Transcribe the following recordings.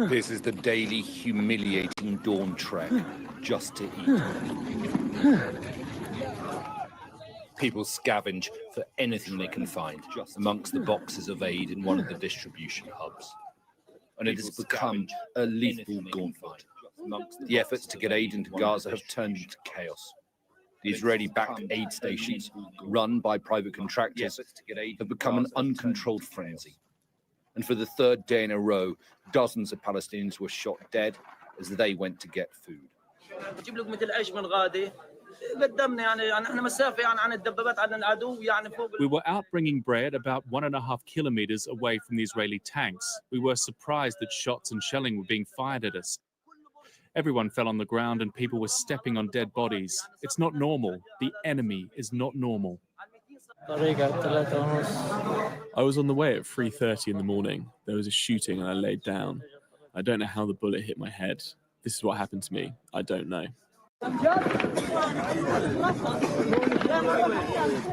This is the daily humiliating dawn trek, just to eat. People scavenge for anything they can find amongst the boxes of aid in one of the distribution hubs. And it has become a lethal gauntlet. The efforts to get aid into Gaza have turned into chaos. The Israeli-backed aid stations, run by private contractors, have become an uncontrolled frenzy. And for the third day in a row, dozens of Palestinians were shot dead as they went to get food. We were out bringing bread about 1.5 kilometers away from the Israeli tanks. We were surprised that shots and shelling were being fired at us. Everyone fell on the ground and people were stepping on dead bodies. It's not normal. The enemy is not normal. I was on the way at 3:30 in the morning. There was a shooting and I laid down. I don't know how the bullet hit my head. This is what happened to me. I don't know.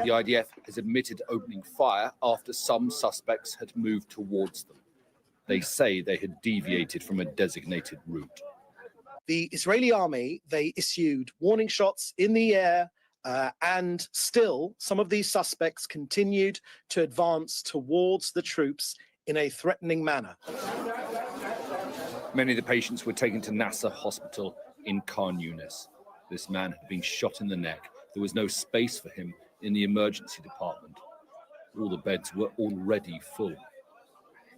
The IDF has admitted opening fire after some suspects had moved towards them. They say they had deviated from a designated route. The Israeli army, they issued warning shots in the air, and still some of these suspects continued to advance towards the troops in a threatening manner. Many of the patients were taken to Nasser Hospital in Khan Yunis. This man had been shot in the neck. There was no space for him in the emergency department. All the beds were already full.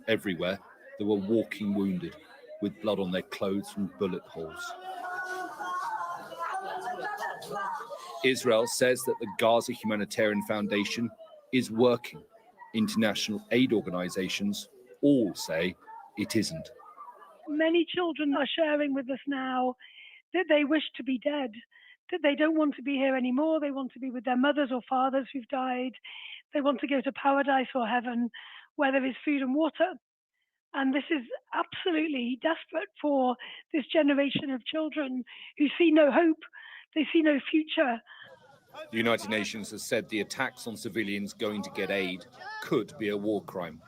Everywhere, there were walking wounded with blood on their clothes from bullet holes. Israel says that the Gaza Humanitarian Foundation is working. International aid organizations all say it isn't. Many children are sharing with us now that they wish to be dead, that they don't want to be here anymore. They want to be with their mothers or fathers who've died. They want to go to paradise or heaven where there is food and water. And this is absolutely desperate for this generation of children who see no hope, they see no future. The United Nations has said the attacks on civilians going to get aid could be a war crime.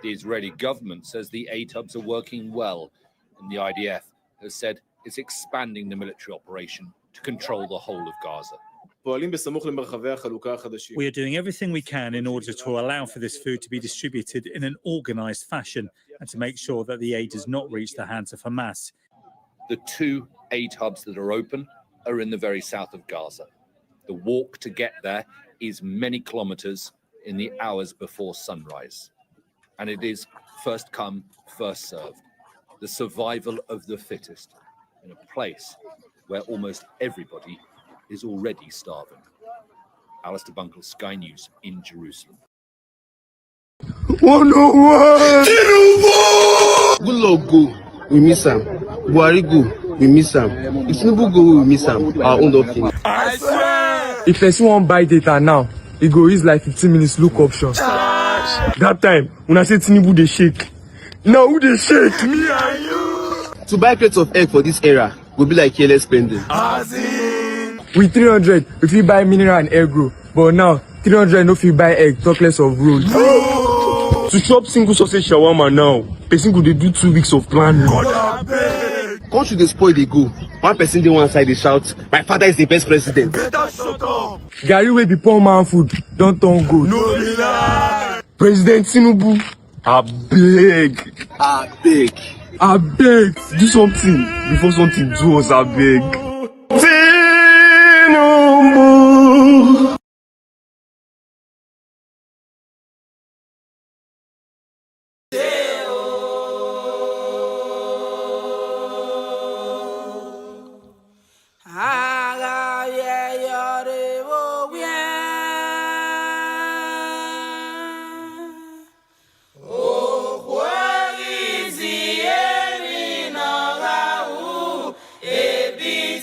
The Israeli government says the aid hubs are working well, and the IDF has said it's expanding the military operation to control the whole of Gaza. We are doing everything we can in order to allow for this food to be distributed in an organised fashion and to make sure that the aid does not reach the hands of Hamas. The 2 aid hubs that are open are in the very south of Gaza. The walk to get there is many kilometers in the hours before sunrise. And it is first come, first served. The survival of the fittest in a place where almost everybody is already starving. Alistair Bunkle, Sky News in Jerusalem. Tinubu! Good luck go, we miss him. Buhari go, we miss him. If Tinubu go, we miss him. Our own don't finish. I swear! If person won't buy data now, it go use like 15 minutes look option. That time, when I say Tinubu they shake. Now who they shake? Me and you! To buy crates of egg for this era will be like careless spending. With 300, if you buy mineral and egg grow. But now, 300 no fit buy egg, talk less of road. To chop single sausage shawarma now, person go dey do 2 weeks of planning. Country dey spoil dey go. One person dey one side dey shout, my father is the best president. Better shut up! Gary wey be poor man food, don't turn gold. No be lie! President Tinubu, I beg, do something before something do us, I beg. Tinubu! Ebi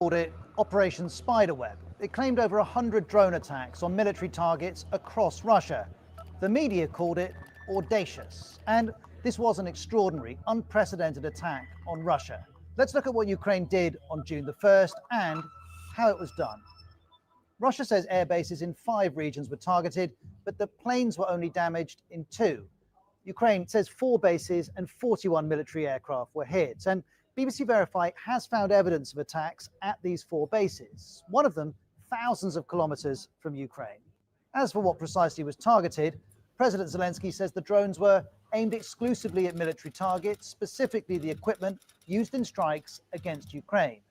called it Operation Spiderweb. It claimed over 100 drone attacks on military targets across Russia. The media called it audacious. And this was an extraordinary, unprecedented attack on Russia. Let's look at what Ukraine did on June the 1st and how it was done. Russia says air bases in 5 regions were targeted, but the planes were only damaged in 2. Ukraine says 4 bases and 41 military aircraft were hit. And BBC Verify has found evidence of attacks at these 4 bases, one of them thousands of kilometers from Ukraine. As for what precisely was targeted, President Zelensky says the drones were aimed exclusively at military targets, specifically the equipment used in strikes against Ukraine.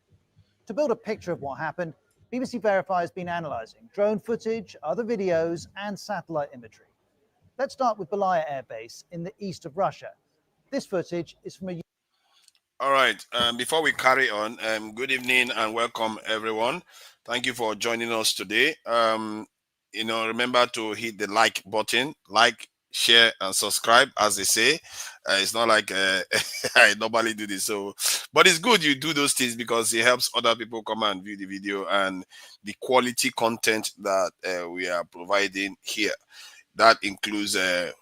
To build a picture of what happened, BBC Verify has been analysing drone footage, other videos and satellite imagery. Let's start with Belaya Air Base in the east of Russia. This footage is from a... All right, before we carry on, good evening and welcome everyone. Thank you for joining us today. Remember to hit the like button, like, share and subscribe, as they say. It's not like I normally do this, but it's good you do those things because it helps other people come and view the video and the quality content that we are providing here. That includes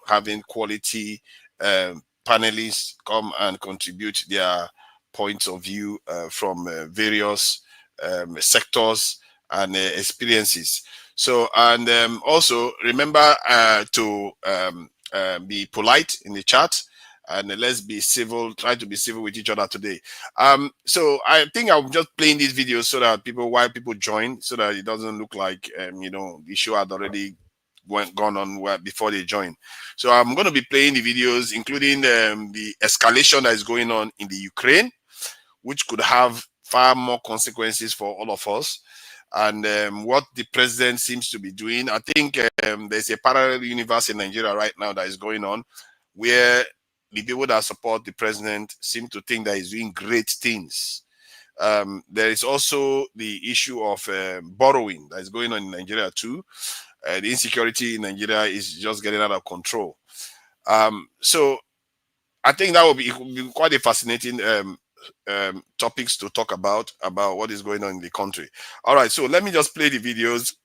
having quality panelists come and contribute their points of view from various sectors and experiences. So, and also remember to be polite in the chat, and let's be civil, try to be civil with each other today. So I think I'm just playing this video so that while people join, so that it doesn't look like, the show had already gone on before they join. So I'm going to be playing the videos, including the escalation that is going on in the Ukraine, which could have far more consequences for all of us, and what the president seems to be doing. I think there's a parallel universe in Nigeria right now that is going on, where the people that support the president seem to think that he's doing great things. There is also the issue of borrowing that is going on in Nigeria too. The insecurity in Nigeria is just getting out of control. So I think that will be quite a fascinating topics to talk about what is going on in the country. All right, so let me just play the videos.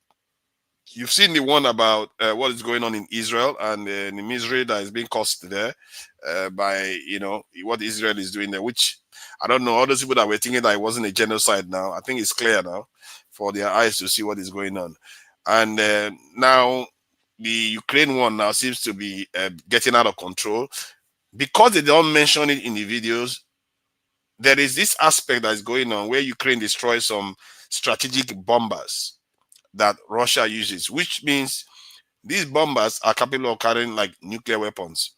You've seen the one about what is going on in Israel and the misery that is being caused there by what Israel is doing there, which I don't know, all those people that were thinking that it wasn't a genocide now, I think it's clear now for their eyes to see what is going on. And now the Ukraine one now seems to be getting out of control because they don't mention it in the videos. There is this aspect that is going on where Ukraine destroys some strategic bombers that Russia uses, which means these bombers are capable of carrying like nuclear weapons.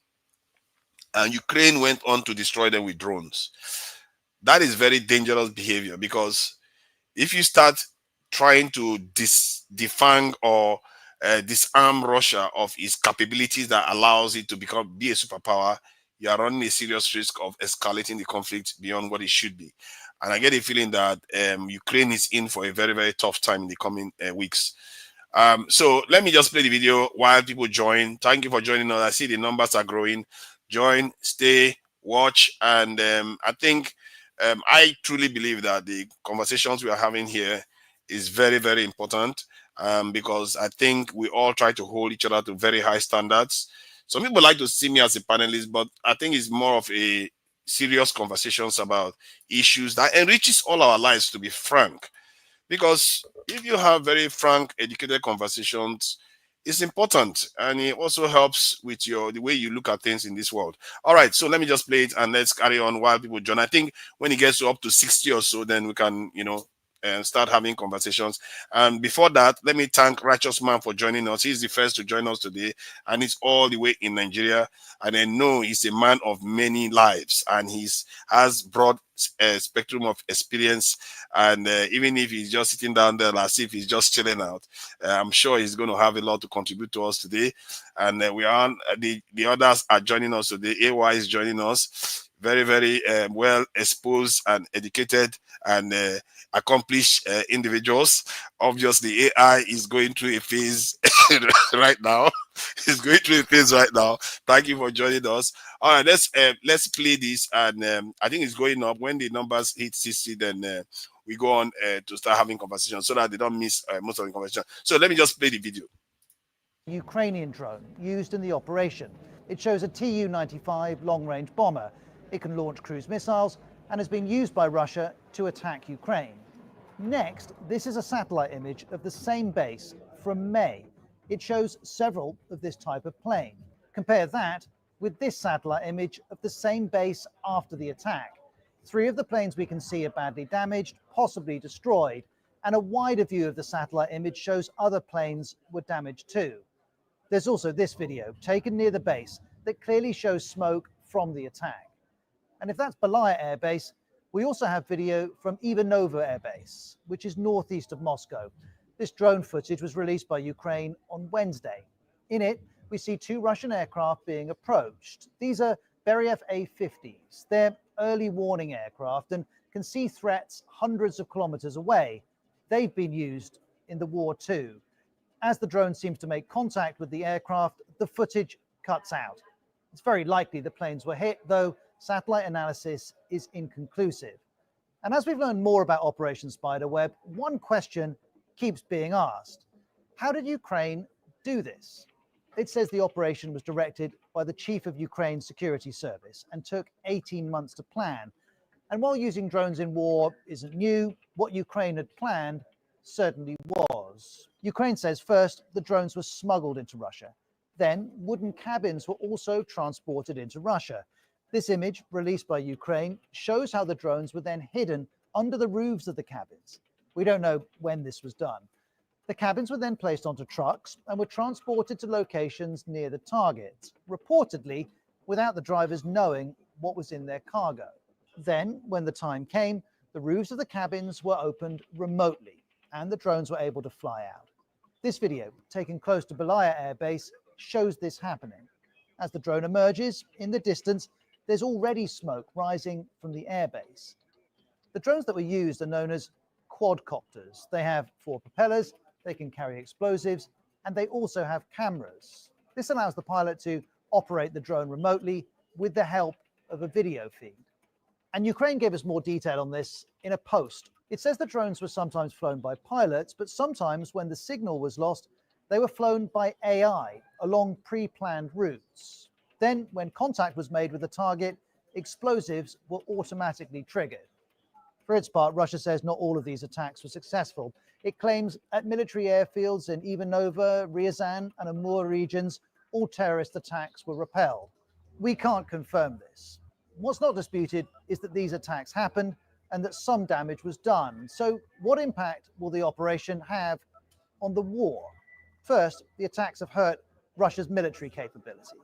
And Ukraine went on to destroy them with drones. That is very dangerous behavior, because if you start trying to defang or disarm Russia of its capabilities that allows it to be a superpower, you are running a serious risk of escalating the conflict beyond what it should be. And I get a feeling that Ukraine is in for a very, very tough time in the coming weeks. So let me just play the video while people join. Thank you for joining us. I see the numbers are growing. Join, stay, watch. And I think I truly believe that the conversations we are having here is very, very important, because I think we all try to hold each other to very high standards. Some people like to see me as a panelist, but I think it's more of a serious conversations about issues that enriches all our lives, to be frank. Because if you have very frank, educated conversations, it's important, and it also helps with the way you look at things in this world. All right, so let me just play it and let's carry on while people join. I think when it gets to up to 60 or so, then we can, and start having conversations. And before that, let me thank Righteous Man for joining us. He's the first to join us today, and he's all the way in Nigeria. And I know he's a man of many lives, and has broad spectrum of experience. And even if he's just sitting down there as if he's just chilling out, I'm sure he's going to have a lot to contribute to us today. And we are the others are joining us today. AY is joining us. Very, very well exposed and educated and accomplished individuals. Obviously, AI is going through a phase right now. It's going through a phase right now. Thank you for joining us. All right, let's play this, and I think it's going up. When the numbers hit 60, then we go on to start having conversations so that they don't miss most of the conversation. So let me just play the video. Ukrainian drone used in the operation. It shows a Tu-95 long-range bomber. It can launch cruise missiles and has been used by Russia to attack Ukraine. Next, this is a satellite image of the same base from May. It shows several of this type of plane. Compare that with this satellite image of the same base after the attack. 3 of the planes we can see are badly damaged, possibly destroyed, and a wider view of the satellite image shows other planes were damaged too. There's also this video taken near the base that clearly shows smoke from the attack. And if that's Belaya Air Base, we also have video from Ivanova Air Base, which is northeast of Moscow. This drone footage was released by Ukraine on Wednesday. In it, we see 2 Russian aircraft being approached. These are Beriev A-50s. They're early warning aircraft and can see threats hundreds of kilometers away. They've been used in the war too. As the drone seems to make contact with the aircraft, the footage cuts out. It's very likely the planes were hit, though satellite analysis is inconclusive. And as we've learned more about Operation Spiderweb, one question keeps being asked. How did Ukraine do this? It says the operation was directed by the chief of Ukraine's security service and took 18 months to plan. And while using drones in war isn't new, what Ukraine had planned certainly was. Ukraine says first the drones were smuggled into Russia. Then wooden cabins were also transported into Russia. This image, released by Ukraine, shows how the drones were then hidden under the roofs of the cabins. We don't know when this was done. The cabins were then placed onto trucks and were transported to locations near the target, reportedly without the drivers knowing what was in their cargo. Then, when the time came, the roofs of the cabins were opened remotely and the drones were able to fly out. This video, taken close to Belaya Air Base, shows this happening. As the drone emerges, in the distance, there's already smoke rising from the airbase. The drones that were used are known as quadcopters. They have 4 propellers, they can carry explosives, and they also have cameras. This allows the pilot to operate the drone remotely with the help of a video feed. And Ukraine gave us more detail on this in a post. It says the drones were sometimes flown by pilots, but sometimes when the signal was lost, they were flown by AI along pre-planned routes. Then, when contact was made with the target, explosives were automatically triggered. For its part, Russia says not all of these attacks were successful. It claims at military airfields in Ivanova, Ryazan, and Amur regions, all terrorist attacks were repelled. We can't confirm this. What's not disputed is that these attacks happened and that some damage was done. So what impact will the operation have on the war? First, the attacks have hurt Russia's military capability.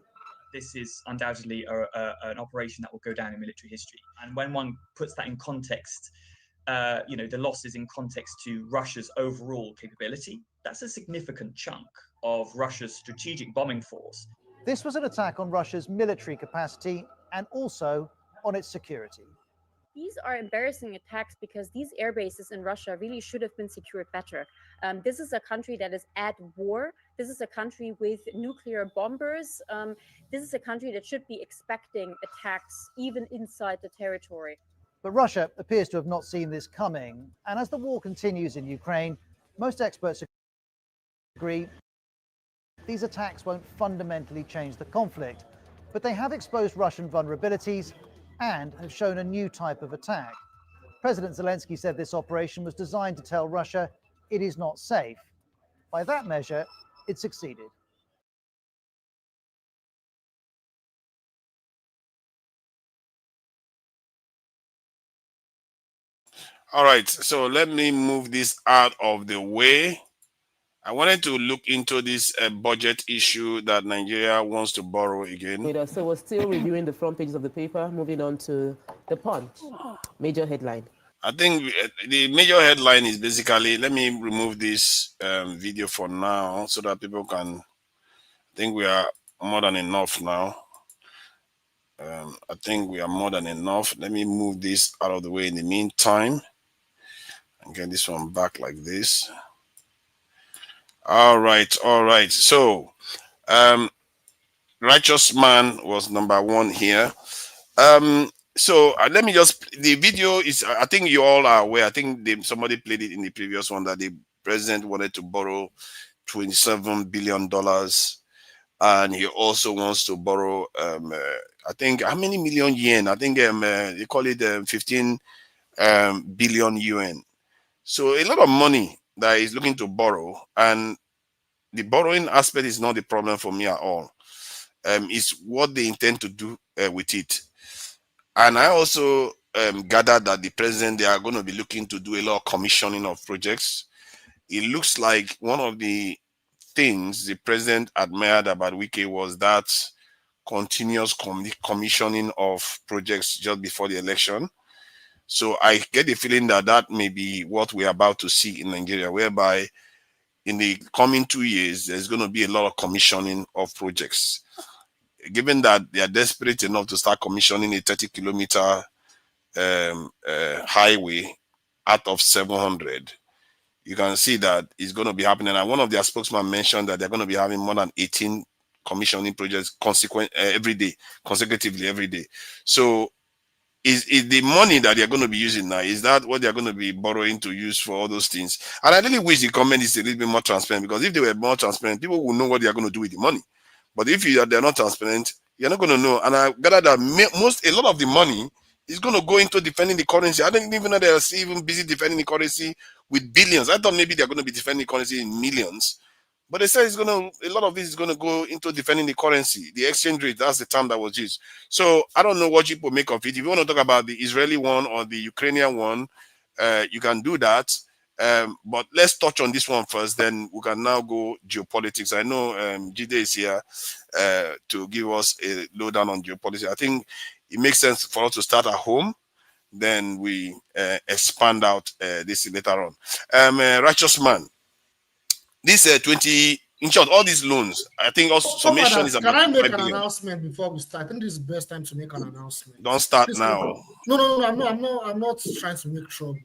This is undoubtedly an operation that will go down in military history. And when one puts that in context, the losses in context to Russia's overall capability, that's a significant chunk of Russia's strategic bombing force. This was an attack on Russia's military capacity and also on its security. These are embarrassing attacks because these air bases in Russia really should have been secured better. This is a country that is at war. This is a country with nuclear bombers. This is a country that should be expecting attacks even inside the territory. But Russia appears to have not seen this coming. And as the war continues in Ukraine, most experts agree these attacks won't fundamentally change the conflict, but they have exposed Russian vulnerabilities and have shown a new type of attack. President Zelensky said this operation was designed to tell Russia it is not safe. By that measure, it succeeded. All right, so let me move this out of the way. I wanted to look into this budget issue that Nigeria wants to borrow again. So we're still reviewing the front pages of the paper, moving on to the Punch. Major headline. I think the major headline is basically, let me remove this video for now so that people can, I think we are more than enough now. I think we are more than enough. Let me move this out of the way in the meantime and get this one back like this. All right. So, Righteous Man was number 1 here. So let me just, the video is, I think you all are aware, I think somebody played it in the previous one, that the president wanted to borrow $27 billion. And he also wants to borrow, I think, how many million yen? I think they call it 15 billion yuan. So a lot of money that he's looking to borrow, and the borrowing aspect is not the problem for me at all. It's what they intend to do with it. And I also gathered that the president, they are going to be looking to do a lot of commissioning of projects. It looks like one of the things the president admired about Wike was that continuous commissioning of projects just before the election. So I get the feeling that that may be what we're about to see in Nigeria, whereby in the coming 2 years, there's going to be a lot of commissioning of projects. Given that they are desperate enough to start commissioning a 30-kilometer highway out of 700, you can see that it's going to be happening. And one of their spokesmen mentioned that they're going to be having more than 18 commissioning projects consecutively every day. So is the money that they're going to be using now, is that what they're going to be borrowing to use for all those things? And I really wish the comment is a little bit more transparent, because if they were more transparent, people will know what they're going to do with the money. But if they're not transparent, you're not going to know. And I gather that a lot of the money is going to go into defending the currency. I didn't even know they're even busy defending the currency with billions. I thought maybe they're going to be defending the currency in millions. But they said a lot of this is going to go into defending the currency, the exchange rate. That's the term that was used. So I don't know what people make of it. If you want to talk about the Israeli one or the Ukrainian one, you can do that. But let's touch on this one first, then we can now go geopolitics. I know Jide is here to give us a lowdown on geopolitics. I think it makes sense for us to start at home, then we expand out this later on. Righteous man, this 20, in short, all these loans, I think also summation is about. Can I make an announcement before we start? I think this is the best time to make an announcement. Don't start now. No, I'm not trying to make trouble.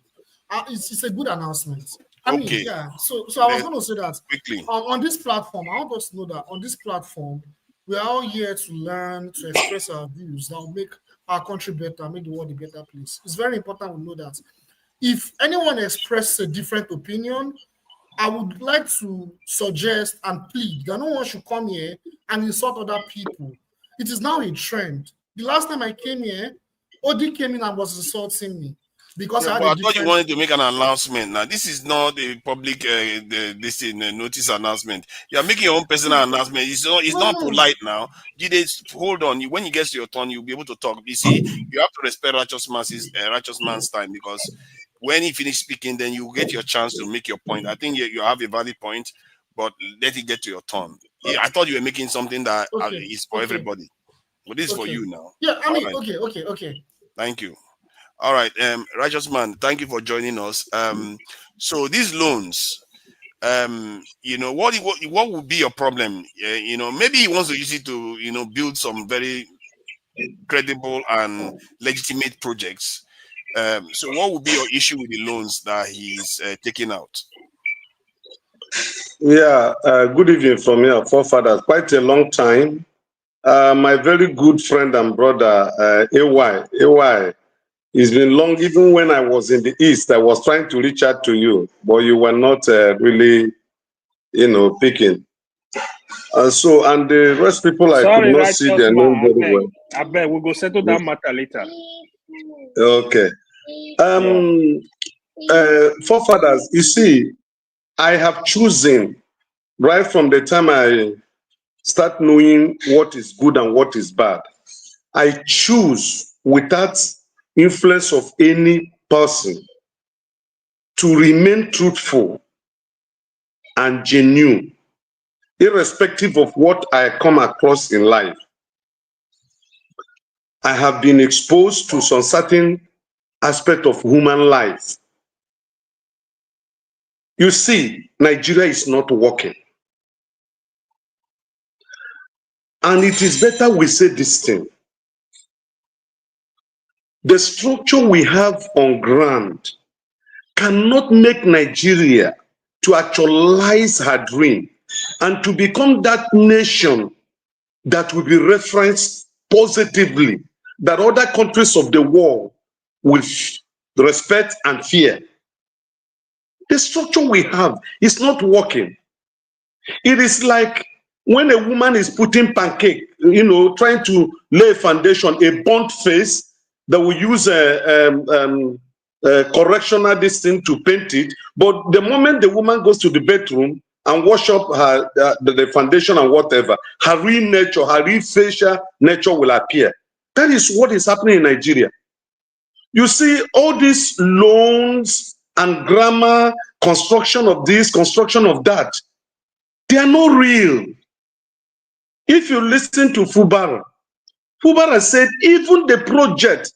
It's a good announcement. I mean, yeah. So I was going to say that quickly on this platform. I want us to know that on this platform, we are all here to learn, to express our views that will make our country better, make the world a better place. It's very important we know that. If anyone expresses a different opinion, I would like to suggest and plead that no one should come here and insult other people. It is now a trend. The last time I came here, Odi came in and was insulting me because I thought you wanted to make an announcement. Now, this is not a public notice announcement. You are making your own personal announcement. It's not polite now. Hold on. When you get to your turn, you'll be able to talk. You see, you have to respect righteous man's time, because when he finishes speaking, then you get your chance to make your point. I think you have a valid point, but let it get to your turn. I thought you were making something that is for everybody, but this is for you now. Yeah, I mean, okay. Thank you. All right, righteous man, thank you for joining us. So these loans, what would be your problem? Maybe he wants to use it to, build some very credible and legitimate projects. So what would be your issue with the loans that he's taking out? Yeah, good evening from here, forefathers. Quite a long time. My very good friend and brother, AY, it's been long. Even when I was in the East, I was trying to reach out to you, but you were not really, picking. And the rest people, I could not see their name very well. I bet we'll go settle that matter later. Okay. Forefathers, you see, I have chosen right from the time I start knowing what is good and what is bad. I choose without influence of any person to remain truthful and genuine, irrespective of what I come across in life. I have been exposed to some certain aspect of human life. You see, Nigeria is not working. And it is better we say this thing. The structure we have on ground cannot make Nigeria to actualize her dream and to become that nation that will be referenced positively that other countries of the world will respect and fear. The structure we have is not working. It is like when a woman is putting pancake, you know, trying to lay a foundation, a burnt face that will use a correctional this thing to paint it. But the moment the woman goes to the bedroom and wash up her the foundation and whatever, her real nature, her real facial nature will appear. That is what is happening in Nigeria. You see, all these loans and grammar, construction of this, construction of that, they are not real. If you listen to Fubara, Fubara said even the project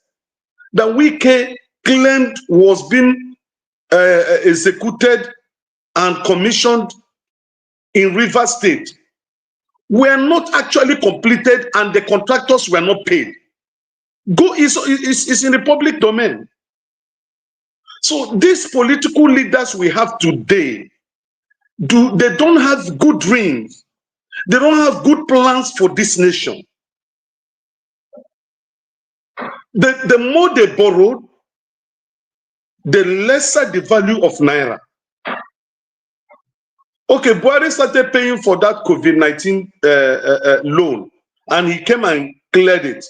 that Wike claimed was being executed and commissioned in Rivers State were not actually completed and the contractors were not paid. It's in the public domain. So these political leaders we have today, they don't have good dreams. They don't have good plans for this nation. The more they borrow, the lesser the value of Naira. Okay, Buhari started paying for that COVID-19 loan, and he came and cleared it.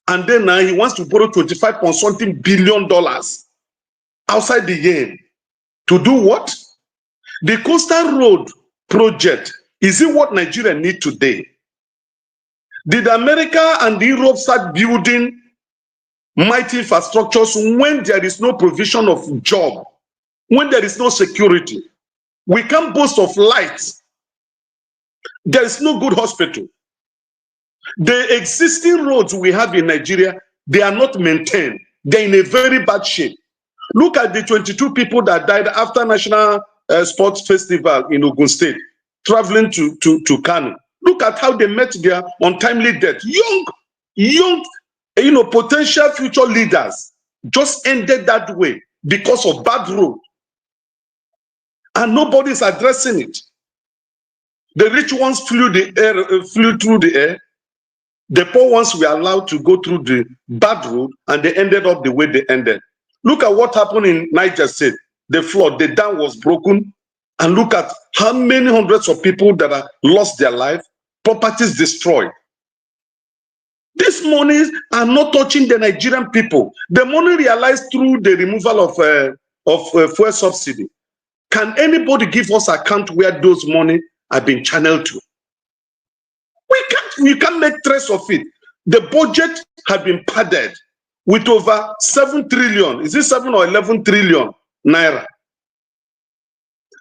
And then now he wants to borrow 25-something billion outside the yen. To do what? The Coastal Road project, is it what Nigeria need today? Did America and Europe start building mighty infrastructures when there is no provision of job, when there is no security? We can't boast of lights. There is no good hospital. The existing roads we have in Nigeria, they are not maintained. They're in a very bad shape. Look at the 22 people that died after National Sports Festival in Ogun State, traveling to Kano. Look at how they met their untimely death. Young, potential future leaders just ended that way because of bad road. And nobody's addressing it. The rich ones flew through the air. The poor ones were allowed to go through the bad road, and they ended up the way they ended. Look at what happened in Niger State. The flood, the dam was broken, and look at how many hundreds of people that have lost their life, properties destroyed. These monies are not touching the Nigerian people. The money realized through the removal of fuel subsidy. Can anybody give us account where those money have been channeled to? We can't make trace of it. The budget has been padded with over 7 trillion. Is it 7 or 11 trillion naira?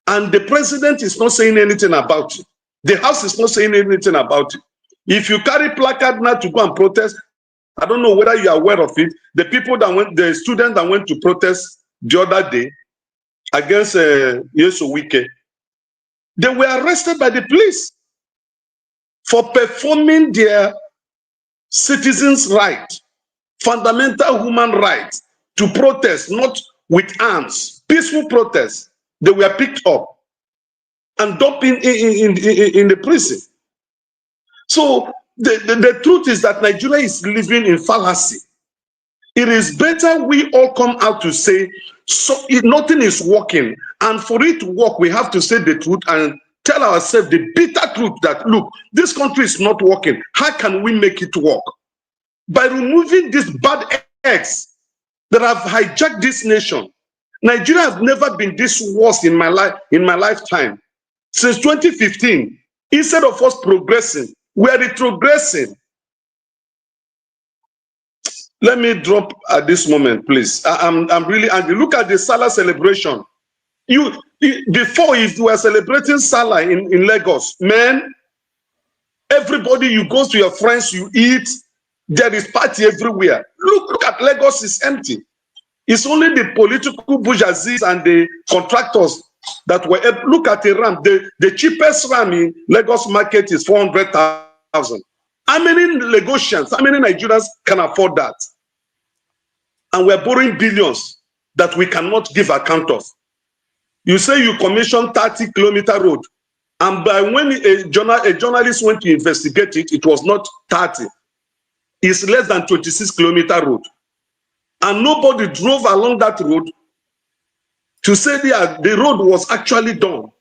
And the president is not saying anything about it. The House is not saying anything about it. If you carry placard now to go and protest, I don't know whether you are aware of it. The people that went, the students that went to protest the other day against Wike, they were arrested by the police for performing their citizens' right, fundamental human rights, to protest, not with arms, peaceful protest. They were picked up and dumped in the prison. So the truth is that Nigeria is living in fallacy. It is better we all come out to say nothing is working, and for it to work, we have to say the truth and tell ourselves the bitter truth that, look, this country is not working. How can we make it work? By removing these bad eggs that have hijacked this nation. Nigeria has never been this worse in my lifetime. Since 2015, instead of us progressing, we are retrogressing. Let me drop at this moment, please. I'm really angry. Look at the Salah celebration. Before, if you were celebrating Salah in Lagos, man, everybody, you go to your friends, you eat, there is party everywhere. Look at Lagos, is empty. It's only the political bourgeoisie and the contractors that were able. Look at the ram. The cheapest ram in Lagos market is 400,000. How many Lagosians, how many Nigerians can afford that? And we're borrowing billions that we cannot give account of. You say you commissioned 30-kilometer road, and by when a journalist went to investigate it, it was not 30. is less than 26-kilometer road. And nobody drove along that road to say the road was actually done.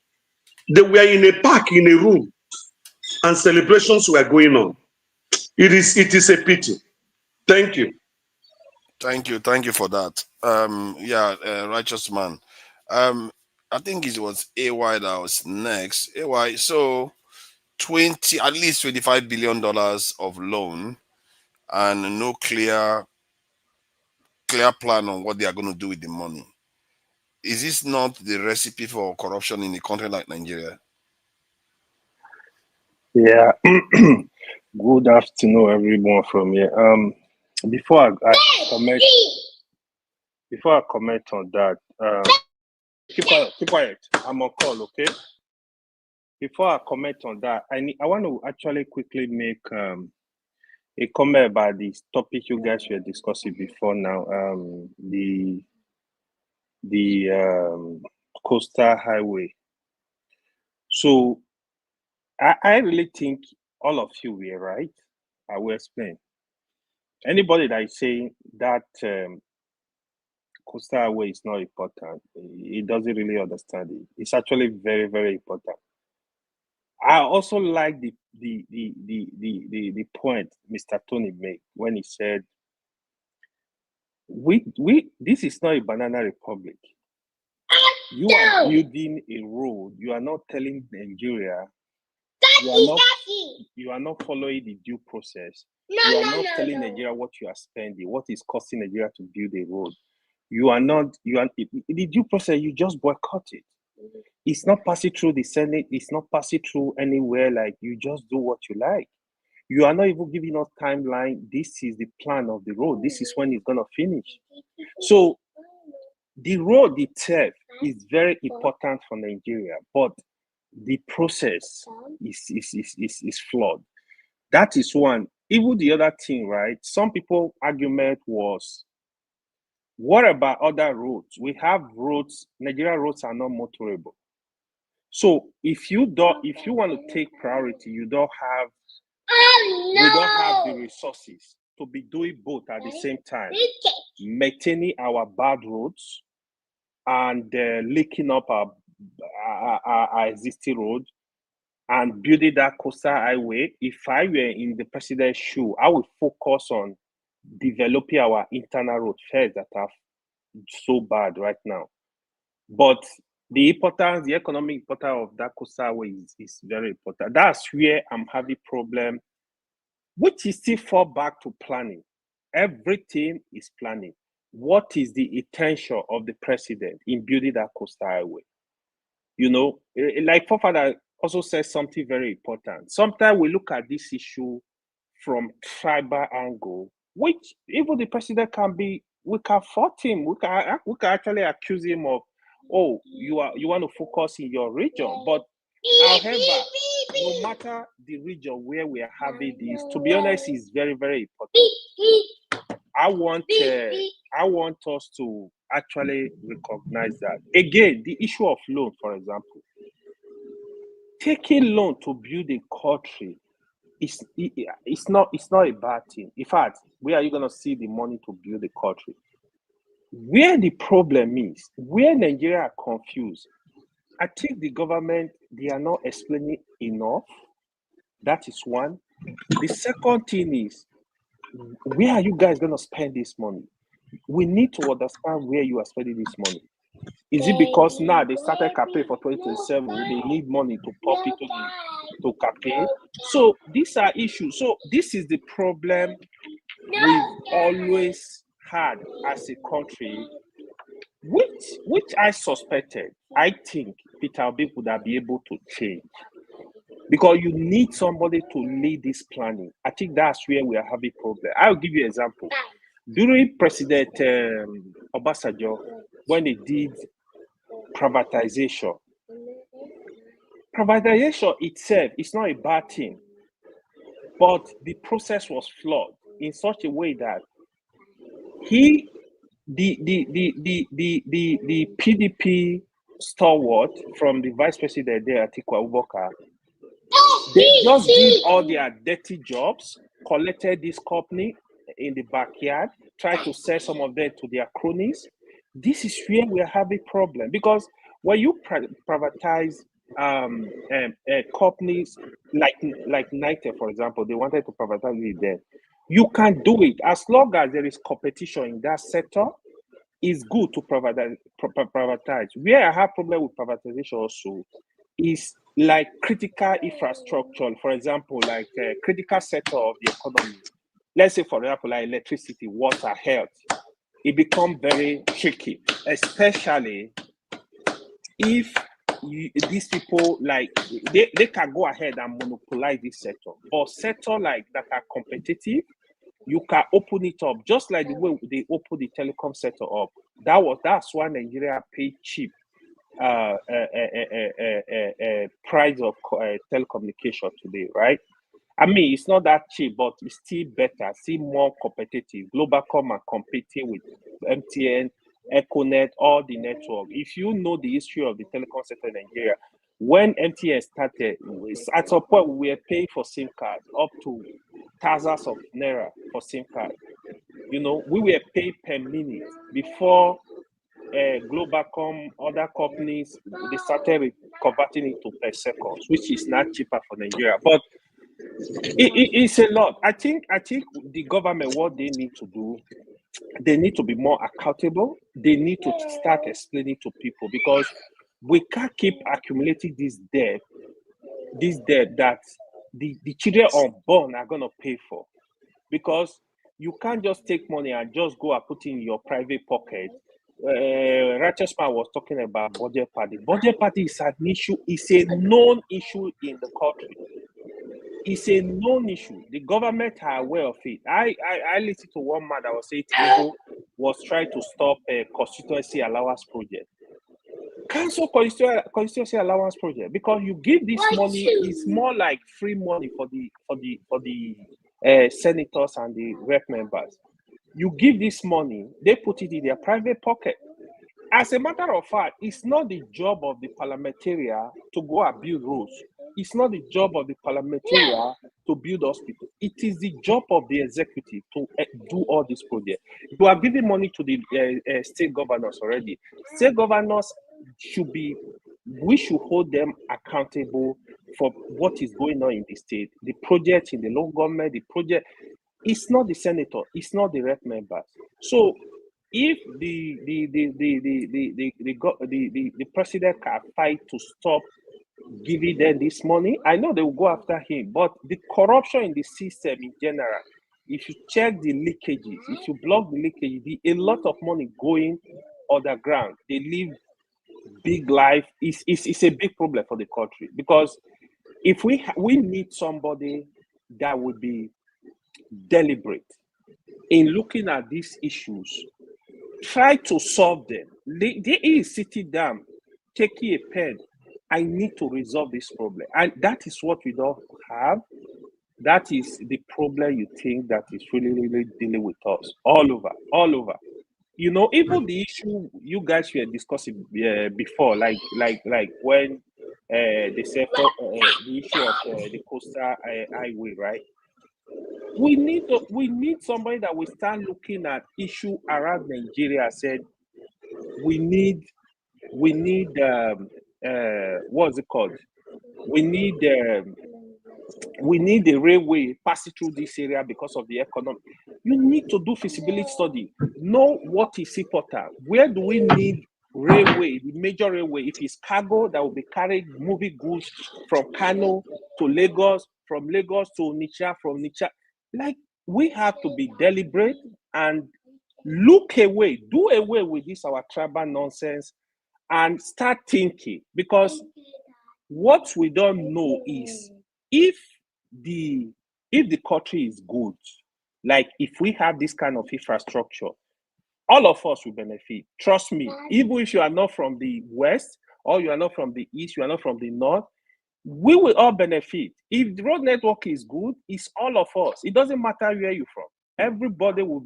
They were in a park, in a room, and celebrations were going on. It is a pity. Thank you. Thank you for that. Righteous man. I think it was AY that was next. AY, so at least $25 billion of loan and no clear plan on what they are going to do with the money. Is this not the recipe for corruption in a country like Nigeria? Yeah. Good afternoon, everyone from here. Before I comment on that, keep quiet. I'm on call, okay? Before I comment on that, I want to actually quickly make a comment about this topic you guys were discussing before now. The coastal highway. So I really think all of you were right. I will explain. Anybody that is saying that coastal highway is not important, it doesn't really understand it. It's actually very, very important. I also like the point Mr. Tony made when he said, this is not a banana republic. You are building a road. You are not telling Nigeria. You are not following the due process. You are not telling Nigeria what you are spending, what is costing Nigeria to build a road. The due process, you just boycott it. It's not passing through the Senate. It's not passing through anywhere. Like, you just do what you like. You are not even giving us timeline. This is the plan of the road. This is when it's going to finish. So the road itself is very important for Nigeria, but the process is flawed. That is one. Even the other thing, right? Some people argument was, what about other roads? We have roads. Nigeria roads are not motorable. So if you want to take priority, we don't have the resources to be doing both at the same time, maintaining our bad roads and linking up our existing road and building that coastal highway. If I were in the president's shoe, I would focus on developing our internal road first that are so bad right now. But the economic importance of that coastal highway is very important. That's where I'm having problem, which is still fall back to planning. Everything is planning. What is the intention of the president in building that coastal highway? You know, like Fofana also says something very important. Sometimes we look at this issue from tribal angle, which even the president we can fault him. We can actually accuse him of, oh, you want to focus in your region. But however, no matter the region where we are having this, to be honest, is very, very important. I want us to actually recognize that. Again, the issue of loan, for example. Taking loan to build a country, it's not a bad thing. In fact, where are you going to see the money to build a country? Where the problem is, where Nigeria are confused, I think the government, they are not explaining enough. That is one. The second thing is, where are you guys going to spend this money? We need to understand where you are spending this money. Is it because now they started campaign for 2027, they need money to pump it to campaign? So these are issues. So this is the problem we've always had as a country, which I suspected. I think Peter Obi would have been able to change, because you need somebody to lead this planning. I think that's where we are having problem. I'll give you an example. During President Obasanjo, when they did privatization itself is not a bad thing, but the process was flawed in such a way that the PDP stalwart from the vice president there, Atiku Abubakar, they just did all their dirty jobs collected this company in the backyard, tried to sell some of them to their cronies. This is where we are having problem, because when you privatize companies like Nike, for example, they wanted to privatize it then. You can do it as long as there is competition in that sector. It's good to privatize. Where I have problem with privatization also is like critical infrastructure, for example, like critical sector of the economy. Let's say, for example, like electricity, water, health. It becomes very tricky, especially if these people, like, they can go ahead and monopolize this sector. But sector like that are competitive, you can open it up, just like the way they open the telecom sector up. That's why Nigeria paid cheap price of telecommunication today, right? I mean, it's not that cheap, but it's still better, still more competitive. Globacom are competing with MTN, Econet, all the network. If you know the history of the telecom sector in Nigeria, when MTN started, at some point we were paying for SIM cards up to thousands of naira for SIM card. You know, we were paid per minute before Globacom, other companies, they started converting it to per seconds, which is not cheaper for Nigeria. But it's a lot. I think the government, what they need to do, they need to be more accountable. They need to start explaining to people, because we can't keep accumulating this debt that the children unborn are going to pay for. Because you can't just take money and just go and put in your private pocket. Righteous Man was talking about budget party. Budget party is an issue, it's a known issue in the country. It's a known issue. The government are aware of it. I listened to one man that was saying Tinubu was trying to stop a constituency allowance project. Cancel constituency allowance project, because you give this money, it's more like free money for the senators and the rep members. You give this money, they put it in their private pocket. As a matter of fact, it's not the job of the parliamentarian to go and build roads. It's not the job of the parliamentarian to build hospitals. It is the job of the executive to do all these projects. You are giving money to the state governors already. State governors we should hold them accountable for what is going on in the state. The project in the local government, the project, it's not the senator, it's not the rep members. So if the president can fight to stop giving them this money, I know they will go after him. But the corruption in the system in general, if you check the leakages, if you block the leakage, a lot of money going underground. They live big life. It's a big problem for the country, because if we need somebody that would be deliberate in looking at these issues, try to solve them. They is sitting down, taking a pen. I need to resolve this problem, and that is what we don't have. That is the problem you think that is really dealing with us all over. You know, even the issue you guys were discussing before, like when they said the issue of the coastal highway, right? We need somebody that will start looking at issue around Nigeria. Said we need what's it called? We need the railway passing through this area because of the economy. You need to do feasibility study. Know what is important. Where do we need railway, the major railway? If it's cargo that will be carried, moving goods from Kano to Lagos, from Lagos to Onitsha, from Onitsha. Like, we have to be deliberate and do away with this our tribal nonsense and start thinking. Because what we don't know is if the country is good, like if we have this kind of infrastructure, all of us will benefit. Trust me, even if you are not from the west, or you are not from the east, you are not from the north, we will all benefit. If the road network is good, it's all of us. It doesn't matter where you're from. Everybody will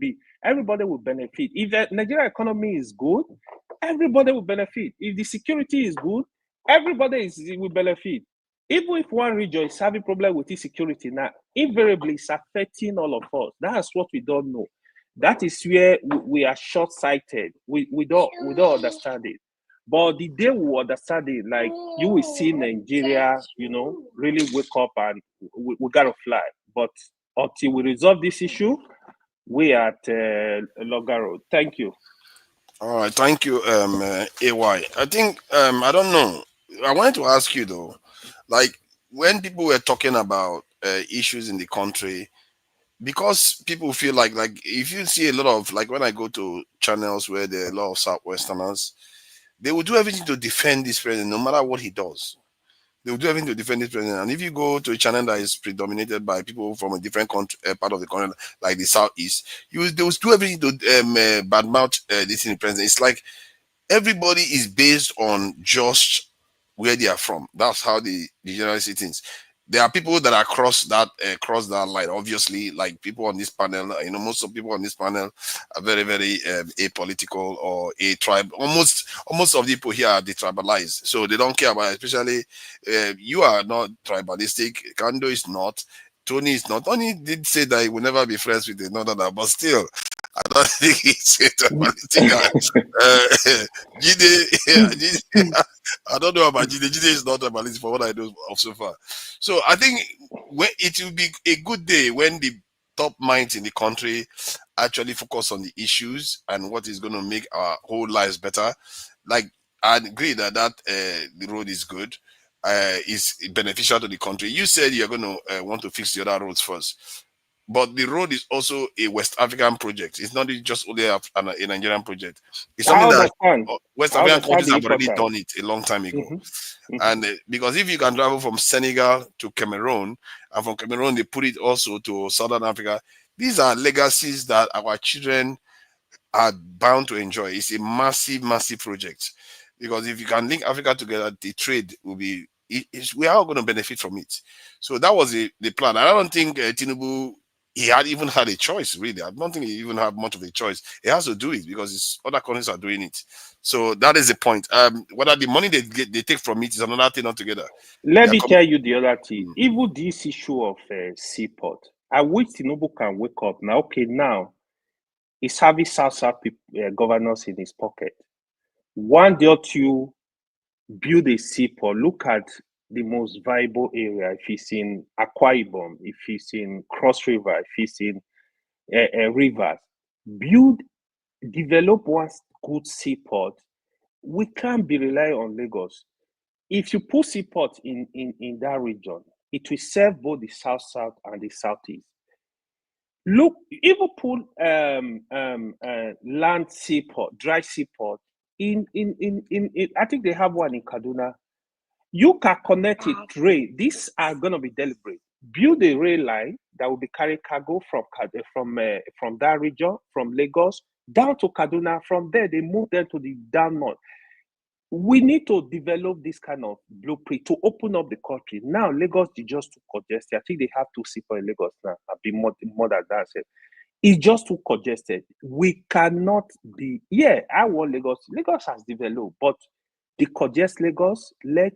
benefit. If the Nigerian economy is good, everybody will benefit. If the security is good, everybody will benefit. Even if one region is having problem with insecurity now, invariably it's affecting all of us. That's what we don't know. That is where we are short-sighted. We don't understand it. But the day we understand it, like you will see Nigeria, really wake up and we gotta fly. But until we resolve this issue, we are at Lagos Road. Thank you. All right, thank you, AY. I think I don't know. I wanted to ask you though, like when people were talking about issues in the country, because people feel like if you see a lot of, like, when I go to channels where there are a lot of Southwesterners, they will do everything to defend this president, no matter what he does. They will do everything to defend this president. And if you go to a channel that is predominated by people from a different country, part of the country, like the Southeast, they will do everything to badmouth this president. It's like everybody is based on just where they are from. That's how the general see things. There are people that are cross that line. Obviously, like people on this panel, most of people on this panel are very, very apolitical or a tribe. Almost of the people here are detribalized, so they don't care about it. Especially, you are not tribalistic. Kando is not. Tony is not. Tony did say that he will never be friends with another, but still, I don't think he's a political. Jide, I don't know about Jide. Jide is not a tribalistic for what I know of so far. So I think it will be a good day when the top minds in the country actually focus on the issues and what is going to make our whole lives better. Like, I agree that the road is good. Is beneficial to the country. You said you're going to want to fix the other roads first, but the road is also a West African project. It's not just only a Nigerian project. It's something that West African countries have already done it a long time ago. And because if you can travel from Senegal to Cameroon, and from Cameroon they put it also to Southern Africa, these are legacies that our children are bound to enjoy. It's a massive, massive project. Because if you can link Africa together, the trade will be, we are all going to benefit from it. So that was the plan. I don't think Tinubu, he had even had a choice, really. I don't think he even had much of a choice. He has to do it because other countries are doing it. So that is the point. Whether the money they take from it is another thing altogether. Let me tell you the other thing. Even this issue of seaport, I wish Tinubu can wake up now. Okay, now he's having South governors in his pocket. One day or two, build a seaport. Look at the most viable area. If it's in Akwa Ibom, if it's in Cross River, if it's in rivers, develop one good seaport. We can't be relying on Lagos. If you put seaport in that region, it will serve both the south and the southeast. Look, even put land seaport, dry seaport. In I think they have one in Kaduna. You can connect it rail. These are going to be deliberate. Build a rail line that will be carrying cargo from that region, from Lagos down to Kaduna. From there, they move them to the down north. We need to develop this kind of blueprint to open up the country. Now, Lagos is just too congested. I think they have 2 seaports in Lagos now. I've been more than that. It's just too congested. We cannot be. Yeah, I want Lagos. Lagos has developed, but the congest Lagos, let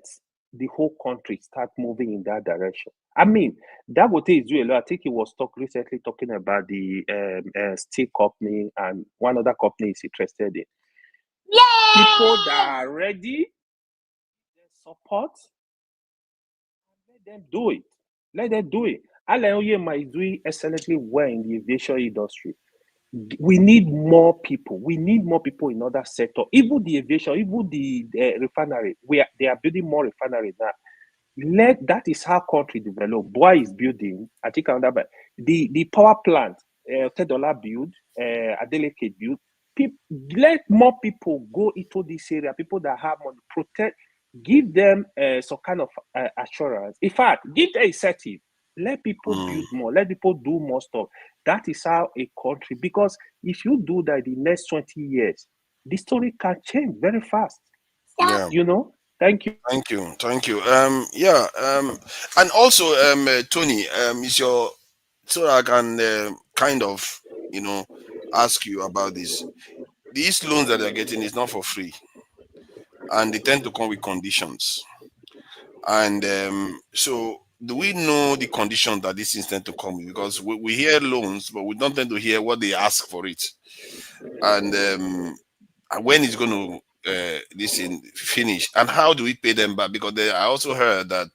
the whole country start moving in that direction. I mean, Dangote is doing a lot. I think he was recently talking about the steel company and one other company is interested in. People that are ready, support, let them do it. Let them do it. Alain Oyema is doing excellently well in the aviation industry. We need more people. We need more people in other sectors. Even the aviation, even the refinery. They are building more refineries now. That is how country develop. Boy is building. I think another the power plant. $10 build. Adeleke build. Let more people go into this area. People that have money, protect. Give them some kind of assurance. In fact, give them incentive. Let people build more. Let people do more stuff. That is how a country, because if you do that the next 20 years, the story can change very fast. Yeah. Thank you. Thank you. And also, Tony, is your, so I can kind of, ask you about this. These loans that they're getting is not for free, and they tend to come with conditions. And so do we know the conditions that this things tend to come with? Because we hear loans, but we don't tend to hear what they ask for it, and when it's going to this thing finish, and how do we pay them back? Because I also heard that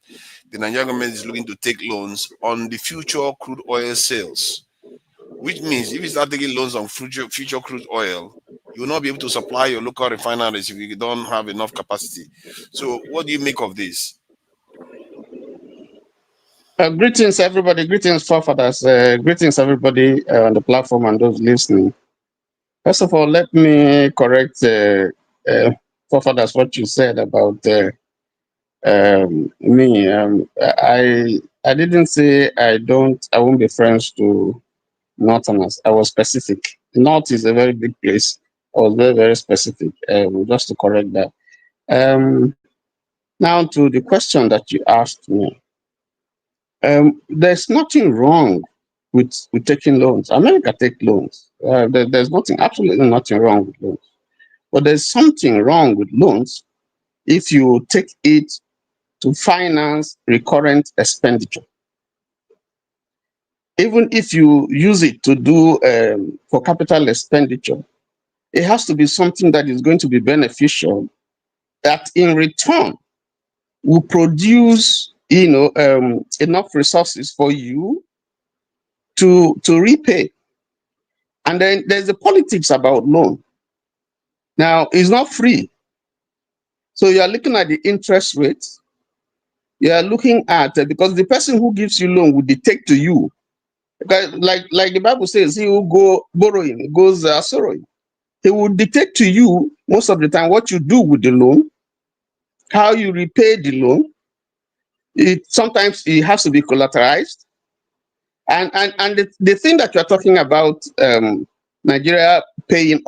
the Nigerian government is looking to take loans on the future crude oil sales, which means if you start taking loans on future crude oil, you will not be able to supply your local refineries if you don't have enough capacity. So what do you make of this? Greetings, everybody. Greetings, forefathers. Greetings, everybody on the platform and those listening. First of all, let me correct forefathers what you said about me. I didn't say I won't be friends to Northerners. I was specific. North is a very big place. I was very, very specific. Just to correct that. Now to the question that you asked me. There's nothing wrong with taking loans. America take loans. There's absolutely nothing wrong with loans. But there's something wrong with loans if you take it to finance recurrent expenditure. Even if you use it to do for capital expenditure, it has to be something that is going to be beneficial, that in return will produce enough resources for you to repay. And then there's the politics about loan. Now, it's not free. So you are looking at the interest rates. You are looking at, because the person who gives you loan will dictate to you. Like the Bible says, he will go borrowing, goes sorrowing. He will dictate to you most of the time what you do with the loan, how you repay the loan. Sometimes it has to be collateralized. And the thing that you're talking about, Nigeria paying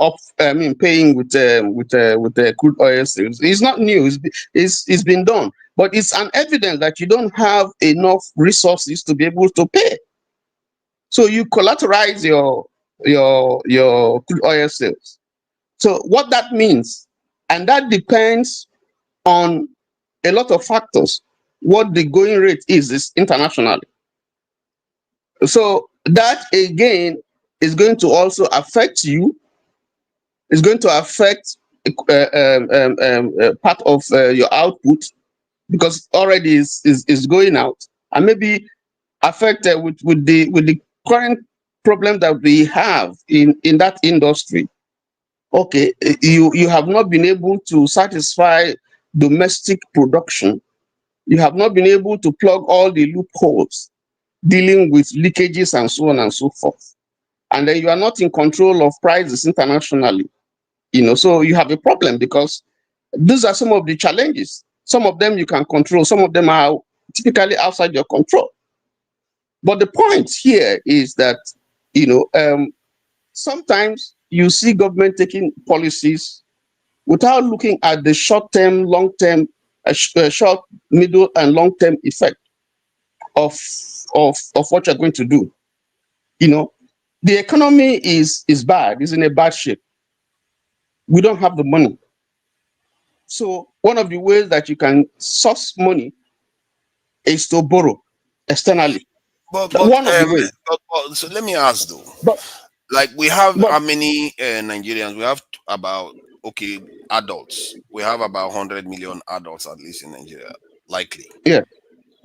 with the crude oil sales, is not new. It's been done, but it's an evidence that you don't have enough resources to be able to pay. So you collateralize your crude oil sales. So what that means, and that depends on a lot of factors. What the going rate is internationally. So that again is going to also affect you. It's going to affect part of your output, because already is going out, and maybe affected with the current problem that we have in that industry. Okay, you have not been able to satisfy domestic production. You have not been able to plug all the loopholes dealing with leakages and so on and so forth. And then you are not in control of prices internationally. So you have a problem, because these are some of the challenges. Some of them you can control, some of them are typically outside your control. But the point here is that, sometimes you see government taking policies without looking at the short-term, long-term, short, middle, and long-term effect of what you're going to do. The economy is bad, is in a bad shape. We don't have the money. So one of the ways that you can source money is to borrow externally. But One of the ways. So let me ask though. Like we have how many Nigerians? We have about adults. We have about 100 million adults at least in Nigeria, likely. Yeah.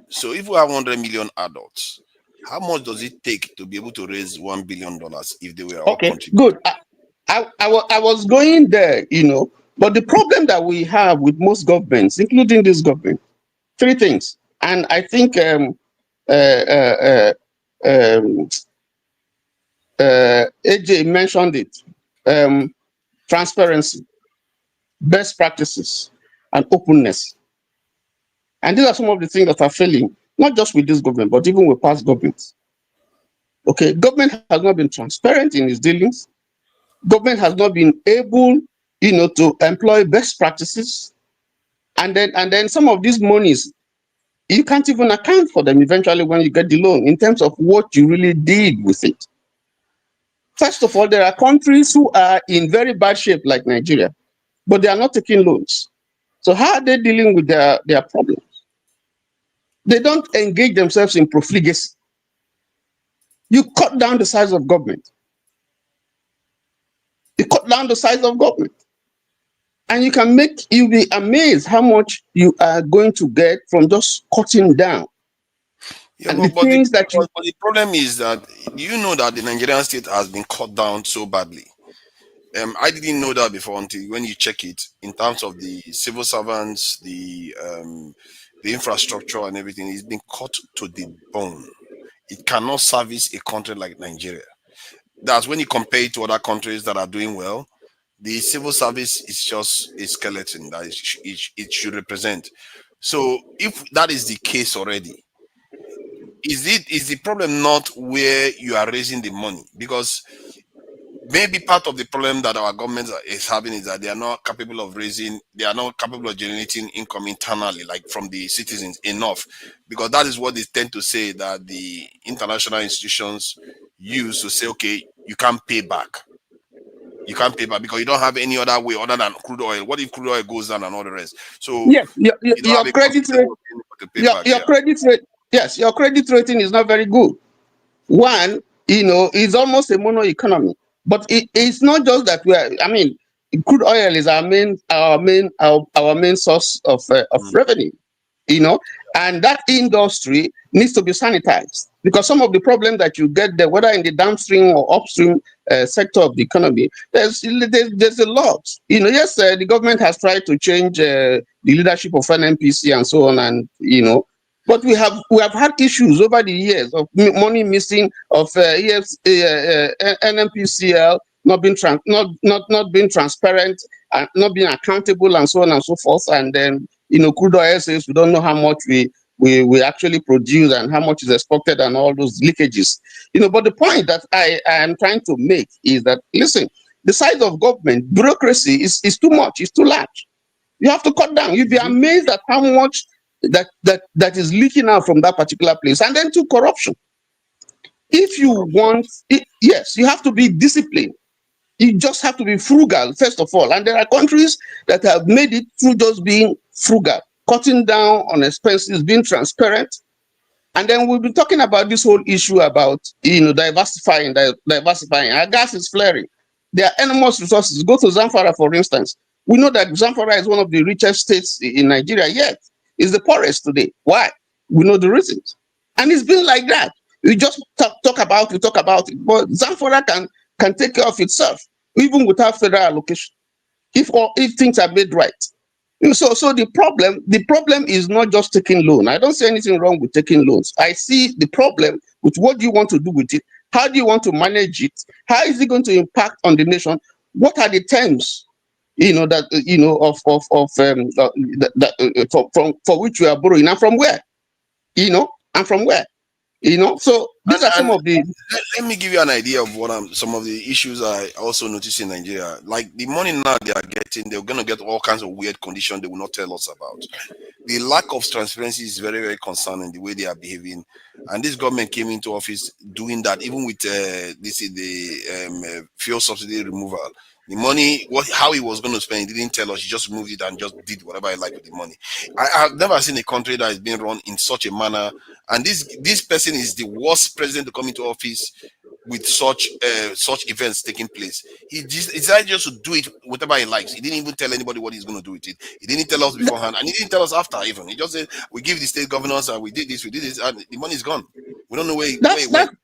So if we have 100 million adults, how much does it take to be able to raise $1 billion if they were all contributing? Good. I was going there, but the problem that we have with most governments, including this government, three things. And I think AJ mentioned it. Transparency, best practices, and openness. And these are some of the things that are failing, not just with this government, but even with past governments. Okay, government has not been transparent in its dealings. Government has not been able, to employ best practices. And then some of these monies, you can't even account for them eventually when you get the loan in terms of what you really did with it. First of all, there are countries who are in very bad shape like Nigeria, but they are not taking loans. So how are they dealing with their problems? They don't engage themselves in profligacy. You cut down the size of government. You cut down the size of government. And you'll be amazed how much you are going to get from just cutting down. Yeah, and but, the things that you... but the problem is that you know that the Nigerian state has been cut down so badly. I didn't know that before until when you check it in terms of the civil servants, the infrastructure and everything. It's been cut to the bone. It cannot service a country like Nigeria. That's when you compare it to other countries that are doing well. The civil service is just a skeleton that it should represent. So if that is the case already, is the problem not where you are raising the money? Because maybe part of the problem that our government is having is that they are not capable of generating income internally, like from the citizens enough, because that is what they tend to say that the international institutions use to say, okay, you can't pay back. You can't pay back because you don't have any other way other than crude oil. What if crude oil goes down and all the rest? So yes, your credit rate, your credit rating is not very good. One, it's almost a mono economy. But it's not just that crude oil is our main source of revenue, and that industry needs to be sanitized, because some of the problems that you get there, whether in the downstream or upstream sector of the economy, there's a lot. Yes, the government has tried to change the leadership of NNPC and so on, and but we have had issues over the years of money missing, of NNPCL not being transparent, and not being accountable, and so on and so forth. And then crude oil says we don't know how much we actually produce and how much is exported and all those leakages. But the point that I am trying to make is that, listen, the size of government, bureaucracy is too much, it's too large. You have to cut down. You'd be amazed at how much that is leaking out from that particular place. And then to corruption. If you want, yes, you have to be disciplined. You just have to be frugal, first of all. And there are countries that have made it through just being frugal, cutting down on expenses, being transparent. And then we'll be talking about this whole issue about diversifying. Our gas is flaring. There are enormous resources. Go to Zamfara, for instance. We know that Zamfara is one of the richest states in Nigeria, yet it's the poorest today. Why? We know the reasons. And it's been like that. We just talk about it, but Zamfara can take care of itself, even without federal allocation, if things are made right. So the problem is not just taking loan. I don't see anything wrong with taking loans. I see the problem with what do you want to do with it? How do you want to manage it? How is it going to impact on the nation? What are the terms, for which you are borrowing, and from where? So these are some of the... Let me give you an idea of what some of the issues I also notice in Nigeria. Like the money now they are getting, they're going to get all kinds of weird conditions they will not tell us about. The lack of transparency is very, very concerning, the way they are behaving. And this government came into office doing that, even with the fuel subsidy removal. The money, how he was going to spend, he didn't tell us. He just moved it and just did whatever he liked with the money. I have never seen a country that is being run in such a manner. And this person is the worst president to come into office with such events taking place. He decided just to do it whatever he likes. He didn't even tell anybody what he's going to do with it. He didn't tell us beforehand, and he didn't tell us after even. He just said, we give the state governors, and we did this, and the money is gone. We don't know where it went.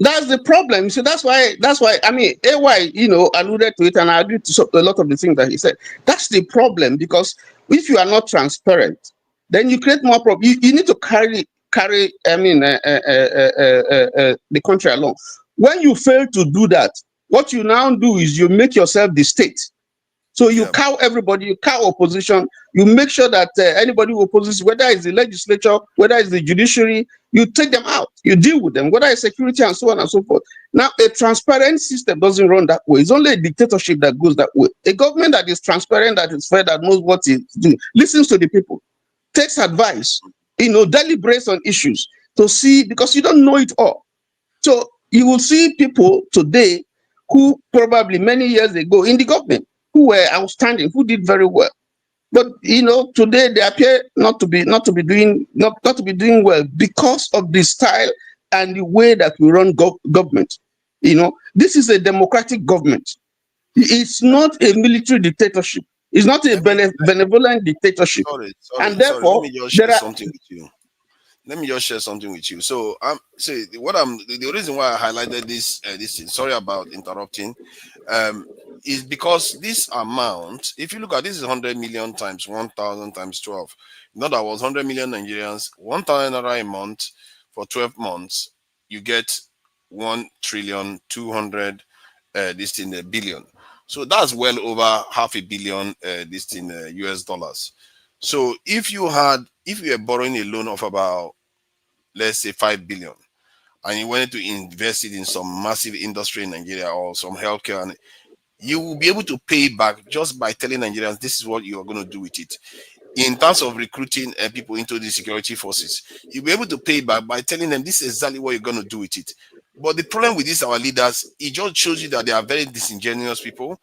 That's the problem. So that's why AY alluded to it, and I agree to a lot of the things that he said. That's the problem, because if you are not transparent, then you create more problems. You need to carry the country along. When you fail to do that, what you now do is you make yourself the state. So you cow everybody, you cow opposition, you make sure that anybody who opposes, whether it's the legislature, whether it's the judiciary, you take them out, you deal with them, whether it's security and so on and so forth. Now, a transparent system doesn't run that way. It's only a dictatorship that goes that way. A government that is transparent, that is fair, that knows what it's doing, listens to the people, takes advice, deliberates on issues to see, because you don't know it all. So you will see people today who probably many years ago in the government, who were outstanding, who did very well. But today they appear not to be doing well because of the style and the way that we run government. This is a democratic government. It's not a military dictatorship. It's not a benevolent dictatorship. And therefore, Let me just share something with you. Let me just share something with you. So, the reason why I highlighted this thing, sorry about interrupting, is because this amount, if you look at this, is 100 million times 1,000 times 12. In other words, 100 million Nigerians, 1,000 naira a month for 12 months, you get 1,200,000,000,000 billion. So that's well over $500 million US dollars. So if you were borrowing a loan of about, let's say, 5 billion, and you wanted to invest it in some massive industry in Nigeria or some healthcare, and you will be able to pay it back just by telling Nigerians this is what you are going to do with it. In terms of recruiting people into the security forces, you'll be able to pay back by telling them this is exactly what you're going to do with it. But the problem with this, our leaders, it just shows you that they are very disingenuous people.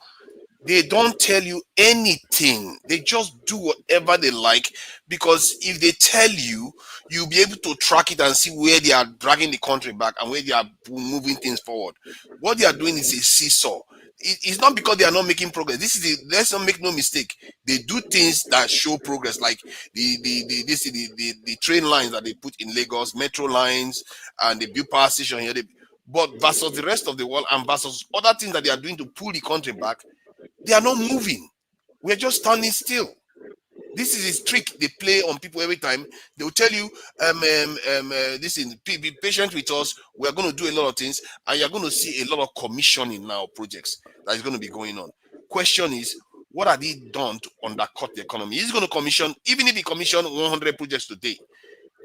They don't tell you anything. They just do whatever they like, because if they tell you, you'll be able to track it and see where they are dragging the country back and where they are moving things forward. What they are doing is a seesaw. It's not because they are not making progress. Let's not make no mistake. They do things that show progress, like the train lines that they put in Lagos, metro lines, and the build power station here. But versus the rest of the world and versus other things that they are doing to pull the country back, they are not moving. We're just standing still. This is a trick they play on people every time. They will tell you, be patient with us. We are going to do a lot of things, and you're going to see a lot of commissioning now projects that is going to be going on. Question is, what have they done to undercut the economy? He's going to commission, even if he commissioned 100 projects today,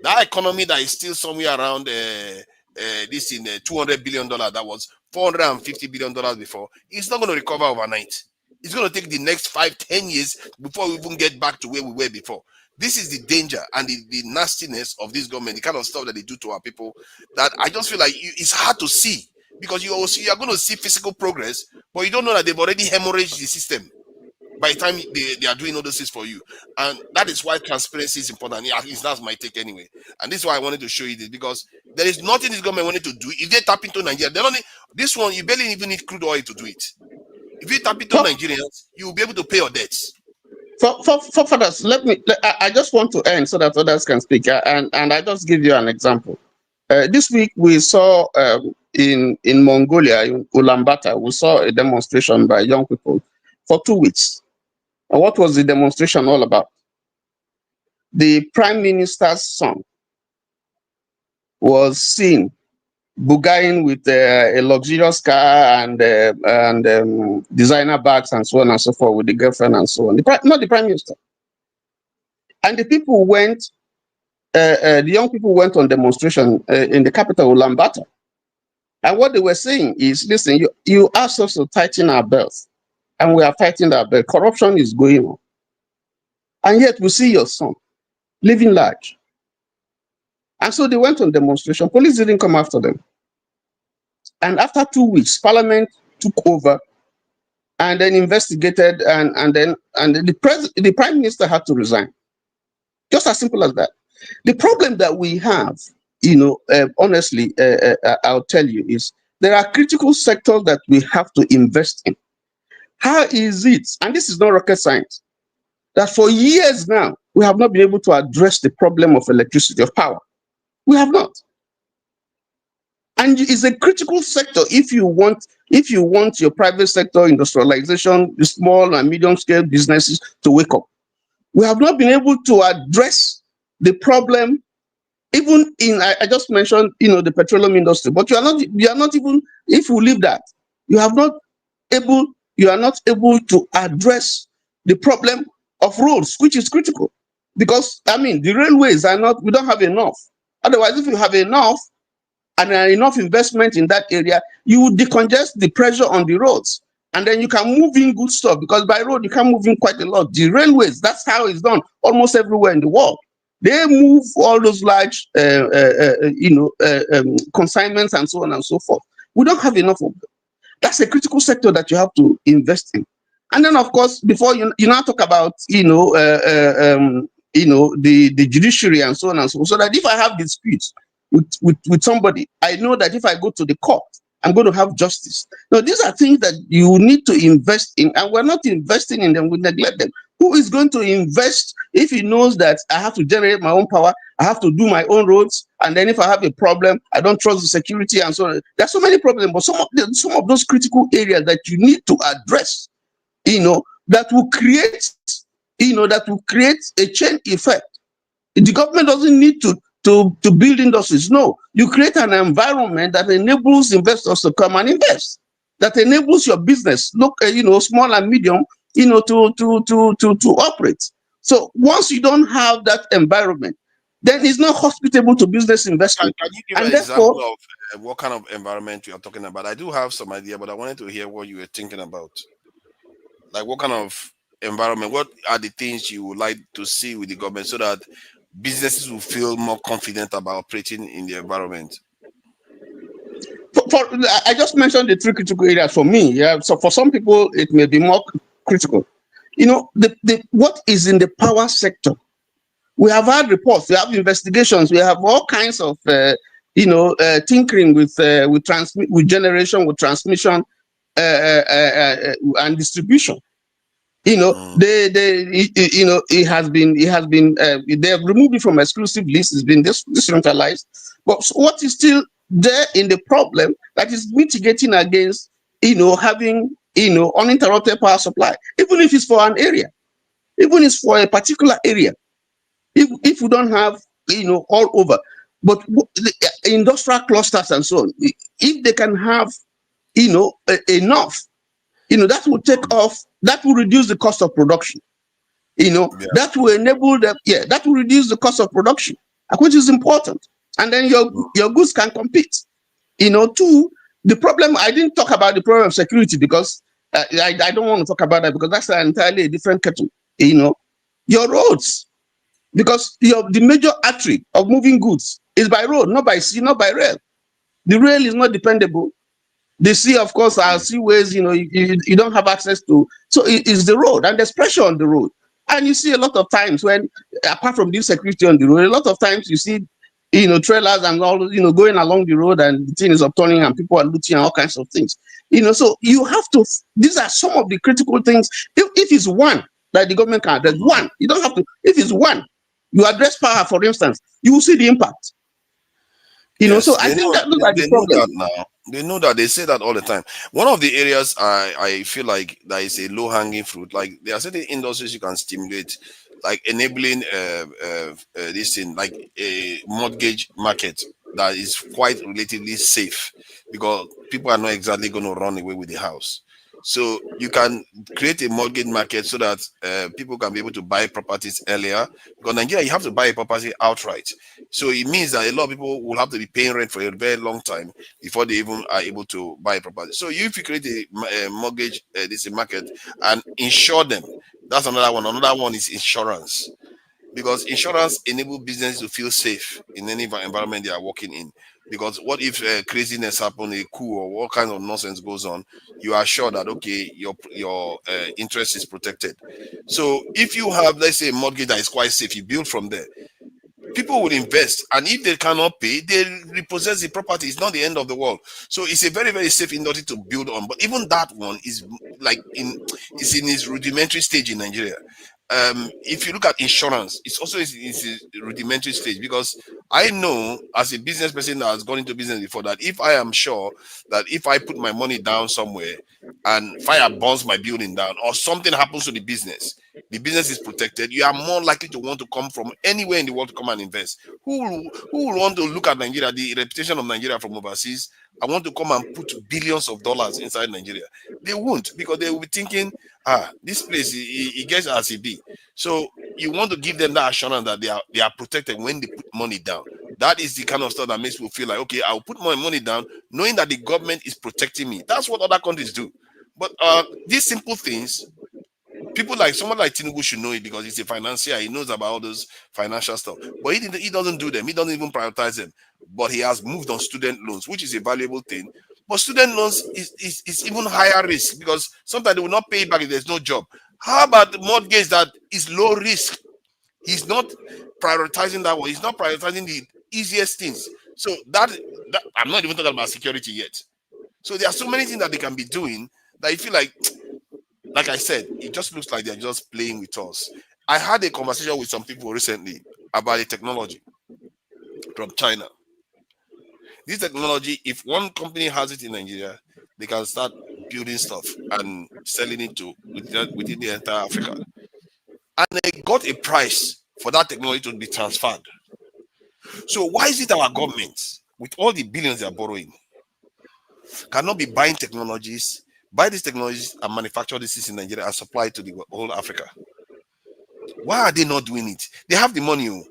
that economy that is still somewhere around $200 billion, that was $450 billion before, it's not going to recover overnight. It's going to take the next 5-10 years before we even get back to where we were before. This is the danger and the nastiness of this government, the kind of stuff that they do to our people, that I just feel like it's hard to see, because you are going to see physical progress, but you don't know that they've already hemorrhaged the system by the time they are doing all those things for you. And that is why transparency is important. At least that's my take anyway. And this is why I wanted to show you this, because there is nothing this government wanted to do. If they tap into Nigeria, they don't need, this one, you barely even need crude oil to do it. If you tap into Nigerians, you will be able to pay your debts. For others, I just want to end so that others can speak. And I just give you an example. This week we saw in Mongolia, in Ulaanbaatar, we saw a demonstration by young people for 2 weeks. And what was the demonstration all about? The Prime Minister's son was seen bugaing with a luxurious car and designer bags and so on and so forth with the girlfriend and so on. Not the Prime Minister. And the people went, the young people went on demonstration in the capital, Ulaanbaatar. And what they were saying is, listen, you asked us to tighten our belts, and we are tightening our belt. Corruption is going on. And yet we see your son living large. And so they went on demonstration. Police didn't come after them. And after 2 weeks, Parliament took over and then investigated, and the Prime Minister had to resign. Just as simple as that. The problem that we have, honestly, I'll tell you, is there are critical sectors that we have to invest in. How is it, and this is not rocket science, that for years now, we have not been able to address the problem of electricity, of power? We have not. And it's a critical sector if you want your private sector industrialization, the small and medium scale businesses to wake up. We have not been able to address the problem, even in, I just mentioned, the petroleum industry, but you are not even, if you leave that, you are not able to address the problem of roads, which is critical. Because, the railways we don't have enough. Otherwise, if you have enough, and enough investment in that area, you will decongest the pressure on the roads. And then you can move in good stuff, because by road, you can move in quite a lot. The railways, that's how it's done almost everywhere in the world. They move all those large, consignments and so on and so forth. We don't have enough of them. That's a critical sector that you have to invest in. And then, of course, before you now talk about, the judiciary and so on and so on, so that if I have disputes with somebody, I know that if I go to the court, I'm going to have justice. Now, these are things that you need to invest in, and we're not investing in them, we neglect them. Who is going to invest if he knows that I have to generate my own power, I have to do my own roads, and then if I have a problem, I don't trust the security and so on. There's so many problems, but some of those critical areas that you need to address, that will create, a chain effect. The government doesn't need to build industries. No, you create an environment that enables investors to come and invest, that enables your business, small and medium, to operate. So once you don't have that environment, then it's not hospitable to business investment. Can you give and an therefore, example of what kind of environment you are talking about? I do have some idea, but I wanted to hear what you were thinking about. Like, what kind of environment? What are the things you would like to see with the government so that businesses will feel more confident about operating in the environment? I just mentioned the three critical areas for me. Yeah. So for some people, it may be more critical. What is in the power sector? We have had reports, we have investigations, we have all kinds of tinkering with generation, with transmission, and distribution. They have removed it from exclusive lists. It's been decentralized. But what is still there in the problem that is mitigating against having uninterrupted power supply, even if it's for an area, even if it's for a particular area. If we don't have all over, but the industrial clusters and so on, if they can have enough, that will take off, that will reduce the cost of production. That will enable them, that will reduce the cost of production, which is important. And then your goods can compete. Two, the problem, I didn't talk about the problem of security because I don't want to talk about that because that's entirely a different kettle. Your roads, because the major artery of moving goods is by road, not by sea, not by rail. The rail is not dependable. The sea, of course, are seaways, you don't have access to. So it's the road, and there's pressure on the road. And you see a lot of times when, apart from the insecurity on the road, a lot of times you see, trailers and all, going along the road and the thing is upturning and people are looting and all kinds of things. So you have to, these are some of the critical things. If it's one that the government can address, one, you don't have to, if it's one, you address power, for instance, you will see the impact. So I think that those are the problems. Know that now. They know that. They say that all the time. One of the areas I feel like there is a low-hanging fruit, like there are certain industries you can stimulate, like enabling this thing, like a mortgage market that is quite relatively safe because people are not exactly going to run away with the house. So you can create a mortgage market so that people can be able to buy properties earlier. Because in Nigeria, you have to buy a property outright. So it means that a lot of people will have to be paying rent for a very long time before they even are able to buy a property. So if you create a mortgage, this market, and insure them, that's another one. Another one is insurance. Because insurance enables businesses to feel safe in any environment they are working in. Because what if craziness happens, a coup or what kind of nonsense goes on, you are sure that, okay, your interest is protected. So if you have, let's say, a mortgage that is quite safe, you build from there, people will invest, and if they cannot pay, they repossess the property. It's not the end of the world. So it's a very, very safe industry to build on. But even that one is it's in its rudimentary stage in Nigeria. If you look at insurance, it's also it's a rudimentary stage, because I know as a business person that has gone into business before that if I am sure that if I put my money down somewhere and fire burns my building down or something happens to the business is protected, you are more likely to want to come from anywhere in the world to come and invest. Who will want to look at Nigeria, the reputation of Nigeria from overseas, I want to come and put billions of dollars inside Nigeria? They won't, because they will be thinking, this place, it gets as it be. So you want to give them that assurance that they are protected when they put money down. That is the kind of stuff that makes people feel like, okay, I'll put my money down knowing that the government is protecting me. That's what other countries do. But these simple things, people like someone like Tinubu should know it, because he's a financier. He knows about all those financial stuff. But he doesn't do them. He doesn't even prioritize them. But he has moved on student loans, which is a valuable thing. But student loans is even higher risk because sometimes they will not pay back if there's no job. How about the mortgage that is low risk? He's not prioritizing that one. He's not prioritizing the easiest things. So that I'm not even talking about security yet. So there are so many things that they can be doing that I feel like I said, it just looks like they're just playing with us. I had a conversation with some people recently about the technology from China. This technology, if one company has it in Nigeria, they can start building stuff and selling it to within the entire Africa. And they got a price for that technology to be transferred. So why is it our government, with all the billions they are borrowing, cannot be buying technologies, buy these technologies and manufacture this in Nigeria and supply it to the whole Africa? Why are they not doing it? They have the money.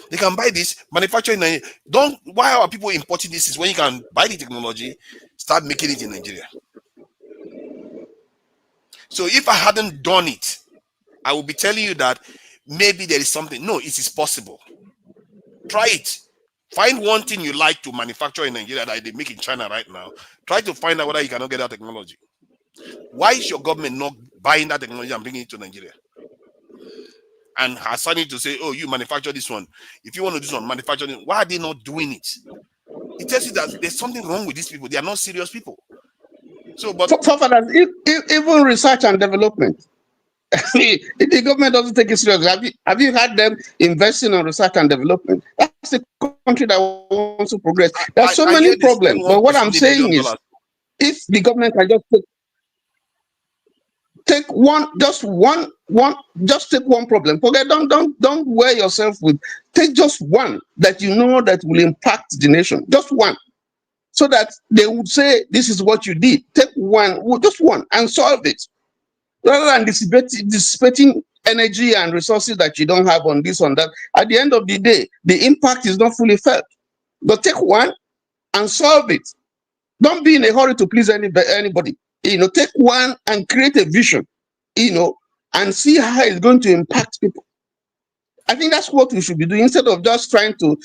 They can buy this, manufacture in Nigeria. Why are people importing this when you can buy the technology, start making it in Nigeria? So if I hadn't done it, I will be telling you that maybe there is something. No, it is possible. Try it. Find one thing you like to manufacture in Nigeria that they make in China right now. Try to find out whether you cannot get that technology. Why is your government not buying that technology and bringing it to Nigeria? And assigning to say, oh, you manufacture this one. If you want to do this one, manufacture it. Why are they not doing it? It tells you that there's something wrong with these people. They are not serious people. So, but even research and development, the government doesn't take it seriously. Have you had them investing on research and development? That's the country that wants to progress. There's so many problems. But what I'm saying is, if the government can just take just take one problem. Forget, don't wear yourself with. Take just one that you know that will impact the nation. Just one, so that they would say this is what you did. Take one, just one, and solve it, rather than dissipating energy and resources that you don't have on this, on that. At the end of the day, the impact is not fully felt. But take one and solve it. Don't be in a hurry to please anybody. Take one and create a vision, and see how it's going to impact people. I think that's what we should be doing instead of just trying to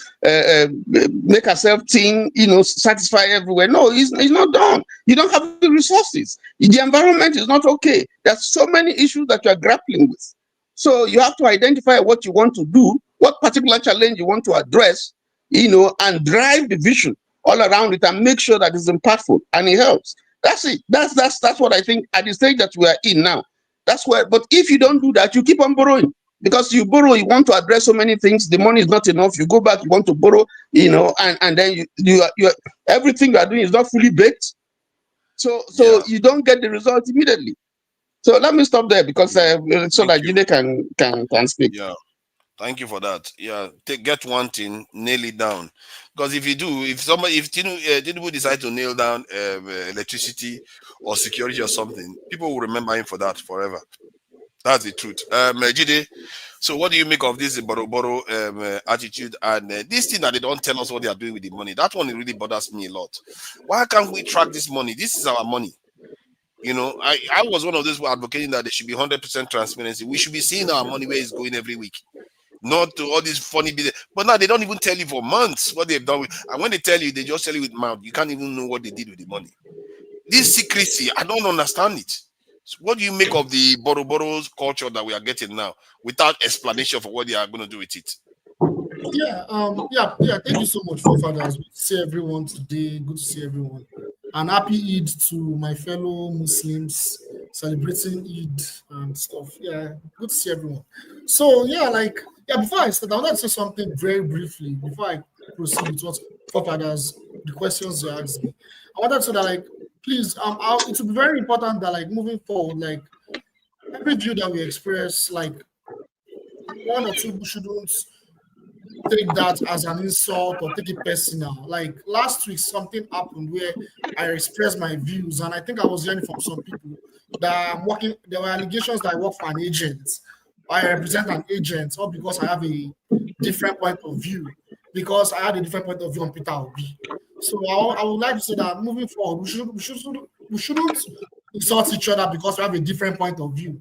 make ourselves think, satisfy everywhere. No, it's not done. You don't have the resources. The environment is not okay. There's so many issues that you are grappling with. So you have to identify what you want to do, what particular challenge you want to address, and drive the vision all around it and make sure that it's impactful and it helps. That's it. That's what I think at the stage that we are in now. That's where. But if you don't do that, you keep on borrowing. Because you borrow, you want to address so many things. The money is not enough. You go back, you want to borrow, and then you everything you are doing is not fully baked. So you don't get the result immediately. So let me stop there because so that Jide can speak. Yeah, thank you for that. Yeah, get one thing, nail it down. Because if Tinubu decide to nail down electricity or security or something, people will remember him for that forever. That's the truth. Jide, so what do you make of this borrow attitude and this thing that they don't tell us what they are doing with the money? That one really bothers me a lot. Why can't we track this money? This is our money. I was one of those who are advocating that there should be 100% transparency. We should be seeing our money where it's going every week, not to all these funny business. But now they don't even tell you for months what they've done with. And when they tell you, they just tell you with mouth. You can't even know what they did with the money. This secrecy, I don't understand it. So what do you make of the borrows culture that we are getting now, without explanation for what they are going to do with it? Yeah. Thank you so much, forefathers. Good to see everyone today. Good to see everyone. And happy Eid to my fellow Muslims celebrating Eid and stuff. Yeah, good to see everyone. So before I start, I wanted to say something very briefly before I proceed with what forefathers, the questions you asked me. I wanted to say that please, it will be very important that moving forward, every view that we express, one or two people shouldn't take that as an insult or take it personal. Last week, something happened where I expressed my views, and I think I was hearing from some people that there were allegations that I work for an agent, I represent an agent, or because I have a different point of view, because I had a different point of view on Peter Obi. So I would like to say that moving forward, we shouldn't insult each other because we have a different point of view.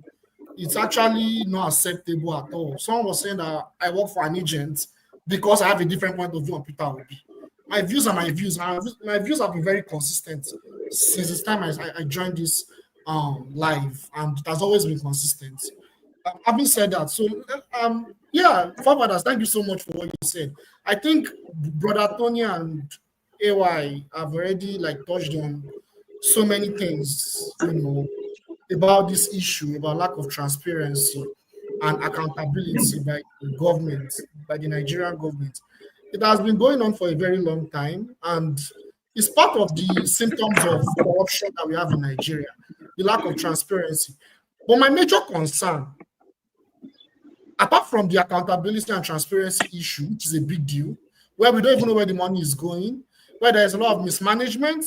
It's actually not acceptable at all. Someone was saying that I work for an agent because I have a different point of view on Peter Obi. My views are my views. My views have been very consistent since the time I joined this live, and it has always been consistent. Having said that, so yeah, forefathers, thank you so much for what you said. I think Brother Tony and AY have already like touched on so many things, you know, about this issue, about lack of transparency and accountability by the government, by the Nigerian government. It has been going on for a very long time, and it's part of the symptoms of corruption that we have in Nigeria, the lack of transparency. But my major concern, apart from the accountability and transparency issue, which is a big deal, where we don't even know where the money is going, where there's a lot of mismanagement,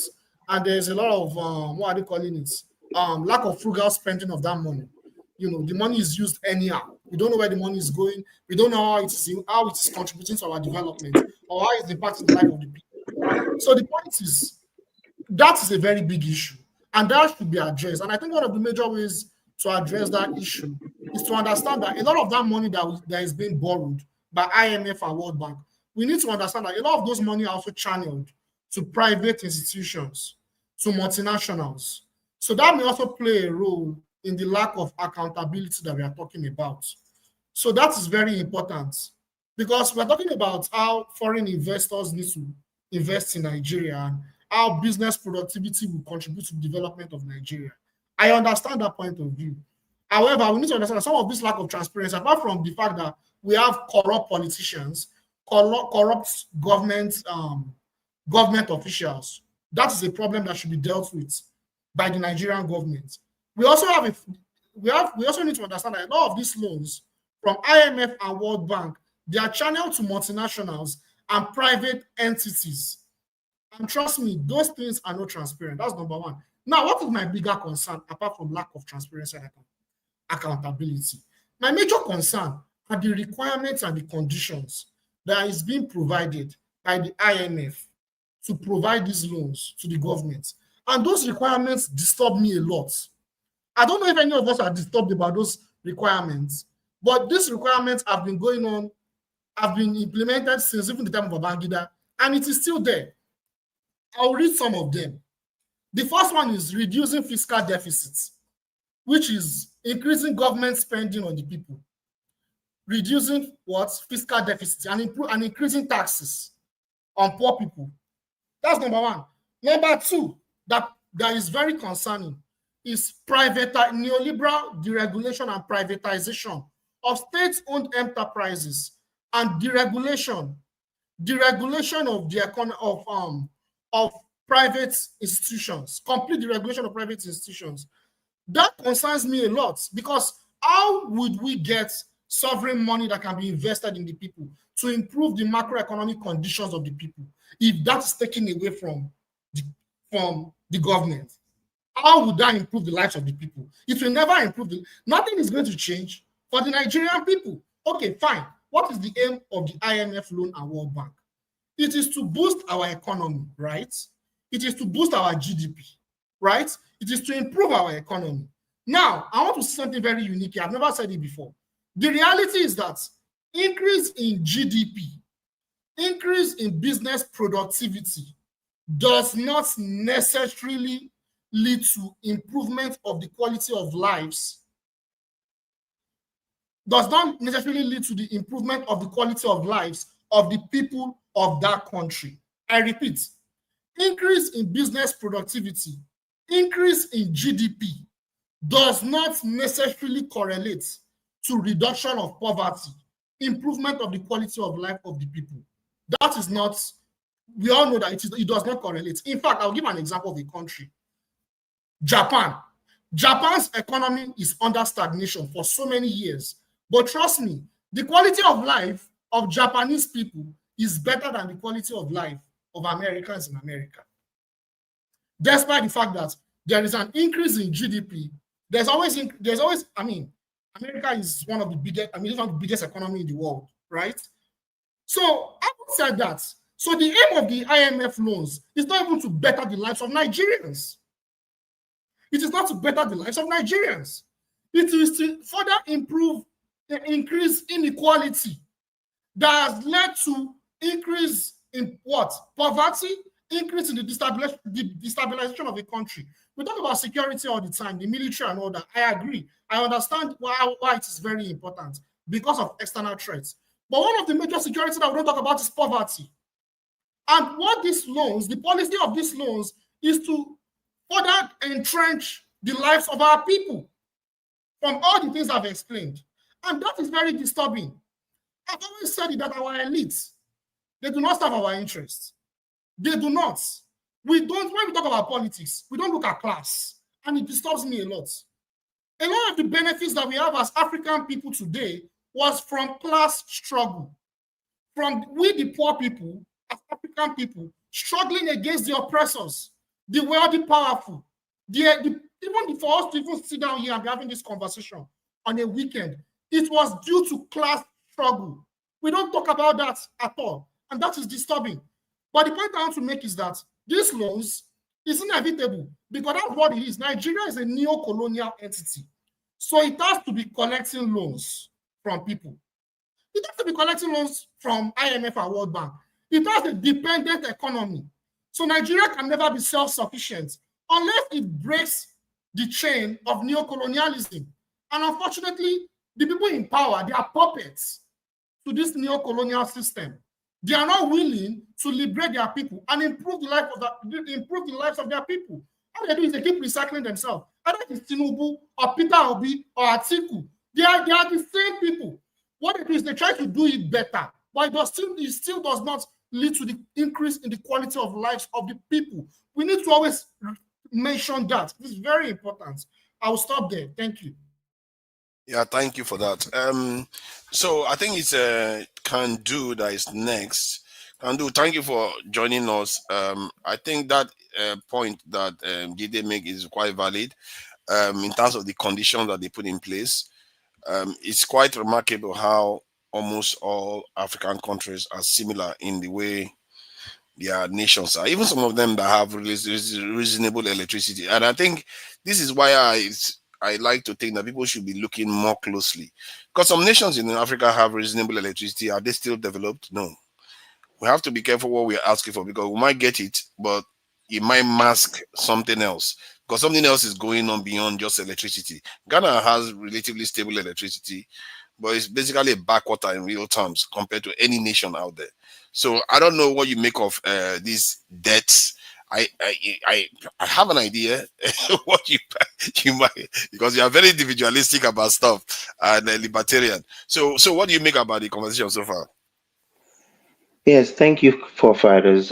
and there's a lot of, what are they calling it? Lack of frugal spending of that money. You know, the money is used anyhow. We don't know where the money is going. We don't know how it is contributing to our development or how it's impacting the life of the people. So the point is, that is a very big issue, and that should be addressed. And I think one of the major ways to address that issue is to understand that a lot of that money that is being borrowed by IMF and World Bank, we need to understand that a lot of those money are also channeled to private institutions, to multinationals. So that may also play a role in the lack of accountability that we are talking about. So that is very important, because we're talking about how foreign investors need to invest in Nigeria and how business productivity will contribute to the development of Nigeria. I understand that point of view. However, we need to understand that some of this lack of transparency, apart from the fact that we have corrupt politicians, corrupt government officials, that is a problem that should be dealt with by the Nigerian government. We also need to understand that a lot of these loans from IMF and World Bank, they are channeled to multinationals and private entities. And trust me, those things are not transparent. That's number one. Now, what is my bigger concern, apart from lack of transparency and accountability? My major concern are the requirements and the conditions that is being provided by the IMF to provide these loans to the government. And those requirements disturb me a lot. I don't know if any of us are disturbed about those requirements, but these requirements have been going on, have been implemented since even the time of Babangida, and it is still there. I'll read some of them. The first one is reducing fiscal deficits, which is increasing government spending on the people. Reducing what? Fiscal deficits and increasing taxes on poor people. That's number one. Number two, that is very concerning, is neoliberal deregulation and privatization of state-owned enterprises and deregulation of the of private institutions, complete deregulation of private institutions. That concerns me a lot, because how would we get sovereign money that can be invested in the people to improve the macroeconomic conditions of the people if that's taken away from the government? How would that improve the lives of the people? It will never improve. Nothing is going to change for the Nigerian people. Okay, fine. What is the aim of the IMF loan and World Bank? It is to boost our economy, right? It is to boost our GDP, right? It is to improve our economy. Now, I want to say something very unique here. I've never said it before. The reality is that increase in GDP, increase in business productivity does not necessarily lead to improvement of the quality of lives, does not necessarily lead to the improvement of the quality of lives of the people of that country. I repeat, increase in business productivity, increase in GDP does not necessarily correlate to reduction of poverty, improvement of the quality of life of the people. That is not, we all know that it does not correlate. In fact, I'll give an example of a country. Japan. Japan's economy is under stagnation for so many years. But trust me, the quality of life of Japanese people is better than the quality of life of Americans in America. Despite the fact that there is an increase in GDP, there's always, I mean, America is one of the biggest, it's one of the biggest economy in the world, right? So having said that, so the aim of the IMF loans is not even to better the lives of Nigerians. It is not to better the lives of Nigerians. It is to further increase inequality that has led to increase in what? Poverty, increase in the destabilization of a country. We talk about security all the time, the military and all that. I agree. I understand why it is very important because of external threats. But one of the major security that we don't talk about is poverty. And what these loans, the policy of these loans is to further entrench the lives of our people from all the things I've explained. And that is very disturbing. I've always said that our elites, they do not serve our interests. They do not. When we talk about politics, we don't look at class. And it disturbs me a lot. A lot of the benefits that we have as African people today was from class struggle. From we, the poor people, as African people, struggling against the oppressors, the wealthy, powerful. Even for us to even sit down here and be having this conversation on a weekend, it was due to class struggle. We don't talk about that at all. And that is disturbing. But the point I want to make is that these loans is inevitable because that's what it is. Nigeria is a neo-colonial entity. So it has to be collecting loans from people. It has to be collecting loans from IMF and World Bank. It has a dependent economy. So Nigeria can never be self-sufficient unless it breaks the chain of neo-colonialism. And unfortunately, the people in power, they are puppets to this neo-colonial system. They are not willing to liberate their people and improve the lives of their people. All they do is they keep recycling themselves. Whether it's Tinubu or Peter Obi or Atiku, they are the same people. What they do is they try to do it better, but it still does not lead to the increase in the quality of lives of the people. We need to always mention that. This is very important. I will stop there. Thank you. Yeah, thank you for that. So I think it's Kandu that is next. Kandu, thank you for joining us. I think that point that Gide make is quite valid in terms of the conditions that they put in place. It's quite remarkable how almost all African countries are similar in the way their nations are. Even some of them that have reasonable electricity. And I think this is why I like to think that people should be looking more closely. Because some nations in Africa have reasonable electricity. Are they still developed? No. We have to be careful what we're asking for because we might get it, but it might mask something else. Because something else is going on beyond just electricity. Ghana has relatively stable electricity, but it's basically a backwater in real terms compared to any nation out there. So I don't know what you make of these debts. I have an idea what you might, because you are very individualistic about stuff and libertarian. So what do you make about the conversation so far? Yes, thank you, forefathers.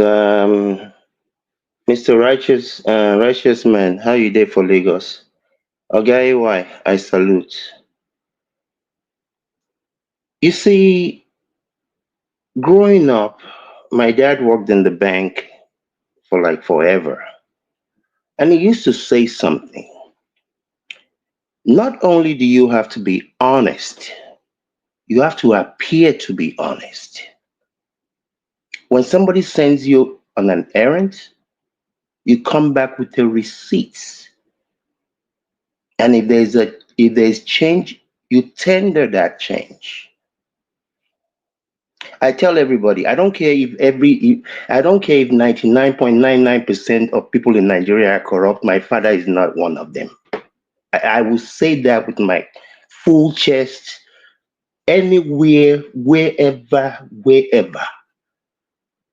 Mr. Righteous Man, how you there for Lagos? Okay, why? I salute. You see, growing up, my dad worked in the bank for like forever. And he used to say something. Not only do you have to be honest, you have to appear to be honest. When somebody sends you on an errand, you come back with the receipts. And if there's change, you tender that change. I tell everybody, I don't care if 99.99% of people in Nigeria are corrupt. My father is not one of them. I will say that with my full chest, anywhere, wherever.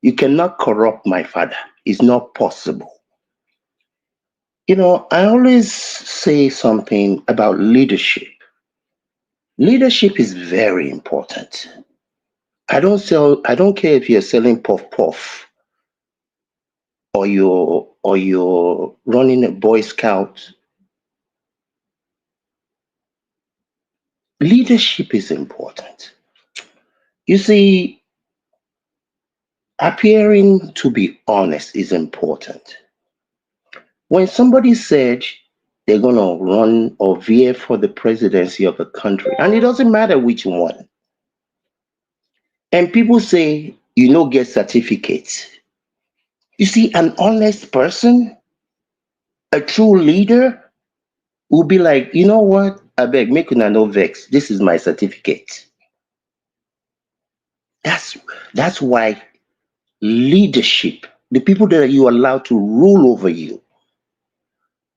You cannot corrupt my father. It's not possible. You know, I always say something about leadership. Leadership is very important. I don't care if you're selling puff puff or you're running a Boy Scout. Leadership is important. You see, appearing to be honest is important. When somebody said they're going to run or veer for the presidency of a country, and it doesn't matter which one, and people say, you know, get certificates. You see, an honest person, a true leader, will be like, you know what? I beg, make una no vex. This is my certificate. That's why leadership, the people that you allow to rule over you.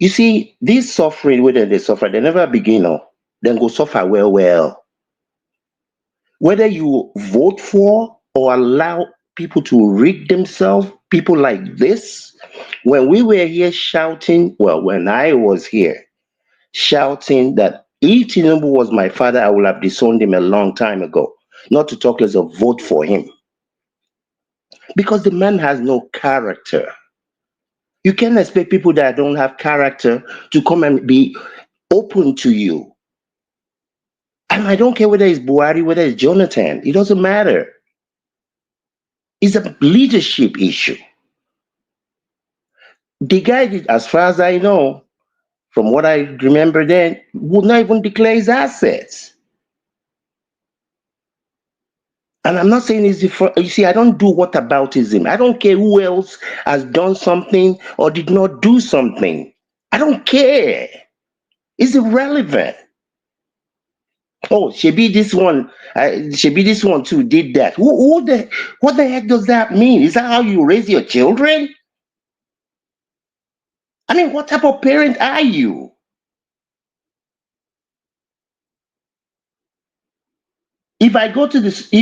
You see, this suffering, whether they suffer, they never begin, then go suffer well. Whether you vote for or allow people to rig themselves, people like this, when we were here shouting, well, when I was here shouting that if Tinubu was my father, I would have disowned him a long time ago, not to talk less of vote for him. Because the man has no character. You can't expect people that don't have character to come and be open to you. And I don't care whether it's Buhari, whether it's Jonathan, it doesn't matter. It's a leadership issue. The guy, as far as I know, from what I remember then, would not even declare his assets. And I'm not saying it's you see, I don't do whataboutism. I don't care who else has done something or did not do something. I don't care. It's irrelevant. Oh, Shebi this one too did that. What the heck does that mean? Is that how you raise your children? I mean, what type of parent are you? If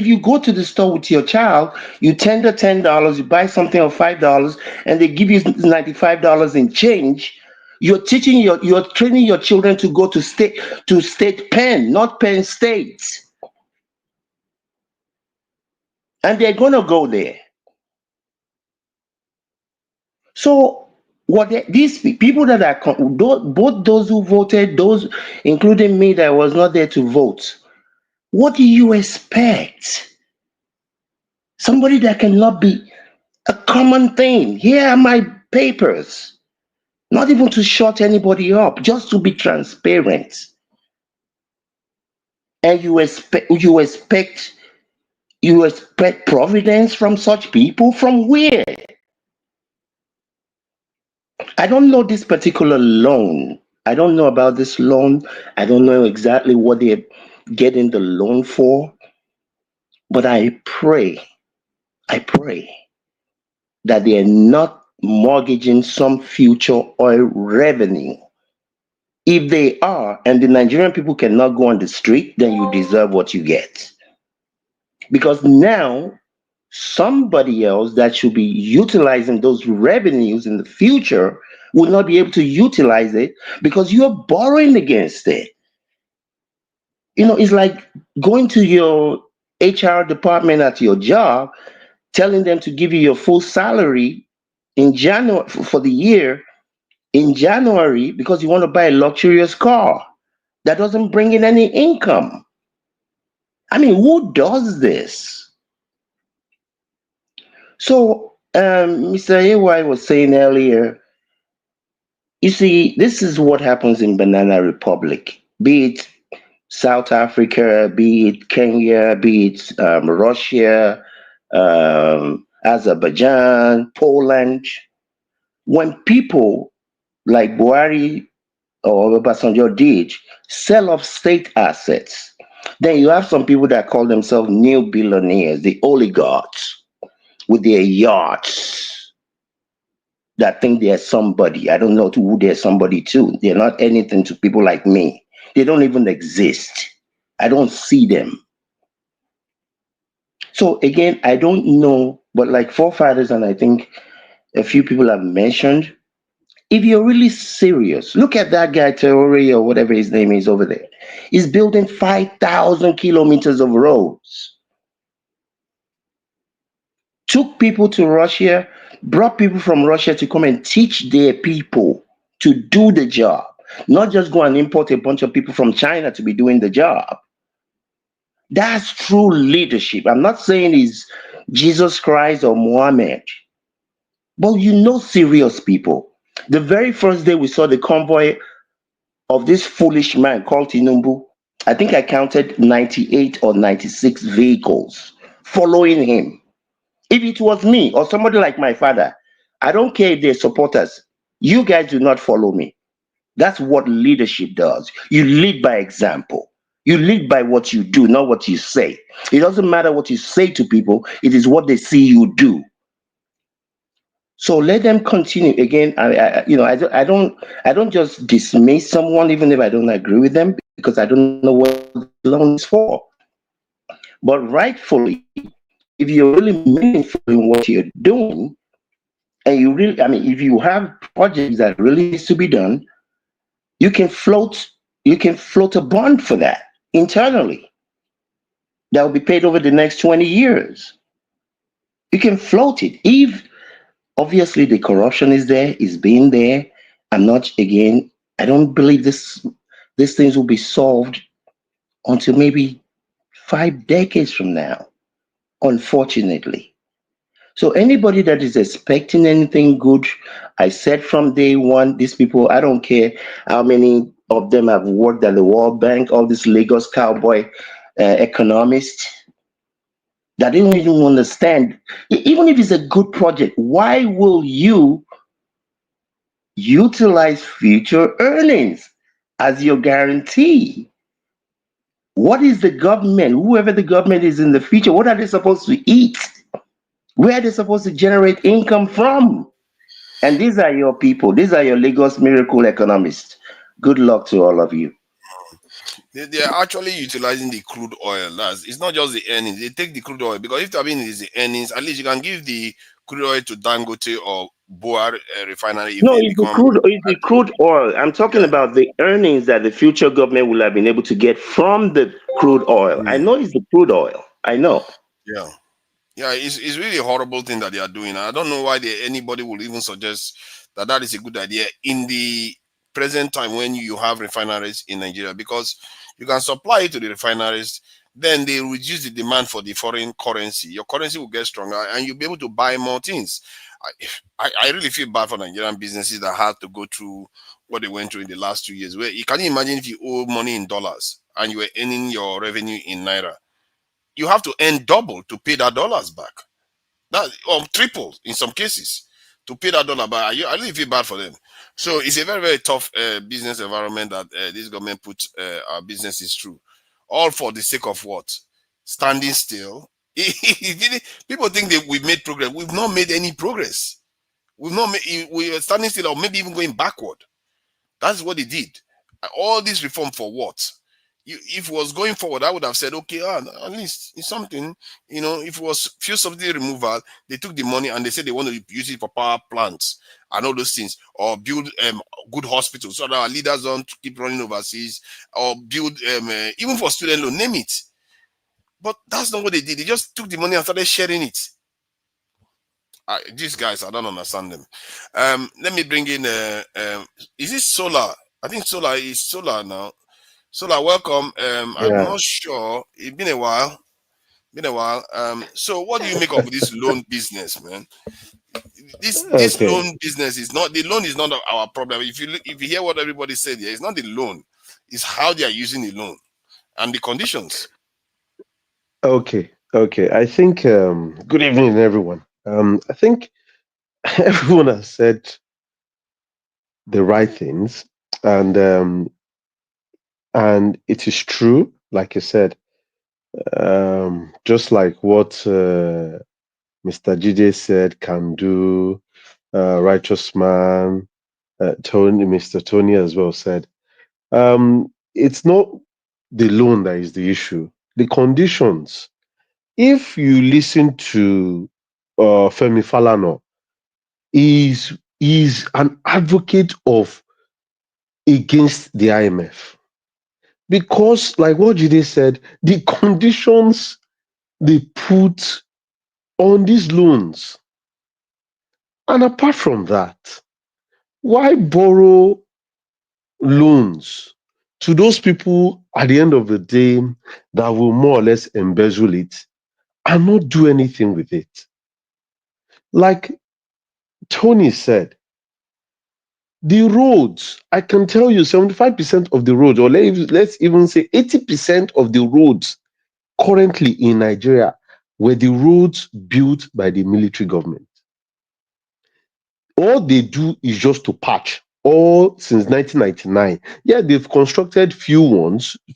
you go to the store with your child, you tender $10, you buy something of $5, and they give you $95 in change. You're training your children to go to state Penn, not Penn State. And they're gonna go there. So these people that are both those who voted, those including me that was not there to vote, what do you expect? Somebody that cannot be a common thing. Here are my papers. Not even to shut anybody up, just to be transparent. And you expect providence from such people? From where? I don't know this particular loan. I don't know about this loan. I don't know exactly what they're getting the loan for. But I pray that they are not mortgaging some future oil revenue. If they are, and the Nigerian people cannot go on the street, then you deserve what you get. Because now, somebody else that should be utilizing those revenues in the future will not be able to utilize it because you're borrowing against it. You know, it's like going to your HR department at your job, telling them to give you your full salary in January for the year in January because you want to buy a luxurious car that doesn't bring in any income. I mean, who does this? So, Mr. AY was saying earlier, you see, this is what happens in Banana Republic, be it South Africa, be it Kenya, be it Russia, Azerbaijan, Poland. When people like Buhari or Obasanjo did sell off state assets, then you have some people that call themselves new billionaires, the oligarchs, with their yachts that think they're somebody. I don't know who they're somebody to. They're not anything to people like me. They don't even exist. I don't see them. So again, I don't know, but like forefathers, and I think a few people have mentioned, if you're really serious, look at that guy, Terori, or whatever his name is over there. He's building 5,000 kilometers of roads. Took people to Russia, brought people from Russia to come and teach their people to do the job, not just go and import a bunch of people from China to be doing the job. That's true leadership. I'm not saying he's Jesus Christ or Muhammad, but you know serious people. The very first day we saw the convoy of this foolish man called Tinubu, I think I counted 98 or 96 vehicles following him. If it was me or somebody like my father, I don't care if they're supporters. You guys do not follow me. That's what leadership does. You lead by example. You lead by what you do, not what you say. It doesn't matter what you say to people. It is what they see you do. So let them continue. Again, I don't just dismiss someone even if I don't agree with them because I don't know what the loan is for. But rightfully, if you're really meaningful in what you're doing, and you really, if you have projects that really needs to be done, you can float a bond for that internally that will be paid over the next 20 years. You can float it. If obviously the corruption is there, is being there, I don't believe these things will be solved until maybe 5 decades from now, unfortunately. So anybody that is expecting anything good, I said from day one, these people, I don't care how many of them have worked at the World Bank, all these Lagos cowboy economists, that they don't even understand. Even if it's a good project, why will you utilize future earnings as your guarantee? What is the government, whoever the government is in the future, what are they supposed to eat? Where are they supposed to generate income from? And these are your people. These are your Lagos miracle economists. Good luck to all of you. They are actually utilizing the crude oil. It's not just the earnings. They take the crude oil because if is the earnings, at least you can give the crude oil to Dangote or Boer refinery. No, it's the crude oil. I'm talking about the earnings that the future government will have been able to get from the crude oil. I know it's the crude oil. I know. Yeah. Yeah, it's really a horrible thing that they are doing. I don't know why anybody would even suggest that is a good idea in the present time when you have refineries in Nigeria, because you can supply it to the refineries, then they reduce the demand for the foreign currency. Your currency will get stronger and you'll be able to buy more things. I really feel bad for Nigerian businesses that had to go through what they went through in the last 2 years. Where you can imagine if you owe money in dollars and you were earning your revenue in naira, you have to earn double to pay that dollars back. That or triple in some cases to pay that dollar back. I really feel bad for them. So it's a very, very tough business environment that this government puts our businesses through. All for the sake of what? Standing still. People think that we've made progress. We've not made any progress. We are standing still or maybe even going backward. That's what they did. All this reform for what? If it was going forward, I would have said, okay, at least it's something, if it was fuel subsidy removal, they took the money and they said they want to use it for power plants and all those things, or build good hospitals so that our leaders don't keep running overseas, or build, even for student loan, name it. But that's not what they did. They just took the money and started sharing it. These guys, I don't understand them. Let me bring in, is this Solar? I think Solar is Solar now. Solar, welcome. I'm not sure. It's been a while. So what do you make of this loan business, man? This loan business is not, the loan is not our problem. If you hear what everybody said here, it's not the loan. It's how they are using the loan and the conditions. Okay. I think good evening, everyone. I think everyone has said the right things, and it is true, like you said, just like what Mr. GJ said, can do, righteous man, Mr. Tony as well said. It's not the loan that is the issue, the conditions. If you listen to Femi Falana, is an advocate of against the IMF, because like what Jide said, the conditions they put on these loans, and apart from that, why borrow loans to those people at the end of the day that will more or less embezzle it and not do anything with it? Like Tony said, the roads, I can tell you 75% of the roads, or let's even say 80% of the roads currently in Nigeria were the roads built by the military government. All they do is just to patch, all since 1999. Yeah, they've constructed few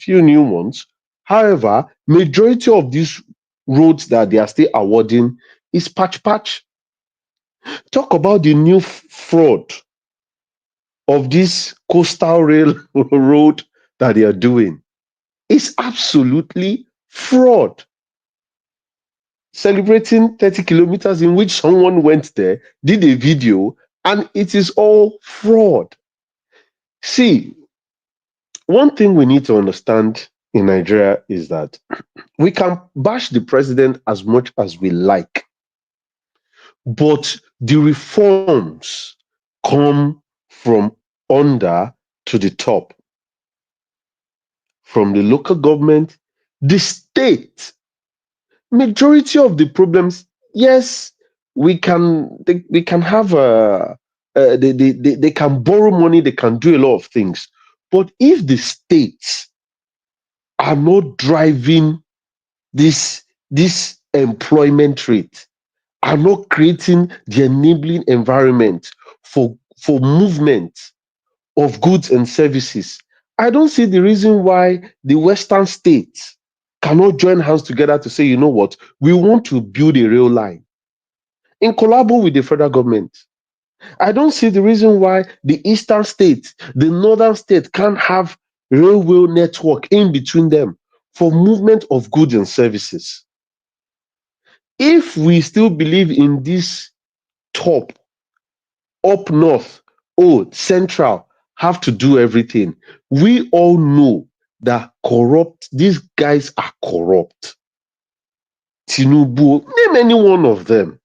new ones. However, majority of these roads that they are still awarding is patch. Talk about the new fraud of this coastal rail road that they are doing. It's absolutely fraud. Celebrating 30 kilometers in which someone went there, did a video, and it is all fraud. See, one thing we need to understand in Nigeria is that we can bash the president as much as we like, but the reforms come from under to the top, from the local government, the state. Majority of the problems, yes, we can have they can borrow money, they can do a lot of things, but if the states are not driving this employment rate, are not creating the enabling environment for movement of goods and services, I don't see the reason why the Western states cannot join hands together to say, you know what, we want to build a rail line in collaboration with the federal government. I don't see the reason why the eastern states, the northern states can't have railway network in between them for movement of goods and services. If we still believe in this top, up north, central have to do everything, we all know that these guys are corrupt. Tinubu, name any one of them.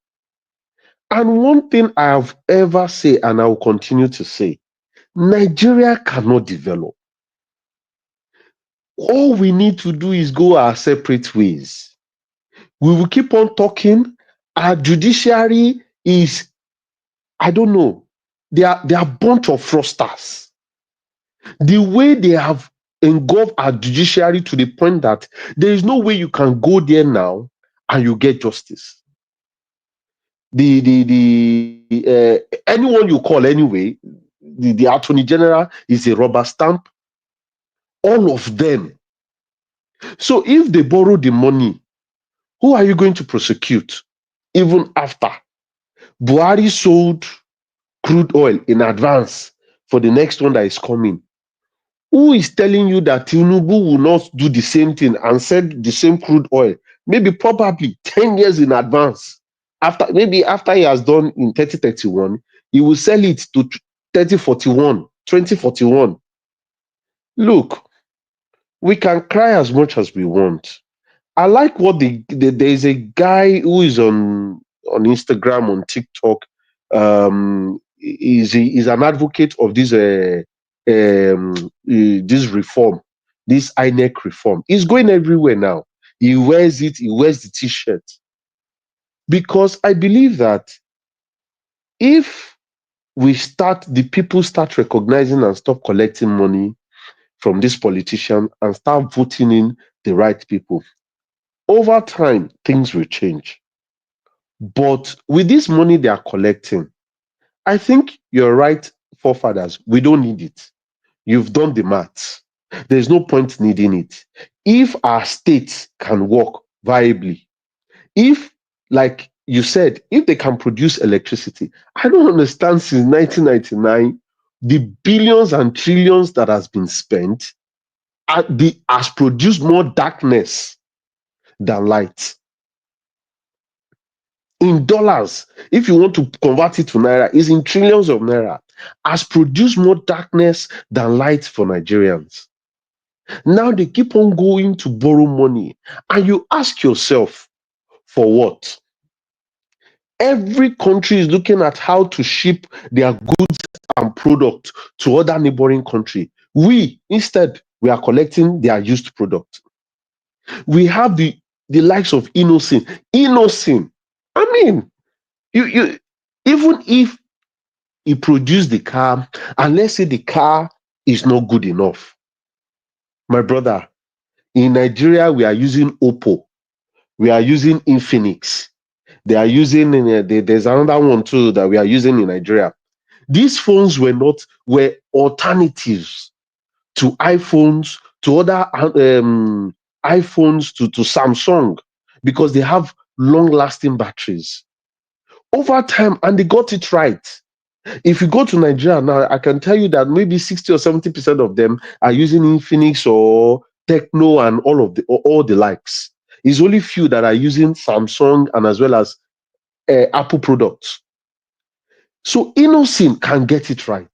And one thing I have ever said, and I will continue to say, Nigeria cannot develop. All we need to do is go our separate ways. We will keep on talking. Our judiciary is, I don't know, they are a bunch of fraudsters. The way they have engulfed our judiciary to the point that there is no way you can go there now and you get justice. Anyone you call anyway, the attorney general is a rubber stamp. All of them. So if they borrow the money, who are you going to prosecute? Even after Buhari sold crude oil in advance for the next one that is coming. Who is telling you that Tinubu will not do the same thing and sell the same crude oil, maybe probably 10 years in advance? After he has done in 2031, he will sell it to 2041. Look, we can cry as much as we want. I like what there is a guy who is on Instagram, on TikTok. Is an advocate of this reform, this INEC reform. He's going everywhere now. He wears it. He wears the T-shirt because I believe that if the people start recognizing and stop collecting money from this politician and start voting in the right people, over time, things will change. But with this money they are collecting, I think you're right, forefathers. We don't need it. You've done the maths. There's no point needing it. If our states can work viably, if, like you said, if they can produce electricity, I don't understand since 1999, the billions and trillions that has been spent has produced more darkness than light. In dollars, if you want to convert it to naira, is in trillions of naira, has produced more darkness than light for Nigerians. Now they keep on going to borrow money, and you ask yourself, for what? Every country is looking at how to ship their goods and products to other neighboring countries. Instead, we are collecting their used product. We have the likes of Innocent. I mean, you even if he produced the car, and let's say the car is not good enough, my brother, in Nigeria we are using Oppo, we are using Infinix, they are using there's another one too that we are using in Nigeria. These phones were alternatives to iPhones, to other iPhones, to Samsung, because they have long-lasting batteries. over time, and they got it right. If you go to Nigeria now, I can tell you that maybe 60 or 70% of them are using Infinix or Techno and all the likes. It's only few that are using Samsung and as well as Apple products. So Innocent can get it right.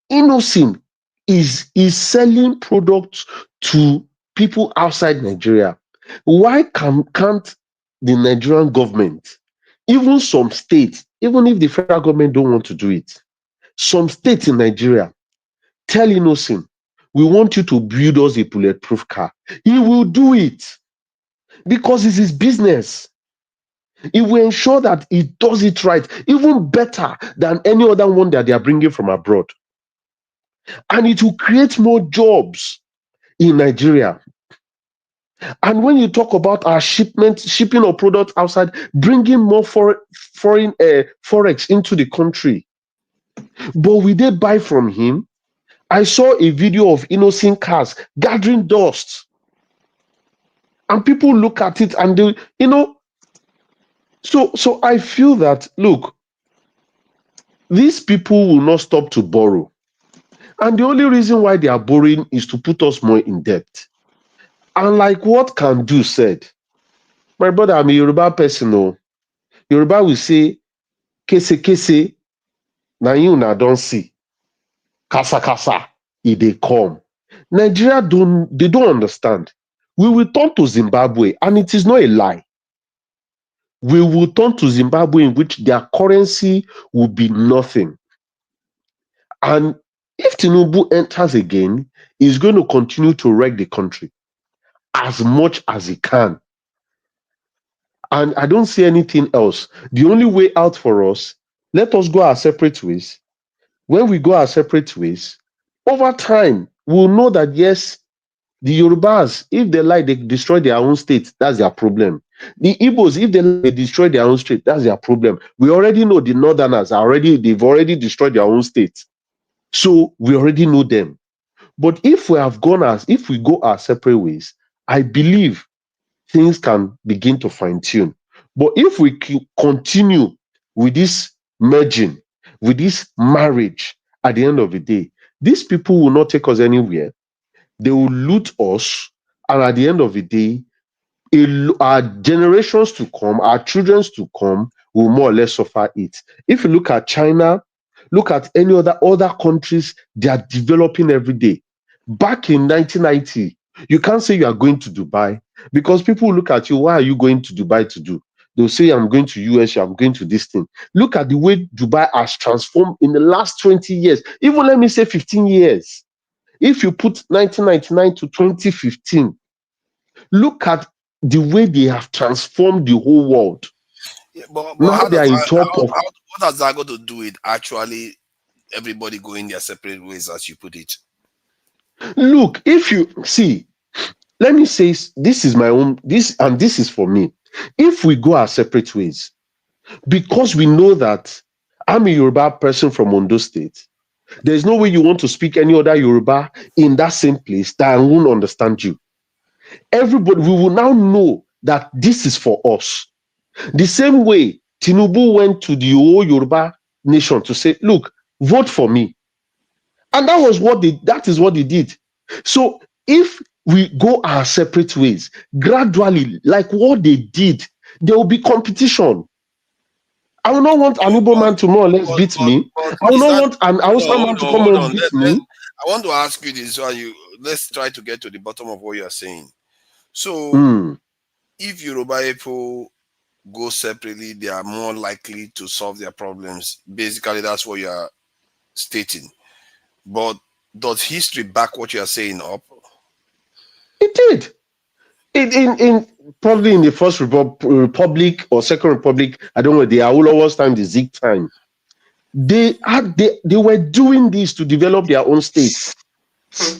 Innocent is selling products to people outside Nigeria. Why can't the Nigerian government, even some states, even if the federal government don't want to do it, some states in Nigeria tell Innocent, we want you to build us a bulletproof car. He will do it because it's his business. He will ensure that he does it right, even better than any other one that they are bringing from abroad. And it will create more jobs in Nigeria. And when you talk about our shipping of products outside, bringing more foreign forex into the country, but we did buy from him. I saw a video of Innocent cars gathering dust, and people look at it and they, so I feel that, look, these people will not stop to borrow, and the only reason why they are borrowing is to put us more in debt. And like what Kandu said, my brother, I'm a Yoruba person. Yoruba will say, kese kese, na you na don't see. Kasa kasa, they come. Nigeria don't understand. We will turn to Zimbabwe, and it is not a lie. We will turn to Zimbabwe in which their currency will be nothing. And if Tinubu enters again, he's going to continue to wreck the country as much as he can. And I don't see anything else. The only way out for us, let us go our separate ways. When we go our separate ways, over time, we'll know that yes, the Yorubas, if they like, they destroy their own state, that's their problem. The Igbos, if they destroy their own state, that's their problem. We already know the Northerners they've already destroyed their own state. So we already know them. But if we go our separate ways, I believe things can begin to fine-tune. But if we continue with this merging, with this marriage, at the end of the day, these people will not take us anywhere. They will loot us, and at the end of the day, our generations to come, our children to come, will more or less suffer it. If you look at China, look at any other countries, they are developing every day. Back in 1990, you can't say you are going to Dubai because people look at you, why are you going to Dubai to do? They'll say, I'm going to US, I'm going to this thing. Look at the way Dubai has transformed in the last 20 years, even let me say 15 years. If you put 1999 to 2015, look at the way they have transformed the whole world. Yeah, but Now they are in top of. what has that got to do with actually everybody going their separate ways, as you put it? Look, if you see, let me say this is my own, this is for me. If we go our separate ways, because we know that I'm a Yoruba person from Ondo State, there's no way you want to speak any other Yoruba in that same place that I won't understand you. Everybody, we will now know that this is for us. The same way Tinubu went to the whole Yoruba nation to say, look, vote for me. And that is what they did. So if we go our separate ways, gradually, like what they did, there will be competition. I will not want an Igbo man to more or less beat me. I will not want an Hausa man to come and beat me. I want to ask you this, so let's try to get to the bottom of what you are saying. So if Yoruba people go separately, they are more likely to solve their problems. Basically, that's what you are stating. But does history back what you are saying up? It did. In probably in the First Republic or Second Republic, I don't know, the Awolowo's time, the Zeke time, they were doing this to develop their own states.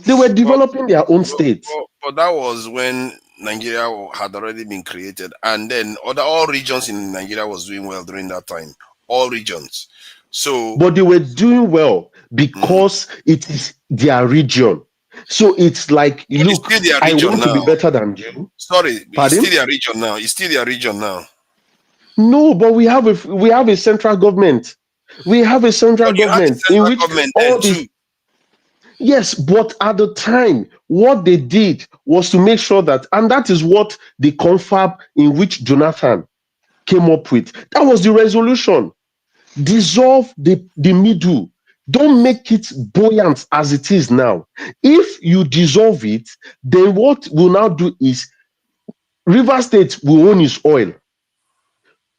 They were developing their own states. But that was when Nigeria had already been created, and then all regions in Nigeria was doing well during that time. All regions. So, but they were doing well because it is their region. So it's like, look, I want to be better than you. Sorry, Pardon? it's still their region now. It's still their region now. No, but we have a central government. We have a central But you have the government in central which government all then these. too. Yes, but at the time, what they did was to make sure that, and that is what the confab in which Jonathan came up with. That was the resolution. Dissolve the middle. Don't make it buoyant as it is now. If you dissolve it, then what we'll now do is River State will own his oil.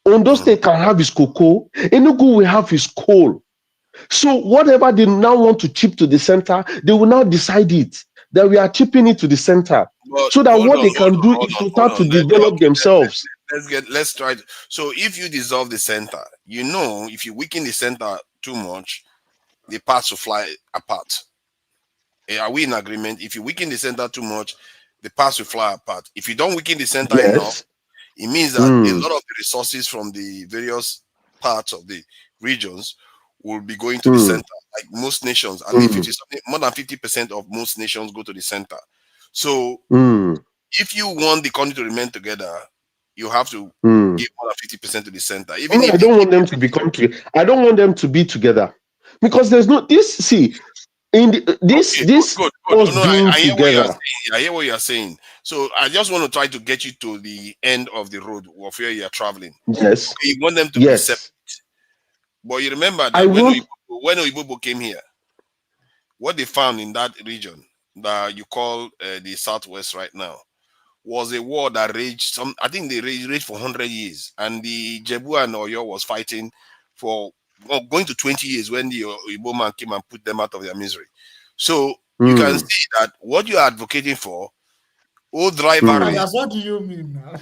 Ondo State can have his cocoa. Enugu will have his coal. So whatever they now want to chip to the center, they will now decide it, that we are chipping it to the center. But So that hold what on, they can do is to start to develop themselves. Let's try. So if you dissolve the center, you know, if you weaken the center too much, the parts will fly apart. Are we in agreement? If you weaken the center too much, the parts will fly apart. If you don't weaken the center enough, it means that a lot of the resources from the various parts of the regions will be going to the center. Like most nations, at least more than 50% of most nations go to the center. So if you want the country to remain together, you have to give more than 50% to the center. Even if I don't want them to become together. I don't want them to be together, because there's no this. See, in the, this good. us No, being I hear what you're together. saying. I hear what you're saying. So I just want to try to get you to the end of the road of where you're traveling. Yes. Okay, you want them to be separate. But you remember that when Oyibobo came here, what they found in that region that you call the Southwest right now was a war that raged I think they raged for 100 years. And the Jebu and Oyo was fighting for going to 20 years when the Igbo man came and put them out of their misery. So you can see that what you are advocating for, old rivalry. That's what do you mean now?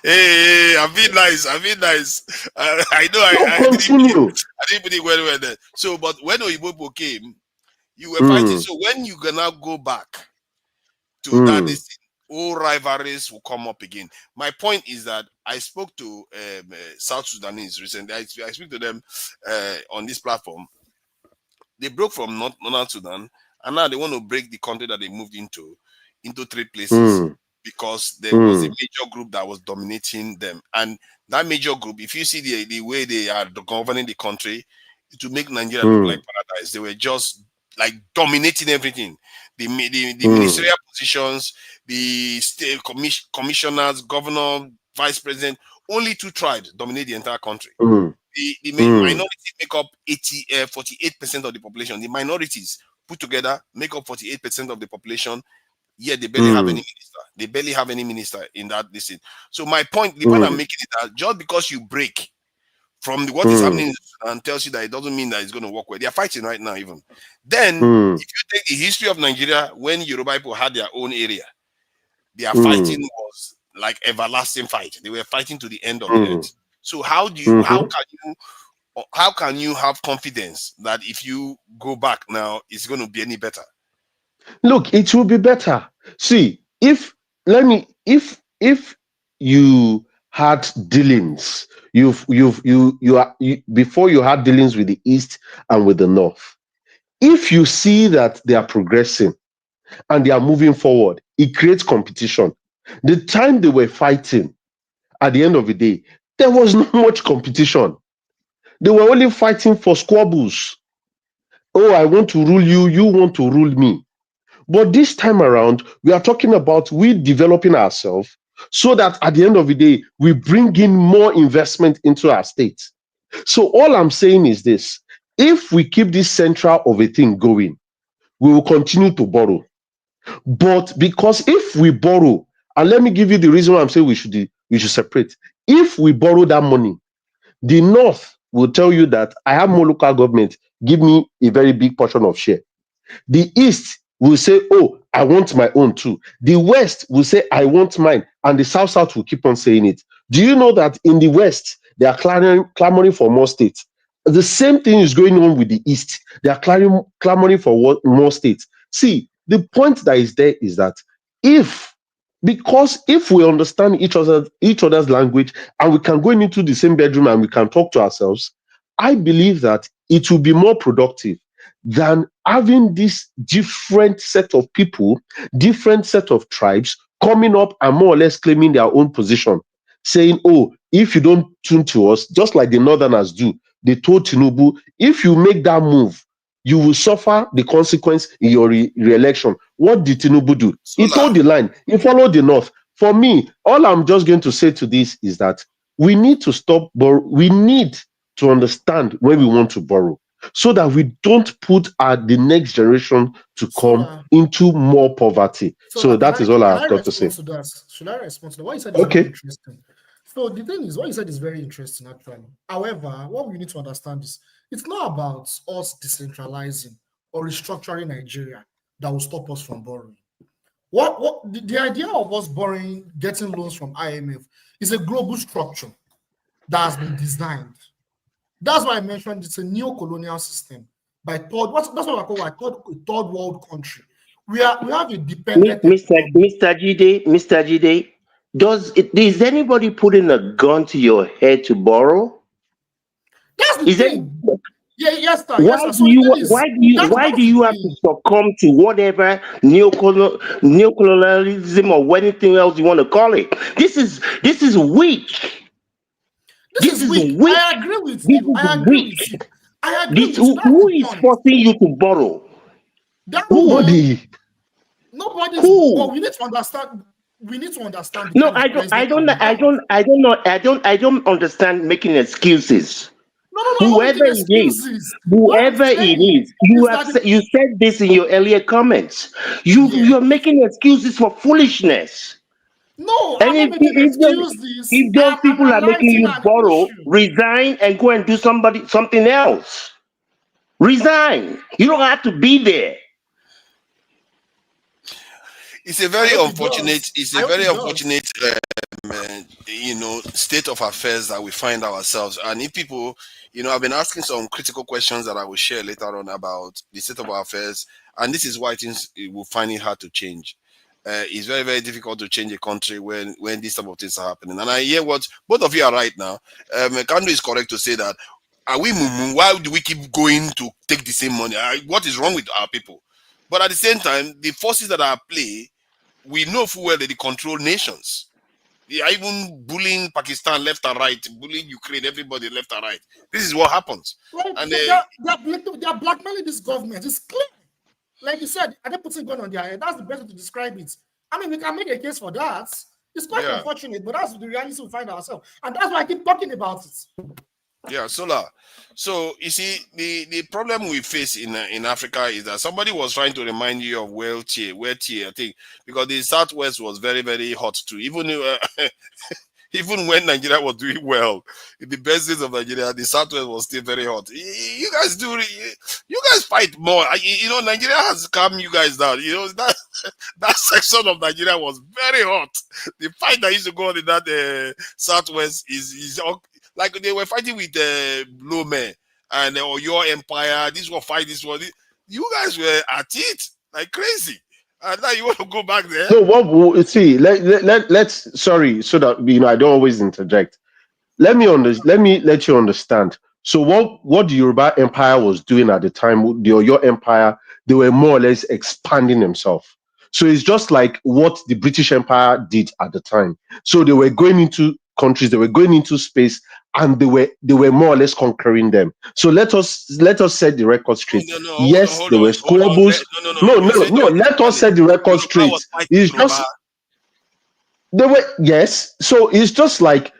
Hey, I've been nice. I know I didn't put it well there. So, but when Oyibobo came, you were fighting. So when you can now go back to that, all rivalries will come up again. My point is that I spoke to South Sudanese recently. I speak to them on this platform. They broke from Northern Sudan, and now they want to break the country that they moved into 3 places because there was a major group that was dominating them. And that major group, if you see the way they are governing the country, to make Nigeria look like paradise, they were just like dominating everything. The ministerial positions, the state commissioners, governor, vice president, only 2 tribes dominate the entire country. The minorities make up 48% of the population. The minorities put together make up 48% of the population. Yet they barely have any minister. They barely have any minister in that district. So my point, the point I'm making is that just because you break from what is happening and tells you that it doesn't mean that it's going to work well. They are fighting right now even. Then if you take the history of Nigeria, when Yoruba people had their own area, their fighting was like everlasting fight. They were fighting to the end of the earth. So how can you have confidence that if you go back now, it's going to be any better? Look, it will be better. See, if you had dealings, before you had dealings with the East and with the North, if you see that they are progressing and they are moving forward, it creates competition. The time they were fighting, at the end of the day, there was not much competition. They were only fighting for squabbles. Oh, I want to rule you, you want to rule me. But this time around, we are talking about we developing ourselves so that at the end of the day, we bring in more investment into our state. So all I'm saying is this: if we keep this central of a thing going, we will continue to borrow. But because if we borrow, and let me give you the reason why I'm saying we should separate. If we borrow that money, the North will tell you that I have more local government, give me a very big portion of share. The East will say, oh, I want my own too. The West will say, I want mine. And the South will keep on saying it. Do you know that in the West, they are clamoring for more states? The same thing is going on with the East. They are clamoring for more states. See, the point that is there is that if we understand each other's language and we can go into the same bedroom and we can talk to ourselves, I believe that it will be more productive than having this different set of people, different set of tribes coming up and more or less claiming their own position. saying, oh, if you don't tune to us, just like the Northerners do, they told Tinubu, if you make that move, you will suffer the consequence in your re-election. What did Tinubu do? He told the line. He followed the North. For me, all I'm just going to say to this is that we need to stop we need to understand when we want to borrow, so that we don't put the next generation to come into more poverty. So that is all I have got to say. Should I respond to that? What you said is very interesting. So the thing is, what you said is very interesting, actually. However, what we need to understand is it's not about us decentralizing or restructuring Nigeria that will stop us from borrowing. The idea of us borrowing, getting loans from IMF is a global structure that has been designed. That's why I mentioned it's a neo-colonial system by that's what I call a third world country. We have a dependent. Mr. Jide, is anybody putting a gun to your head to borrow? That's the thing. Yes, sir. Why do you have to succumb to whatever neocolonialism or anything else you want to call it? This is weak. This is weak. I agree with you. Who is forcing you to borrow? Nobody. Well, we need to understand. No, I don't understand making excuses. Whoever it is, you said this in your earlier comments. You're making excuses for foolishness. No, and if those people are making you borrow, resign and go and do something else. Resign. You don't have to be there. It's a very unfortunate. State of affairs that we find ourselves. And if people, I've been asking some critical questions that I will share later on about the state of our affairs, and this is why things will find it hard to change. It's very, very difficult to change a country when these type of things are happening. And I hear what both of you are right now. Kandu is correct to say that. Why do we keep going to take the same money? What is wrong with our people? But at the same time, the forces that are at play, we know full well that they control nations. They are even bullying Pakistan left and right, bullying Ukraine, everybody left and right. This is what happens. Well, and they are blackmailing this government. It's clear. Like you said, are they putting gun on their head? That's the best way to describe it. I mean, we can make a case for that. It's quite unfortunate, but that's the reality we find ourselves. And that's why I keep talking about it. Yeah, Sola. So you see, the problem we face in Africa is that somebody was trying to remind you of where I think, because the Southwest was very, very hot too. Even when Nigeria was doing well, in the best days of Nigeria, the Southwest was still very hot. You guys fight more. Nigeria has calmed you guys down. That section of Nigeria was very hot. The fight that used to go on in that Southwest is like they were fighting with Lome and your empire. This one fight this one. You guys were at it like crazy. And now you want to go back there? No, let's sorry, so that I don't always interject. Let me let you understand. So what the Yoruba Empire was doing at the time, the Oyo Empire, they were more or less expanding themselves. So it's just like what the British Empire did at the time. So they were going into countries, they were going into space, and they were more or less conquering them. So let us set the record straight. Yes, there were squabbles. No. Let us set the record straight. It's just yes. So it's just like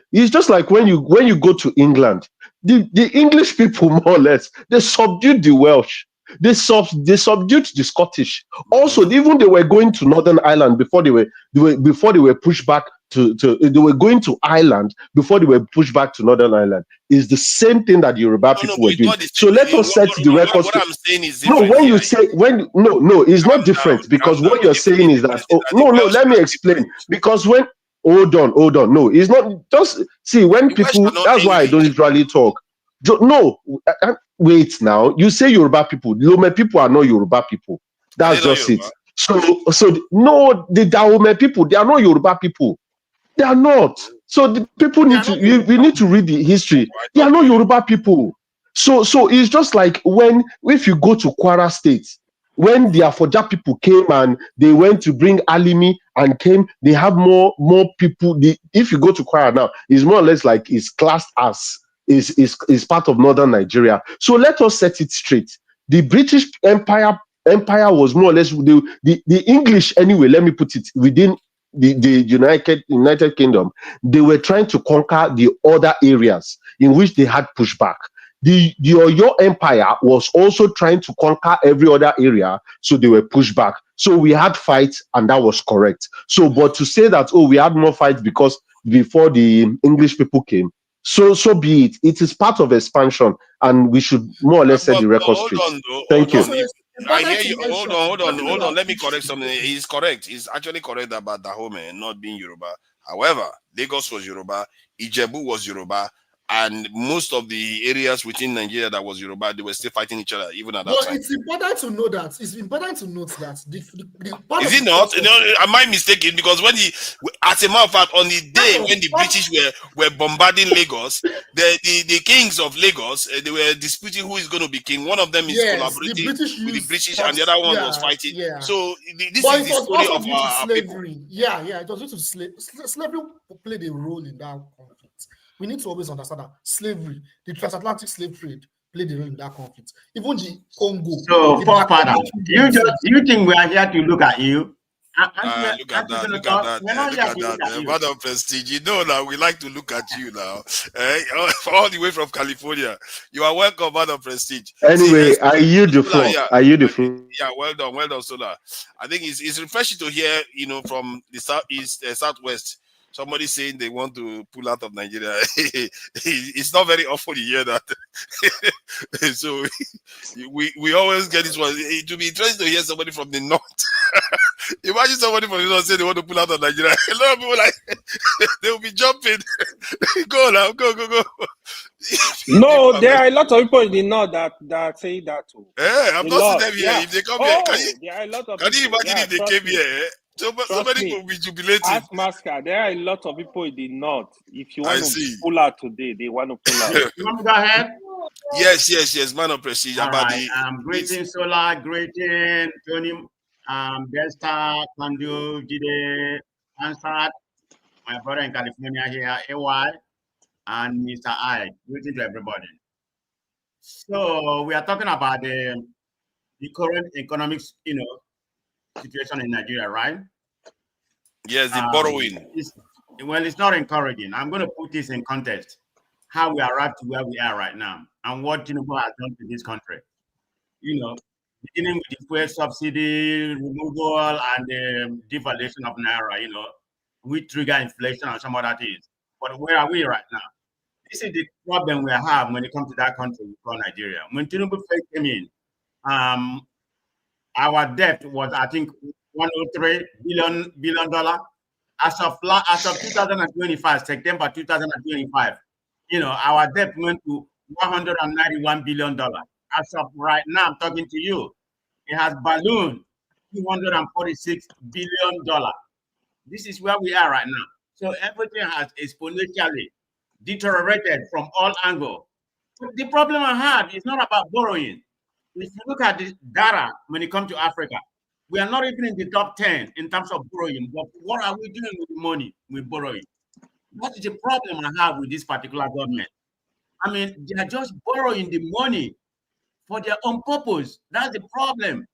when you go to England, the English people more or less they subdued the Welsh. They subdued the Scottish. Also, even they were going to Northern Ireland before they were pushed back they were going to Ireland before they were pushed back to Northern Ireland. It's the same thing that the Yoruba people were doing. So let us set the record straight. I'm saying is it's not different, because what you're saying is that let me explain. Because when hold on, no, it's not just see when people. That's why I don't usually talk. Wait now. You say Yoruba people. Lome people are not Yoruba people. That's just it. So no, the Dahome people, they are not Yoruba people. They are not. So the people need to. We need to read the history. They are not Yoruba people. So it's just like if you go to Kwara State, when the Afoja people came and they went to bring Alimi and came, they have more people. If you go to Kwara now, it's more or less like it's classed as is part of northern Nigeria. So let us set it straight. The British Empire was more or less the English anyway. Let me put it within the United Kingdom. They were trying to conquer the other areas in which they had pushback. The Oyo Empire was also trying to conquer every other area, so they were pushed back. So we had fights, and that was correct. So, but to say that we had more fights because before the English people came, so be it. It is part of expansion, and we should more or less set the record straight. Thank you. I hear you. Hold on. Let me correct something. He's correct. He's actually correct about Dahomey not being Yoruba. However, Lagos was Yoruba, Ijebu was Yoruba, and most of the areas within Nigeria that was Yoruba, they were still fighting each other even at that time. It's important to know that. It's important to note that. Is it not? Am I mistaken? Because as a matter of fact, on the day when the British were bombarding Lagos, the kings of Lagos, they were disputing who is going to be king. One of them is collaborating with the British, and the other one was fighting. Yeah. So this is the story of our people. Yeah, it was due to slavery played a role in that conflict. We need to always understand that slavery, the transatlantic slave trade, played a role in that conflict. Even the Congo. So, forefather, you think we are here to look at you? Look at that. Man of prestige. You know now, we like to look at you now. All the way from California. You are welcome, man of prestige. Anyway, I yield the floor. Yeah, well done, Solar. I think it's refreshing to hear, from the southeast, southwest, somebody saying they want to pull out of Nigeria. It's not very often you hear that. So we always get this one. It will be interesting to hear somebody from the north. Imagine somebody from the north say they want to pull out of Nigeria. A lot of people they will be jumping. Go now, go. No, there are a lot of people in the north that say that too. I'm not seeing them here. Yeah. If they come here, there are a lot of can you imagine if they came here? Somebody will be jubilating. Ask Masker, there are a lot of people in the north. If you want to pull out today, they want to pull out. You want to go ahead? Yes, man of prestige. Greeting Solar, greeting Tony, Desta, Kandu, Jide, Ansat, my brother in California here, AY, and Mr. I. Greeting to everybody. So we are talking about the current economic, situation in Nigeria, right? Yes, the borrowing. It's not encouraging. I'm going to put this in context, how we arrived to where we are right now and what Tinubu has done to this country. Beginning with the fuel subsidy removal and the devaluation of Naira, we trigger inflation and some other things. But where are we right now? This is the problem we have when it comes to that country called Nigeria. When Tinubu first came in, our debt was, I think, $103 billion. As of 2025, September 2025, our debt went to $191 billion. As of right now, I'm talking to you, it has ballooned $246 billion. This is where we are right now. So everything has exponentially deteriorated from all angles. The problem I have is not about borrowing. If you look at the data when it comes to Africa, we are not even in the top 10 in terms of borrowing. But what are we doing with the money we're borrowing? What is the problem I have with this particular government? I mean, they are just borrowing the money for their own purpose. That's the problem.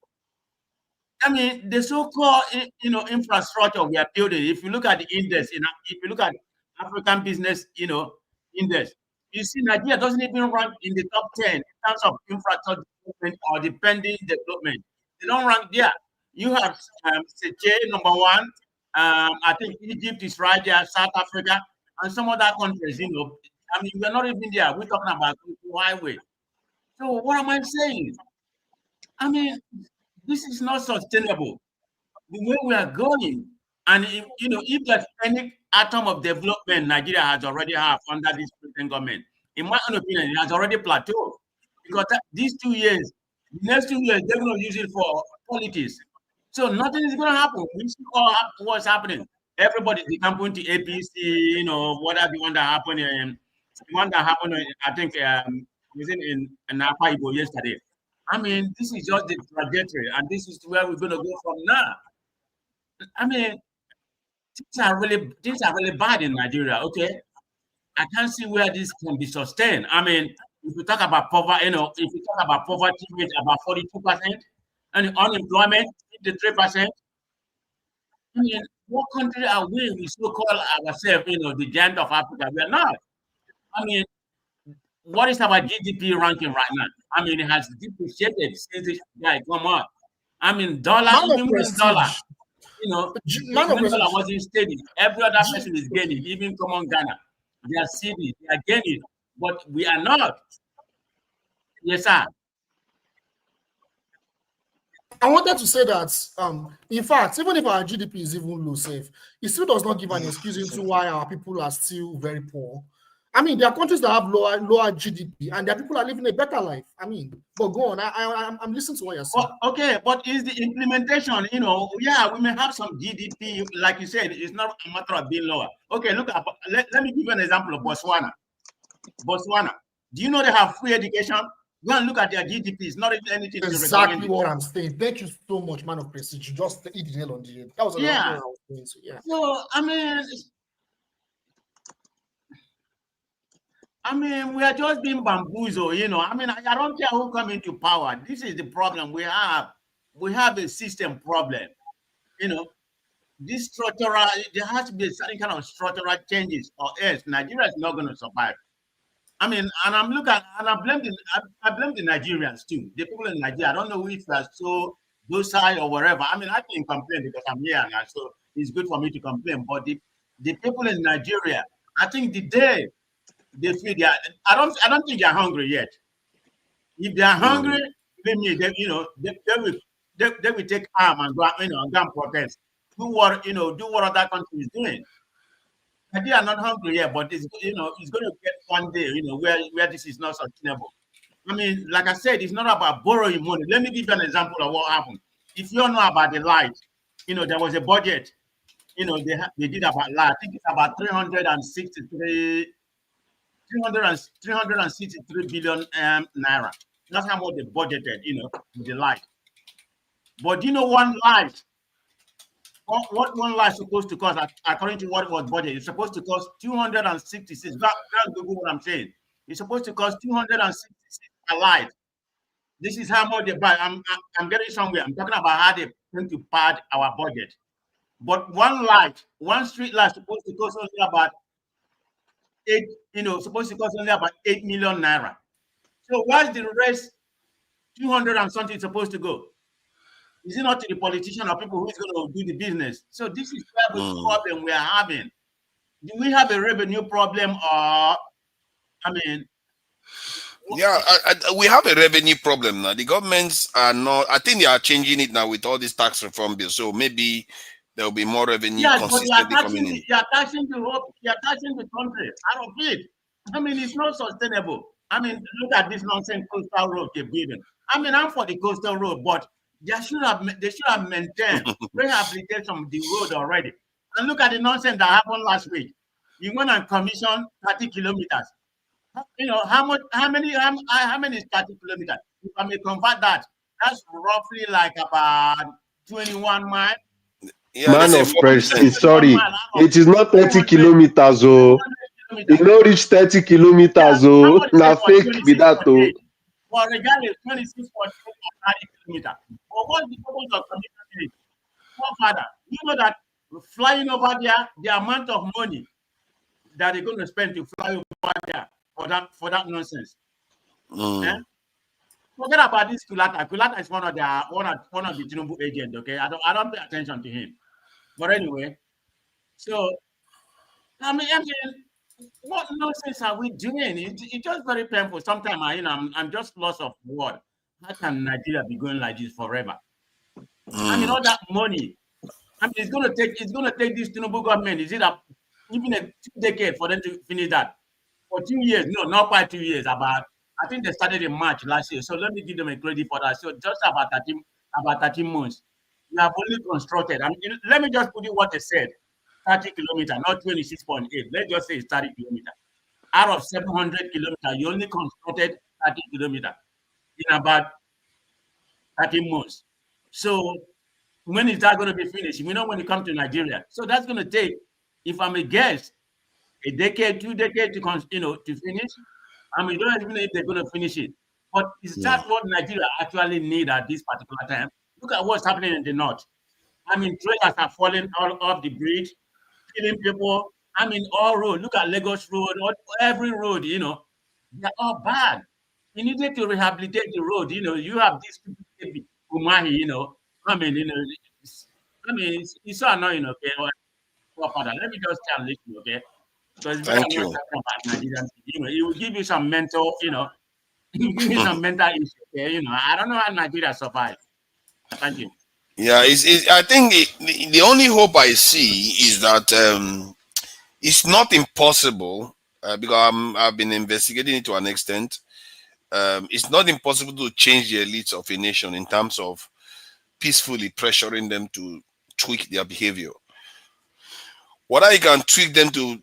I mean, the so-called infrastructure we are building. If you look at the index, if you look at African business, index, you see Nigeria doesn't even rank in the top 10 in terms of infrastructure development or depending development. They don't rank there. You have Seme, number one. I think Egypt is right there, South Africa, and some other countries. I mean, we're not even there. We're talking about highway. So what am I saying? I mean, this is not sustainable. The way we are going, and if there's any atom of development Nigeria has already have under this present government, in my own opinion, it has already plateaued. Because these 2 years, the next 2 years, they're going to use it for politics. So nothing is going to happen. We see what's happening. Everybody's decamping to APC, whatever the one that happened, I think, was in Napa Igbo yesterday. I mean, this is just the trajectory, and this is where we're going to go from now. I mean, things are really bad in Nigeria. Okay, I can't see where this can be sustained. I mean, if we talk about poverty, if we talk about poverty rate about 42% and unemployment 53%. I mean, what country are we so-called ourselves, the giant of Africa? We are not. I mean, what is our GDP ranking right now? I mean, it has depreciated since this guy come up. I mean, even when dollar, when dollar wasn't steady, every other person is gaining, even common Ghana. They are steady, they are gaining, but we are not. Yes, sir. I wanted to say that, in fact, even if our GDP is even low, safe, it still does not give an excuse into why our people are still very poor. I mean, there are countries that have lower GDP, and their people are living a better life. I mean, but go on. I'm listening to what you're saying. Okay, but is the implementation? Yeah, we may have some GDP, like you said, it's not a matter of being lower. Okay, look at. Let me give you an example of Botswana. Botswana. Do you know they have free education? Go and look at their GDP. It's not even anything. Exactly what I'm saying. Thank you so much, man of prestige. You just hit the nail on the head. That was yeah. I was going to. Yeah. So I mean, we are just being bamboozled. I mean, I don't care who come into power. This is the problem we have. We have a system problem. This structural. There has to be certain kind of structural changes, or else Nigeria is not going to survive. I mean, and I blame the Nigerians too. The people in Nigeria, I don't know if they're so docile or whatever. I mean, I can complain because I'm here now, so it's good for me to complain. But the people in Nigeria, I think the day they feel I don't think they're hungry yet. If they're hungry, they will take arm and go, and go and protest. Do what other country is doing. They are not hungry yet, but it's going to get one day, where this is not sustainable. I mean, like I said, it's not about borrowing money. Let me give you an example of what happened. If you don't know about the light, there was a budget. They did about light. I think it's about 363 billion naira. That's how much they budgeted, with the light. But one light. What one light is supposed to cost, according to what was budgeted, it's supposed to cost 266. That's Google what I'm saying. It's supposed to cost 266 a light. This is how much they buy. I'm getting somewhere. I'm talking about how they going to pad our budget. But one street light, supposed to cost only about 8 million naira. So where's the rest 200 and something supposed to go? Is it not to the politician or people who is going to do the business? So this is the problem we are having. Do we have a revenue problem, or yeah, we have a revenue problem now. The governments are not. I think they are changing it now with all these tax reform bills. So maybe there will be more revenue consistently coming in. You are taxing the country out of it. I mean, it's not sustainable. I mean, look at this nonsense coastal road they're building. I mean, I'm for the coastal road, but they should have maintained rehabilitation of the road already. And look at the nonsense that happened last week. You went and commissioned 30 kilometers. How many is 30 kilometers? If I may convert that, that's roughly like about 21 miles. Yeah, man of prestige, sorry, it is not 30 kilometers, oh. You know, reach 30 kilometers, oh. Now fake with that, oh. Well, regardless, 26.8 kilometers. But what's the purpose of commissioning it? Father, you know that flying over there, the amount of money that they're going to spend to fly over there for that nonsense. Yeah? Forget about this Kulata. Kulata is one of the Tinubu agents. Okay, I don't pay attention to him. But anyway, so I mean, what nonsense are we doing? It's just very painful. Sometimes I'm just lost of word. How can Nigeria be going like this forever? I mean, all that money. I mean, it's gonna take this Tinubu government. Is it even a 2 decades for them to finish that? For 2 years? No, not quite 2 years. I think they started in March last year. So let me give them a credit for that. So just about 13 months. We have only constructed. I mean, let me just put it what they said. 30 kilometers, not 26.8. Let's just say it's 30 kilometers. Out of 700 kilometers, you only constructed 30 kilometers in about 13 months. So when is that going to be finished? We know when it comes to Nigeria. So that's going to take, if I'm a guess, a decade, 2 decades to finish. I mean, don't even know if they're going to finish it. But is that what Nigeria actually need at this particular time? Look at what's happening in the north. I mean, trailers are falling all off the bridge, killing people. I mean, all roads. Look at Lagos Road, every road, they're all bad. You needed to rehabilitate the road. You have these people, Umahi, I mean, it's so annoying, okay? Let me just tell you, okay? Because it's very Thank annoying you. talking about Nigerians. It will give you some mental, it will give you some mental issues. Okay? I don't know how Nigeria survives. Thank you. Yeah, I think the only hope I see is that it's not impossible because I've been investigating it to an extent. It's not impossible to change the elites of a nation in terms of peacefully pressuring them to tweak their behavior. What I can tweak them to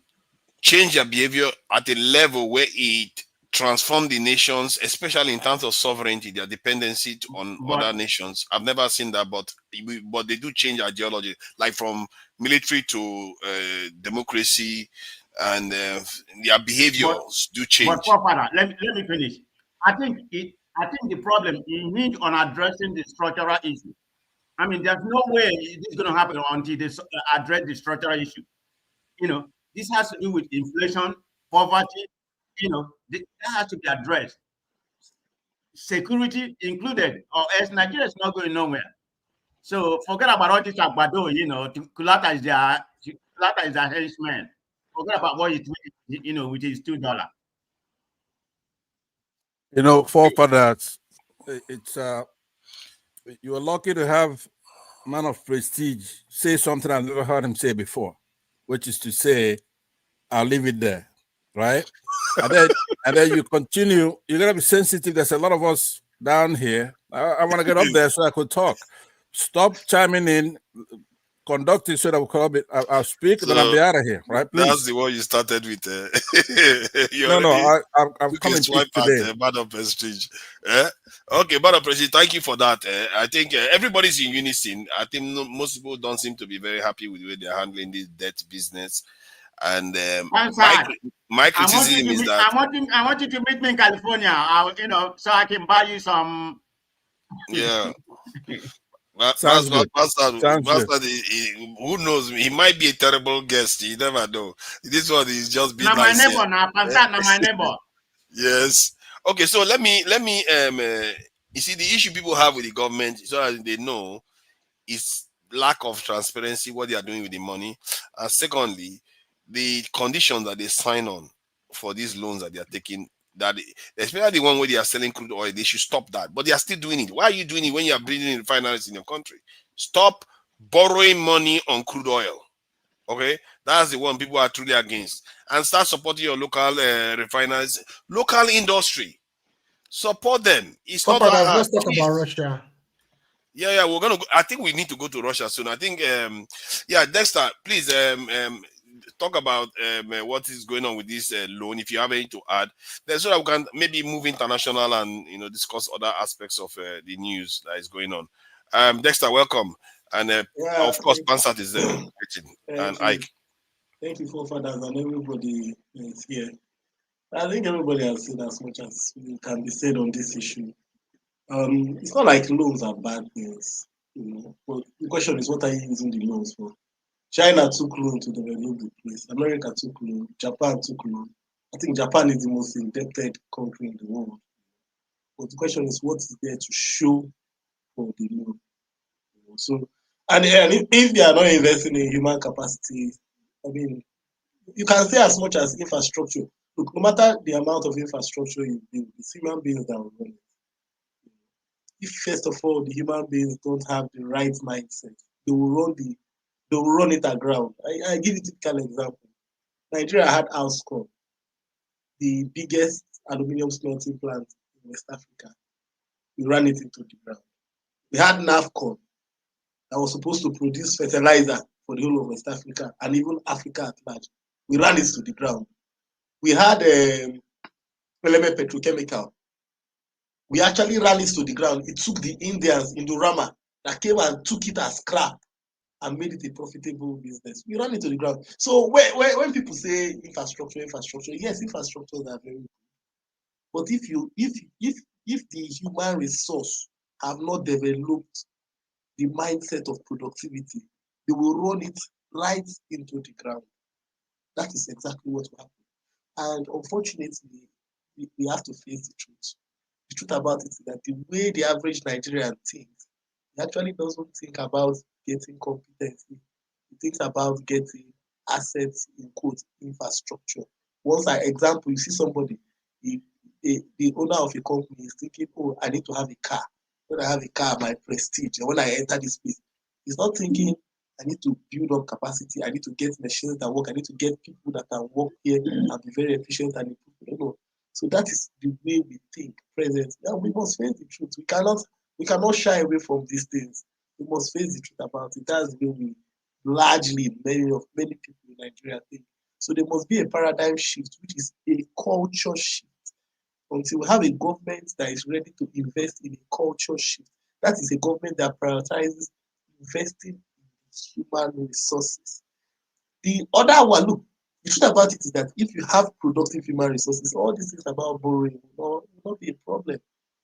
change their behavior at a level where it transform the nations, especially in terms of sovereignty, their dependency on other nations. I've never seen that, but they do change ideology, like from military to democracy, and their behaviors do change. But let me finish. I think the problem is need on addressing the structural issue. I mean, there's no way this is going to happen until they address the structural issue. This has to do with inflation, poverty. That has to be addressed. Security included, or else Nigeria is not going nowhere. So forget about all this Agbado, Kulata is their henchman. Forget about what he's doing, with his $2. Forefathers, it's you are lucky to have a man of prestige say something I've never heard him say before, which is to say, I'll leave it there, right? and then you continue. You're gonna be sensitive. There's a lot of us down here. I want to get up there so I could talk. Stop chiming in. Conduct it so that I'll speak, so, then I'll be out of here, right? Please. That's the one you started with. I'm coming today. Bad of prestige. Okay, bad of prestige. Thank you for that. I think everybody's in unison. I think most people don't seem to be very happy with the way they're handling this debt business. And my criticism is that I want you to meet me in California. So I can buy you some. Yeah. Sounds good. Who knows? He might be a terrible guest. You never know. This one is just being nice. My neighbor. Yes. Okay. So let me. You see, the issue people have with the government, so that they know, is lack of transparency, what they are doing with the money, and secondly, the conditions that they sign on for these loans that they are taking. That especially the one where they are selling crude oil, they should stop that. But they are still doing it. Why are you doing it when you are building refineries in your country? Stop borrowing money on crude oil. Okay, that's the one people are truly against. And start supporting your local refiners, local industry. Support them. It's not that hard. Let's talk about Russia. Yeah, we're gonna. I think we need to go to Russia soon. I think, Dexter, please, talk about what is going on with this loan. If you have anything to add, then so that we can maybe move international and discuss other aspects of the news that is going on. Dexter, welcome, and of course, Pansat is there, and Ike. Thank you, forefathers, and everybody is here. I think everybody has said as much as can be said on this issue. It's not like loans are bad things, but the question is, what are you using the loans for? China took loan to develop the place. America took loan. Japan took loan. I think Japan is the most indebted country in the world. But the question is, what is there to show for the loan? So, and if you are not investing in human capacity, I mean, you can say as much as infrastructure. Look, no matter the amount of infrastructure you build, it's human beings that will run it. If first of all the human beings don't have the right mindset, they will run it aground. I give you a typical example. Nigeria had Alscom, the biggest aluminium smelting plant in West Africa. We ran it into the ground. We had NAFCON that was supposed to produce fertilizer for the whole of West Africa and even Africa at large. We ran it to the ground. We had Eleme Petrochemical. We actually ran it to the ground. It took the Indians in Durama that came and took it as scrap and made it a profitable business. We ran it to the ground. So when people say infrastructure, yes, infrastructures are very good. But if the human resource have not developed the mindset of productivity, they will run it right into the ground. That is exactly what will happen. And unfortunately, we have to face the truth. The truth about it is that the way the average Nigerian thinks, he actually doesn't think about getting competency. He thinks about getting assets, in quote, infrastructure. Once I example, you see somebody, the owner of a company is thinking, oh, I need to have a car. When I have a car, my prestige. And when I enter this place, he's not thinking, I need to build up capacity. I need to get machines that work. I need to get people that can work here and be very efficient and improve. So that is the way we think presently. And we must face the truth. We cannot shy away from these things. We must face the truth about it. That's the way we largely many people in Nigeria think. So there must be a paradigm shift, which is a culture shift. Until we have a government that is ready to invest in a culture shift, that is a government that prioritizes investing in human resources. The other one, look, the truth about it is that if you have productive human resources, all these things about borrowing will not be a problem.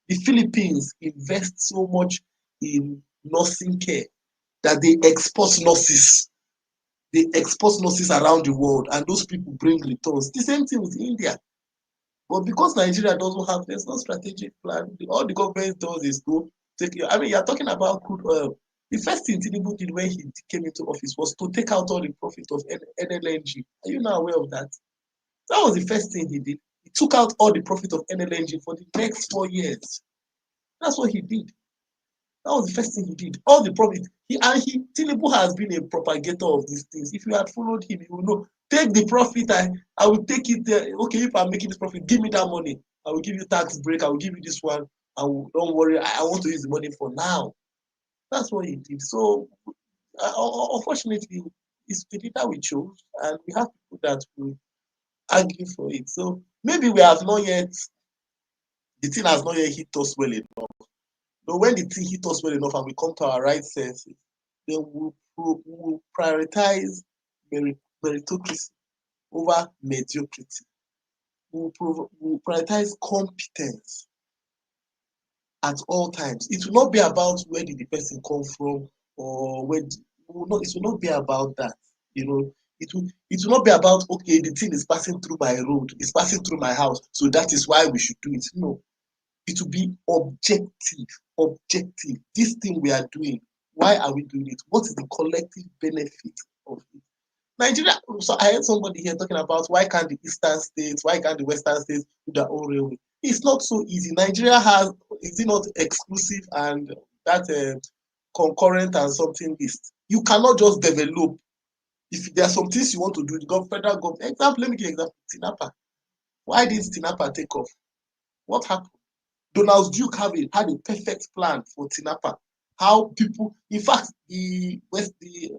The Philippines invest so much in nursing care that they export nurses. They export nurses around the world, and those people bring returns. The same thing with India. But because Nigeria doesn't have, there's no strategic plan. All the government does is go take. I mean, you're talking about crude oil. The first thing Tinubu did when he came into office was to take out all the profit of NLNG. Are you now aware of that? That was the first thing he did. He took out all the profit of NLNG for the next 4 years. That's what he did. That was the first thing he did. All the profit. Tinubu has been a propagator of these things. If you had followed him, you will know. Take the profit. I will take it there. Okay, if I'm making this profit, give me that money. I will give you tax break. I will give you this one. Don't worry. I want to use the money for now. That's what he did. So, unfortunately, it's the leader we chose, and we have people that will argue for it. So maybe we have not yet. The thing has not yet hit us well enough. But when the thing hit us well enough and we come to our right senses, then we'll prioritize meritocracy over mediocrity. We'll prioritize competence at all times. It will not be about where did the person come from or where. It will not be about that. It will not be about, okay, the thing is passing through my road, it's passing through my house, so that is why we should do it. No. It will be objective. This thing we are doing, why are we doing it? What is the collective benefit of it? Nigeria, so I heard somebody here talking about why can't the eastern states, why can't the western states do their own railway? It's not so easy. Nigeria has, is it not exclusive and that concurrent and something list? You cannot just develop. If there are some things you want to do, the federal government, example, let me give you an example, Tinapa. Why did Tinapa take off? What happened? Donald Duke had a perfect plan for Tinapa. How people, in fact, the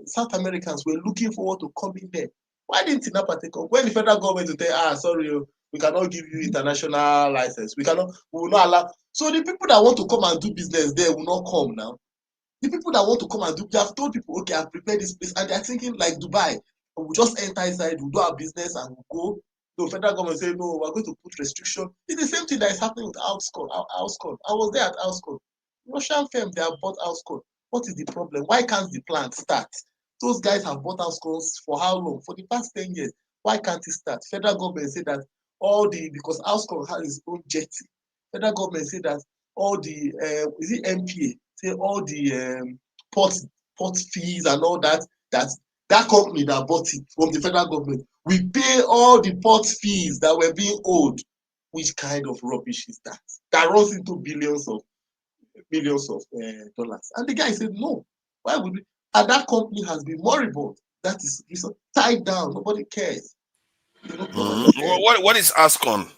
South Americans were looking forward to coming there. Why didn't Tinapa take off? When the federal government will say, sorry, we cannot give you international license. We will not allow. So the people that want to come and do business there will not come now. The people that want to come and do, they have told people, okay, I've prepared this place, and they're thinking like Dubai. We'll just enter inside, we'll do our business, and we'll go. The federal government say, no, we're going to put restriction. It's the same thing that is happening with Outscon. I was there at Outscon. Russian firm, they have bought Outscon. What is the problem? Why can't the plant start? Those guys have bought Outscons for how long? For the past 10 years. Why can't it start? Federal government say that because Outscon has its own jetty. Federal government say that all the, is it MPA? Say all the port fees and all that company that bought it from the federal government, we pay all the port fees that were being owed. Which kind of rubbish is that? That runs into billions of dollars. And the guy said, no, why would we? And that company has been moribund. That is tied down. Nobody cares. What is Ascon?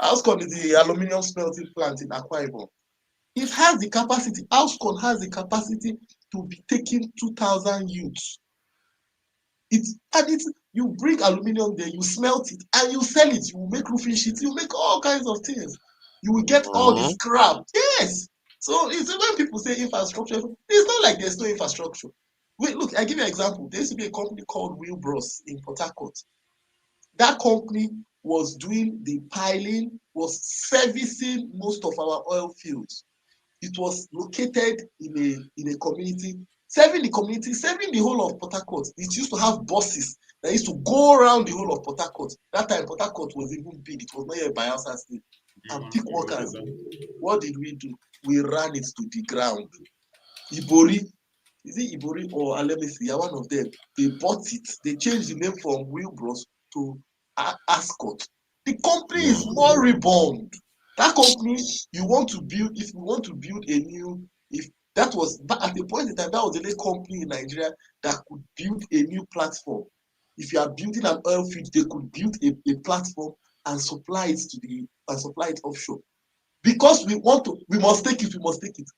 Ascon is the aluminium smelting plant in Akwa Ibom. It has the capacity. Ascon has the capacity to be taking 2,000 youths. You bring aluminium there, you smelt it, and you sell it. You make roofing sheets, you make all kinds of things. You will get all the scrap. Yes. So it's when people say infrastructure, it's not like there's no infrastructure. Wait, look, I give you an example. There used to be a company called Wheelbros in Port Harcourt. That company was doing the piling, was servicing most of our oil fields. It was located in a community, serving the community, serving the whole of Port Harcourt. It used to have buses that used to go around the whole of Port Harcourt. That time, Port Harcourt was even big. It was not yet Bayelsa State. And pick workers. What did we do? We ran it to the ground. Ibori, is it Ibori or Alemisi? Yeah, one of them. They bought it. They changed the name from Wheelbros to Ascot. The company is moribund. That company, you want to build, if you want to build a new, if that was at the point in time, that was the only company in Nigeria that could build a new platform. If you are building an oil field, they could build a platform and supply it offshore. Because we must take it,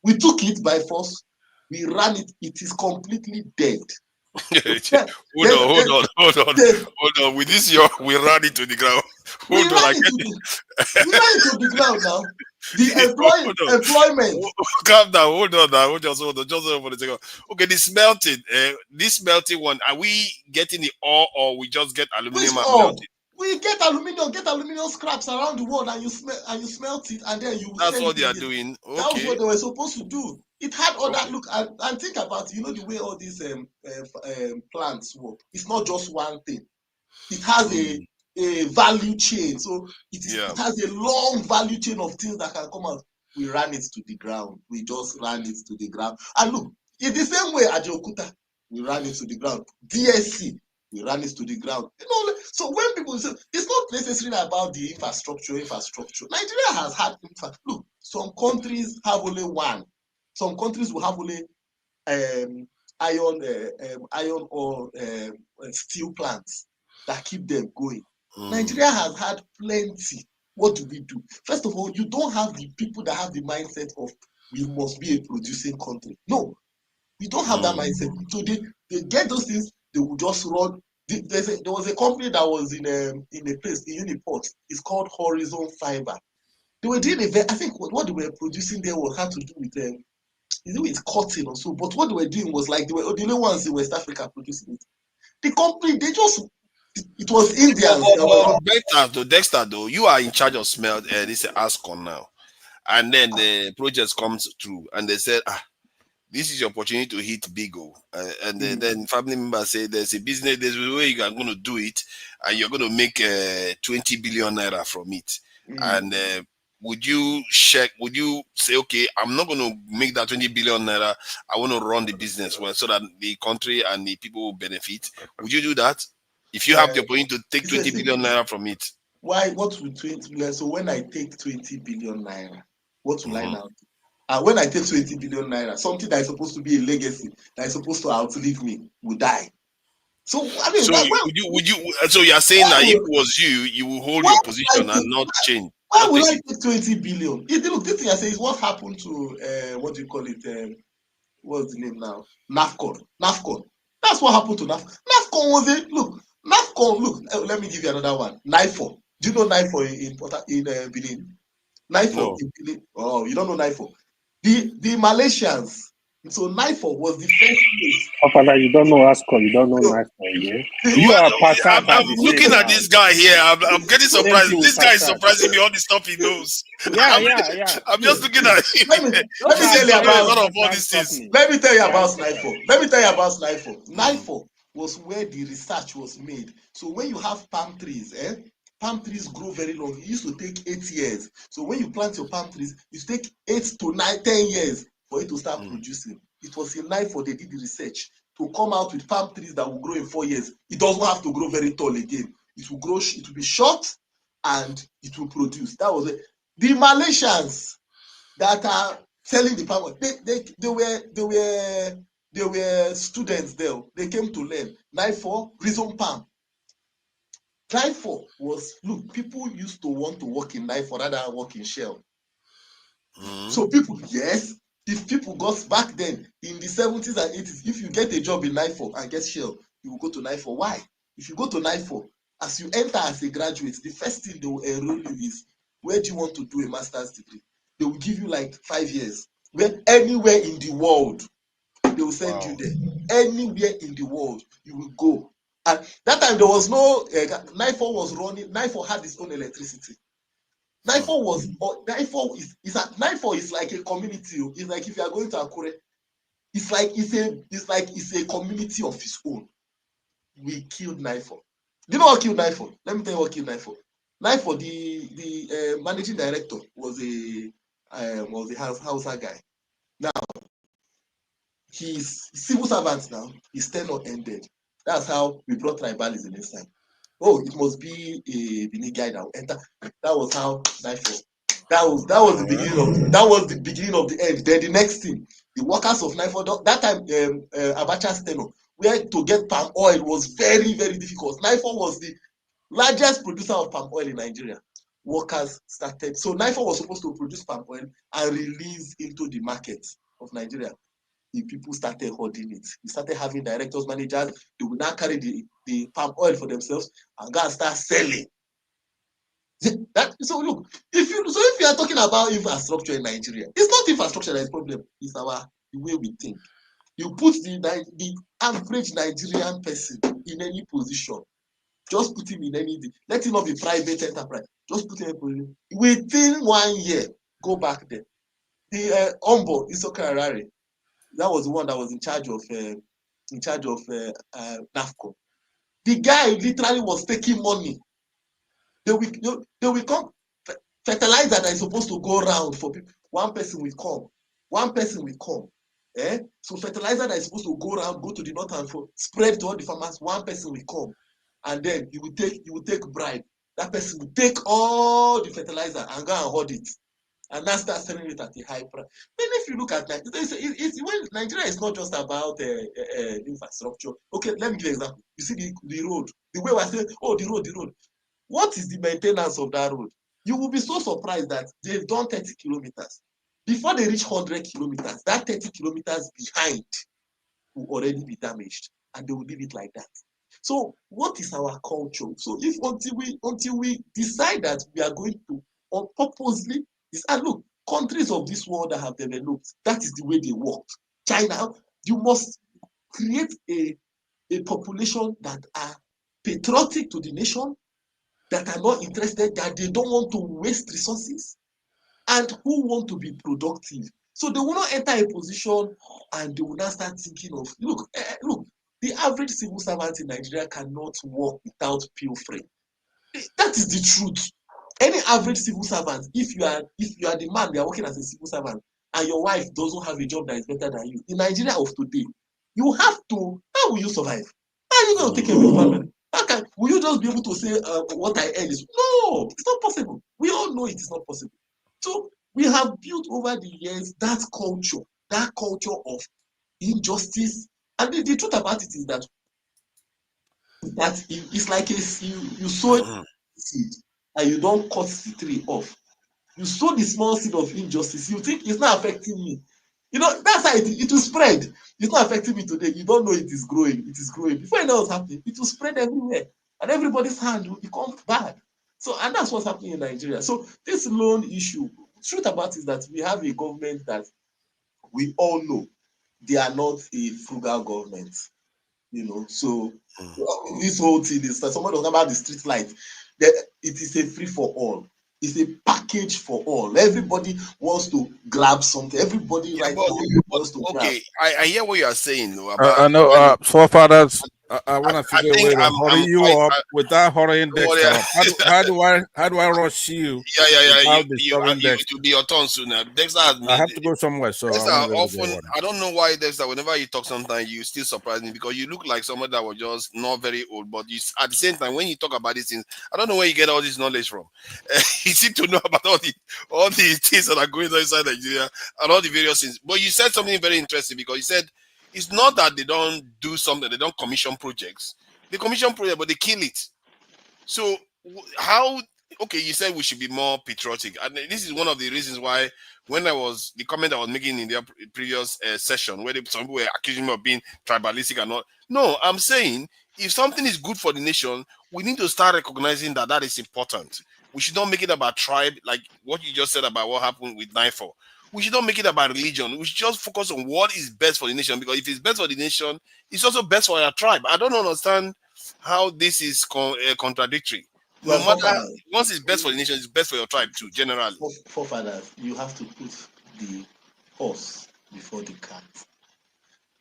We took it by force, we ran it, it is completely dead. Hold on. With this, we ran it to the ground. We ran it to the ground now. The employment. Calm down. Hold on. Just hold on for a second. Okay, this melting one, are we getting the ore or we just get aluminum and melt it? We get aluminum scraps around the world, and you smelt it, and then you. That's what they are doing. Okay. That was what they were supposed to do. It had other look and think about the way all these plants work. It's not just one thing. It has a value chain, so it has a long value chain of things that can come out. We ran it to the ground. We just ran it to the ground. And look, in the same way, Ajokuta, we ran it to the ground. DSC, we ran it to the ground. So when people say it's not necessarily about the infrastructure. Nigeria has had look. Some countries have only one. Some countries will have only iron or steel plants that keep them going. Nigeria has had plenty. What do we do? First of all, you don't have the people that have the mindset of we must be a producing country. No, we don't have that mindset. So they get those things, they will just run. There was a company that was in a place in Uniport. It's called Horizon Fiber. They were doing I think what they were producing there had to do with cotton or so. But what they were doing was like they were the only ones in West Africa producing it. The company, it was Indians. Dexter, though, you are in charge of smelt. This is ASCON now, and then the project comes through, and they said, this is your opportunity to hit big O. And then family members say there's a business, there's a way you are going to do it, and you're going to make 20 billion naira from it. And would you say, okay, I'm not going to make that 20 billion naira. I want to run the business well so that the country and the people will benefit. Would you do that? If you have the opportunity to take 20 billion naira from it? Why? What will 20 billion? So when I take 20 billion naira, what will I now do? And when I take 20 billion naira, something that is supposed to be a legacy, that is supposed to outlive me, will die. So I mean, so you are saying that if it was you will hold your position and not change? Why would I take 20 billion? Look, this thing I say is what happened to what do you call it? What's the name now? NAFCON. That's what happened to NAFCON. NAFCON was it? Look, NAFCON. Look, let me give you another one. NIFO. Do you know NIFO in Benin? NIFO in Benin. Oh, you don't know NIFO. The Malaysians. So NIFO was the first place. Father, you don't know ASCO, you don't know NIFO, yeah? I'm looking at this guy here. I'm getting surprised. This guy is surprising me, all the stuff he knows. Yeah. I'm just looking at him. Let me tell you about all these things. Let me tell you about NIFO. NIFO was where the research was made. So when you have palm trees, palm trees grow very long. It used to take 8 years. So when you plant your palm trees, it take 8 to 10 years for it to start producing. It was in NIFO they did the research to come out with palm trees that will grow in 4 years. It doesn't have to grow very tall again. It will grow. It will be short, and it will produce. That was it. The Malaysians that are selling the palm, they were students there. They came to learn. NIFO, Rhizome palm. NIFO was, look, people used to want to work in NIFO rather than work in Shell. So people, yes, if people got back then in the 70s and 80s, if you get a job in NIFO and get Shell, you will go to NIFO. Why? If you go to NIFO, as you enter as a graduate, the first thing they will enroll you is where do you want to do a master's degree? They will give you like 5 years. Where anywhere in the world, they will send you there. Anywhere in the world, you will go. And that time there was no NIFO was running. NIFO had its own electricity. NIFO is like a community. It's like if you are going to Akure, it's a community of its own. We killed NIFO. Do you know what killed NIFO? Let me tell you what killed NIFO. NIFO, the managing director was a Hausa guy. Now he's civil servant now. His tenure ended. That's how we brought tribalism inside. Oh, it must be a Benin guy that will enter. That was how NIFO. That was the beginning of the end. Then the next thing, the workers of NIFO, that time Abacha's tenure, where to get palm oil was very, very difficult. NIFO was the largest producer of palm oil in Nigeria. Workers started. So NIFO was supposed to produce palm oil and release into the market of Nigeria. The people started hoarding it. We started having directors, managers. They will now carry the palm oil for themselves and go and start selling. So look, if you are talking about infrastructure in Nigeria, it's not infrastructure that is the problem. It's the way we think. You put the average Nigerian person in any position, just put him in anything. Let him not be private enterprise. Just put him in position. Within 1 year, go back there. The Ombo Isoka Harare, that was the one that was in charge of NAFCO. The guy literally was taking money. They will come. Fertilizer that is supposed to go around for people. One person will come. So fertilizer that is supposed to go around, go to the north and for spread to all the farmers. One person will come, and then you will take bribe. That person will take all the fertilizer and go and hoard it, and now start selling it at a high price. Then if you look at that, when Nigeria is not just about infrastructure. Okay, let me give you an example. You see the road. The way I say, oh, the road. What is the maintenance of that road? You will be so surprised that they've done 30 kilometers. Before they reach 100 kilometers, that 30 kilometers behind will already be damaged, and they will leave it like that. So what is our culture? So if until we decide that we are going to purposely, look, countries of this world that have developed, that is the way they work. China, you must create a population that are patriotic to the nation, that are not interested, that they don't want to waste resources, and who want to be productive. So they will not enter a position and they will not start thinking of, look, the average civil servant in Nigeria cannot work without pilfering. That is the truth. Any average civil servant, if you are the man, they are working as a civil servant, and your wife doesn't have a job that is better than you, in Nigeria of today, you have to, how will you survive? How are you going to take care of your family? Will you just be able to say what I earn is? No, it's not possible. We all know it is not possible. So we have built over the years that culture of injustice. And the truth about it is that it's like you sow a seed and you don't cut the tree off. You sow the small seed of injustice. You think it's not affecting me. That's how it will spread. It's not affecting me today. You don't know it is growing. It is growing. Before you know what's happening, it will spread everywhere. And everybody's hand will become bad. So, and that's what's happening in Nigeria. So this loan issue, the truth about it is that we have a government that we all know they are not a frugal government. So this whole thing is that someone talking about the street light. It is a free for all. It's a package for all. Everybody wants to grab something. Everybody wants to grab. Okay, I hear what you are saying. I know, forefathers. I want to figure a way to hurry you up without hurrying Dexter up. How do I rush you? Yeah. It will be your turn soon. Dexter has I have to go somewhere, so I don't know why Dexter. Whenever you talk, sometimes you still surprise me because you look like someone that was just not very old, but you at the same time when you talk about these things, I don't know where you get all this knowledge from. You seem to know about all the things that are going on inside Nigeria and all the various things. But you said something very interesting because you said it's not that they don't do something, they don't commission projects. They commission projects, but they kill it. So how? Okay, you said we should be more patriotic, and this is one of the reasons why when the comment I was making in the previous session, where some people were accusing me of being tribalistic and not. No, I'm saying if something is good for the nation, we need to start recognizing that is important. We should not make it about tribe, like what you just said about what happened with 9/4. We should not make it about religion. We should just focus on what is best for the nation, because if it's best for the nation, it's also best for our tribe. I don't understand how this is contradictory. No matter, once it's best for the nation, it's best for your tribe too, generally. Forefathers, you have to put the horse before the cart.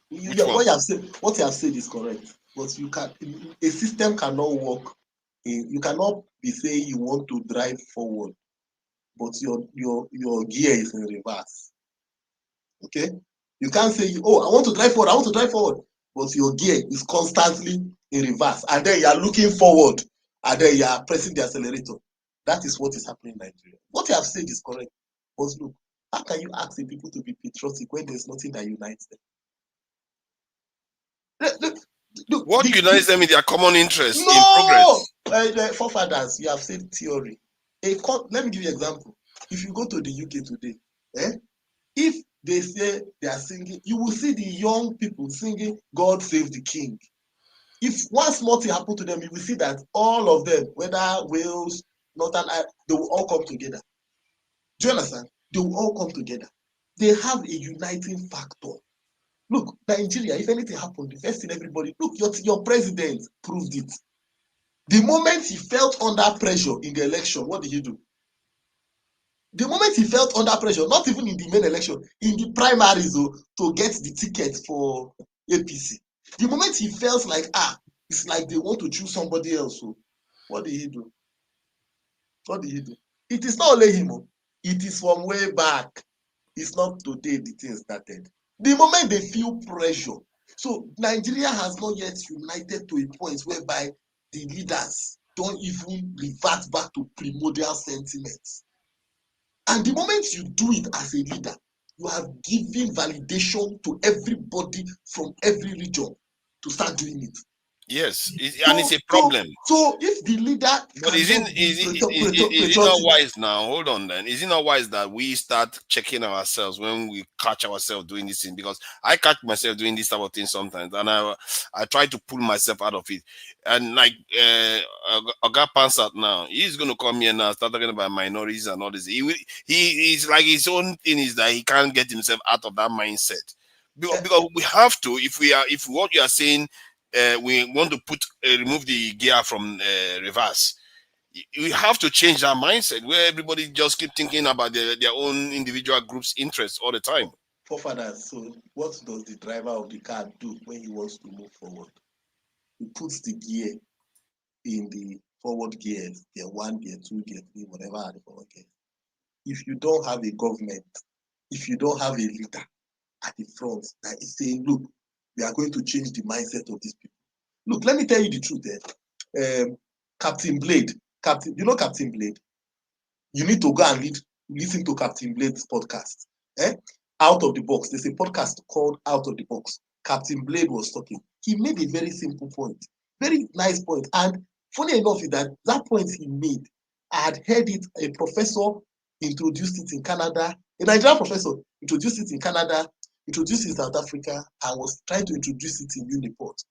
What you have said is correct, but you can a system cannot work. You cannot be saying you want to drive forward, but your gear is in reverse. Okay, you can't say, oh, I want to drive forward, but your gear is constantly in reverse, and then you are looking forward, and then you are pressing the accelerator. That is what is happening in Nigeria. What you have said is correct, but look, how can you ask the people to be patriotic when there's nothing that unites them? Look, what unites them in their common interest in progress? Forefathers, you have said theory. Let me give you an example. If you go to the UK today, if they say they are singing, you will see the young people singing God Save the King. If one small thing happened to them, you will see that all of them, whether Wales, Northern Ireland, they will all come together. Do you understand? They will all come together. They have a uniting factor. Look, Nigeria, if anything happened, the first thing everybody, look, your president proved it. The moment he felt under pressure in the election, what did he do? The moment he felt under pressure, not even in the main election, in the primaries to get the ticket for APC, the moment he felt like, it's like they want to choose somebody else, so what did he do? What did he do? It is not only him, it is from way back. It's not today the thing started. The moment they feel pressure. So Nigeria has not yet united to a point whereby the leaders don't even revert back to primordial sentiments. And the moment you do it as a leader, you have given validation to everybody from every region to start doing it. Yes, and it's a problem. So if the leader, but is it not wise now? Hold on, then. Is it not wise that we start checking ourselves when we catch ourselves doing this thing? Because I catch myself doing this type of thing sometimes, and I try to pull myself out of it. And like Oga Pansat now, he's going to come here now, start talking about minorities and all this. He's like his own thing is that he can't get himself out of that mindset. Because we have to, if what you are saying. We want to remove the gear from reverse. We have to change that mindset where everybody just keep thinking about their own individual group's interests all the time. Forefathers, so what does the driver of the car do when he wants to move forward? He puts the gear in the forward gears, gear 1, gear 2, gear 3, whatever are the forward gears. If you don't have a government, if you don't have a leader at the front that is saying, look, we are going to change the mindset of these people. Look, let me tell you the truth there. Captain Blade, you know Captain Blade? You need to go and listen to Captain Blade's podcast. Out of the Box. There's a podcast called Out of the Box. Captain Blade was talking. He made a very simple point. Very nice point. And funny enough is that point he made, I had heard it, a professor introduced it in Canada, a Nigerian professor introduced it in Canada, introduced it in South Africa, and was trying to introduce it in Uniport.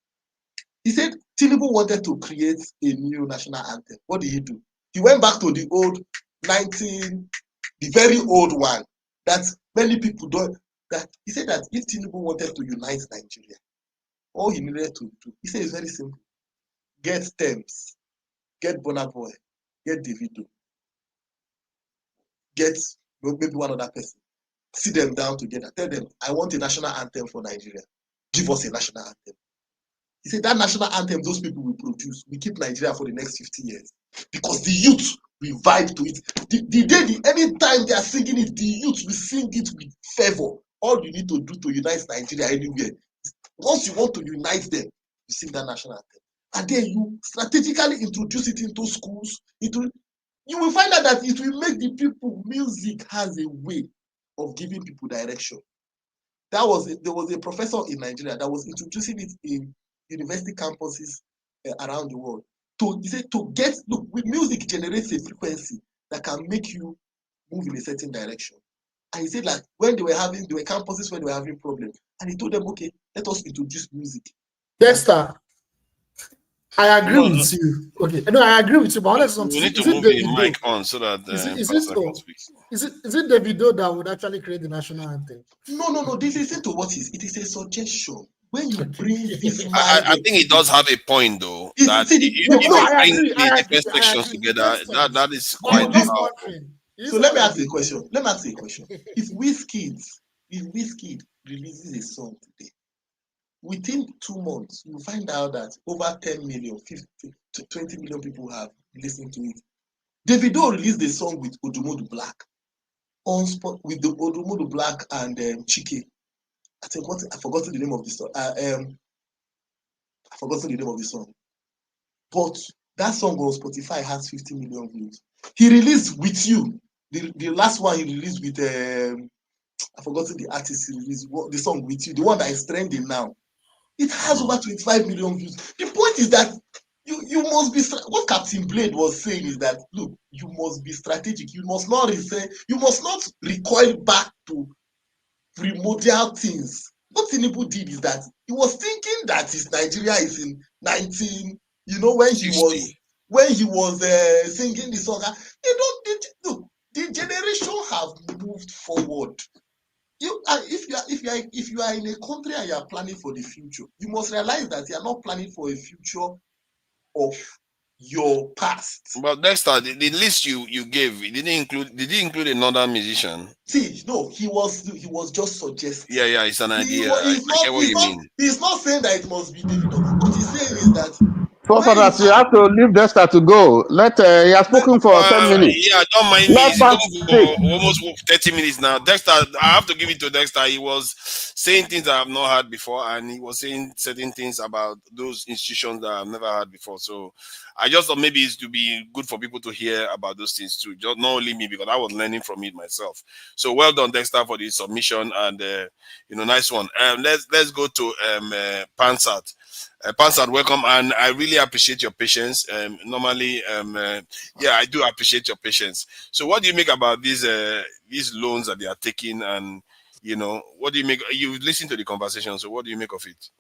He said Tinubu wanted to create a new national anthem. What did he do? He went back to the old the very old one that many people don't. That he said that if Tinubu wanted to unite Nigeria, all he needed to do, he said it's very simple. Get Thames, get Burna Boy, get Davido, get maybe one other person. Sit them down together. Tell them, I want a national anthem for Nigeria. Give us a national anthem. He said that national anthem those people will produce, we keep Nigeria for the next 50 years. Because the youth will vibe to it. Anytime they are singing it, the youth will sing it with fervor. All you need to do to unite Nigeria anywhere. Once you want to unite them, you sing that national anthem. And then you strategically introduce it into schools. You will find out that it will make the people, music has a way of giving people direction. There was a professor in Nigeria that was introducing it in university campuses around the world. He said with music generates a frequency that can make you move in a certain direction. And he said like when there were campuses where they were having problems, and he told them, okay, let us introduce music. Dexter, I agree No, with you. Okay, no, I agree with you. But honestly, we need to is it move the Davido? mic on so that Pastor can speak. Is it Davido that would actually create the national anthem? No. This isn't to what is. It is a suggestion. When you bring this man, I think he does have a point though. That see, if no, you I bring agree, the different sections together, that is quite powerful. So let me ask you a question. If Wizkid releases a song today, within 2 months, you find out that over 10 million, 50 to 20 million people have listened to it. Davido released a song with Odumodu Black on spot with the Odumodu Black and Chike. I've forgotten the name of the song. I've forgotten the name of the song. But that song on Spotify has 50 million views. He released With You. The last one he released with I've forgotten the artist he released the song With You, the one that is trending now. It has over 25 million views. The point is that you must be what Captain Blade was saying is that look, you must be strategic. You must not recoil back to primordial things. What Tinubu did is that he was thinking that his Nigeria is in 19, when he was singing the song. Look, the generation have moved forward. If you are in a country and you are planning for the future, you must realize that you are not planning for a future of your past. But Dexter, the list you gave, did he include another musician? See, no, he was just suggesting. Yeah, it's an idea. I get what you mean. He's not saying that it must be Davido. What he's saying is that Forefathers, you have to leave Dexter to go. He has spoken for 10 minutes. Yeah, don't mind me. He's going for almost 30 minutes now. Dexter, I have to give it to Dexter. He was saying things I have not heard before, and he was saying certain things about those institutions that I've never heard before. So I just thought maybe it's to be good for people to hear about those things too. Just not only me, because I was learning from it myself. So well done, Dexter, for the submission, and nice one. Let's go to Pansat. Pansat, welcome, and I really appreciate your patience. Normally, I do appreciate your patience. So, what do you make about these loans that they are taking, and what do you make? You listen to the conversation, so what do you make of it?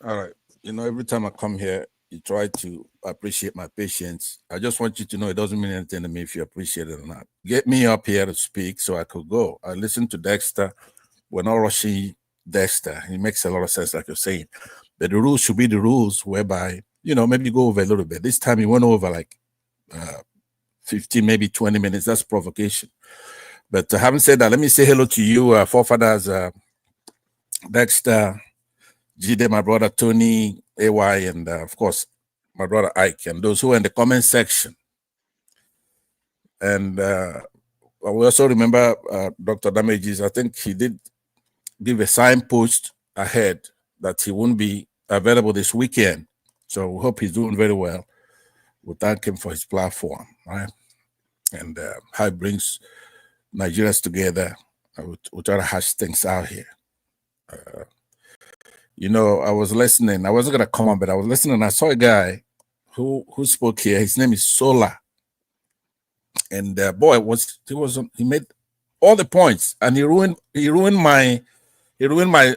All right. Every time I come here, you try to appreciate my patience. I just want you to know it doesn't mean anything to me if you appreciate it or not. Get me up here to speak so I could go. I listened to Dexter. We're not rushing Dexter. It makes a lot of sense, like you're saying. But the rules should be the rules whereby, maybe you go over a little bit. This time you went over like 15, maybe 20 minutes. That's provocation. But having said that, let me say hello to you, forefathers, Dexter, Jide, my brother Tony, AY, and of course, my brother Ike, and those who are in the comment section. And we also remember Dr. Damages. I think he did give a signpost ahead that he won't be available this weekend. So we hope he's doing very well. We thank him for his platform, right? And how he brings Nigerians together. We try to hash things out here. I was listening. I wasn't going to come on, but I was listening. And I saw a guy who spoke here. His name is Sola. And he made all the points, and he ruined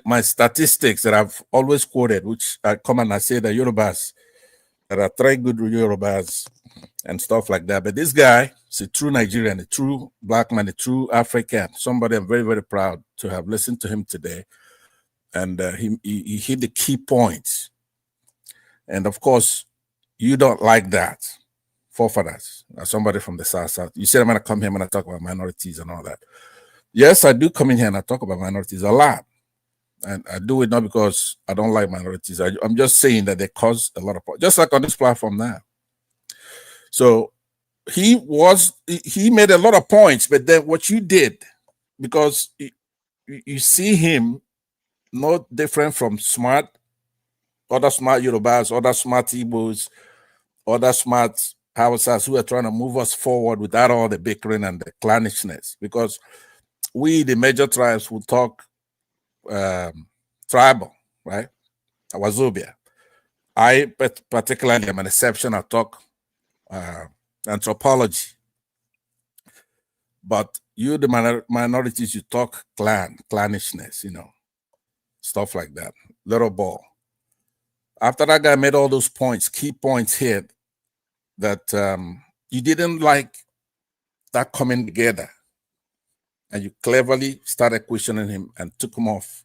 my statistics that I've always quoted, which I come and I say that Yorubas, there are 3 good Yorubas and stuff like that. But this guy is a true Nigerian, a true black man, a true African, somebody I'm very, very proud to have listened to him today. And he hit the key points. And of course, you don't like that, forefathers, as somebody from the South. You said I'm going to come here and I talk about minorities and all that. Yes, I do come in here and I talk about minorities a lot. And I do it not because I don't like minorities. I'm just saying that they cause a lot of problems, just like on this platform now. So he made a lot of points, but then what you did, because you see him not different from other smart Yorubas, other smart Igbos, other smart Hausas who are trying to move us forward without all the bickering and the clannishness. Because we, the major tribes, will talk tribal, right? Wazobia. I particularly am an exception. I talk anthropology. But you, the minorities, you talk clannishness, stuff like that. Little ball. after that guy made all those points, key points here, that you didn't like that coming together. And you cleverly started questioning him and took him off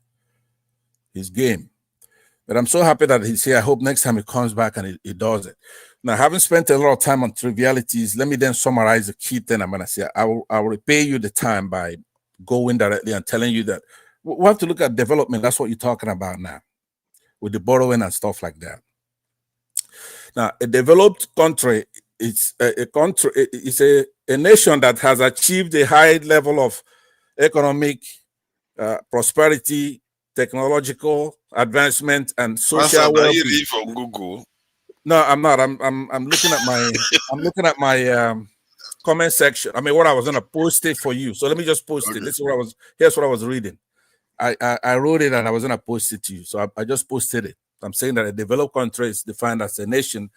his game. But I'm so happy that he's here. I hope next time he comes back and he does it. Now, having spent a lot of time on trivialities, let me then summarize the key thing I'm going to say. I will repay you the time by going directly and telling you that we have to look at development. That's what you're talking about now, with the borrowing and stuff like that. Now, a developed country, it's a nation that has achieved a high level of economic prosperity, technological advancement, and social well-being. You read from Google? No, I'm not. I'm looking at my comment section. I mean, what I was gonna post it for you. So let me just post it. This is what I was. Here's what I was reading. I wrote it and I was gonna post it to you. So I just posted it. I'm saying that a developed country is defined as a nation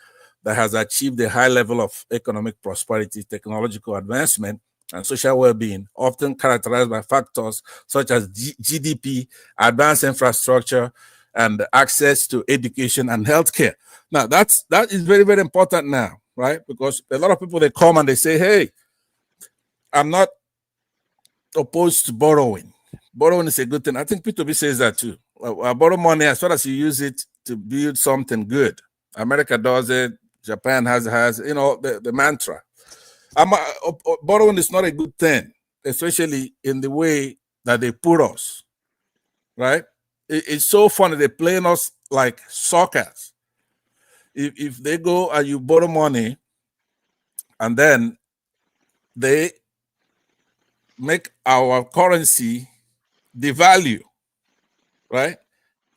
that has achieved a high level of economic prosperity, technological advancement, and social well-being, often characterized by factors such as GDP, advanced infrastructure, and access to education and healthcare. Now, that is very, very important now, right? Because a lot of people, they come and they say, hey, I'm not opposed to borrowing. Borrowing is a good thing. I think P2B says that too. I borrow money as far as you use it to build something good. America does it. Japan has the mantra. Borrowing is not a good thing, especially in the way that they put us, right? It's so funny. They're playing us like suckers. If they go and you borrow money and then they make our currency devalue, right?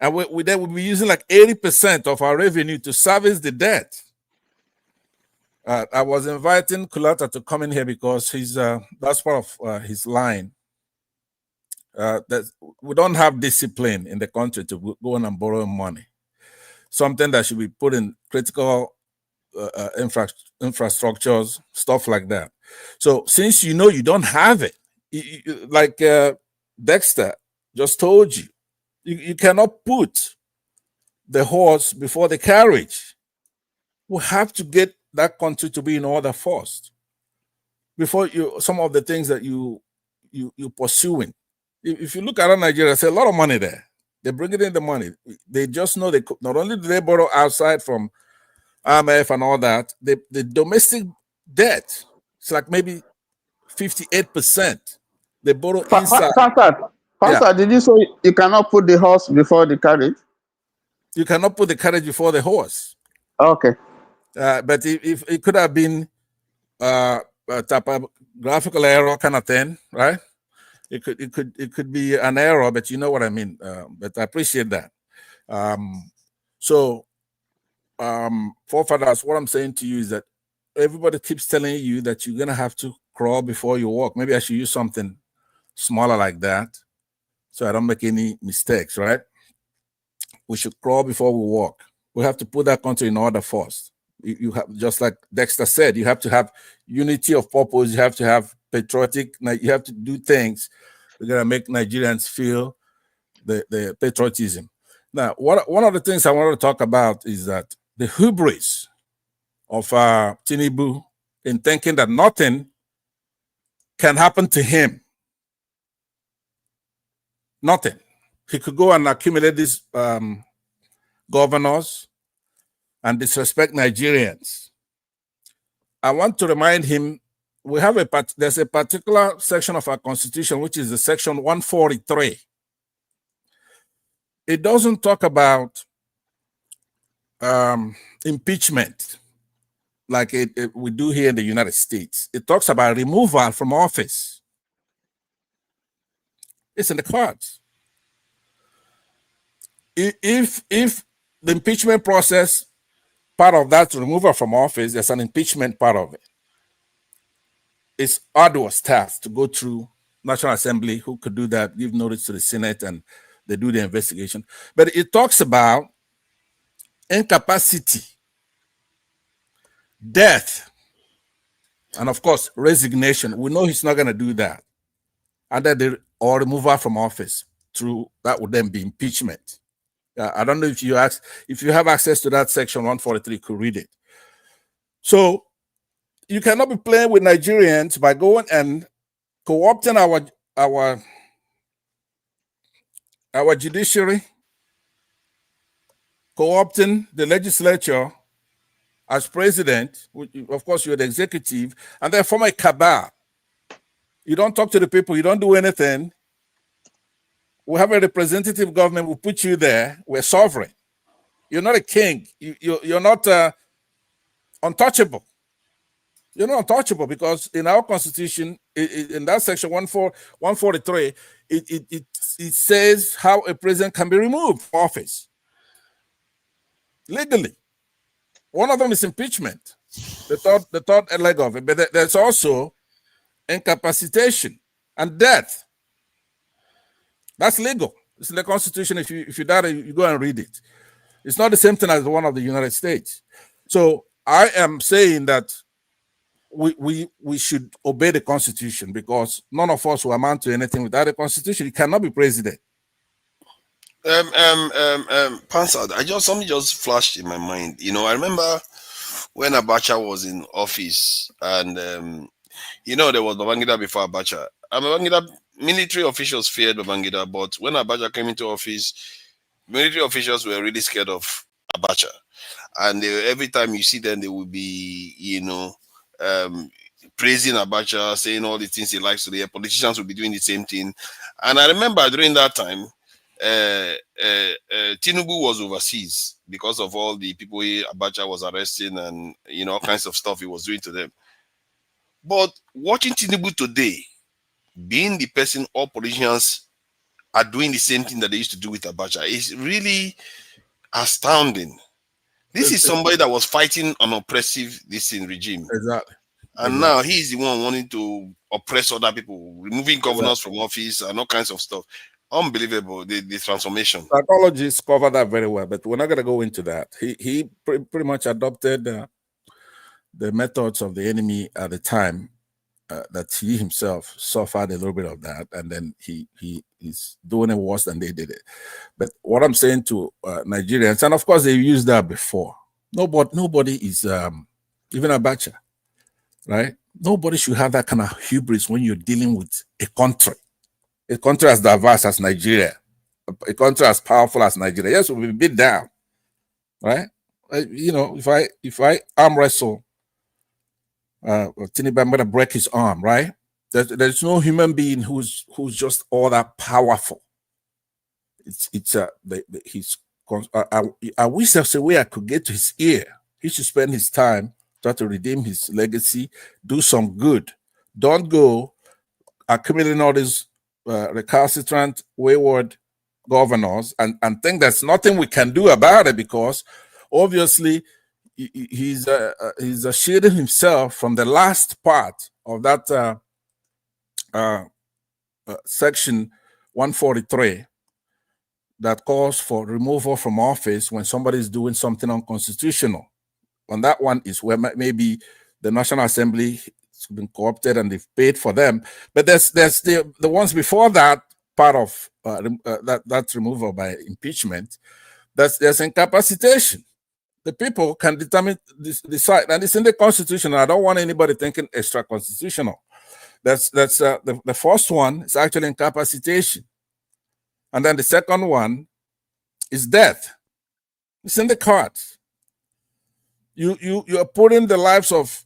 And we then will be using like 80% of our revenue to service the debt. I was inviting Kulata to come in here because that's part of his line. That we don't have discipline in the country to go on and borrow money. Something that should be put in critical infrastructures, stuff like that. So since you don't have it, like Dexter just told you, you cannot put the horse before the carriage. We have to get that country to be in order first before some of the things that you're pursuing. If you look around Nigeria, there's a lot of money there. They're bringing in the money. They just know not only do they borrow outside from IMF and all that, the domestic debt, it's like maybe 58%. They borrow inside. Pastor, did you say you cannot put the horse before the carriage? You cannot put the carriage before the horse. Okay. But if it could have been a typographical error kind of thing, right? It could be an error, but you know what I mean. But I appreciate that. Forefathers, what I'm saying to you is that everybody keeps telling you that you're gonna have to crawl before you walk. Maybe I should use something smaller like that, so I don't make any mistakes, right? We should crawl before we walk. We have to put that country in order first. You have, just like Dexter said, you have to have unity of purpose. You have to have patriotic. You have to do things. We're gonna make Nigerians feel the patriotism. Now, one of the things I want to talk about is that the hubris of Tinubu in thinking that nothing can happen to him. Nothing. He could go and accumulate these governors and disrespect Nigerians. I want to remind him, there's a particular section of our constitution, which is the section 143. It doesn't talk about impeachment like we do here in the United States. It talks about removal from office. It's in the cards. If the impeachment process, part of that removal from office, there's an impeachment part of it. It's arduous task to go through National Assembly, who could do that, give notice to the Senate, and they do the investigation. But it talks about incapacity, death, and of course, resignation. We know he's not going to do that. Or removal from office, that would then be impeachment. I don't know if you have access to that section 143, you could read it. So you cannot be playing with Nigerians by going and co-opting our judiciary, co-opting the legislature as president. Of course, you're the executive, and then form a cabal. You don't talk to the people, you don't do anything. We have a representative government, we put you there, we're sovereign. You're not a king, you're not untouchable. You're not untouchable because in our constitution, in that section 143, it says how a president can be removed from office legally. One of them is impeachment, the third leg of it, but there's also incapacitation and death. That's legal. It's in the Constitution. If you die, you go and read it. It's not the same thing as the one of the United States. So I am saying that we should obey the Constitution because none of us will amount to anything without the Constitution. You cannot be president. Pansa, something just flashed in my mind. You know, I remember when Abacha was in office, and you know, there was Babangida before Abacha. Babangida, military officials feared Babangida, but when Abacha came into office, military officials were really scared of Abacha, and every time you see them, they will be, you know, praising Abacha, saying all the things he likes to do. Politicians will be doing the same thing, and I remember during that time, Tinubu was overseas because of all the people Abacha was arresting and, you know, all kinds of stuff he was doing to them. But watching Tinubu today, being the person all politicians are doing the same thing that they used to do with Abacha, is really astounding. This is somebody that was fighting an oppressive regime. Exactly. And now he's the one wanting to oppress other people, removing governors from office and all kinds of stuff. Unbelievable, the transformation. Psychologists cover that very well, but we're not going to go into that. He pretty much adopted the methods of the enemy at the time, that he himself suffered a little bit of that, and then he's doing it worse than they did it. But what I'm saying to Nigerians, and of course they used that before, nobody is, even Abacha, right? Nobody should have that kind of hubris when you're dealing with a country as diverse as Nigeria, a country as powerful as Nigeria. Yes, we'll be beat down, right? You know, if I arm wrestle Tinubu, I'm gonna break his arm, right? There's no human being who's just all that powerful. I wish there's a way I could get to his ear. He should spend his time try to redeem his legacy, do some good. Don't go accumulating all these recalcitrant, wayward governors and think there's nothing we can do about it, because obviously he's shielding himself from the last part of that section 143 that calls for removal from office when somebody is doing something unconstitutional. And that one is where maybe the National Assembly been co-opted and they've paid for them, but there's the ones before that part of that's removal by impeachment. There's incapacitation. The people can decide, and it's in the Constitution. I don't want anybody thinking extra constitutional. That's the first one is actually incapacitation, and then the second one is death. It's in the cards. You are putting the lives of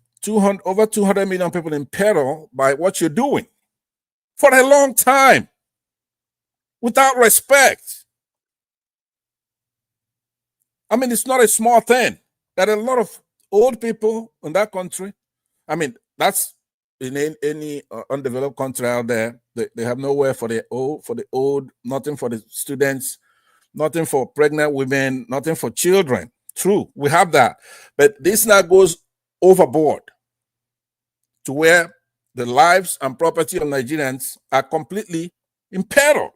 over 200 million people in peril by what you're doing for a long time without respect. I mean, it's not a small thing. There are a lot of old people in that country. I mean, that's in any undeveloped country out there. They have nowhere for the old, nothing for the students, nothing for pregnant women, nothing for children. True, we have that. But this now goes overboard to where the lives and property of Nigerians are completely imperiled.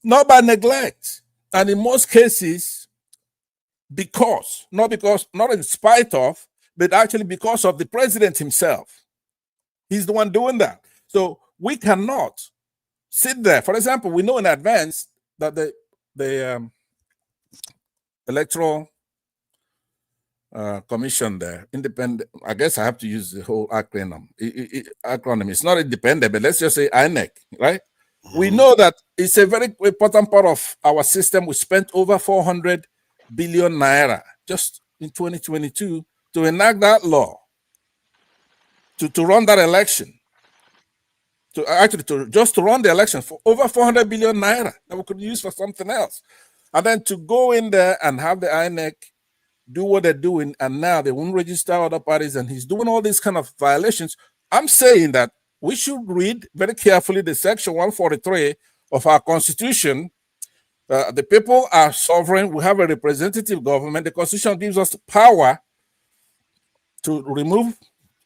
Not by neglect. And in most cases, not in spite of, but actually because of the president himself. He's the one doing that. So we cannot sit there. For example, we know in advance that the the electoral commission there, independent. I guess I have to use the whole acronym. Acronym. It's not independent, but let's just say INEC, right? We know that it's a very important part of our system. We spent over 400 billion naira just in 2022 to enact that law, to run that election, to run the election for over 400 billion naira that we could use for something else. And then to go in there and have the INEC do what they're doing, and now they won't register other parties, and he's doing all these kind of violations. I'm saying that we should read very carefully the section 143 of our constitution. The people are sovereign. We have a representative government. The constitution gives us the power to remove,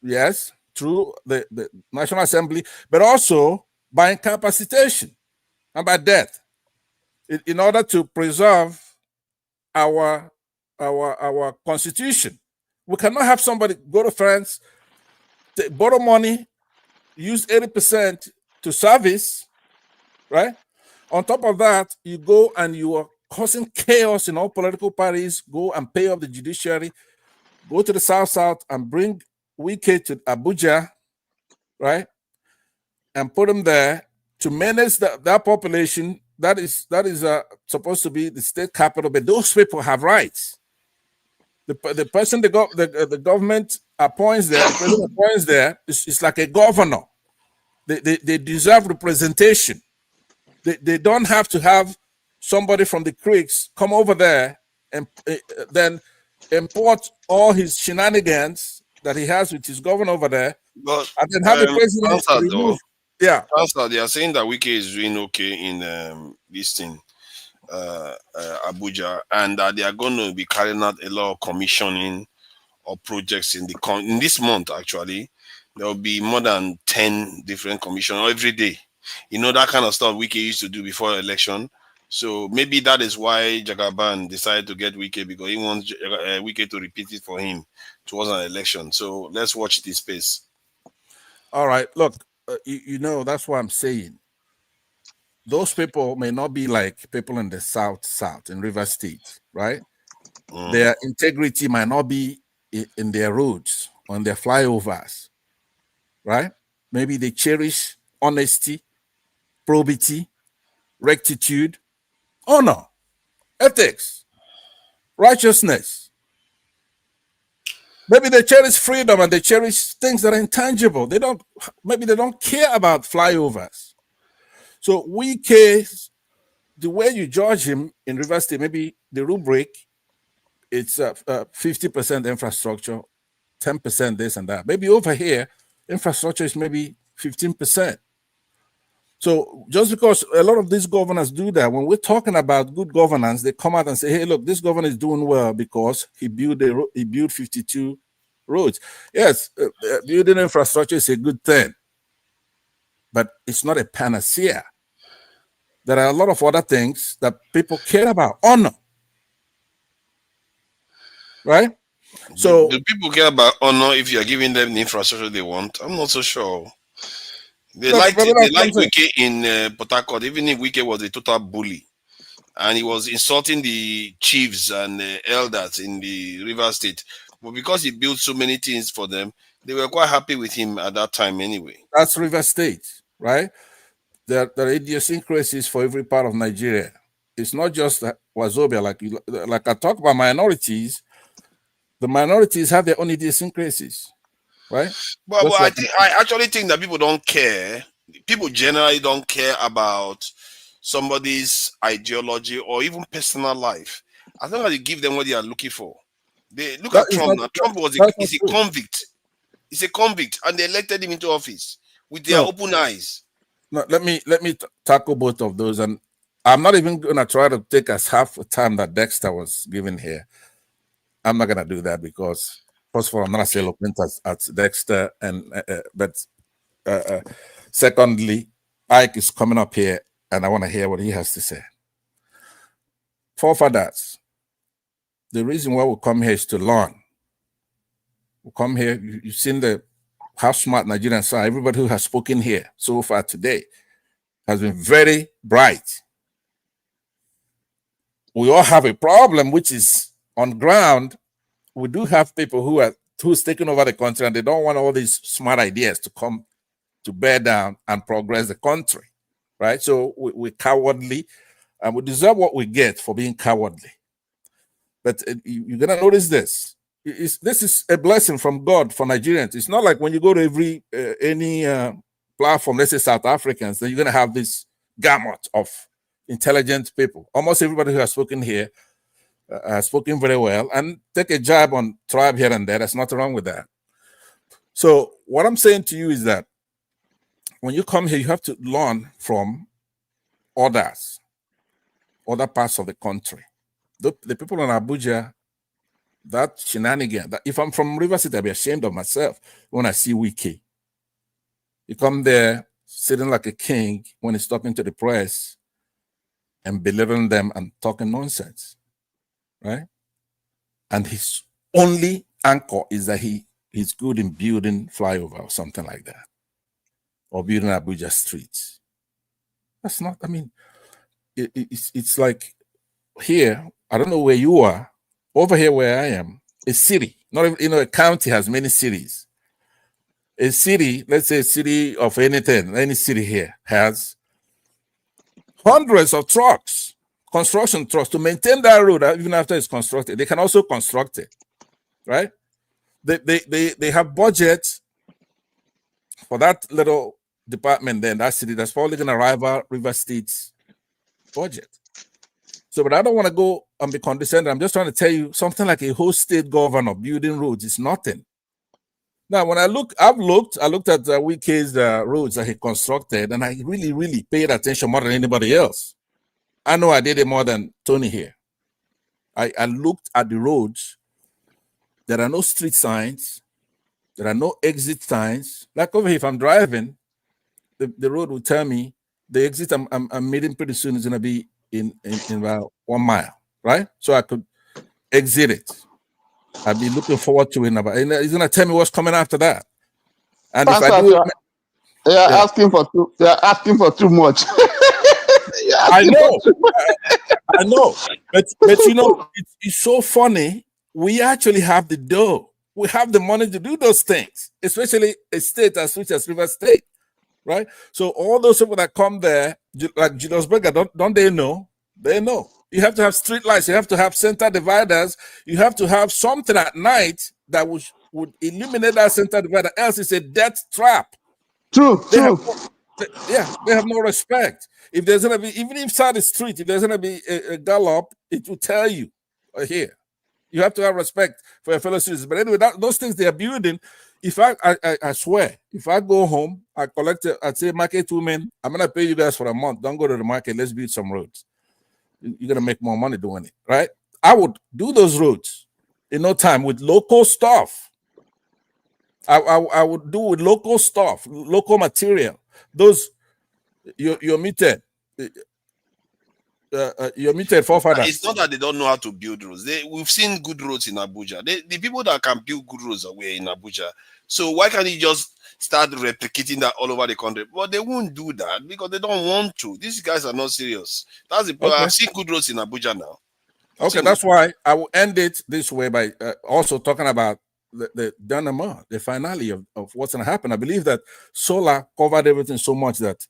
yes, through the National Assembly, but also by incapacitation and by death, in order to preserve our constitution. We cannot have somebody go to France, borrow money, use 80% to service, right? On top of that, you go and you are causing chaos in all political parties, go and pay off the judiciary, go to the South and bring Wike to Abuja, right? And put them there to manage that population. That is supposed to be the state capital, but those people have rights. The person the government appoints there, the president appoints there, is like a governor. They deserve representation. They don't have to have somebody from the creeks come over there and then import all his shenanigans that he has with his governor over there, but and then have the president remove. Yeah, they are saying that Wike is doing okay in this thing. Abuja, and that they are going to be carrying out a lot of commissioning of projects in this month. Actually, there will be more than 10 different commissions every day. You know, that kind of stuff Wike used to do before election. So maybe that is why Jagaban decided to get Wike, because he wants Wike to repeat it for him towards an election. So let's watch this space. All right, look, you know, that's what I'm saying. Those people may not be like people in the south in River State, right? Their integrity might not be in their roads, on their flyovers, right? Maybe they cherish honesty, probity, rectitude, honor, ethics, righteousness. Maybe they cherish freedom and they cherish things that are intangible. Maybe they don't care about flyovers. So Wike, the way you judge him in River State, maybe the rubric, it's 50% infrastructure, 10% this and that. Maybe over here, infrastructure is maybe 15%. So just because a lot of these governors do that, when we're talking about good governance, they come out and say, hey, look, this governor is doing well because he built 52 roads. Yes, building infrastructure is a good thing, but it's not a panacea. There are a lot of other things that people care about. Honor. Right? So do people care about honor if you're giving them the infrastructure they want? I'm not so sure. They like Wike in Port Harcourt, even if Wike was a total bully and he was insulting the chiefs and elders in the River State. But because he built so many things for them, they were quite happy with him at that time anyway. That's River State, right? There are idiosyncrasies for every part of Nigeria. It's not just Wazobia. Like I talk about minorities, the minorities have their own idiosyncrasies, right? But I actually think that people don't care. People generally don't care about somebody's ideology or even personal life. As long as you give them what they are looking for. They look at Trump. Trump is a convict. He's a convict, and they elected him into office with their open eyes. No, let me tackle both of those, and I'm not even going to try to take us half the time that Dexter was given here. I'm not going to do that because, first of all, I'm not as eloquent as Dexter, but secondly, Ike is coming up here, and I want to hear what he has to say. Forefathers, the reason why we come here is to learn. We come here, you've seen how smart Nigerians are. Everybody who has spoken here so far today has been very bright. we all have a problem, which is on ground. We do have people who's taking over the country, and they don't want all these smart ideas to come to bear down and progress the country, right? So we're cowardly, and we deserve what we get for being cowardly. But you're gonna notice this. This is a blessing from God for Nigerians. It's not like when you go to any platform, let's say South Africans, then you're gonna have this gamut of intelligent people. Almost everybody who has spoken here has spoken very well, and take a jab on tribe here and there. There's nothing wrong with that. So what I'm saying to you is that when you come here, you have to learn from others, other parts of the country. The people in Abuja, that shenanigan, that if I'm from River City, I'll be ashamed of myself when I see Wike. You come there sitting like a king when he's talking to the press and belittling them and talking nonsense, right? And his only anchor is that he's good in building flyover or something like that, or building Abuja streets. That's not, I mean, it's like here, I don't know where you are, over here where I am, a city, not even, you know, a county has many cities. A city, let's say a city of anything, any city here has hundreds of trucks, construction trucks to maintain that road even after it's constructed. They can also construct it, right? They have budgets for that little department there in that city that's probably going to rival River State's budget. So, but I don't want to go and be condescending. I'm just trying to tell you something like a whole state governor building roads is nothing. Now, when I looked at Wike's roads that he constructed, and I really paid attention more than anybody else. I know I did it more than Tony here. I looked at the roads. There are no street signs. There are no exit signs. Like over here, if I'm driving, the road will tell me the exit I'm meeting pretty soon is going to be in about 1 mile, right? So I could exit it. I'll be looking forward to it. And he's going to tell me what's coming after that. And if I do, they are asking for too much. I know, but you know, it's so funny. We actually have the dough. We have the money to do those things, especially a state as rich as River State, right? So all those people that come there, like Julius Berger, don't they know? They know. You have to have street lights. You have to have center dividers. You have to have something at night that would illuminate that center divider. Else it's a death trap. True. They have no respect. If there's gonna be, even inside the street, if there's gonna be a gallop, it will tell you here. You have to have respect for your fellow citizens. But anyway, those things they are building. If I swear, if I go home, I'd say, market women, I'm gonna pay you guys for a month. Don't go to the market. Let's build some roads. You're gonna make more money doing it, right? I would do those roads in no time with local stuff. I would do with local stuff, local material. Those you're meted. You're meted forefathers. It's not that they don't know how to build roads. We've seen good roads in Abuja. The people that can build good roads are in Abuja. So why can't you just start replicating that all over the country? But they won't do that because they don't want to. These guys are not serious. That's the problem. Okay. I've seen good roads in Abuja now. Okay, that's why I will end it this way by also talking about the denouement, the finale of what's going to happen. I believe that Solar covered everything so much that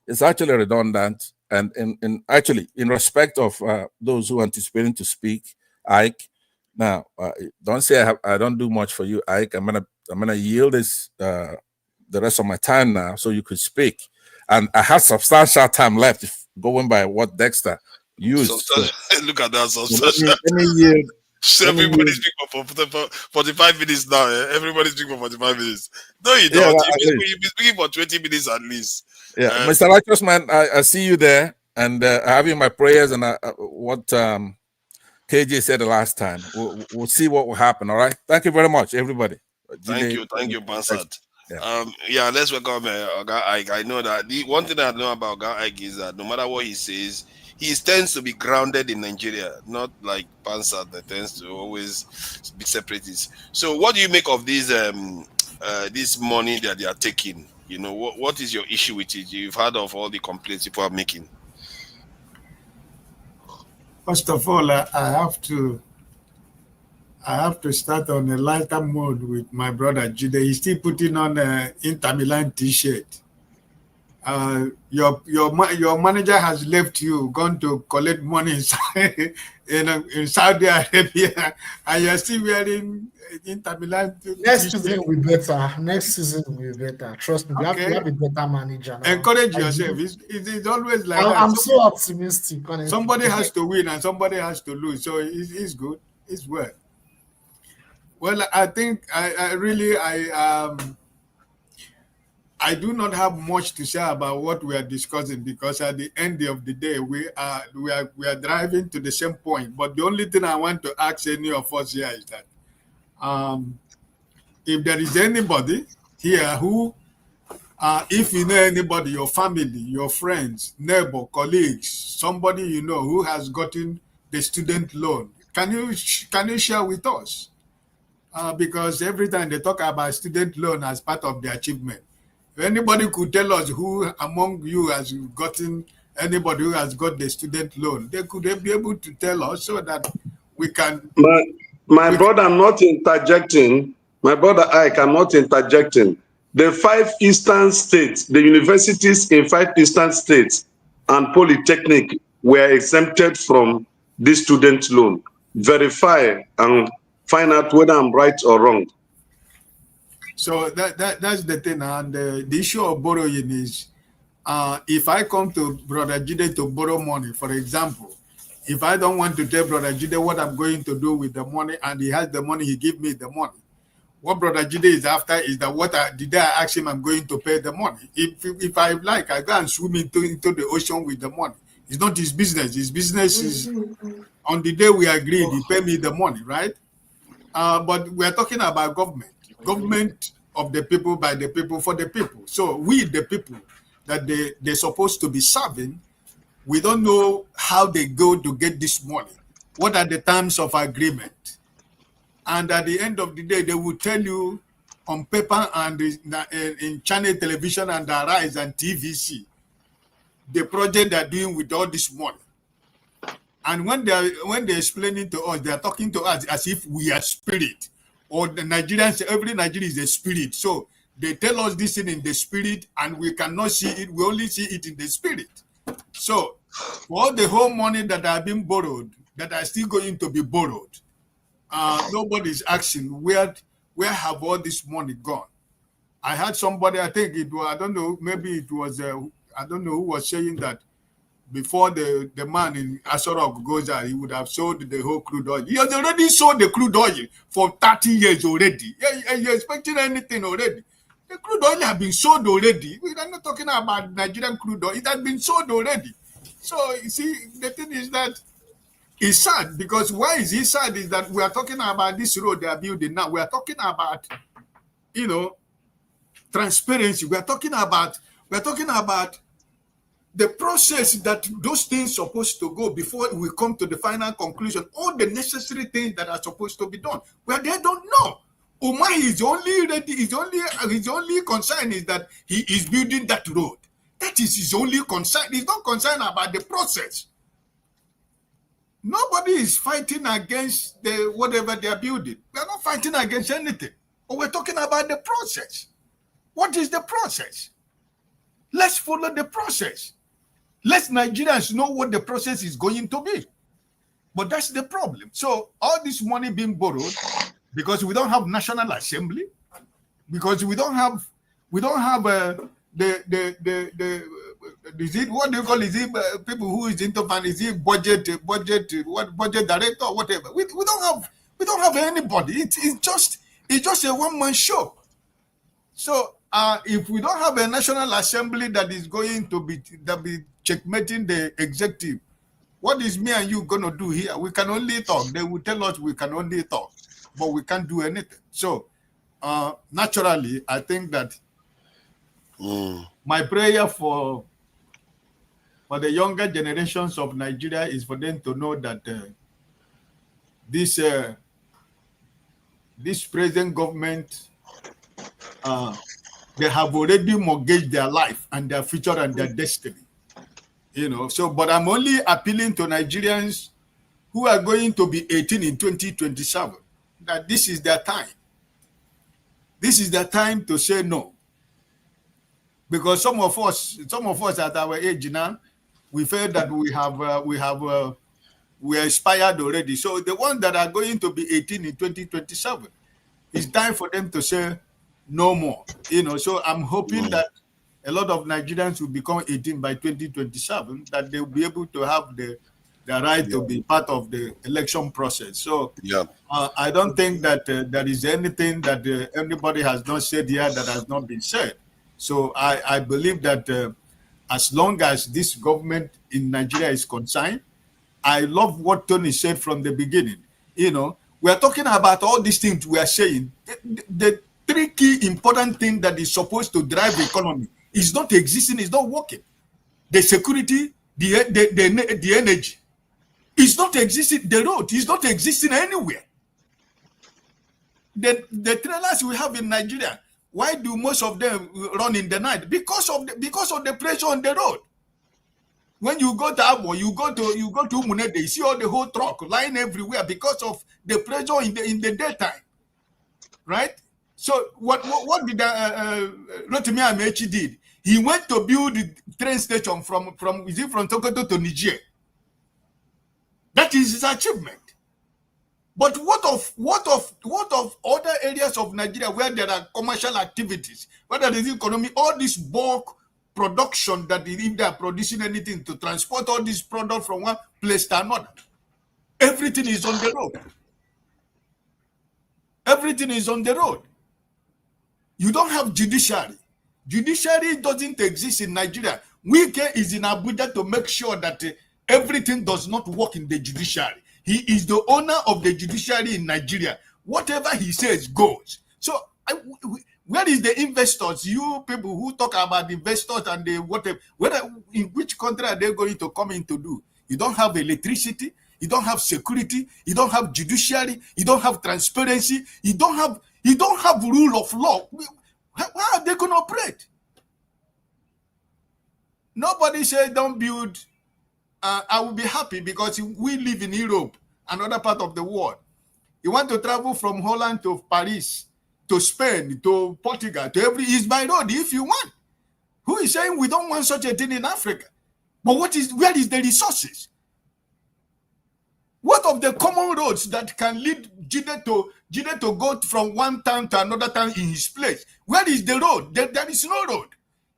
it's actually redundant. And actually, in respect of those who are anticipating to speak, Ike, now don't say I don't do much for you, Ike. I'm gonna yield this the rest of my time now, so you could speak. And I have substantial time left, going by what Dexter used. Look at that substantial. Everybody's speaking for 45 minutes now. Everybody's speaking for 45 minutes. No, you don't. You've been speaking for 20 minutes at least. Yeah, Mr. Righteous Man, I see you there, and I have you in my prayers. And what KJ said the last time, we'll see what will happen. All right. Thank you very much, everybody. Thank you, Bansat. Yeah, let's welcome Oga Ike. I know that the one thing I know about Oga Ike is that no matter what he says, he tends to be grounded in Nigeria, not like Bansat that tends to always be separatist. So, what do you make of this money that they are taking? You know, what is your issue with it? You've heard of all the complaints people are making. First of all, I have to start on a lighter mode with my brother Jide. He's still putting on an Inter Milan T-shirt. Your manager has left you, gone to collect money in Saudi Arabia, and you're still wearing Inter Milan Next T-shirt. season will be better. Next season will be better. Trust me, we have a better manager now. Encourage yourself. It's always like that. I'm so optimistic. Honestly. Somebody has to win and somebody has to lose. So it's good. It's well. Well, I think I do not have much to say about what we are discussing, because at the end of the day, we are driving to the same point. But the only thing I want to ask any of us here is that if there is anybody here who, if you know anybody, your family, your friends, neighbor, colleagues, somebody you know who has gotten the student loan, can you share with us? Because every time they talk about student loan as part of the achievement, if anybody could tell us who among you has gotten, anybody who has got the student loan, they could be able to tell us so that we can. My brother, I'm not interjecting. My brother Ike, I'm not interjecting. The 5 eastern states, the universities in 5 eastern states and polytechnic were exempted from this student loan. Verify and find out whether I'm right or wrong. So that's the thing. And the issue of borrowing is, if I come to Brother Jide to borrow money, for example, if I don't want to tell Brother Jide what I'm going to do with the money, and he has the money, he give me the money. What Brother Jide is after is that did I ask him I'm going to pay the money? If I like, I go and swim into the ocean with the money. It's not his business. His business is on the day we agreed, he pay me the money, right? But we're talking about government of the people, by the people, for the people. So we, the people that they're supposed to be serving, we don't know how they go to get this money. What are the terms of agreement? And at the end of the day, they will tell you on paper and in channel television and Arise and TVC, the project they're doing with all this money. And when they're explaining to us, they're talking to us as if we are spirit, or the Nigerians, every Nigerian is a spirit. So they tell us this thing in the spirit, and we cannot see it. We only see it in the spirit. So for all the whole money that are being borrowed, that are still going to be borrowed, nobody's asking where have all this money gone. I had somebody, I think it was, I don't know, maybe it was, I don't know who was saying that before the man in Asorok goes out, he would have sold the whole crude oil. He has already sold the crude oil for 30 years already. You're expecting anything already? The crude oil has been sold already. We are not talking about Nigerian crude oil. It has been sold already. So, you see, the thing is that it's sad, because why is it sad is that we are talking about this road they are building now. We are talking about, transparency. We are talking about the process that those things supposed to go before we come to the final conclusion. All the necessary things that are supposed to be done, but they don't know. Umar is only ready. His only concern is that he is building that road. That is his only concern. He's not concerned about the process. Nobody is fighting against whatever they are building. We are not fighting against anything. But we're talking about the process. What is the process? Let's follow the process. Let Nigerians know what the process is going to be. But that's the problem. So all this money being borrowed, because we don't have National Assembly, because we don't have is it, what do you call it? Is it people who is into finance? Is it budget director or whatever? We don't have anybody. It's just a one-man show. So if we don't have a National Assembly that is going to be checkmating the executive, what is me and you gonna do here? We can only talk. They will tell us we can only talk, but we can't do anything. So naturally, I think that my prayer for the younger generations of Nigeria is for them to know that this present government, they have already mortgaged their life and their future and their destiny. So, but I'm only appealing to Nigerians who are going to be 18 in 2027, that this is their time. This is the time to say no. Because some of us at our age now, we feel that we are expired already. So the ones that are going to be 18 in 2027, it's time for them to say no more. So I'm hoping that a lot of Nigerians will become 18 by 2027, that they will be able to have the right to be part of the election process. So I don't think that there is anything that anybody has not said here that has not been said. So I believe that as long as this government in Nigeria is concerned, I love what Tony said from the beginning. We are talking about all these things we are saying. The three key important things that is supposed to drive the economy is not existing, is not working. The security, the energy. It's not existing. The road is not existing anywhere. The trailers we have in Nigeria, why do most of them run in the night? Because of the pressure on the road. When you go to Abo, you go to Munede, you see all the whole truck lying everywhere because of the pressure in the daytime, right? So what did Rotimi Amechi did? He went to build the train station from Sokoto to Niger. That is his achievement. But what of other areas of Nigeria where there are commercial activities, whether there is economy, all this bulk production that if they are producing anything to transport all these products from one place to another, everything is on the road. Everything is on the road. You don't have judiciary. Judiciary doesn't exist in Nigeria. Wike is in Abuja to make sure that everything does not work in the judiciary. He is the owner of the judiciary in Nigeria. Whatever he says goes. So where is the investors? You people who talk about investors and the whatever, in which country are they going to come in to do? You don't have electricity, you don't have security, you don't have judiciary, you don't have transparency, you don't have rule of law. How are they going to operate? Nobody said don't build. I will be happy because we live in Europe, another part of the world. You want to travel from Holland to Paris, to Spain, to Portugal, to is by road if you want. Who is saying we don't want such a thing in Africa? But where is the resources? What of the common roads that can lead Jide to go from one town to another town in his place? Where is the road? There is no road.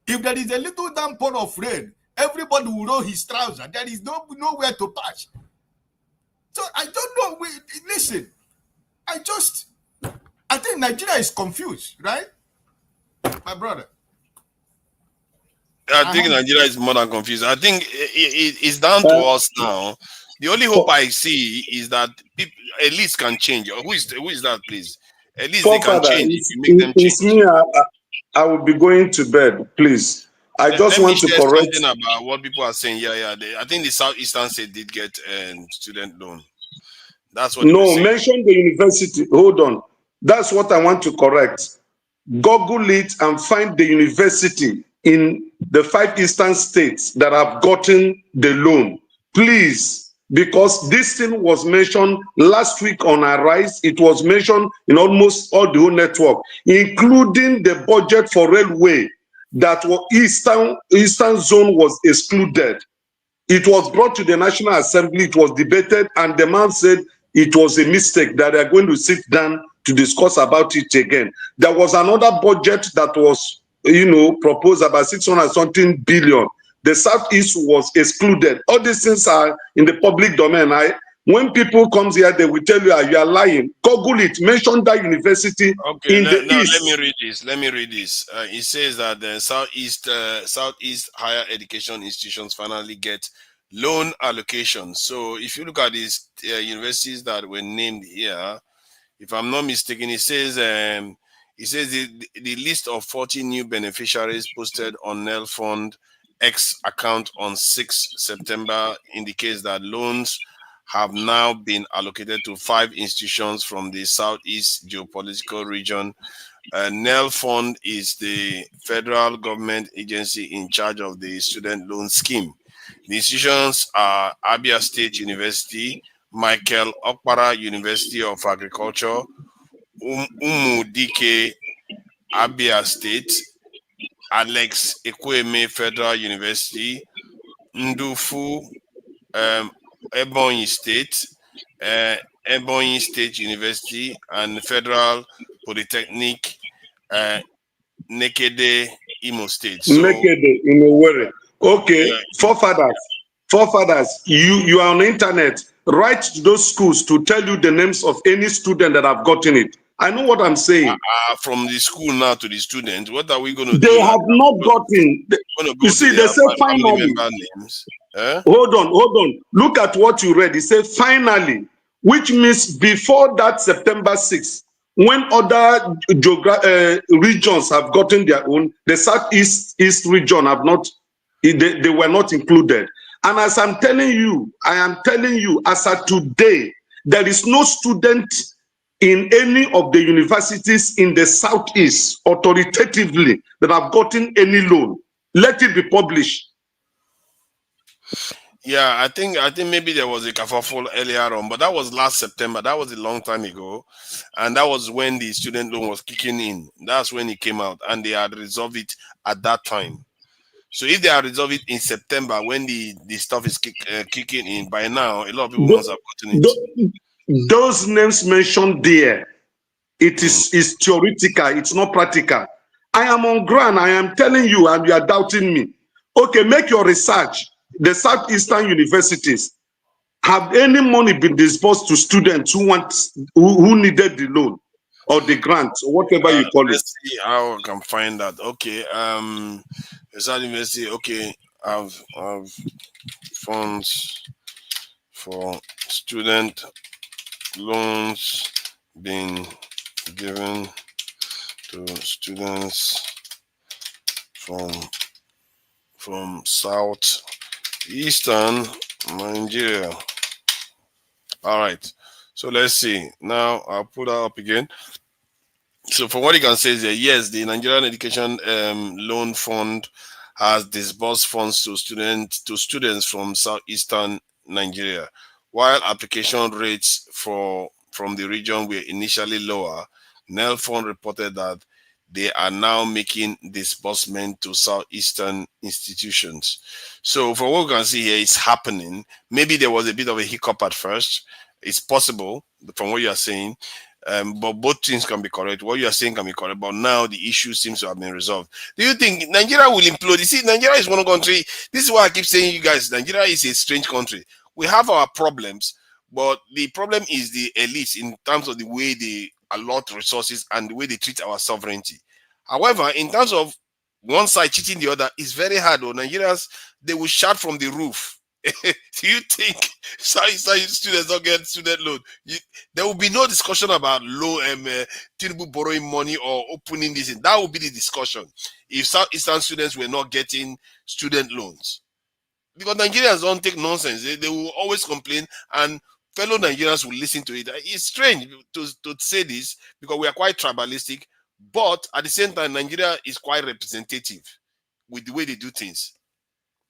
If there is a little downpour of rain, everybody will roll his trousers. There is nowhere to pass. So I don't know. Listen, I think Nigeria is confused, right? My brother. I think Nigeria is more than confused. I think it's down to us now. The only hope I see is that people, elites can change. Who is that, please? At least they can change if you make them change. It's me. I will be going to bed, please. I just want to correct something about what people are saying. I think the Southeastern State did get student loan. That's what. No, mention the university. Hold on. That's what I want to correct. Google it and find the university in the 5 eastern states that have gotten the loan, please. Because this thing was mentioned last week on Arise. It was mentioned in almost all the whole network, including the budget for railway. That was Eastern Zone was excluded. It was brought to the National Assembly, it was debated, and the man said it was a mistake, that they are going to sit down to discuss about it again. There was another budget that was, proposed about 600 something billion. The Southeast was excluded. All these things are in the public domain. When people come here, they will tell you, you are lying. Google it. Mention that university in the East. Let me read this. It says that the Southeast higher education institutions finally get loan allocation. So if you look at these universities that were named here, if I'm not mistaken, it says the list of 40 new beneficiaries posted on NEL Fund X account on 6 September indicates that loans have now been allocated to 5 institutions from the Southeast geopolitical region. NEL Fund is the federal government agency in charge of the student loan scheme. The institutions are Abia State University, Michael Okpara University of Agriculture, Umudike Abia State, Alex Ekweme Federal University, Ndufu Ebonyi State, Ebonyi State University, and Federal Polytechnic Nekede Imo State. So, Nekede in Owerri. Okay, forefathers, you are on the internet. Write to those schools to tell you the names of any student that have gotten it. I know what I'm saying. From the school now to the students, what are we going to do? They have not gotten. You see, they say finally. Names. Hold on. Look at what you read. It says finally, which means before that September 6th, when other regions have gotten their own, the Southeast region have not. They were not included. And as I am telling you, as of today, there is no student in any of the universities in the Southeast authoritatively that have gotten any loan. Let it be published. Yeah, I think maybe there was a kerfuffle earlier on, but that was last September. That was a long time ago, and that was when the student loan was kicking in. That's when it came out, and they had resolved it at that time. So if they had resolved it in September, when the stuff is kicking in, by now a lot of people must have gotten it. Those names mentioned there, it is theoretical. It's not practical. I am on ground. I am telling you, and you are doubting me. Okay, make your research. The Southeastern universities, have any money been disbursed to students who needed the loan or the grant or whatever you call it? Let's see how I can find that. Okay, the South University. Okay, I've funds for student loans being given to students from Southeastern Nigeria. All right, so let's see. Now I'll put that up again. So from what you can say is that yes, the Nigerian Education Loan Fund has disbursed funds to students from Southeastern Nigeria. While application rates from the region were initially lower, NEL Fund reported that they are now making disbursement to Southeastern institutions. So from what we can see here, it's happening. Maybe there was a bit of a hiccup at first. It's possible from what you are saying. But both things can be correct. What you are saying can be correct, but now the issue seems to have been resolved. Do you think Nigeria will implode? You see, Nigeria is one country. This is why I keep saying, you guys, Nigeria is a strange country. We have our problems, but the problem is the elites in terms of the way they allot resources and the way they treat our sovereignty. However, in terms of one side cheating the other, it's very hard. Nigerians, they will shout from the roof. Do you think students don't get student loan? There will be no discussion about Tinubu borrowing money or opening this. That will be the discussion if Southeastern students were not getting student loans. Because Nigerians don't take nonsense. They will always complain, and fellow Nigerians will listen to it. It's strange to say this because we are quite tribalistic, but at the same time, Nigeria is quite representative with the way they do things.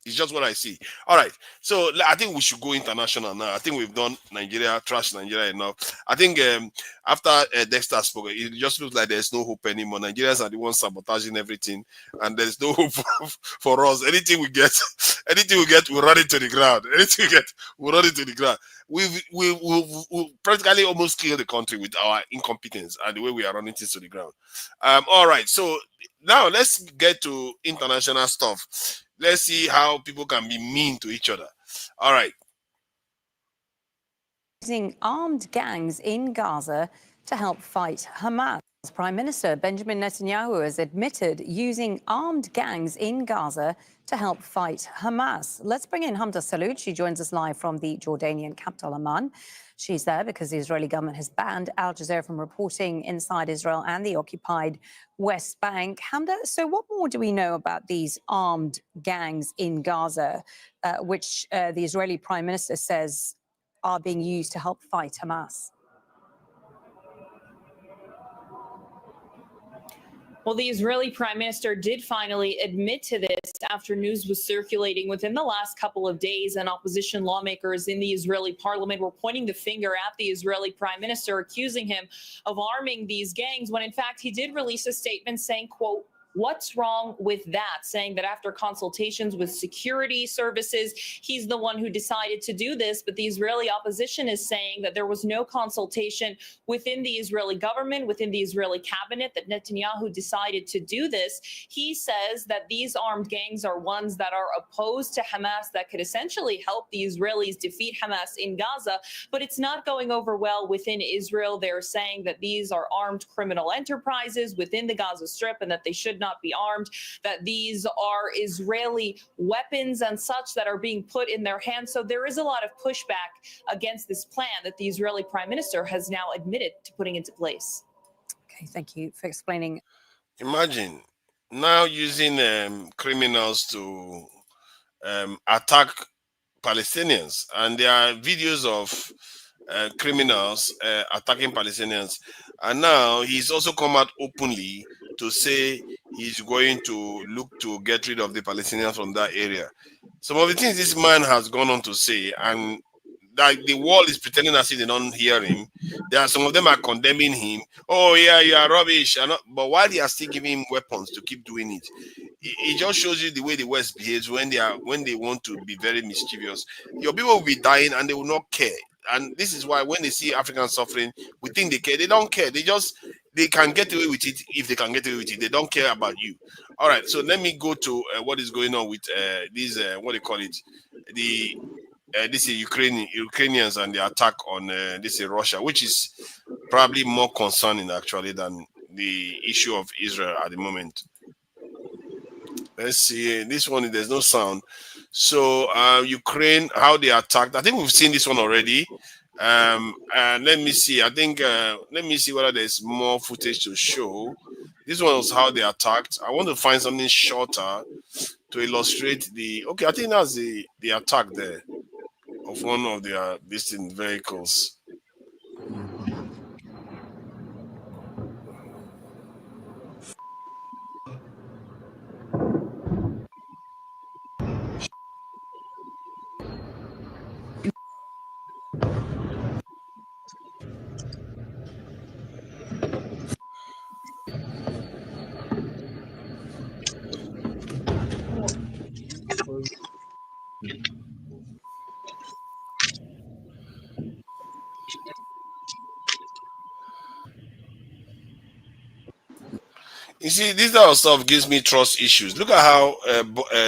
It's just what I see. All right. So I think we should go international now. I think we've done Nigeria, trash Nigeria enough. I think after Dexter spoke, it just looks like there's no hope anymore. Nigerians are the ones sabotaging everything, and there's no hope for us. Anything we get, we'll run it to the ground. Anything we get, we'll run it to the ground. We'll practically almost kill the country with our incompetence and the way we are running things to the ground. All right. So now let's get to international stuff. Let's see how people can be mean to each other. All right. Using armed gangs in Gaza to help fight Hamas. Prime Minister Benjamin Netanyahu has admitted using armed gangs in Gaza to help fight Hamas. Let's bring in Hamda Salud. She joins us live from the Jordanian capital, Amman. She's there because the Israeli government has banned Al Jazeera from reporting inside Israel and the occupied West Bank. Hamda, so what more do we know about these armed gangs in Gaza, which the Israeli Prime Minister says are being used to help fight Hamas? Well, the Israeli prime minister did finally admit to this after news was circulating within the last couple of days, and opposition lawmakers in the Israeli parliament were pointing the finger at the Israeli prime minister, accusing him of arming these gangs, when in fact he did release a statement saying, quote, "What's wrong with that?" Saying that after consultations with security services, he's the one who decided to do this. But the Israeli opposition is saying that there was no consultation within the Israeli government, within the Israeli cabinet, that Netanyahu decided to do this. He says that these armed gangs are ones that are opposed to Hamas, that could essentially help the Israelis defeat Hamas in Gaza. But it's not going over well within Israel. They're saying that these are armed criminal enterprises within the Gaza Strip and that they should not be armed, that these are Israeli weapons and such that are being put in their hands. So there is a lot of pushback against this plan that the Israeli prime minister has now admitted to putting into place. Okay, thank you for explaining. Imagine now using criminals to attack Palestinians, and there are videos of criminals attacking Palestinians, and now he's also come out openly to say he's going to look to get rid of the Palestinians from that area. Some of the things this man has gone on to say, and like the world is pretending as if they don't hear him. There are some of them are condemning him. Oh yeah, you are rubbish. But while they are still giving him weapons to keep doing it, it just shows you the way the West behaves when they want to be very mischievous. Your people will be dying and they will not care. And this is why when they see Africans suffering, we think they care. They don't care. They can get away with it if they can get away with it. They don't care about you. All right. So let me go to what is going on with these what do you call it? This is Ukrainians and the attack on this is Russia, which is probably more concerning actually than the issue of Israel at the moment. Let's see. This one, there's no sound. So Ukraine, how they attacked. I think we've seen this one already. And let me see. I think let me see whether there's more footage to show. This one was how they attacked. I want to find something shorter to illustrate the. Okay, I think that's the attack there of one of their distant vehicles. You see, this type of stuff gives me trust issues. Look at how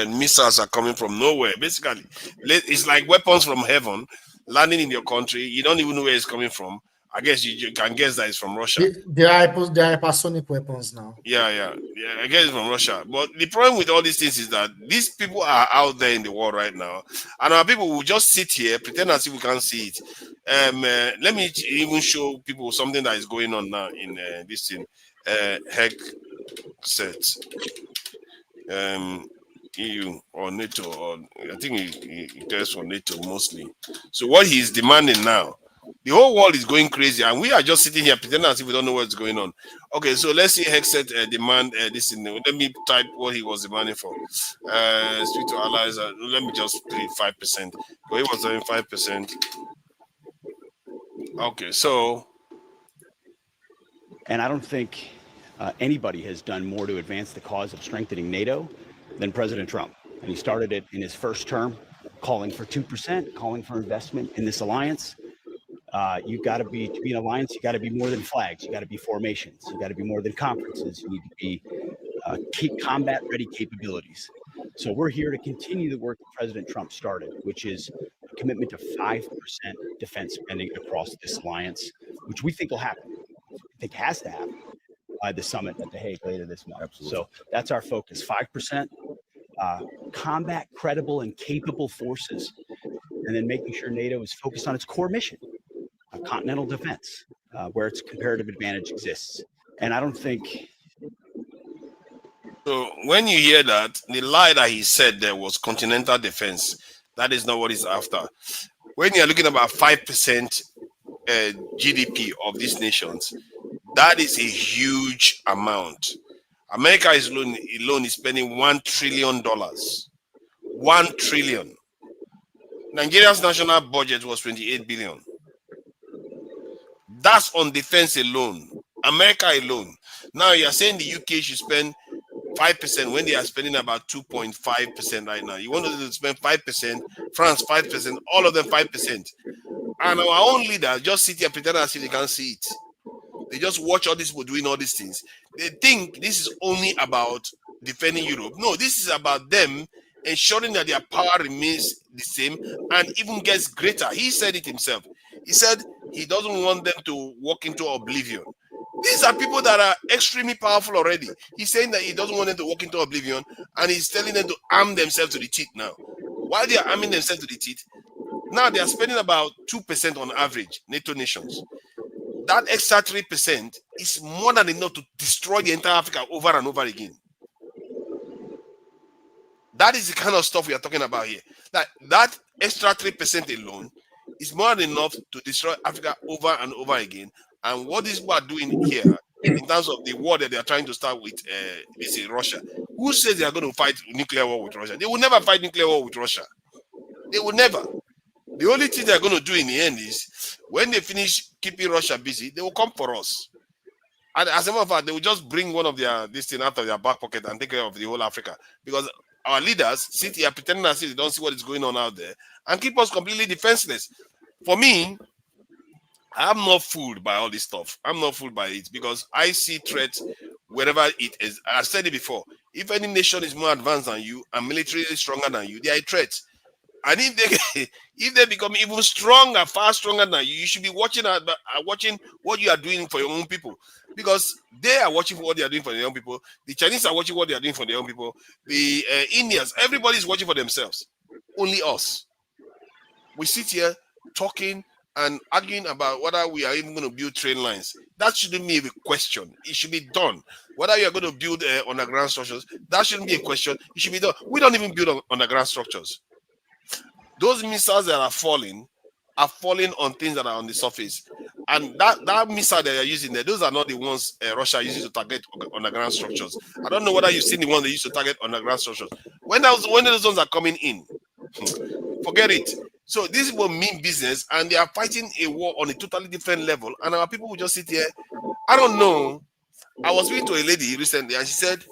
missiles are coming from nowhere. Basically, it's like weapons from heaven landing in your country. You don't even know where it's coming from. I guess you can guess that it's from Russia. They are hypersonic weapons now. Yeah. I guess it's from Russia. But the problem with all these things is that these people are out there in the world right now, and our people will just sit here, pretend as if we can't see it. Let me even show people something that is going on now in this thing. Heck set EU or NATO, or I think he cares for NATO mostly. So what he's demanding now, the whole world is going crazy, and we are just sitting here pretending as if we don't know what's going on. Okay, so let's see Hexet demand this in. Let me type what he was demanding for. Speak to allies. Let me just put 5%. But he was doing 5%. Okay, so. And I don't think anybody has done more to advance the cause of strengthening NATO than President Trump. And he started it in his first term, calling for 2%, calling for investment in this alliance. You got to be an alliance. You got to be more than flags. You got to be formations. You got to be more than conferences. You need to be combat-ready capabilities. So we're here to continue the work that President Trump started, which is a commitment to 5% defense spending across this alliance, which we think will happen. We think has to happen by the summit at The Hague later this month. Absolutely. So that's our focus: 5%, combat credible and capable forces, and then making sure NATO is focused on its core mission, continental defense, where its comparative advantage exists. And I don't think. So when you hear that, the lie that he said there was continental defense. That is not what he's after. When you're looking at about 5% GDP of these nations, that is a huge amount. America is alone is spending $1 trillion. $1 trillion. Nigeria's national budget was 28 billion. That's on defense alone. America alone. Now you're saying the UK should spend 5% when they are spending about 2.5% right now. You want them to spend 5%, France 5%, all of them 5%. And our own leaders just sit here pretend as if they can't see it. They just watch all these people doing all these things. They think this is only about defending Europe. No, this is about them ensuring that their power remains the same and even gets greater. He said it himself. He said he doesn't want them to walk into oblivion. These are people that are extremely powerful already. He's saying that he doesn't want them to walk into oblivion, and he's telling them to arm themselves to the teeth now. While they are arming themselves to the teeth, now they are spending about 2% on average, NATO nations. That extra 3% is more than enough to destroy the entire Africa over and over again. That is the kind of stuff we are talking about here. That extra 3% alone is more than enough to destroy Africa over and over again. And what these people are doing here, in terms of the war that they are trying to start with, Russia. Who says they are going to fight nuclear war with Russia? They will never fight nuclear war with Russia. They will never. The only thing they are going to do in the end is, when they finish keeping Russia busy, they will come for us. And as a matter of fact, they will just bring one of their this thing out of their back pocket and take care of the whole Africa. Because our leaders sit here pretending as if they don't see what is going on out there and keep us completely defenseless. For me, I'm not fooled by all this stuff. I'm not fooled by it because I see threats wherever it is. I've said it before. If any nation is more advanced than you and militarily stronger than you, they are a threat. And if they become even stronger, far stronger than you, you should be watching what you are doing for your own people. Because they are watching what they are doing for their own people. The Chinese are watching what they are doing for their own people. The Indians, everybody is watching for themselves. Only us. We sit here talking and arguing about whether we are even going to build train lines. That shouldn't be a question. It should be done. Whether you are going to build underground structures, that shouldn't be a question. It should be done. We don't even build underground structures. Those missiles that are falling on things that are on the surface. And that missile that they are using there, those are not the ones Russia uses to target underground structures. I don't know whether you've seen the ones they use to target underground structures. When those ones are coming in, forget it. So these people mean business, and they are fighting a war on a totally different level. And our people will just sit here. I don't know. I was speaking to a lady recently, and she said,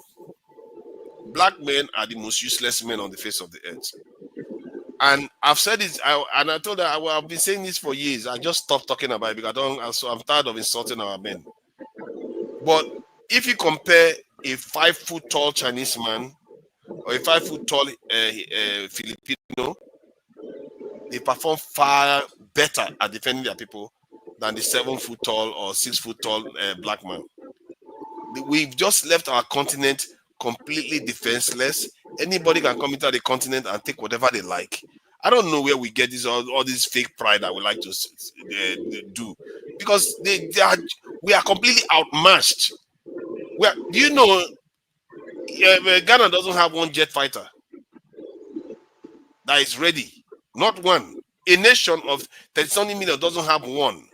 black men are the most useless men on the face of the earth. And I've said this, and I told her I've been saying this for years. I just stopped talking about it because I'm tired of insulting our men. But if you compare a 5-foot tall Chinese man or a 5-foot tall Filipino, they perform far better at defending their people than the 7-foot tall or 6-foot tall black man. We've just left our continent completely defenseless. Anybody can come into the continent and take whatever they like. I don't know where we get all this fake pride that we like to do, because we are completely outmatched. Do you know Ghana doesn't have one jet fighter that is ready? Not one. A nation of 30 million doesn't have one.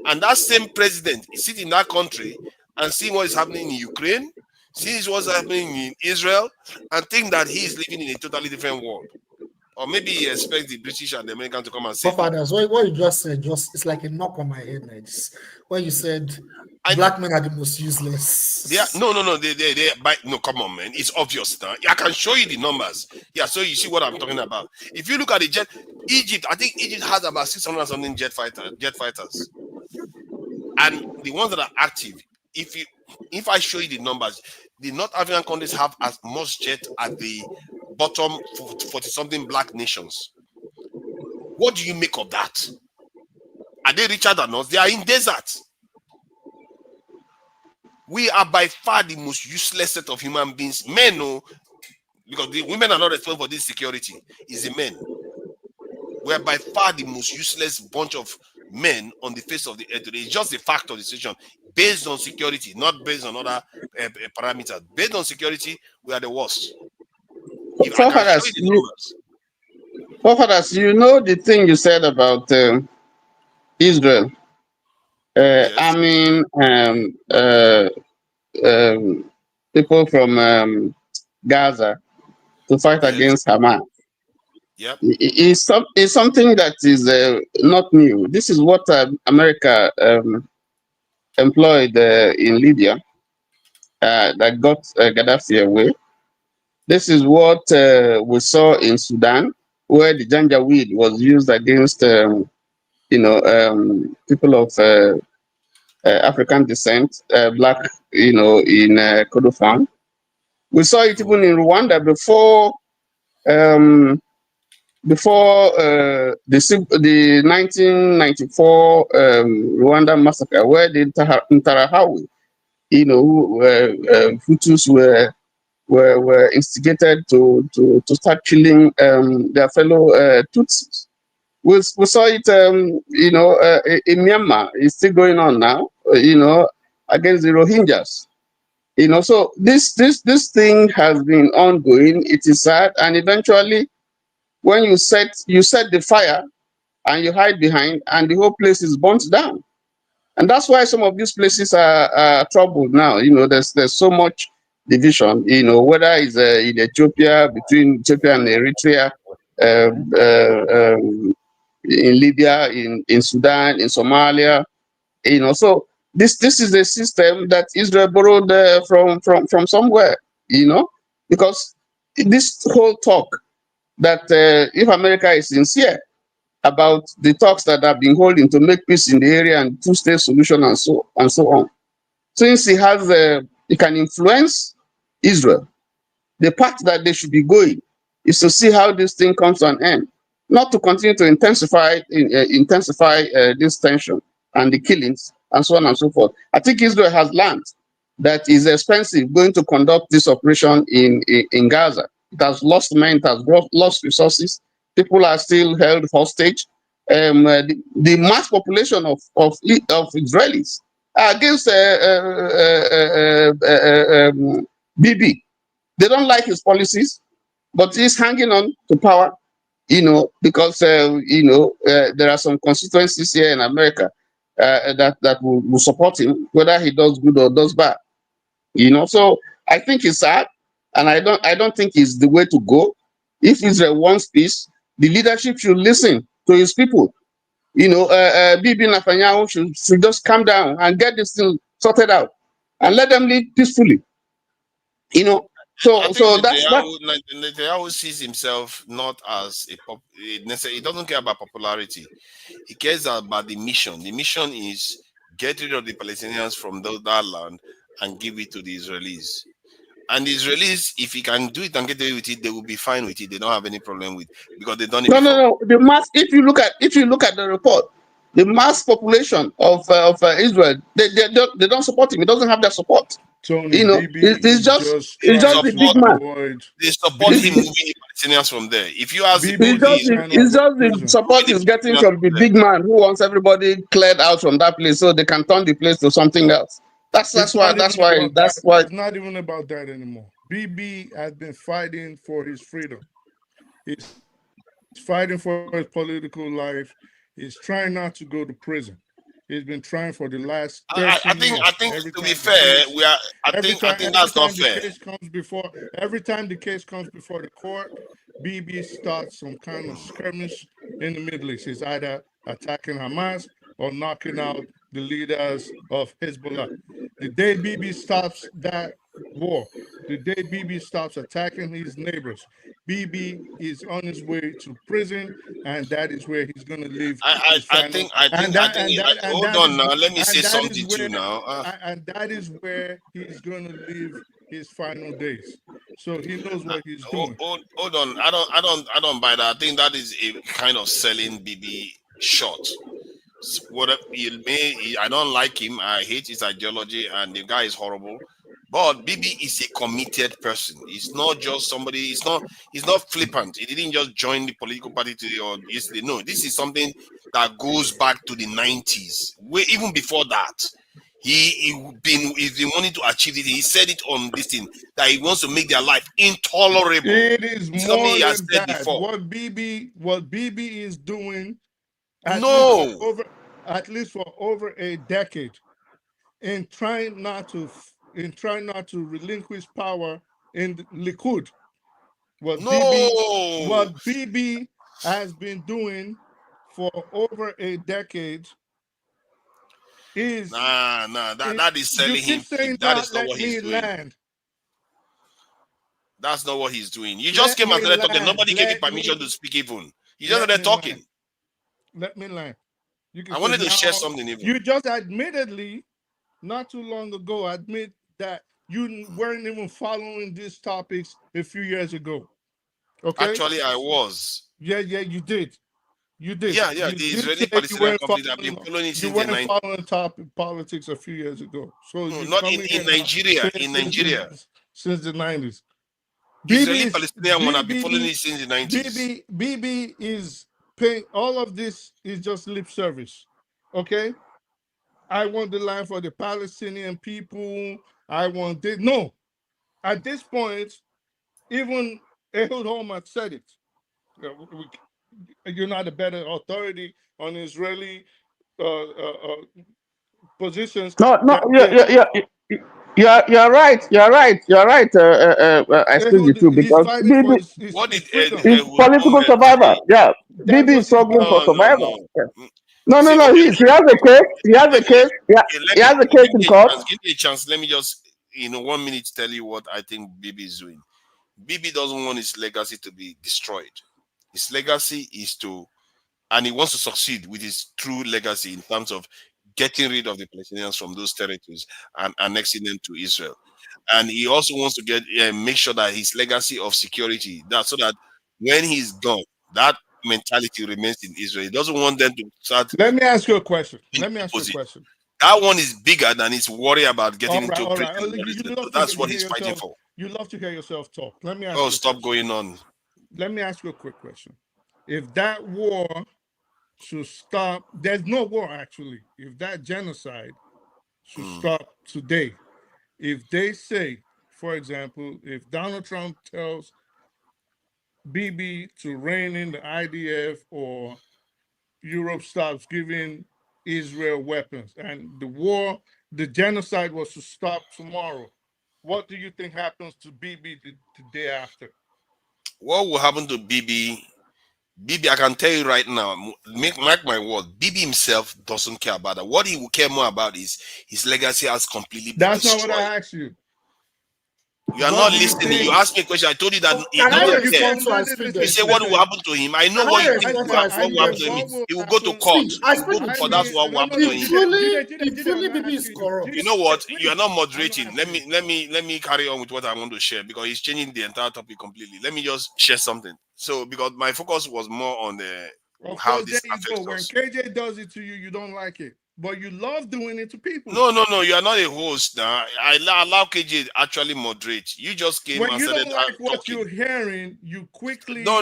And that same president is sitting in that country and seeing what is happening in Ukraine, seeing what's happening in Israel, and think that he is living in a totally different world. Or maybe he expects the British and the Americans to come and say, Fathers, what you just said, it's like a knock on my head. Like this. When you said black men are the most useless. No, come on, man. It's obvious now. I can show you the numbers. Yeah, so you see what I'm talking about. If you look at the jet, Egypt, I think Egypt has about 600 something jet fighters. And the ones that are active, if I show you the numbers, the North African countries have as much jet as the bottom 40-something black nations. What do you make of that? Are they richer than us? They are in deserts. We are by far the most useless set of human beings. Men, no, because the women are not responsible for this security. It's the men. We are by far the most useless bunch of men on the face of the earth today. It's just a fact of the situation. Based on security, not based on other parameters. Based on security, we are the worst. Forefathers, you know the thing you said about Israel. Yes. I mean, people from Gaza to fight against Hamas. Yep. It's something that is not new. This is what America employed in Libya that got Gaddafi away. This is what we saw in Sudan, where the Janjaweed was used against, people of African descent, black, in Kordofan. We saw it even in Rwanda before the 1994 Rwanda massacre, where the Interahamwe, Hutus were instigated to start killing their fellow Tutsis. We saw it, in Myanmar. It's still going on now, against the Rohingyas. So this thing has been ongoing. It is sad, and eventually, when you set the fire and you hide behind, and the whole place is burnt down. And that's why some of these places are troubled now. There's so much division. Whether it's in Ethiopia, between Ethiopia and Eritrea, in Libya, in Sudan, in Somalia. So this is a system that Israel borrowed from somewhere. Because this whole talk that if America is sincere about the talks that have been holding to make peace in the area and two-state solution and so on, since he can influence Israel, the path that they should be going is to see how this thing comes to an end, not to continue to intensify this tension and the killings and so on and so forth. I think Israel has learned that it's expensive going to conduct this operation in Gaza. It has lost men, it has lost resources. People are still held hostage. The mass population of Israelis against Bibi. They don't like his policies, but he's hanging on to power, because there are some constituencies here in America that will support him, whether he does good or does bad. So I think it's sad, and I don't think it's the way to go. If Israel wants peace, the leadership should listen to his people. Bibi Netanyahu should just calm down and get this thing sorted out, and let them live peacefully. So that's Netanyahu sees himself not as he doesn't care about popularity. He cares about the mission. The mission is get rid of the Palestinians from that land and give it to the Israelis. And the Israelis, if he can do it and get away with it, they will be fine with it. They don't have any problem with it because they've done it before. No. The mass. If you look at the report, the mass population of Israel, they don't support him. He doesn't have their support. Tony, it's just the big man. They support him moving the Palestinians from there. If you ask it's just the support he's getting from the big man who wants everybody cleared out from that place so they can turn the place to something else. That's why it's not even about that anymore. BB has been fighting for his freedom. He's fighting for his political life. He's trying not to go to prison. He's been trying for the last 30 years. I think to be fair, I think that's not fair. Every time the case comes before the court, BB starts some kind of skirmish in the Middle East. He's either attacking Hamas or knocking out the leaders of Hezbollah. The day BB stops that war, the day BB stops attacking his neighbors, BB is on his way to prison, and that is where he's going to live. Hold on now. Let me say something to you now. And that is where he's going to live his final days. So he knows what he's doing. Hold on. I don't buy that. I think that is a kind of selling BB short. I don't like him. I hate his ideology, and the guy is horrible. But Bibi is a committed person. He's not just somebody. He's not flippant. He didn't just join the political party yesterday. No, this is something that goes back to the 90s. Even before that, he's been wanting to achieve it. He said it on this thing that he wants to make their life intolerable. It is more than that. Before. What BB is doing, at least for over a decade, in trying not to in trying not to relinquish power in the Likud. What No. BB has been doing for over a decade is that is you selling him keep saying cheap. That is not let what he's me doing. land. That's not what he's doing. You just came and started talking. Nobody gave you permission to speak even. You just started talking. Let me land. You can I wanted say to share now, something even. you just admittedly, not too long ago, admit that you weren't even following these topics a few years ago. Okay? Actually, I was. Yeah, you did. You did. Yeah. You The did Israeli say Palestinian conflict, I've been following it you since the weren't 90s. following politics a few years ago. So No, you not come in Nigeria. In Nigeria. Since the 90s. Israeli Palestinian one, I've been following it since the 90s. BB is paying, all of this is just lip service. Okay? I want the land for the Palestinian people. I want this. No. At this point, even Ehud Olmert said it. You're not a better authority on Israeli positions. No, you're right. You're right. I speak the truth He's because fighting for his freedom. he's political survivor. Yeah, That's BB what is struggling for survival. No. Yeah. No. He has a case. He has a case. Yeah, he has a case in court. Give me a chance. Let me just, 1 minute, tell you what I think Bibi is doing. Bibi doesn't want his legacy to be destroyed. His legacy is to, and he wants to succeed with his true legacy in terms of getting rid of the Palestinians from those territories and annexing them to Israel. And he also wants to make sure that his legacy of security, that so that when he's gone, that mentality remains in Israel. He doesn't want them to start. Let me ask you a question. That one is bigger than his worry about getting into all right. prison. That's what he's fighting for. You love to hear yourself talk. Let me ask Oh, you stop going on. Let me ask you a quick question. If that war should stop, there's no war actually. If that genocide should stop today, if they say, for example, if Donald Trump tells BB to rein in the IDF or Europe stops giving Israel weapons and the genocide was to stop tomorrow, what do you think happens to BB the day after? What will happen to BB? BB, I can tell you right now, mark my word, BB himself doesn't care about that. What he will care more about is his legacy has completely been destroyed. That's not what I asked you. You are not listening. You asked me a question. I told you that he doesn't care. You say what will happen to him. I know what you think will happen to him. He will go to court. For that's what will happen to him. BB is corrupt. You know what? You are not moderating. Let me carry on with what I want to share because he's changing the entire topic completely. Let me just share something. So because my focus was more on how this affects us. When KJ does it to you, you don't like it. But you love doing it to people. No. You are not a host now. I allow KJ actually moderate. You just came and you started don't like what talking. You're hearing, you quickly. No. I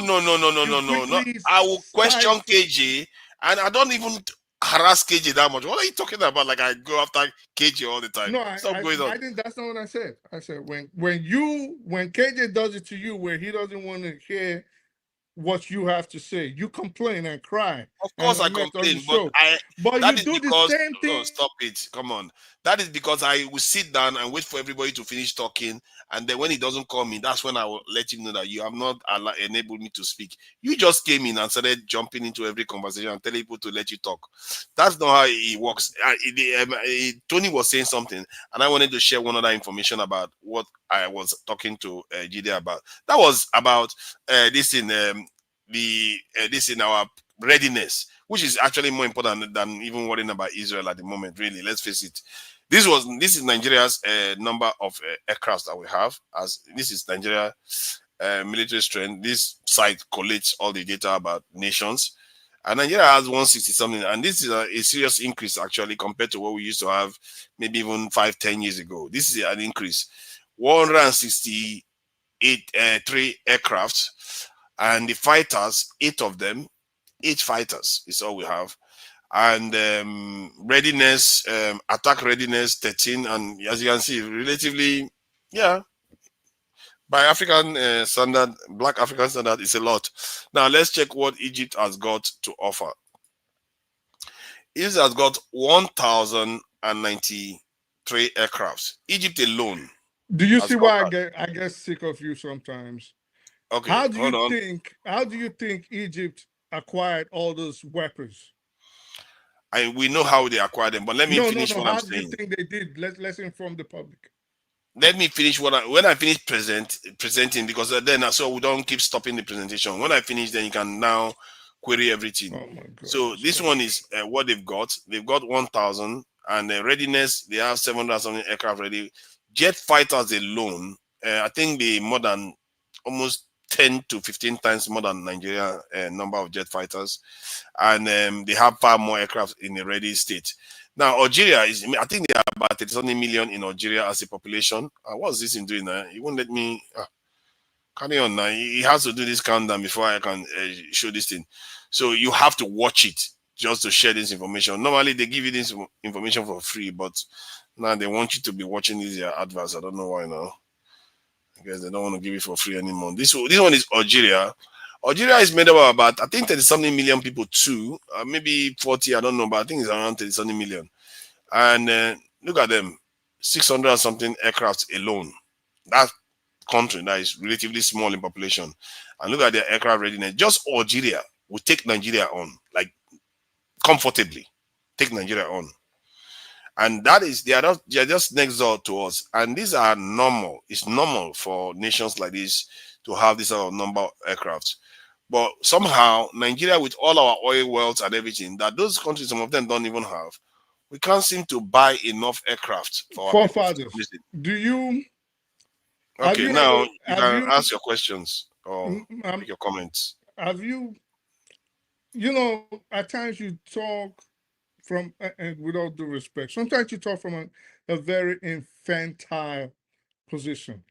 will question KJ, and I don't even harass KJ that much. What are you talking about? Like I go after KJ all the time. No, Stop going on. I think that's not what I said. I said when KJ does it to you, where he doesn't want to hear what you have to say, you complain and cry. Of course, I complain, but you do the same thing. No, stop it! Come on, that is because I will sit down and wait for everybody to finish talking, and then when he doesn't call me, that's when I will let him know that you have not enabled me to speak. You just came in and started jumping into every conversation and telling people to let you talk. That's not how it works. Tony was saying something, and I wanted to share one other information about what I was talking to Jide about. That was about this in our readiness, which is actually more important than even worrying about Israel at the moment. Really, let's face it. This is Nigeria's number of aircrafts that we have. As this is Nigeria military strength. This site collates all the data about nations, and Nigeria has 160 something, and this is a serious increase actually compared to what we used to have maybe even 5-10 years ago. This is an increase, 168 aircrafts. And the fighters, 8 of them, 8 fighters is all we have. And readiness, attack readiness, 13. And as you can see, relatively, by African standard, Black African standard, it's a lot. Now, let's check what Egypt has got to offer. Egypt has got 1,093 3 aircrafts. Egypt alone. Do you has see why got I get sick of you sometimes? Okay, How do hold on. you think Egypt acquired all those weapons? We know how they acquired them, but let me No. finish what I'm How do you saying. think they did? Let's inform the public. Let me finish when I finish presenting, because then so we don't keep stopping the presentation. When I finish, then you can now query everything. Oh my God. So this one is what they've got. They've got 1,000, and readiness. They have 700 something aircraft ready. Jet fighters alone, I think they more than almost 10 to 15 times more than Nigeria number of jet fighters, and they have far more aircraft in a ready state. Now, Algeria is, I think they are about 30 million in Algeria as a population. What's this in doing now? He won't let me carry on now. He has to do this countdown before I can show this thing. So you have to watch it just to share this information. Normally, they give you this information for free, but now they want you to be watching these adverts. I don't know why now. I guess they don't want to give it for free anymore. This one is Algeria. Algeria is made up of about, I think, 30-something million people too. Maybe 40, I don't know, but I think it's around 30-something million. And look at them, 600 something aircraft alone. That country that is relatively small in population. And look at their aircraft readiness. Just Algeria will take Nigeria on, like comfortably. Take Nigeria on. And that is, they are just next door to us. And these are normal. It's normal for nations like this to have this sort of number of aircraft. But somehow, Nigeria, with all our oil wells and everything, that those countries, some of them don't even have, we can't seem to buy enough aircraft for our people. Forefathers, do you? Okay, now you can ask your questions or make your comments. Have you? At times you talk from, and with all due respect, sometimes you talk from a very infantile position.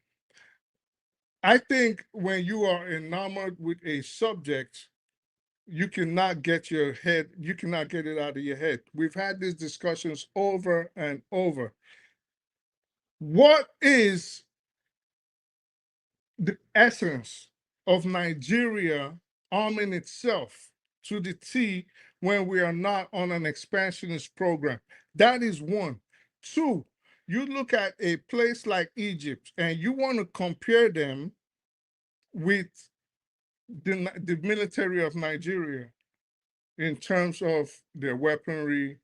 I think when you are enamored with a subject, you cannot get it out of your head. We've had these discussions over and over. What is the essence of Nigeria arming itself to the T when we are not on an expansionist program? That is one. Two, you look at a place like Egypt and you want to compare them with the military of Nigeria in terms of their weaponry,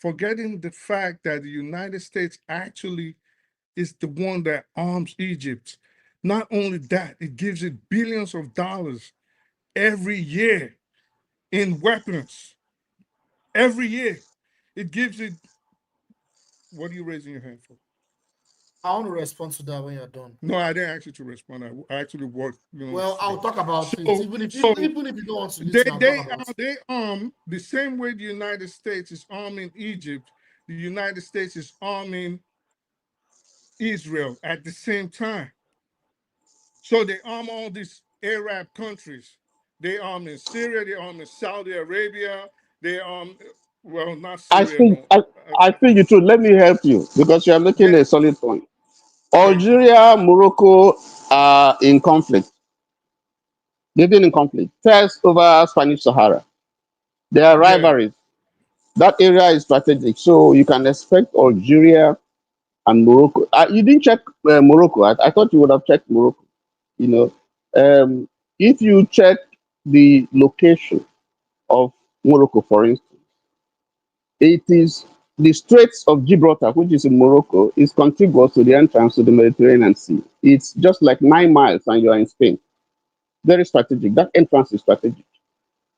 forgetting the fact that the United States actually is the one that arms Egypt. Not only that, it gives it billions of dollars every year in weapons. Every year. It gives it. What are you raising your hand for? I want to respond to that when you're done. No, I didn't ask you to respond. I actually worked. Well, I'll talk about it. Even if you don't want to listen, they arm the same way the United States is arming Egypt. The United States is arming Israel at the same time. So they arm all these Arab countries. They arm in Syria. They arm in Saudi Arabia. They arm, well, not Syria. I think you should. Let me help you because you are making a solid point. Algeria, Morocco are in conflict. They've been in conflict. First over Spanish Sahara. There are rivalries. That area is strategic. So you can expect Algeria and Morocco. You didn't check Morocco. I thought you would have checked Morocco. If you check the location of Morocco, for instance, it is the Straits of Gibraltar, which is in Morocco, is contiguous to the entrance to the Mediterranean Sea. It's just like 9 miles and you are in Spain. Very strategic. That entrance is strategic.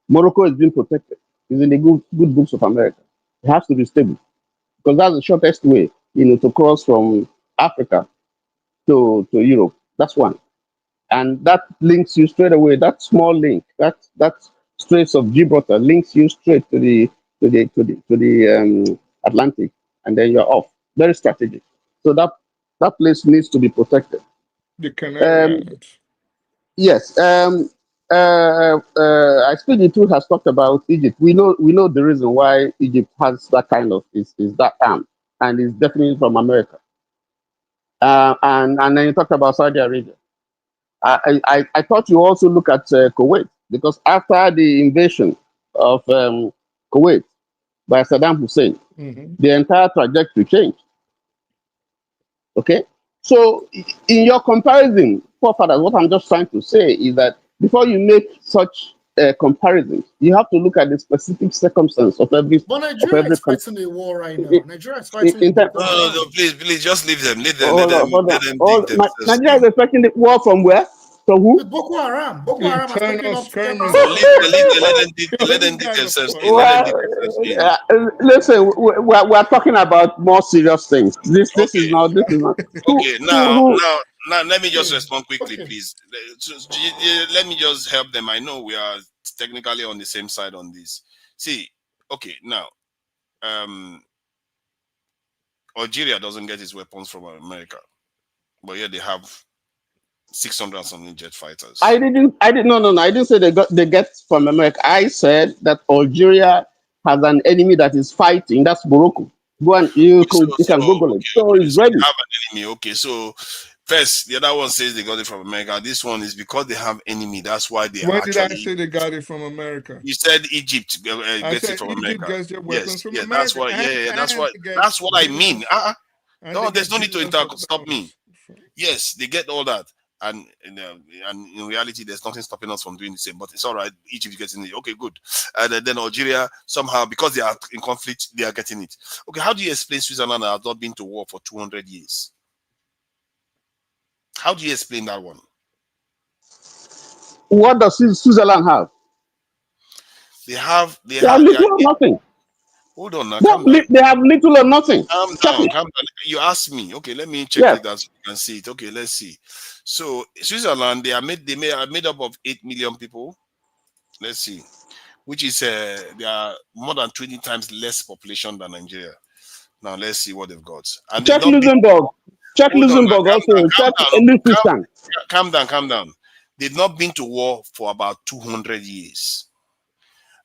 Morocco is being protected. It's in the good books of America. It has to be stable because that's the shortest way, to cross from Africa to Europe. That's one. And that links you straight away. That small link, that Straits of Gibraltar links you straight to the Atlantic, and then you're off. Very strategic. So that place needs to be protected. The Canary Islands. Yes. I speak the truth has talked about Egypt. We know the reason why Egypt has that kind of is that arm, and it's definitely from America. And then you talked about Saudi Arabia. I thought you also look at Kuwait, because after the invasion of Kuwait, by Saddam Hussein, the entire trajectory changed. Okay? So in your comparison, forefathers, what I'm just trying to say is that before you make such comparisons, you have to look at the specific circumstance of every But Nigeria is country. fighting a war right now. Nigeria is fighting with Boko Haram. No, please, just leave them. Let them dig themselves. Nigeria is expecting the war from where? From who? With Boko Haram. Boko Haram has taken up to 10%. Let them dig themselves in. Well, listen, we're talking about more serious things. This is not. Okay, now let me just respond quickly, please. Let me just help them. I know we are technically on the same side on this. See, okay, now, Algeria doesn't get its weapons from America, but yeah, they have 600 something jet fighters. I didn't. No. I didn't say they get from America. I said that Algeria has an enemy that is fighting. That's Morocco. Go and you can Google it. So it's ready. They have an enemy. Okay, so first the other one says they got it from America. This one is because they have enemy. That's why they When actually. did I say they got it from America? You said Egypt gets it from America. Gets their weapons from America. That's what. That's what I mean. No, there's no need to stop me. Yes, they get all that. And in reality, there's nothing stopping us from doing the same. But it's all right. Egypt is getting it. Okay, good. And then Algeria, somehow, because they are in conflict, they are getting it. Okay, how do you explain Switzerland has not been to war for 200 years? How do you explain that one? What does Switzerland have? They have little or nothing. Hold on now. They have little or nothing. Calm down. You asked me. Okay, let me check it out so you can see it. Okay, let's see. So Switzerland, they are made up of 8 million people. Let's see, which is they are more than 20 times less population than Nigeria. Now let's see what they've got. And check Luxembourg. Check Luxembourg also. Check Liechtenstein. Calm down. They've not been to war for about 200 years.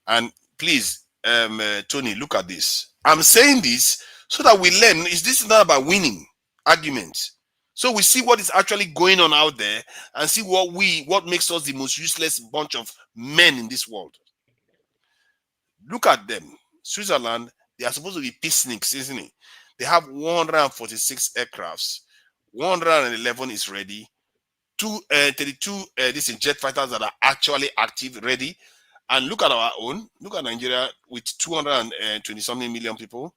And please, Tony, look at this. I'm saying this so that we learn. This is not about winning arguments. So we see what is actually going on out there and see what makes us the most useless bunch of men in this world. Look at them. Switzerland, they are supposed to be peaceniks, isn't it? They have 146 aircrafts. 111 is ready. 32 jet fighters that are actually active, ready. And look at our own. Look at Nigeria with 220 something million people.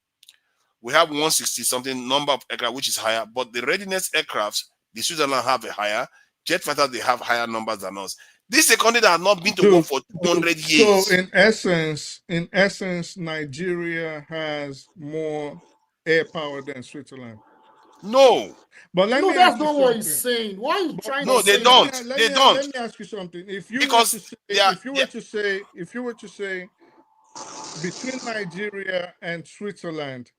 We have 160 something number of aircraft, which is higher. But the readiness aircrafts, the Switzerland have a higher. Jet fighters, they have higher numbers than us. This is a country that has not been to war for 200 years. So in essence, Nigeria has more air power than Switzerland. No. But that's not what he's saying. Why are you trying to say? They don't. Let me ask you something. If you were to say between Nigeria and Switzerland,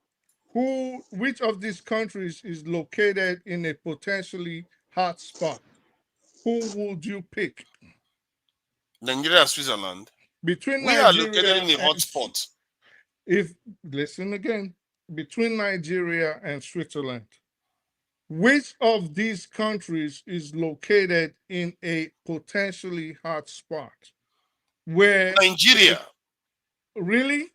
which of these countries is located in a potentially hot spot? Who would you pick? Nigeria and Switzerland. Between we Nigeria are located in a hot spot. Listen again, between Nigeria and Switzerland, which of these countries is located in a potentially hot spot? Where Nigeria. Really?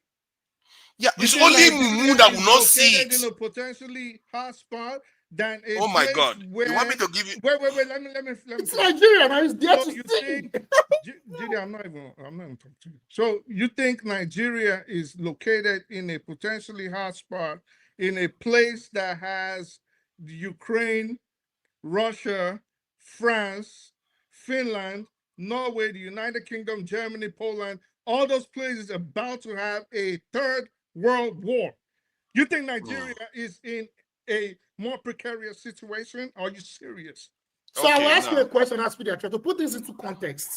Yeah, it's only Mumu that will not see it. In a potentially hot spot than a oh my God! You want me to give you? Wait. Let me. It's Nigeria now. It's there so to think, Judy, I'm not even talking to you. So you think Nigeria is located in a potentially hot spot in a place that has Ukraine, Russia, France, Finland, Norway, the United Kingdom, Germany, Poland, all those places about to have a third world war. You think Nigeria is in a more precarious situation? Are you serious? So I will ask you a question, to put this into context.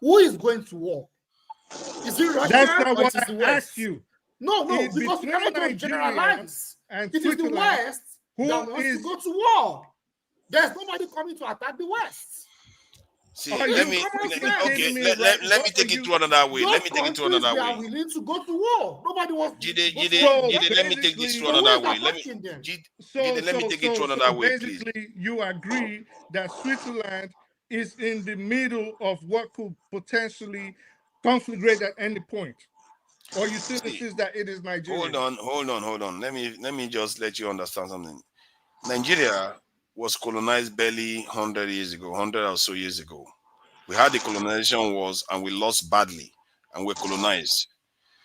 Who is going to war? Is it Russia? That's not or what is it the I West? asked you. No, because we cannot just generalize. It is the West that wants to go to war. There's nobody coming to attack the West. See, let me take it to another way. Let me take it to another way. They are willing to go to war. Nobody wants let me take this to another way. Let me take it to another way, please. Basically, you agree that Switzerland is in the middle of what could potentially conflagrate at any point. Or you still insist that it is Nigeria? Hold on. Let me just let you understand something. Nigeria was colonized barely 100 years ago, 100 or so years ago. We had the colonization wars and we lost badly and we're colonized.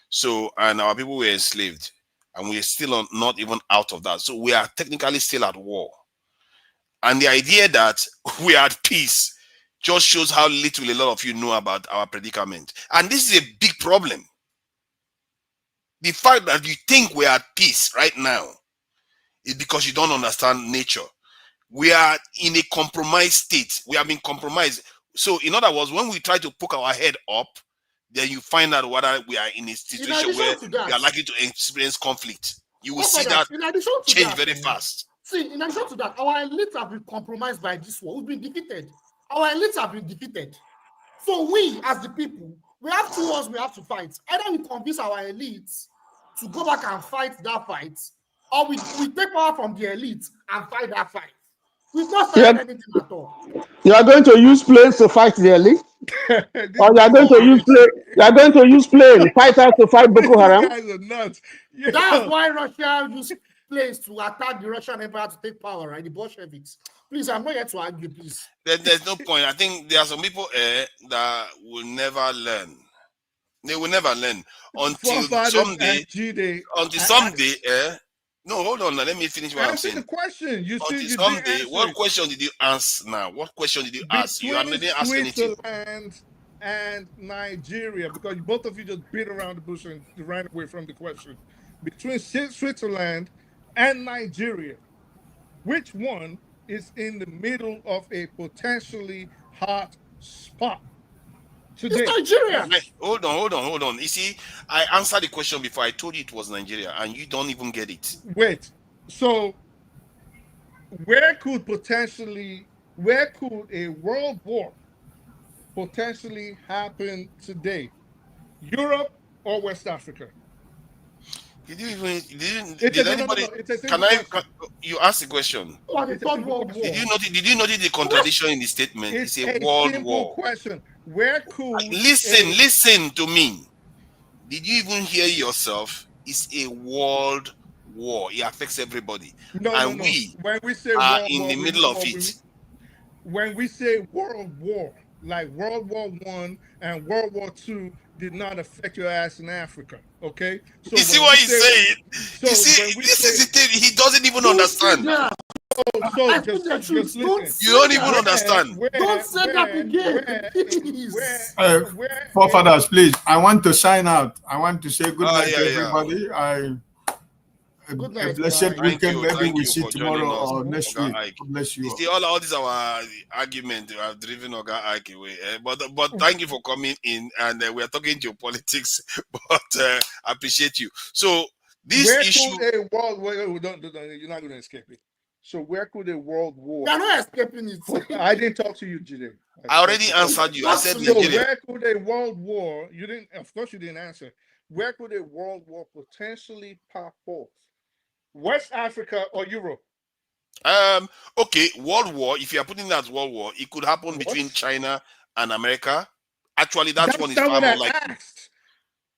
So, and our people were enslaved and we're still not even out of that. So we are technically still at war. And the idea that we are at peace just shows how little a lot of you know about our predicament. And this is a big problem. The fact that you think we are at peace right now is because you don't understand nature. We are in a compromised state. We have been compromised. So, in other words, when we try to poke our head up, then you find out whether we are in a situation where we are likely to experience conflict. You will see that change very fast. See, in addition to that, our elites have been compromised by this war. We've been defeated. Our elites have been defeated. So we, as the people, we have two wars we have to fight. Either we convince our elites to go back and fight that fight, or we take power from the elites and fight that fight. We've not started anything at all. You are going to use planes to fight the elite? Or you are going to use plane? You are going to use plane fighters to fight Boko Haram? These guys are nuts. Yeah. That's why Russia used planes to attack the Russian Empire to take power, right? The Bolsheviks. Please, I'm not here to argue, please. There's no point. I think there are some people that will never learn. They will never learn until someday. No, hold on. Let me finish what I'm saying. The question. You see, someday. What question did you ask now? What question did you ask? You didn't ask anything. Switzerland and Nigeria, because both of you just beat around the bush and ran away from the question. Between Switzerland and Nigeria, which one is in the middle of a potentially hot spot today? It's Nigeria. Hold on. You see, I answered the question before. I told you it was Nigeria, and you don't even get it. Wait. So, where could a world war potentially happen today? Europe or West Africa? You asked the question. Did you notice the contradiction in the statement? It's a world war. Question. Where could listen to me? Did you even hear yourself? It's a world war. It affects everybody. No. We when we say are in the middle of it. When we say world war, like World War I and World War II did not affect your ass in Africa, okay? So you see what he's saying? You see, this is the thing. He doesn't even understand. Just listen. You don't even understand. Don't say that again. Forefathers, please. I want to sign out. I want to say good night to everybody. Good night, a blessed weekend. Maybe we see tomorrow or next week. Bless you. You see, all these our arguments have driven Oga Ike away. But thank you for coming in, and we are talking geopolitics. But I appreciate you. So this issue. Could a world war? You're not going to escape it. So where could a world war? You're not escaping it. I didn't talk to you, Jide. I already answered you. I said Nigeria. So where could a world war? You didn't. Of course, you didn't answer. Where could a world war potentially pop off? West Africa or Europe? Okay, world war. If you are putting that as world war, it could happen between China and America. Actually, that's one is far more likely.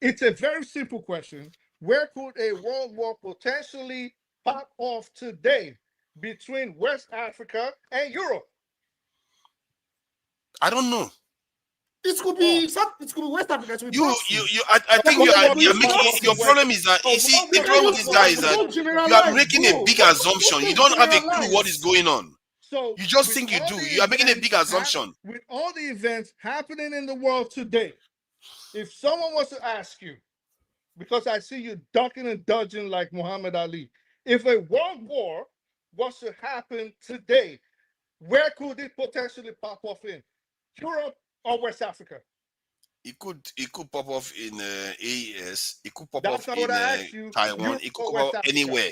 It's a very simple question. Where could a world war potentially pop off today between West Africa and Europe? I don't know. It could be West Africa. I think you're making, your problem is that you see the problem with this guy is that you are making a big assumption. You don't have a clue what is going on. So you just think you do. You are making a big assumption. With all the events happening in the world today, if someone was to ask you, because I see you ducking and dodging like Muhammad Ali, if a world war was to happen today, where could it potentially pop off in? Europe or West Africa? It could pop off in AES. It could pop That's off in Taiwan. It could pop off anywhere.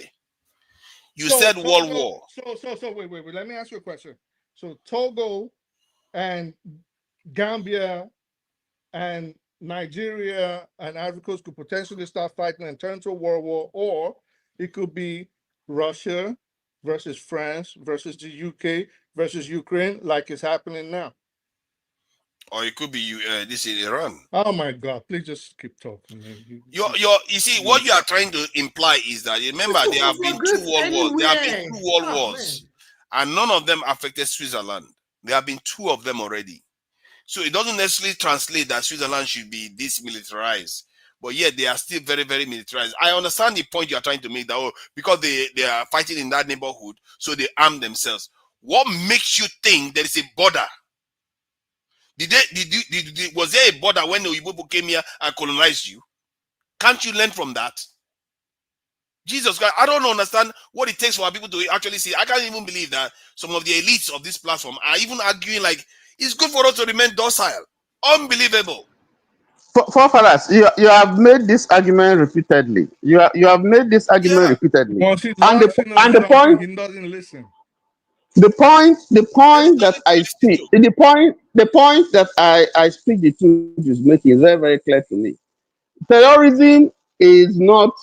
You So said Togo, world war. So wait. Let me ask you a question. So Togo and Gambia and Nigeria and Ivory Coast could potentially start fighting and turn to a world war, or it could be Russia versus France versus the UK versus Ukraine, like it's happening now. Or it could be this is Iran. Oh my God! Please just keep talking. Man. You see, what you are trying to imply is that, remember, there have been 2 world wars. There have been 2 world wars, and none of them affected Switzerland. There have been 2 of them already. So it doesn't necessarily translate that Switzerland should be dismilitarized, but yet they are still very, very militarized. I understand the point you are trying to make, that because they are fighting in that neighborhood, so they arm themselves. What makes you think there is a border? Was there a border when the Igbo came here and colonized you? Can't you learn from that? Jesus Christ, I don't understand what it takes for our people to actually see. I can't even believe that some of the elites of this platform are even arguing like it's good for us to remain docile. Unbelievable. Forefathers, you have made this argument repeatedly. You have made this argument repeatedly. Once he And locks in on the something, point he doesn't listen. the point that I speak, the point that I speak the truth is making is very, very clear to me. Terrorism is not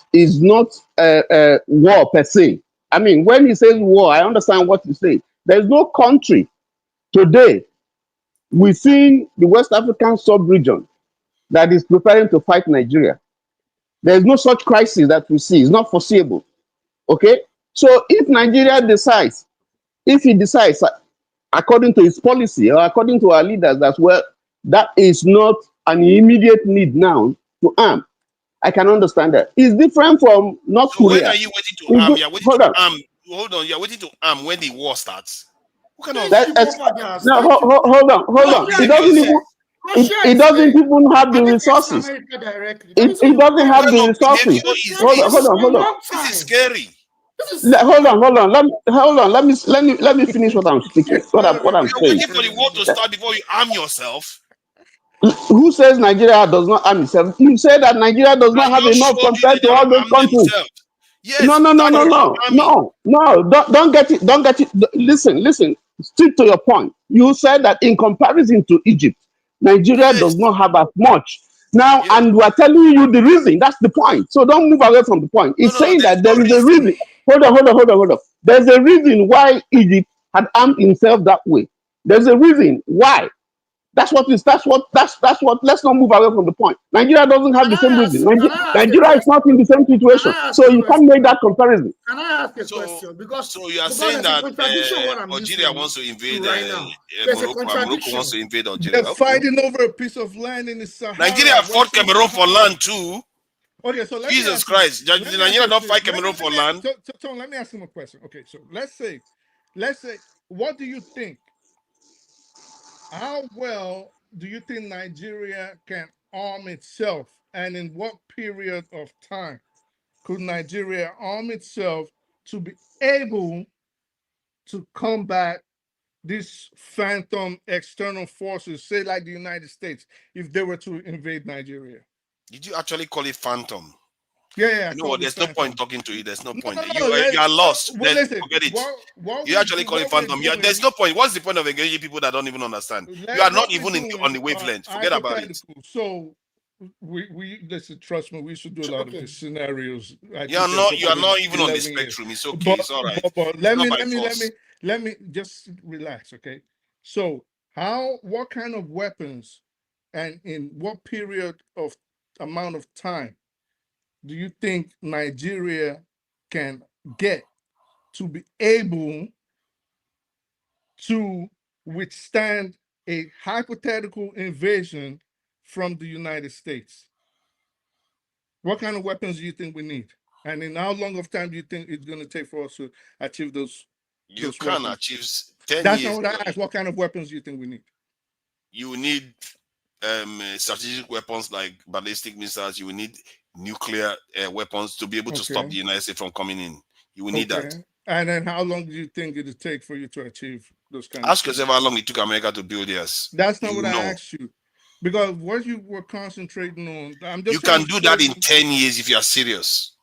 war per se. I mean, when he says war, I understand what he says. There's no country today within the West African sub-region that is preparing to fight Nigeria. There's no such crisis that we see. It's not foreseeable. Okay? So if Nigeria decides, according to its policy or according to our leaders as well, that is not an immediate need now to arm, I can understand that. It's different from North Korea. When are you waiting to arm? You're waiting to arm. Hold on. You're waiting to arm when the war starts. What kind of hold on. It doesn't even have the resources. It doesn't have the resources. Hold on. This is scary. Hold on. Let me finish what I'm speaking. What I'm saying. You're waiting for the war to start before you arm yourself. Who says Nigeria does not arm itself? You say that Nigeria does not have enough compared to all those countries. Yes, No. Don't get it. Listen. Stick to your point. You said that in comparison to Egypt, Nigeria does not have as much. Now, and we are telling you the reason. That's the point. So don't move away from the point. It's saying that there is a reason. Hold on. There's a reason why Egypt had armed himself that way. There's a reason why. That's what. Let's not move away from the point. Nigeria doesn't have the same reason. Nigeria is not in the same situation. So you can't make that comparison. Can I ask a question? Because you are saying that Algeria wants to invade Morocco wants to invade Algeria. They're fighting over a piece of land in the Sahara. Nigeria fought Cameroon for land too. Okay, so Jesus Christ, did Nigeria not fight Cameroon for land? So let me ask him a question. Okay, so let's say, what do you think? How well do you think Nigeria can arm itself, and in what period of time could Nigeria arm itself to be able to combat these phantom external forces, say like the United States, if they were to invade Nigeria? Did you actually call it phantom? Yeah. You know what? There's no point talking to you. There's no point. You are lost. Listen, forget it. You actually call it phantom. There's no point. What's the point of engaging people that don't even understand? You are not even on the wavelength. Forget about it. So we listen. Trust me, we should do a lot of these scenarios. You are not even on the spectrum. It's okay. It's all right. But let me just relax. Okay. So what kind of weapons and in what period of amount of time do you think Nigeria can get to be able to withstand a hypothetical invasion from the United States? What kind of weapons do you think we need? And in how long of time do you think it's going to take for us to achieve those? You can achieve 10 That's years. not what I asked. What kind of weapons do you think we need? You need strategic weapons like ballistic missiles. You will need nuclear weapons to be able to stop the United States from coming in. You will need that. And then how long do you think it would take for you to achieve those kinds Ask yourself how long it took America to build theirs. That's not what I asked you. Because what you were concentrating on, you can do that in 10 years if you are serious.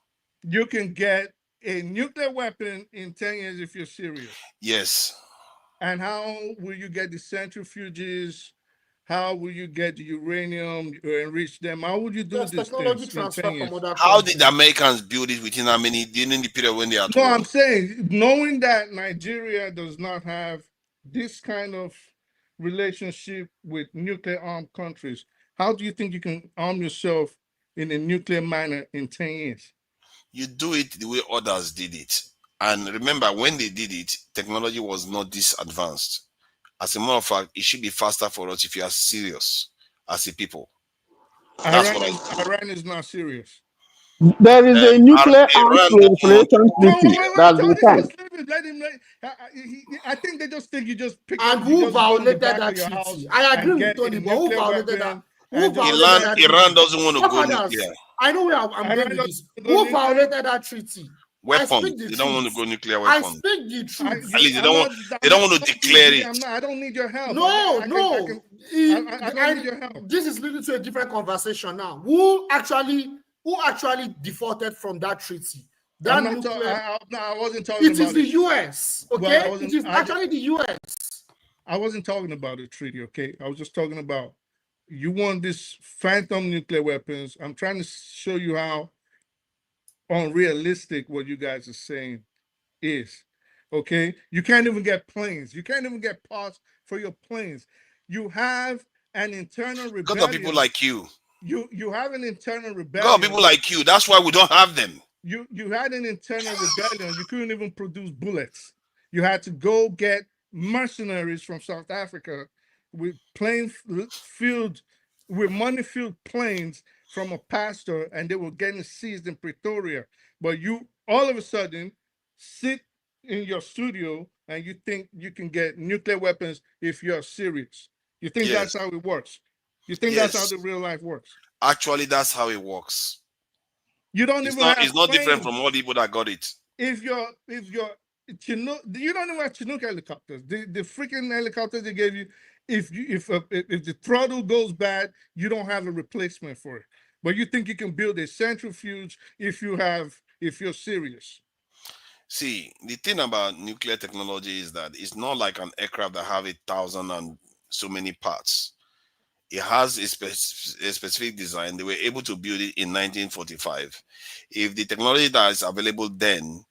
You can get a nuclear weapon in 10 years if you're serious. Yes. And how will you get the centrifuges? How will you get the uranium, enrich them? How would you do this technology transfer from other How did the Americans build it within how many, during the period when they are? No, I'm saying, knowing that Nigeria does not have this kind of relationship with nuclear armed countries. How do you think you can arm yourself in a nuclear manner in 10 years? You do it the way others did it. And remember, when they did it, technology was not this advanced. As a matter of fact, it should be faster for us if you are serious as a people. That's what Iran is not serious. There is a nuclear arms Iran doesn't want proliferation treaty that has been signed. I think they just think you just pick And up, you who just go in the violated back that of your treaty? house I agree and with get a Tony, but who nuclear violated that? weapon. Who violated that treaty? Iran doesn't want to go Forefathers, nuclear. I know where I'm going with this. Who violated that treaty? Weapons. They don't want to go nuclear I weapons. speak the truth. At least they don't want to declare it. I don't need your help. No, I don't need your help. This is leading to a different conversation now. Who actually defaulted from that treaty? I wasn't talking about it. It is the US, okay? It is actually the US. I wasn't talking about a treaty, okay? I was just talking about you want this phantom nuclear weapons. I'm trying to show you how unrealistic what you guys are saying is. Okay, you can't even get planes. You can't even get parts for your planes. You have an internal rebellion. Because of people like you. You have an internal rebellion. Because of people like you. That's why we don't have them. You had an internal rebellion. You couldn't even produce bullets. You had to go get mercenaries from South Africa with money-filled planes from a pastor, and they were getting seized in Pretoria. But you all of a sudden sit in your studio and you think you can get nuclear weapons if you're serious. You think that's how it works? You think that's how the real life works? Actually, that's how it works. You don't even have it's not planes. different from all the people that got it. If you're Chinook, you don't even have Chinook helicopters. The freaking helicopters they gave you, if the throttle goes bad, you don't have a replacement for it. But you think you can build a centrifuge if you're serious. See, the thing about nuclear technology is that it's not like an aircraft that have 1,000 and so many parts. It has a specific design. They were able to build it in 1945. If the technology that is available then,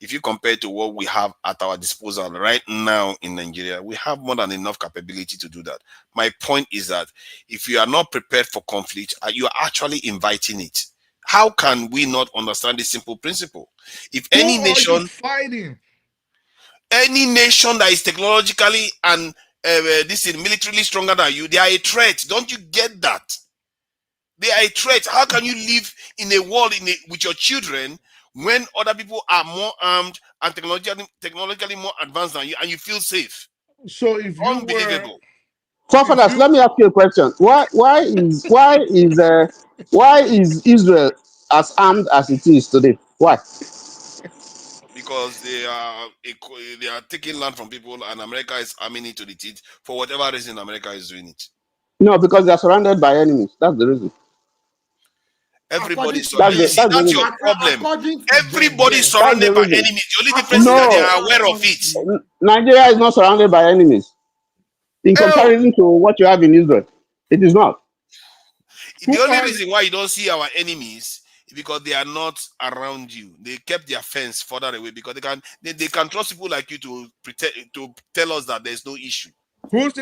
if you compare to what we have at our disposal right now in Nigeria, we have more than enough capability to do that. My point is that if you are not prepared for conflict, you are actually inviting it. How can we not understand this simple principle? If any nation that is technologically and this is militarily stronger than you, they are a threat. Don't you get that? They are a threat. How can you live in a world with your children when other people are more armed and technologically more advanced than you, and you feel safe? So if you unbelievable. Forefathers, let me ask you a question. Why is Israel as armed as it is today? Why? Because they are taking land from people, and America is arming it to the teeth. For whatever reason, America is doing it. No, because they are surrounded by enemies. That's the reason. Everybody's surrounded. That's your problem. Everybody's surrounded by enemies. The only difference is that they are aware of it. Nigeria is not surrounded by enemies. In comparison to what you have in Israel, it is not. The only reason why you don't see our enemies is because they are not around you. They kept their fence further away because they can trust people like you to tell us that there's no issue. Who's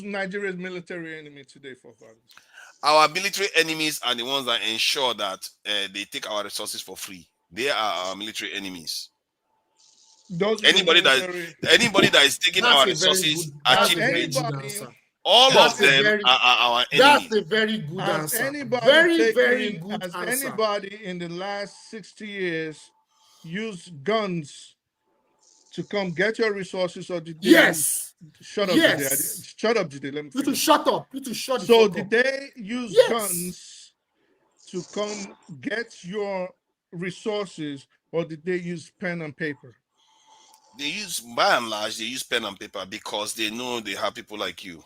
Nigeria's military enemy today, forefathers? Our military enemies are the ones that ensure that they take our resources for free. They are our military enemies. Anybody that is taking our resources are cheap. All of them are our enemies. That's a very good answer. Very good answer. Has anybody in the last 60 years used guns to come get your resources, or did they shut up, yes. Shut up, Jide. Let me you to shut up. You to shut up. So did they use guns to come get your resources, or did they use pen and paper? They use, by and large, they use pen and paper because they know they have people like you.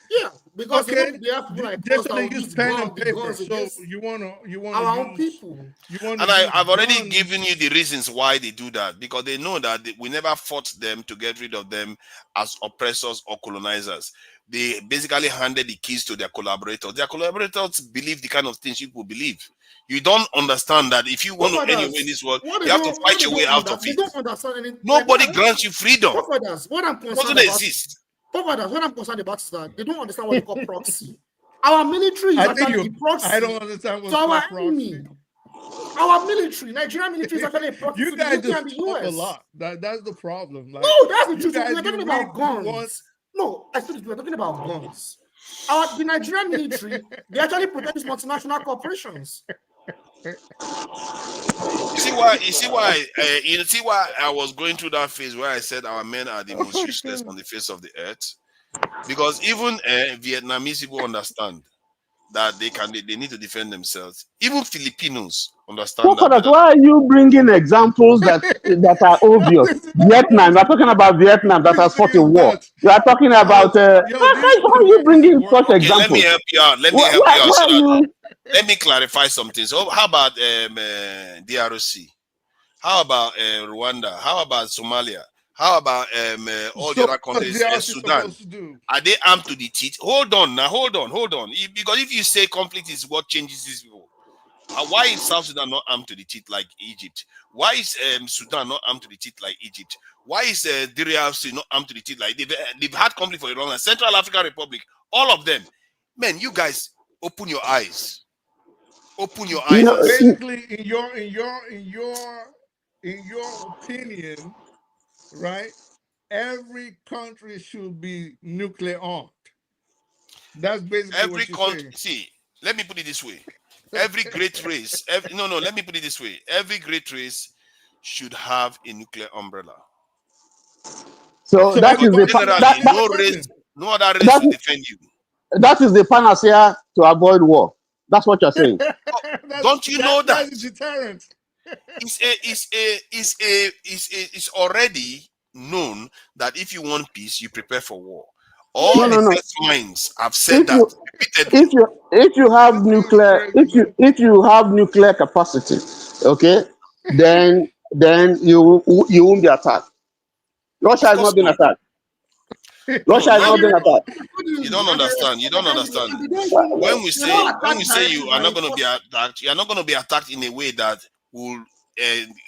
Yeah, because Okay, they have people like just us that they will use use pen and the paper. guns So against you wanna our own use people. you wanna And use I've already guns. given you the reasons why they do that, because they know that we never fought them to get rid of them as oppressors or colonizers. They basically handed the keys to their collaborators. Their collaborators believe the kind of things people believe. You don't understand that if you want to anywhere in this world, you have to fight your way out of They it. don't understand anything. Nobody grants you freedom. What I'm It concerned doesn't about, exist. what I'm concerned about is that they don't understand what they call proxy. Our military is I think actually the proxy I don't understand what's to our called enemy. proxy. Our military, Nigerian military, is actually a proxy You to the guys UK just and the talk a US. lot. That's the problem. Like, No, that's the you truth. guys, We're talking you about really guns. want- No, I said we're talking about guns. The Nigerian military, they actually protect these multinational corporations. You see why I was going through that phase where I said our men are the most useless on the face of the earth, because even Vietnamese people understand that they need to defend themselves. Even Filipinos understand that. Why are you bringing examples that are obvious? Vietnam, we're talking about Vietnam that has fought a war. You are talking about how are you bringing such Okay, let me examples? help you out. Let me help you out. So that, let me clarify something. So, how about DRC? How about Rwanda? How about Somalia? How about all the other countries? Sudan. Are they armed to the teeth? Hold on now. Hold on. Because if you say conflict is what changes these people, why is South Sudan not armed to the teeth like Egypt? Why is Sudan not armed to the teeth like Egypt? Why is DRC not armed to the teeth like they've had conflict for a long time? Central African Republic, all of them. Man, you guys open your eyes. Open your eyes. So basically, in your opinion, right? Every country should be nuclear armed. That's basically what you're saying. See, let me put it this way. Every great race, let me put it this way. Every great race should have a nuclear umbrella. So that is the no other race will defend you. That is the panacea to avoid war. That's what you're saying. Don't you know that? That's a deterrent. It's already known that if you want peace, you prepare for war. All the first minds have said that repeatedly. If you have nuclear capacity, okay, then you won't be attacked. Russia has not been attacked. Russia has not been attacked. You don't understand. When we say you are not going to be attacked, you are not going to be attacked in a way that will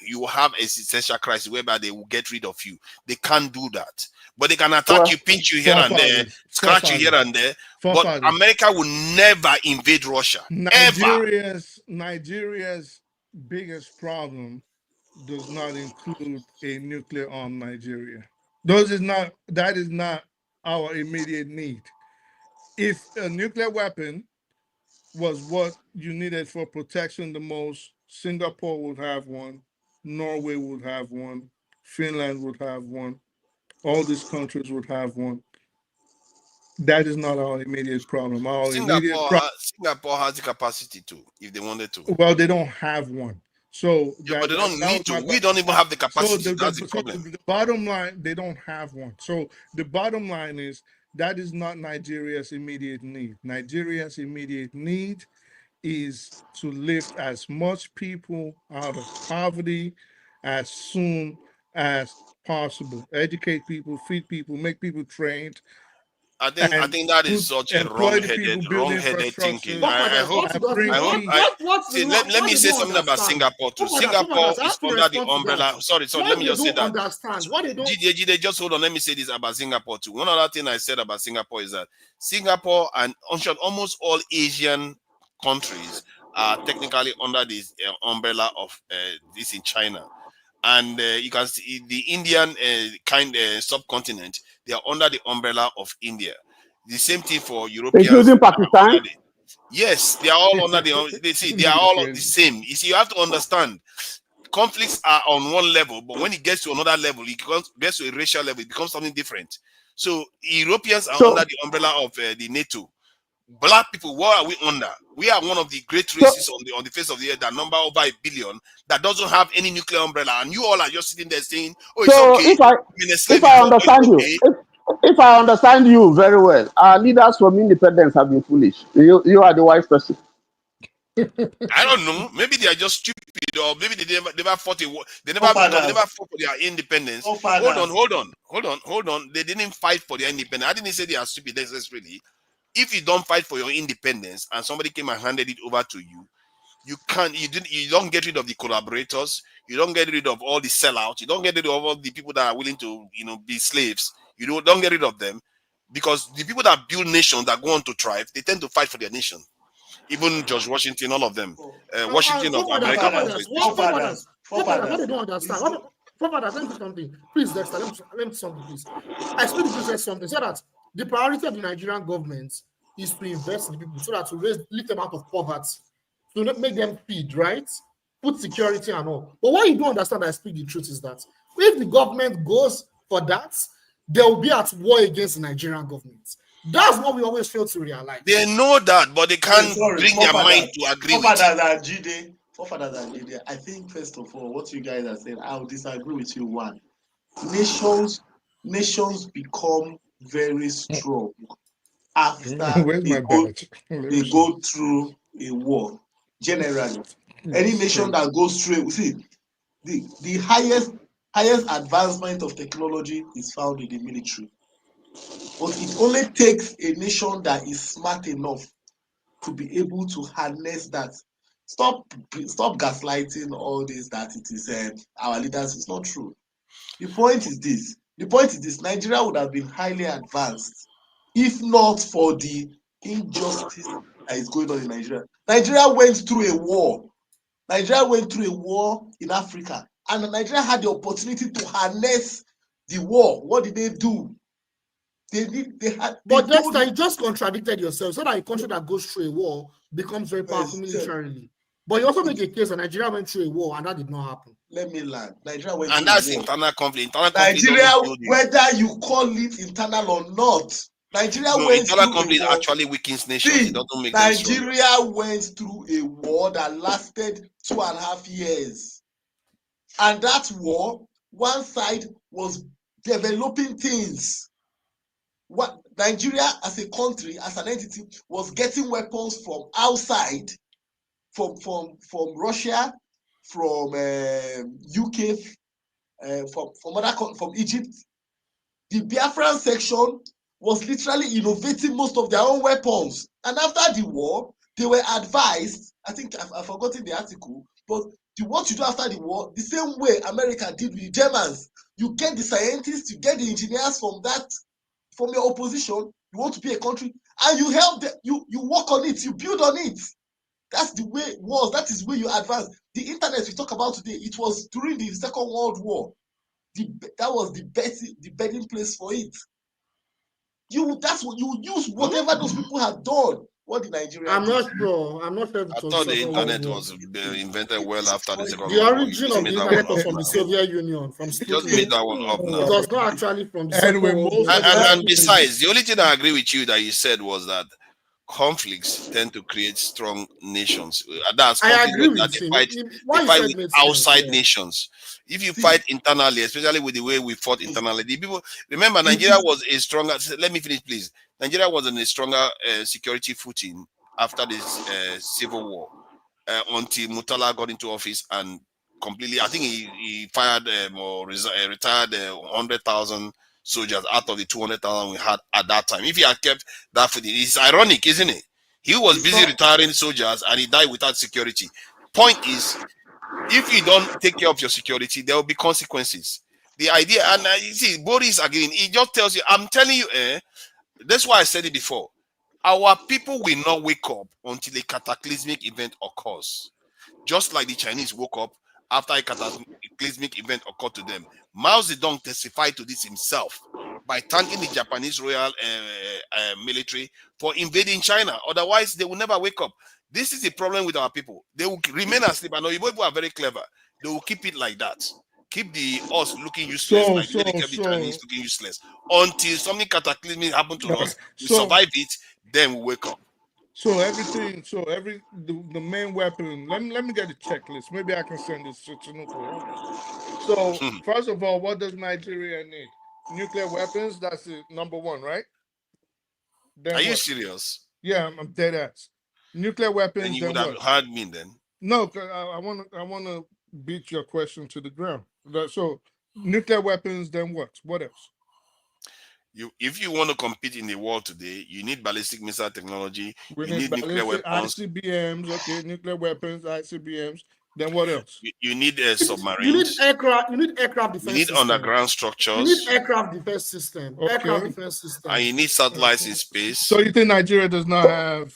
you will have a existential crisis whereby they will get rid of you. They can't do that. But they can attack you, pinch you here and there, scratch you here and there. But America will never invade Russia. Nigeria's biggest problem does not include a nuclear armed Nigeria. That is not our immediate need. If a nuclear weapon was what you needed for protection the most, Singapore would have one, Norway would have one, Finland would have one, all these countries would have one. That is not our immediate problem. Singapore has the capacity to, if they wanted to. Well, they don't have one. So but they don't need to. We don't even have the capacity. That's the problem. The bottom line, they don't have one. So the bottom line is that is not Nigeria's immediate need. Nigeria's immediate need is to lift as much people out of poverty as soon as possible. Educate people, feed people, make people trained. I think that is such a wrong-headed thinking. I hope. Let me say something about Singapore too. Singapore is under the umbrella. Sorry. Let me just say that. Jide, just hold on. Let me say this about Singapore too. One other thing I said about Singapore is that Singapore and almost all Asian countries are technically under this umbrella of this in China. And you can see the Indian subcontinent, they are under the umbrella of India. The same thing for Europeans. Including Pakistan? Yes, they are all under they are all the same. You see, you have to understand, conflicts are on one level, but when it gets to another level, it gets to a racial level, it becomes something different. So Europeans are under the umbrella of the NATO. Black people, what are we under? We are one of the great races on the face of the earth that number over 1 billion that doesn't have any nuclear umbrella, and you all are just sitting there saying, "Oh, it's okay." If I understand you, if I understand you very well, our leaders from independence have been foolish. You are the wise person. I don't know. Maybe they are just stupid, or maybe they never fought a war. They never because they never Forefathers. fought for their independence. Forefathers. Hold on. They didn't fight for their independence. I didn't say they are stupid necessarily. If you don't fight for your independence and somebody came and handed it over to you, you don't get rid of the collaborators, you don't get rid of all the sellouts, you don't get rid of all the people that are willing to, be slaves. You don't get rid of them, because the people that build nations that go on to thrive, they tend to fight for their nation. Even George Washington, all of them. Washington of America. Forefathers, what they don't understand. Forefathers, let me do something. Please, Dexter, let me do something, please. I explain the business something, so that the priority of the Nigerian government is to invest in the people so that to lift them out of poverty, to not make them feed, right? Put security and all. But what you don't understand, I speak the truth, is that if the government goes for that, they will be at war against the Nigerian government. That's what we always fail to realize. They know that, but they can't bring their mind to agree with it. Forefathers are Jide. I think, first of all, what you guys are saying, I'll disagree with you. One, nations become very strong after Where's my badge? they go through a war. Generally, any nation that goes through, the highest advancement of technology is found in the military. But it only takes a nation that is smart enough to be able to harness that. Stop gaslighting all this that it is our leaders. It's not true. The point is this. Nigeria would have been highly advanced if not for the injustice that is going on in Nigeria. Nigeria went through a war. In Africa, and Nigeria had the opportunity to harness the war. What did they do? But Dexter, you just contradicted yourself. So that a country that goes through a war becomes very powerful militarily. But you also make a case that Nigeria went through a war and that did not happen. Let me land. Nigeria went and through that's a war. internal conflict. Nigeria, whether you call it internal or not, internal conflict actually weakens nations. It doesn't make them stronger. Nigeria went through a war that lasted 2.5 years. And that war, one side was developing things. What Nigeria as a country, as an entity, was getting weapons from outside, from Russia, from UK, from Egypt. The Biafran section was literally innovating most of their own weapons. And after the war, they were advised, I think I've forgotten the article, but what you do after the war, the same way America did with the Germans. You get the scientists, you get the engineers from your opposition. You want to be a country, and you help them, you work on it, you build on it. That's the way it was. That is where you advance. The internet we talk about today, it was during the Second World War. That was the bedding place for it. That's what you use, whatever those people have done. What the Nigerians I'm not sure. I thought the internet was invented well after the Second World War. War. The origin of the internet was from the Soviet Union. From just made that one up now. It was not actually from the Second World War. And besides, the only thing I agree with you that you said was that conflicts tend to create strong nations. That's I agree that with they you. fight with outside nations. If you fight internally, especially with the way we fought internally, the people remember Nigeria was a stronger. Let me finish, please. Nigeria was in a stronger security footing after this civil war until Murtala got into office and completely. I think he fired or retired 100,000 soldiers out of the 200,000 we had at that time. If he had kept that footing, it's ironic, isn't it? He was busy retiring soldiers and he died without security. Point is, if you don't take care of your security, there will be consequences. The idea, and you see, Boris again, he just tells you, I'm telling you, that's why I said it before. Our people will not wake up until a cataclysmic event occurs. Just like the Chinese woke up after a cataclysmic event occurred to them. Mao Zedong testified to this himself by thanking the Japanese Royal military for invading China. Otherwise, they will never wake up. This is the problem with our people. They will remain asleep. I know you people are very clever. They will keep it like that. Keep us looking useless, like they kept the Chinese looking useless. Until something cataclysmic happened to us, we survive it, then we wake up. So everything, the main weapon. Let me get a checklist. Maybe I can send this to Tinubu. So first of all, what does Nigeria need? nuclear weapons. That's the number one, right? Then Are you what? serious? Yeah, I'm dead ass. Nuclear Then weapons. you Then would have what? heard me then. No, 'cause I want to beat your question to the ground. So nuclear weapons. Then what? What else? If you want to compete in the world today, you need ballistic missile technology. We You need need nuclear ballistic weapons. ICBMs. Okay, nuclear weapons, ICBMs. Then what else? You need You need submarines. aircraft. You need aircraft You defense need system. underground You need structures. aircraft defense system. Aircraft Okay. defense system. And you need satellites in space. So you think Nigeria does not have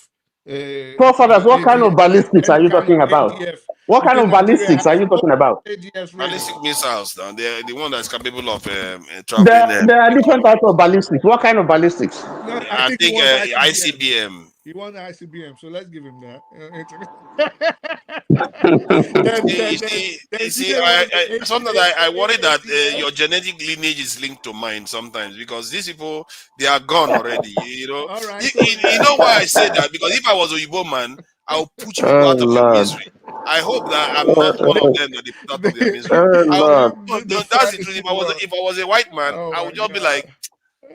Forefathers, what kind of ballistics are you talking about? ADF? What You kind think of Nigeria ballistics are has you talking about? ADS ready? Ballistic missiles, now they're the one that's capable of There, traveling. there are different types of ballistics. What kind of ballistics? No, I think he think wants ICBM. ICBM. He wants ICBM, so let's give him that. Sometimes I worry that your genetic lineage is linked to mine sometimes, because these people, they are gone already. You know, All right, you know why I say that? Because if I was a Igbo man, I'll put you people Oh out of your Lord. misery. I hope that I'm not one of them that they put out of their misery. Oh Lord. That's the truth. If I was a white man, Oh I would just be like,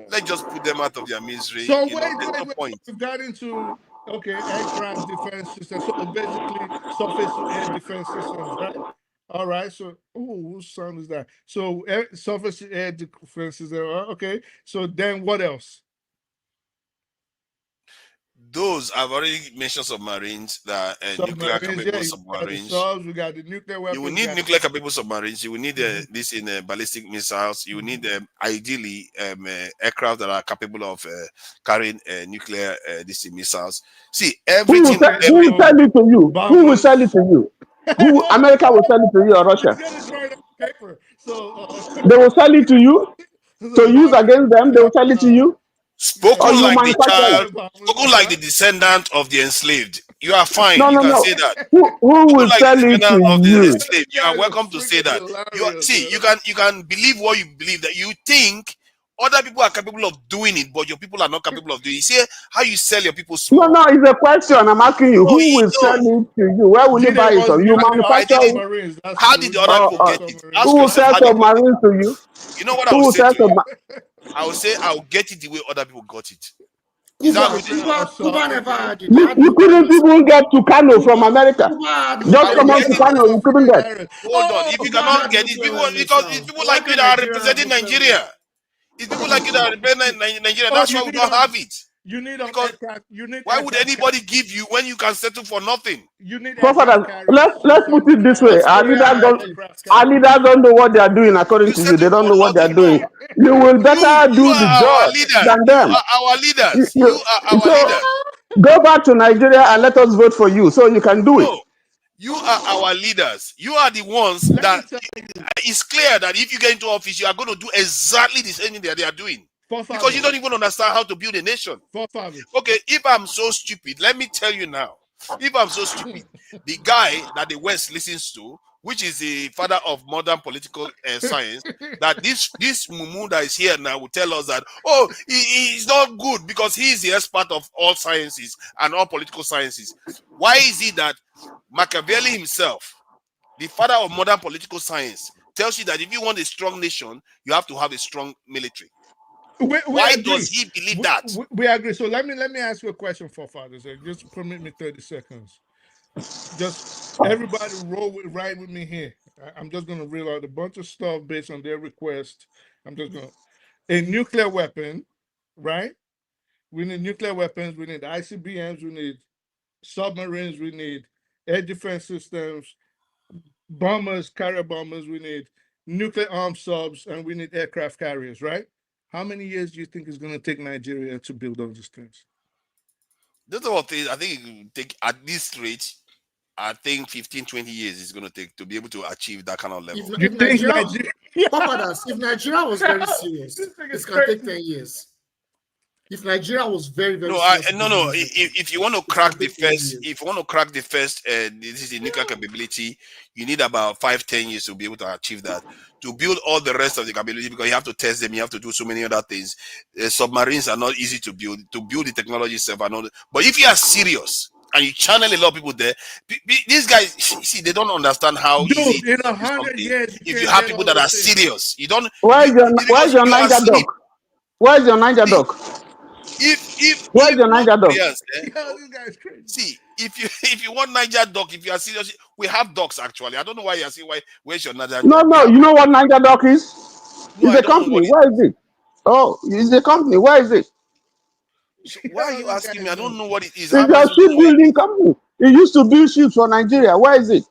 let's just put them out of their misery. So You know, there's no point. We've got into aircraft defense systems. So basically surface to air defense systems, right? All right. So whose sound is that? So surface to air defense systems. Okay. So then what else? Those I've already mentioned submarines, that nuclear capable submarines. We got the nuclear weapons. You will need nuclear capable submarines. You will need this in ballistic missiles. You will need ideally aircraft that are capable of carrying nuclear missiles. See, Who will sell it to you? Who will sell it to you? America will sell it to you, or Russia? Paper. So They will sell it to you to use against them. They will sell it to you. Spoken like the child, spoken like the descendant of the enslaved. You are fine. No, you no, can no. say that. Who will like sell the it descendant to of the you? enslaved. You are welcome to say that. You can believe what you believe, that you think other people are capable of doing it, but your people are not capable of doing it. You see how you sell your people small? No, it's a question. I'm asking you. Who will sell it to you? Where will you buy it from? You manufacture it. How did the other people get it? Ask Who will yourself sell how they got submarines to you? it. You know what I Who will will say sell to you? submarines? I will say I'll get it the way other people got it. Cuba never had it. You couldn't even get to Kano from America. Just come on to Kano, you couldn't get. Hold on. If you cannot get it, because it's people like you that are representing Nigeria. It's people like you that are representing Nigeria. That's why we don't have it. You need because why would anybody give you when you can settle for nothing? You need let's put it this way. Our leaders don't know what they are doing according to you. They don't know what they are doing. You will better do the job than them. You are our leaders. You are our leaders. Go back to Nigeria and let us vote for you so you can do it. You are our leaders. You are the ones that it's clear that if you get into office, you are going to do exactly the same thing that they are doing. Because you don't even understand how to build a nation. Okay, if I'm so stupid, let me tell you now. If I'm so stupid, the guy that the West listens to, which is the father of modern political science, that this mumu that is here now will tell us that, he's not good because he is the expert of all sciences and all political sciences. Why is it that Machiavelli himself, the father of modern political science, tells you that if you want a strong nation, you have to have a strong military? Why does he believe that? We agree. So let me ask you a question, forefathers. Just permit me 30 seconds. Just everybody right with me here. I'm just going to reel out a bunch of stuff based on their request. I'm just going to... A nuclear weapon, right? We need nuclear weapons. We need ICBMs. We need submarines. We need air defense systems, bombers, carrier bombers. We need nuclear armed subs, and we need aircraft carriers, right? How many years do you think it's going to take Nigeria to build all these things? Those are all things I think it will take at this rate. I think 15, 20 years is going to take to be able to achieve that kind of level. If Nigeria was very serious, it's going to take 10 years. If Nigeria was very serious, if you want to crack the first, this is the nuclear capability, you need about 5-10 years to be able to achieve that. To build all the rest of the capability, because you have to test them, you have to do so many other things. Submarines are not easy to build. To build the technology itself, but if you are serious, and you channel a lot of people there. These guys, see, they don't understand how easy Dude, in it is to do 100 something years, if you have people that are serious. You don't. Where's your Because you are Niger asleep. dog? Where's your Niger dog? Where's your Niger dog? Yo, this guy's crazy. See, if you want Niger dog, if you are serious, we have dogs actually. I don't know why you're saying where's your Niger No, dog? no. You know what Niger dog is? No, It's I a don't know company. what Where is it? Oh, it's a company. Where is it? So why are you asking me? I don't know what it is. It's How am I a supposed to know what it shipbuilding company. It used to build ships for Nigeria. Where is it?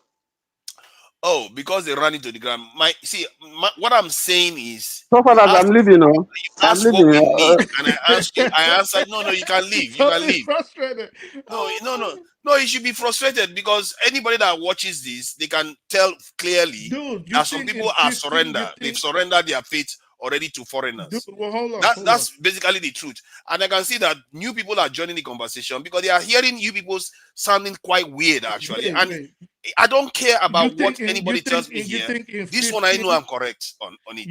Oh, because they ran into the ground. What I'm saying is, So far as I'm leaving, you I'm asked what leaving. we need, and I answered, no, you can leave. You can Totally leave. frustrated. No, you should be frustrated because anybody that watches this, they can tell clearly that some people are surrendered. They've surrendered their faith already to foreigners. Dude, well, hold on. That's basically the truth. And I can see that new people are joining the conversation because they are hearing you people sounding quite weird, actually. Wait. I don't care about what You anybody tells me here. This one I know I'm correct on it.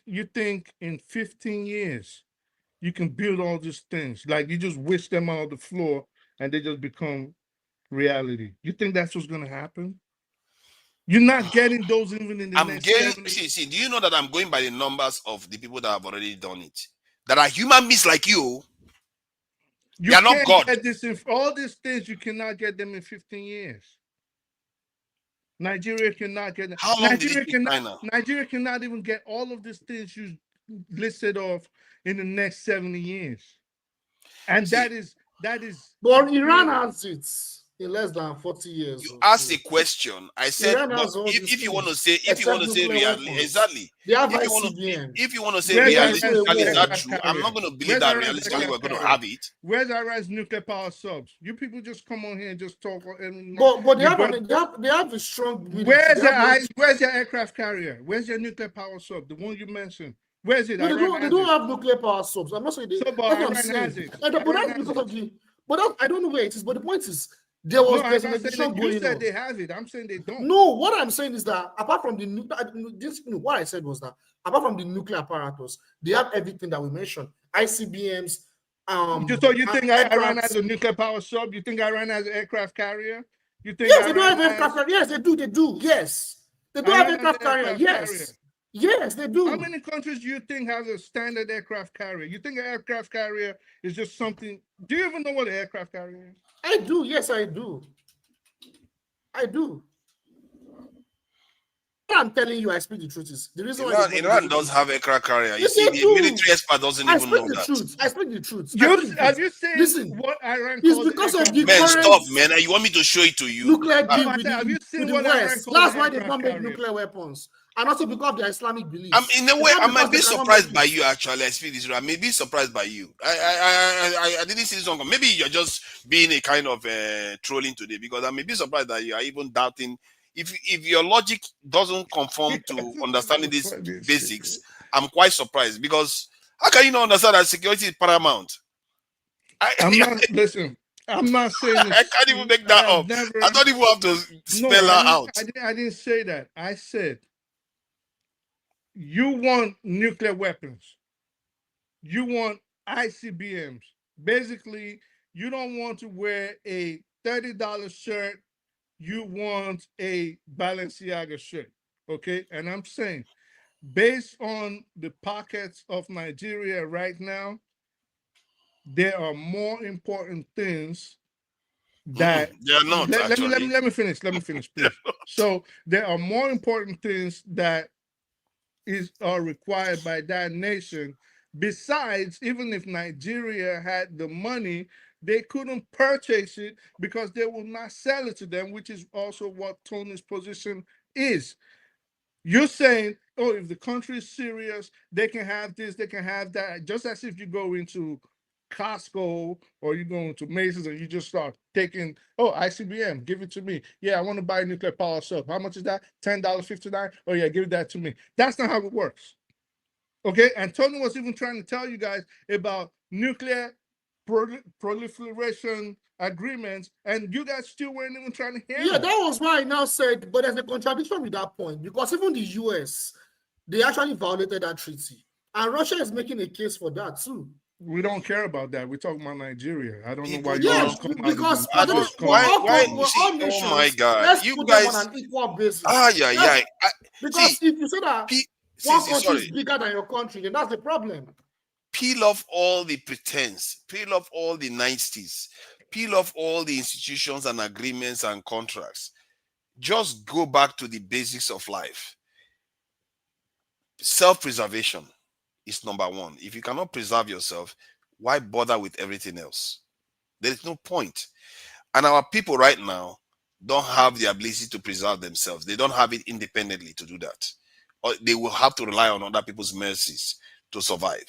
You think in 15 years you can build all these things, like you just wish them on the floor and they just become reality? You think that's what's going to happen? You're not getting those even in the next 7 years. See, do you know that I'm going by the numbers of the people that have already done it? That are human beings like you. You They are not God. Get this all these things, you cannot get them in 15 years. Nigeria cannot get them. How long did it take China? Nigeria cannot even get all of these things you listed off in the next 70 years. And that is. But Iran has it in less than 40 years. You asked a question. I said, if you want to say reality, exactly. If you want to say realistically, is that true? I'm not going to believe that realistically we're going to have it. Where's Iran's nuclear power subs? You people just come on here and just talk. But they have a strong. Where's your aircraft carrier? Where's your nuclear power sub? The one you mentioned. Where's it? No, they don't have nuclear power subs. I'm not saying they. That's what I'm saying. But that's because of the. But I don't know where it is. But the point is, there's an edition going on. You said they have it. I'm saying they don't. No, what I'm saying is that apart from what I said was that apart from the nuclear apparatus, they have everything that we mentioned: ICBMs. So you think Iran has a nuclear power sub? You think Iran has an aircraft carrier? You think? Yes, they do have aircraft carrier. Yes, they do. Yes, they do have aircraft carrier. Yes. Yes, they do. How many countries do you think have a standard aircraft carrier? You think an aircraft carrier is just something? Do you even know what an aircraft carrier is? I do. Yes, I do. What I'm telling you, I speak the truth. Is the reason why Iran does have aircraft carrier. You see, the military expert doesn't even know that. I speak the truth. Have you seen what Iran calls it's because of the man, current stop, man. You want me to show it to you? Nuclear deal with have you seen the what West. Iran That's why they don't make nuclear weapons. And also because of their Islamic beliefs. In a way, I might be surprised by you. Actually, I speak this. I may be surprised by you. I didn't see this one. Maybe you're just being a kind of trolling today because I may be surprised that you are even doubting. If your logic doesn't conform to understanding these basics, I'm quite surprised because how can you not understand that security is paramount? I'm not saying I can't even make that up. I don't even have to spell that out. I didn't say that. I said you want nuclear weapons. You want ICBMs. Basically, you don't want to wear a $30 shirt. You want a Balenciaga shirt. Okay? And I'm saying, based on the pockets of Nigeria right now, there are more important things that they're not. Let me finish, please. So there are more important things that are required by that nation. Besides, even if Nigeria had the money, they couldn't purchase it because they will not sell it to them, which is also what Tony's position is. You're saying, oh, if the country is serious, they can have this, they can have that. Just as if you go into Costco or you go into Macy's and you just start taking, oh, ICBM, give it to me. Yeah, I want to buy a nuclear power sub. How much is that? $10, $59? Oh, yeah, give that to me. That's not how it works. Okay, and Tony was even trying to tell you guys about nuclear proliferation agreements, and you guys still weren't even trying to hear that was why I now said, but there's a contradiction with that point, because even the US, they actually violated that treaty. And Russia is making a case for that too. We don't care about that. We're talking about Nigeria. I don't know why People you Yes, always come out because of this why we're see, all oh my nations. god, Let's you put them on guys, an equal basis. yeah, Let's, see, because if you say that one country sorry, is bigger than your country, then that's the problem. peel off all the pretense, peel off all the niceties, peel off all the institutions and agreements and contracts. Just go back to the basics of life. Self-preservation is number one. If you cannot preserve yourself, why bother with everything else? There is no point. And our people right now don't have the ability to preserve themselves. They don't have it independently to do that. Or they will have to rely on other people's mercies to survive.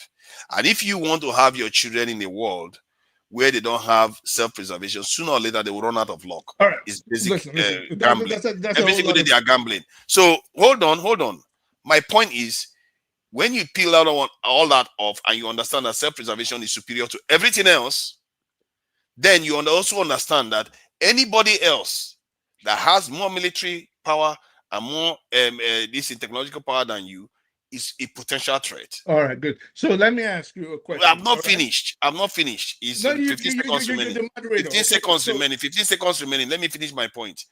And if you want to have your children in a world where they don't have self-preservation, sooner or later they will run out of luck. All right. It's basic Listen. gambling. That's Every single day they are gambling. So hold on. My point is, when you peel out all that off and you understand that self-preservation is superior to everything else, then you also understand that anybody else that has more military power and more this technological power than you is a potential threat. All right, good. So let me ask you a question. I'm not finished. It's No, 15 seconds remaining. the moderator. 15 seconds remaining. 15 seconds remaining. Let me finish my point.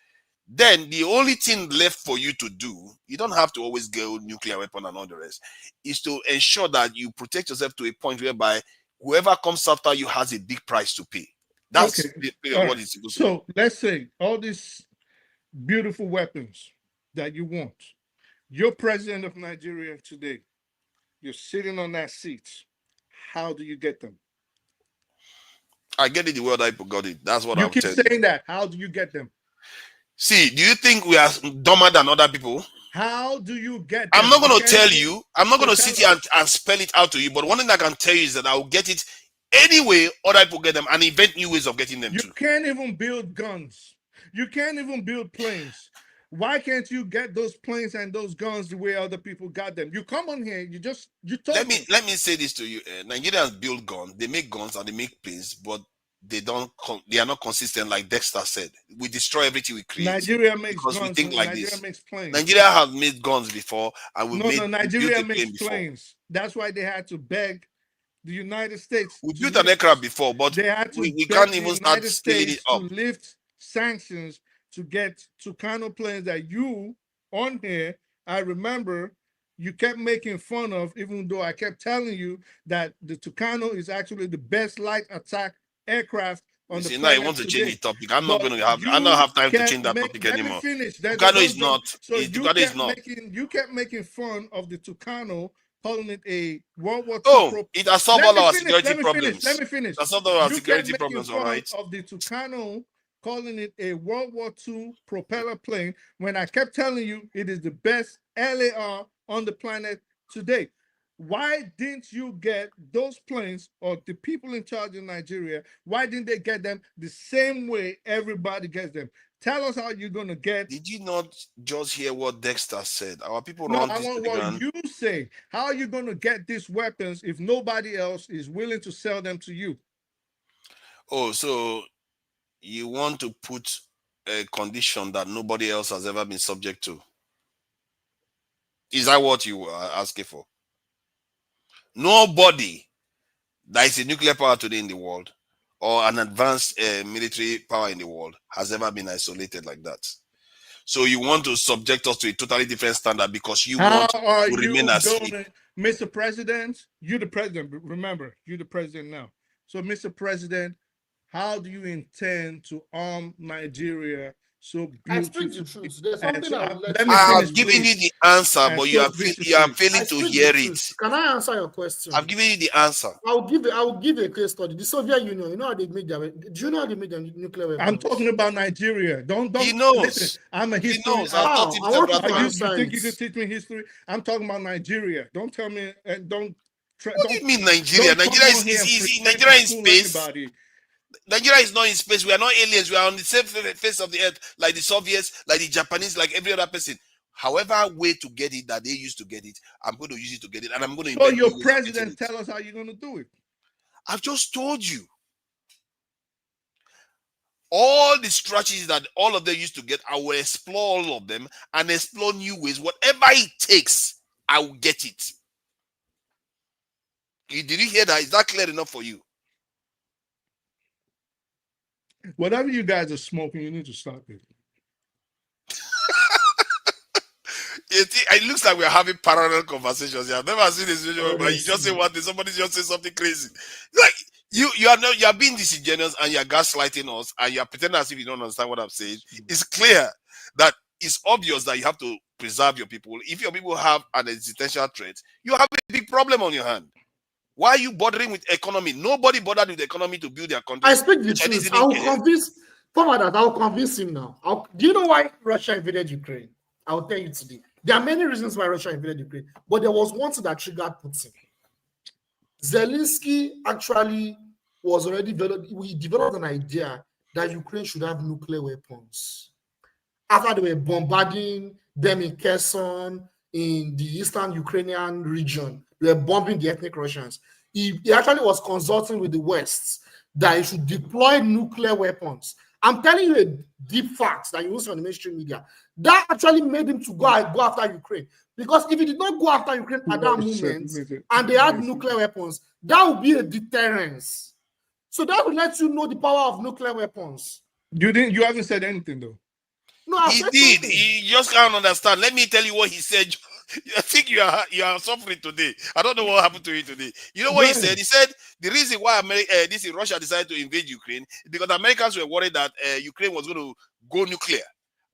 Then the only thing left for you to do, you don't have to always go nuclear weapon and all the rest, is to ensure that you protect yourself to a point whereby whoever comes after you has a big price to pay. That's what it's supposed to be. So let's say all these beautiful weapons that you want. You're president of Nigeria today. You're sitting on that seat. How do you get them? I get it the way other people got it. That's what you I'm keep telling saying that. How do you get them? See, do you think we are dumber than other people? How do you get them? I'm not going to tell you. I'm not going to sit here and spell it out to you. But one thing I can tell you is that I will get it anyway other people get them and invent new ways of getting them too. You can't even build guns. You can't even build planes. Why can't you get those planes and those guns the way other people got them? You come on here, you talk. Let me say this to you. Nigerians build guns, they make guns and they make planes, but they are not consistent, like Dexter said. We destroy everything we create. Nigeria makes because guns. we think like Nigeria this. makes planes. Nigeria has made guns before, and Nigeria makes planes. That's why they had to beg the United States. We built an aircraft before, but they had to we can't even start scaling it up. To lift sanctions to get Tucano planes that you on here. I remember you kept making fun of, even though I kept telling you that the Tucano is actually the best light attack aircraft on the planet. Now you want to change the topic. I don't have time to change that topic anymore. Tucano is not. Tucano is not. You kept making fun of the Tucano, calling it a World War II. Oh, it has solved all our security problems. Let me finish. It has solved all our security problems, all right. Of the Tucano, calling it a World War II propeller plane, when I kept telling you it is the best LAR on the planet today. Why didn't you get those planes, or the people in charge in Nigeria, why didn't they get them the same way everybody gets them? Tell us how you're going to get. Did you not just hear what Dexter said? Our people No, run I this want to the what ground. you say. How are you going to get these weapons if nobody else is willing to sell them to you? Oh, so you want to put a condition that nobody else has ever been subject to? Is that what you are asking for? Nobody that is a nuclear power today in the world, or an advanced military power in the world, has ever been isolated like that. So you want to subject us to a totally different standard because you want to remain as Mr. President, you're the president. Remember, you're the president now. So, Mr. President, how do you intend to arm Nigeria so beautifully? I've given you the answer, but you are failing to hear it. Can I answer your question? I've given you the answer. I will give a case study. The Soviet Union, you know how they made their. Do you know how they made their nuclear weapons? I'm talking about Nigeria. Don't. He knows. Listen, I'm a history. He knows. I want you to answer. You think you can teach me history? I'm talking about Nigeria. Don't tell me. Don't. What do you mean Nigeria? Nigeria is easy. Nigeria is in space. Everybody. Nigeria is not in space. We are not aliens. We are on the same face of the earth, like the Soviets, like the Japanese, like every other person. However way to get it that they used to get it, I'm going to use it to get it, and I'm going to. So your president, tell us how you're going to do it. I've just told you. All the strategies that all of them used to get, I will explore all of them and explore new ways. Whatever it takes, I will get it. Did you hear that? Is that clear enough for you? Whatever you guys are smoking, you need to stop it. It looks like we're having parallel conversations. I've never seen this video, but you just say one thing, somebody just say something crazy. Like you are being disingenuous and you're gaslighting us and you're pretending as if you don't understand what I'm saying. It's clear that it's obvious that you have to preserve your people. If your people have an existential threat, you have a big problem on your hand. Why are you bothering with economy? Nobody bothered with the economy to build their country. I speak the truth. I will convince Fubara. I will convince him now. Do you know why Russia invaded Ukraine? I will tell you today. There are many reasons why Russia invaded Ukraine, but there was one thing that triggered Putin. Zelensky actually was already developed. We developed an idea that Ukraine should have nuclear weapons. After they were bombarding them in Kherson, in the eastern Ukrainian region, they were bombing the ethnic Russians. He actually was consulting with the West that he should deploy nuclear weapons. I'm telling you a deep fact that you will see on the mainstream media. That actually made him to go after Ukraine. Because if he did not go after Ukraine at that moment and they had nuclear weapons, that would be a deterrence. So that would let you know the power of nuclear weapons. You haven't said anything though. No, he did. He just can't understand. Let me tell you what he said. I think you are suffering today. I don't know what happened to you today. You know what he said? He said the reason why Russia decided to invade Ukraine is because the Americans were worried that Ukraine was going to go nuclear.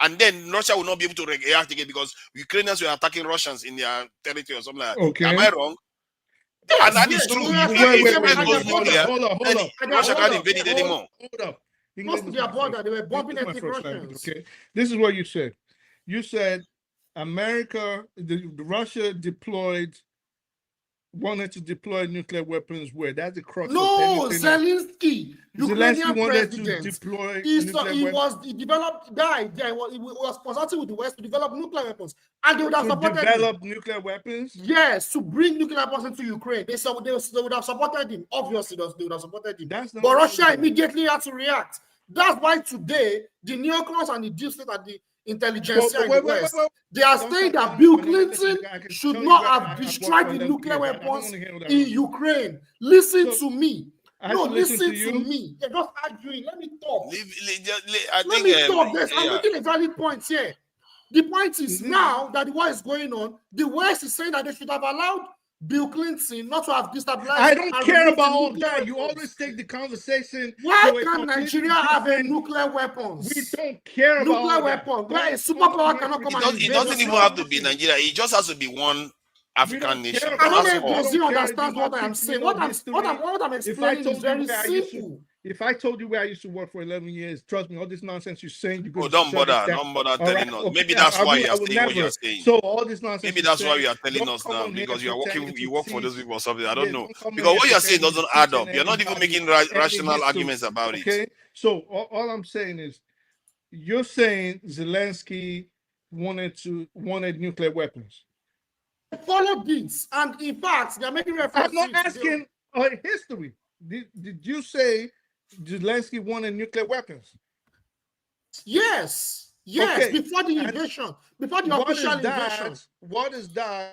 And then Russia will not be able to react again because Ukrainians were attacking Russians in their territory or something like that. Okay. Am I wrong? Yes, and that is true. Hold on. Russia can't invade it anymore. Hold up. Close to their border, they were bombing ethnic Russians. Okay. This is what you said. You said America, Russia wanted to deploy nuclear weapons where? That's the crux of anything. Zelensky, Ukrainian wanted president, to deploy he developed the idea. He was consulting with the West to develop nuclear weapons, and they would have supported develop nuclear weapons. Yes, to bring nuclear weapons into Ukraine. They would have supported him. Obviously, they would have supported him. But Russia immediately had to react. That's why today the neocons and the deep state and the intelligence in the West, they are saying that Bill Clinton should not have destroyed the nuclear weapons in Ukraine. Listen to me. No, listen to me. You're just arguing. Let me talk. Let me talk. I'm making a valid point here. The point is now that the war is going on, the West is saying that they should have allowed Bill Clinton not to have destabilized. I don't care about all that. You always take the conversation. Why can't Nigeria have a nuclear weapons? We don't care about nuclear weapons. Where a superpower cannot come and invade. It doesn't even have to be Nigeria. It just has to be one African nation. I don't know if Brazil understands what I'm saying. What I'm explaining is very simple. If I told you where I used to work for 11 years, trust me, all this nonsense you're saying. Don't bother telling us. Maybe that's why you are saying what you are saying. So all this nonsense. Maybe that's why you are telling us now because you are working. You work for those people or something. I don't know because what you are saying doesn't add up. You're not even making rational arguments about it. Okay. So all I'm saying is, you're saying Zelensky wanted nuclear weapons. Follow this, and in fact, they are making reference. I'm not asking history. Did you say Zelensky wanted nuclear weapons? Yes. Okay. Before the invasion, before the official invasion. What is that?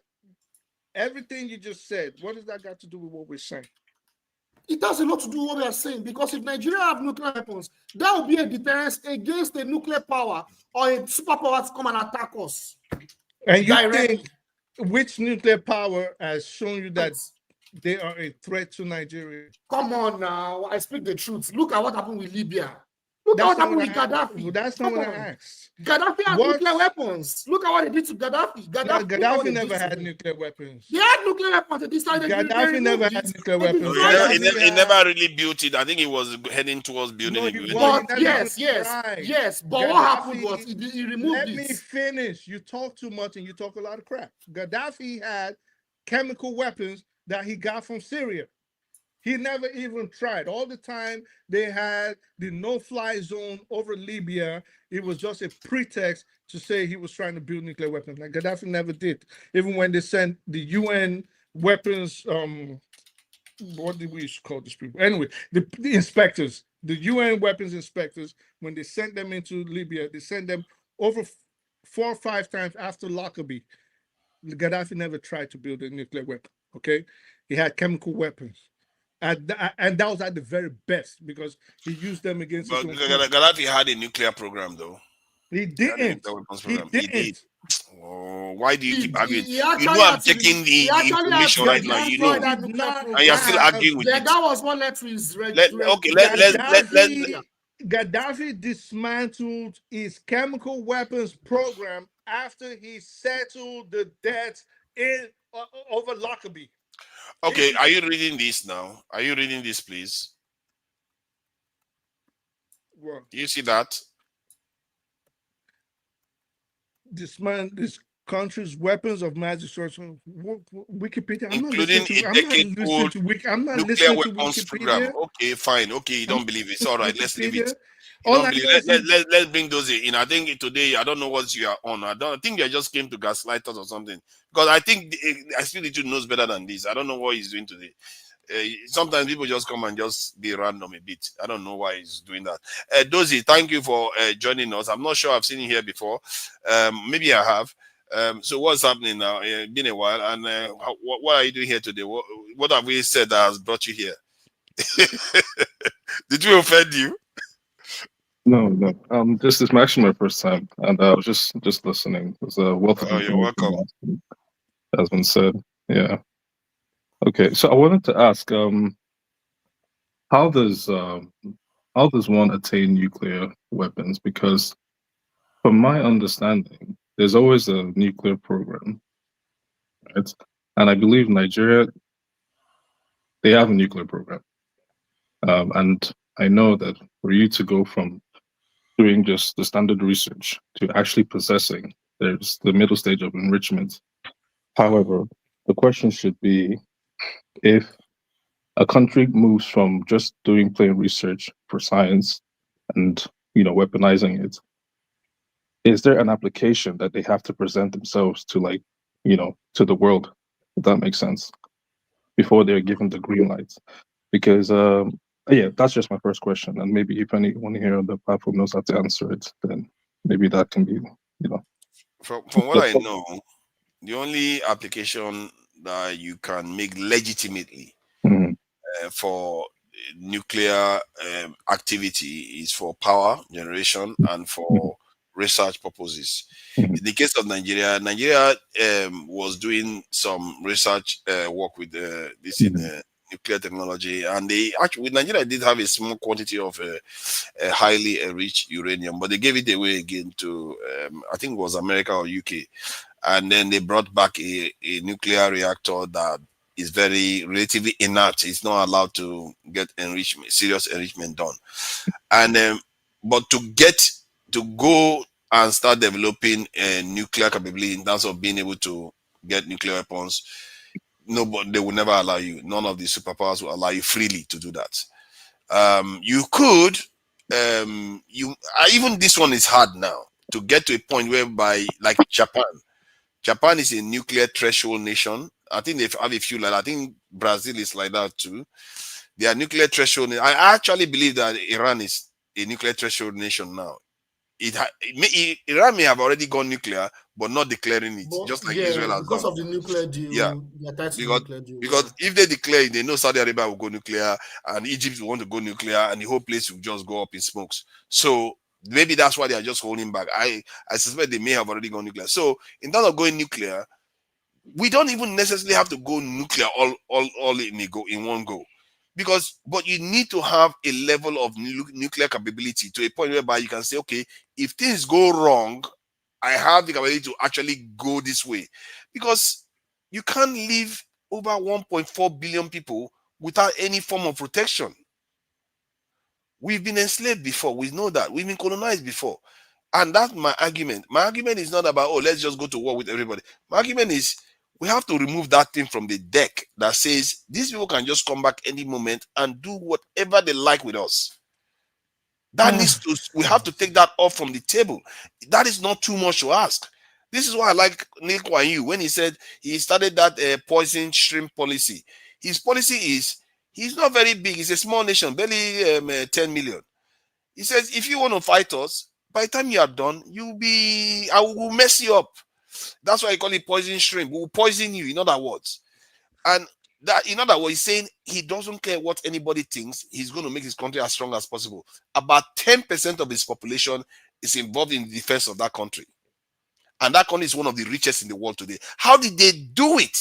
Everything you just said, what does that got to do with what we're saying? It has a lot to do with what we are saying, because if Nigeria have nuclear weapons, that will be a deterrence against a nuclear power or a superpower to come and attack us. And you think which nuclear power has shown you that they are a threat to Nigeria? Come on now, I speak the truth. Look at what happened with Libya. Look at what happened with Gaddafi. Well, that's not what I asked. Gaddafi had nuclear weapons. Look at what they did to Gaddafi. Gaddafi never had nuclear weapons. He had nuclear weapons. They decided Gaddafi never had nuclear weapons. He never really built it. I think he was heading towards building it. But yes. But what happened was he removed it. Let me finish. You talk too much and you talk a lot of crap. Gaddafi had chemical weapons that he got from Syria. He never even tried. All the time they had the no-fly zone over Libya. It was just a pretext to say he was trying to build nuclear weapons. Like Gaddafi never did. Even when they sent the UN weapons, what did we used to call these people? Anyway, the inspectors, the UN weapons inspectors, when they sent them into Libya, they sent them over 4 or 5 times after Lockerbie. Gaddafi never tried to build a nuclear weapon, okay? he had chemical weapons. And that was at the very best because he used them against his But own people. Gaddafi had a nuclear program, though. He didn't. He did. Oh, why do you keep arguing? He You know I'm taking the information right now. You know, and you're still arguing with it. That was what led to his Gaddafi dismantled his chemical weapons program after he settled the debts over Lockerbie. Okay, are you reading this now? Are you reading this, please? What? Do you see that? Dismantle this country's weapons of mass destruction. Wikipedia. I'm Including not listening to nuclear weapons Wikipedia. program. Okay, fine. Okay, you don't believe it. It's all right. Let's leave it. Let's bring those in. I think today, I don't know what you are on. I think you just came to gaslight us or something. Because I think Espiritu knows better than this. I don't know what he's doing today. Sometimes people just come and just be random a bit. I don't know why he's doing that. Dozie, thank you for joining us. I'm not sure I've seen you here before. Maybe I have. So what's happening now? It's been a while. And what are you doing here today? What have we said that has brought you here? Did we offend you? No. This is actually my first time, and I was just listening. There's a wealth of you're welcome. Has been said. Yeah. Okay, so I wanted to ask, how does one attain nuclear weapons? Because, from my understanding, there's always a nuclear program, right? And I believe Nigeria, they have a nuclear program, and I know that for you to go from doing just the standard research to actually possessing, there's the middle stage of enrichment. However, the question should be, if a country moves from just doing plain research for science and weaponizing it, is there an application that they have to present themselves to, like, to the world, if that makes sense, before they're given the green light? Because yeah, that's just my first question, and maybe if anyone here on the platform knows how to answer it, then maybe that can be From what I know, the only application that you can make legitimately for nuclear activity is for power generation and for research purposes. In the case of Nigeria was doing some research work with this in nuclear technology, and they actually, with Nigeria, did have a small quantity of highly enriched uranium, but they gave it away again to I think it was America or UK, and then they brought back a nuclear reactor that is very relatively inert. It's not allowed to get serious enrichment done, and but to go and start developing a nuclear capability in terms of being able to get nuclear weapons, nobody, they will never allow you. None of the superpowers will allow you freely to do that. You could, even this one is hard now to get to a point whereby, like Japan is a nuclear threshold nation. I think they have a few like that. I think Brazil is like that too. They are nuclear threshold. I actually believe that Iran is a nuclear threshold nation now. Iran may have already gone nuclear, but not declaring it, just like Israel has because done. of the nuclear deal. Yeah, because if they declare it, they know Saudi Arabia will go nuclear, and Egypt will want to go nuclear, and the whole place will just go up in smokes. So maybe that's why they are just holding back. I suspect they may have already gone nuclear. So in terms of going nuclear, we don't even necessarily have to go nuclear all in one go. But you need to have a level of nuclear capability to a point whereby you can say, okay, if things go wrong, I have the capability to actually go this way. Because you can't live over 1.4 billion people without any form of protection. We've been enslaved before. We know that. We've been colonized before. And that's my argument. My argument is not about, oh, let's just go to war with everybody. My argument is, we have to remove that thing from the deck that says these people can just come back any moment and do whatever they like with us. That needs to, we have to take that off from the table. That is not too much to ask. This is why I like Neil Kuan Yew when he said he started that poison shrimp policy. His policy is, he's not very big. He's a small nation, barely 10 million. He says, if you want to fight us, by the time you are done, I will mess you up. That's why I call it poison shrimp. We'll poison you, in other words. And That, in other words, he's saying he doesn't care what anybody thinks. He's going to make his country as strong as possible. About 10% of his population is involved in the defense of that country. And that country is one of the richest in the world today. How did they do it?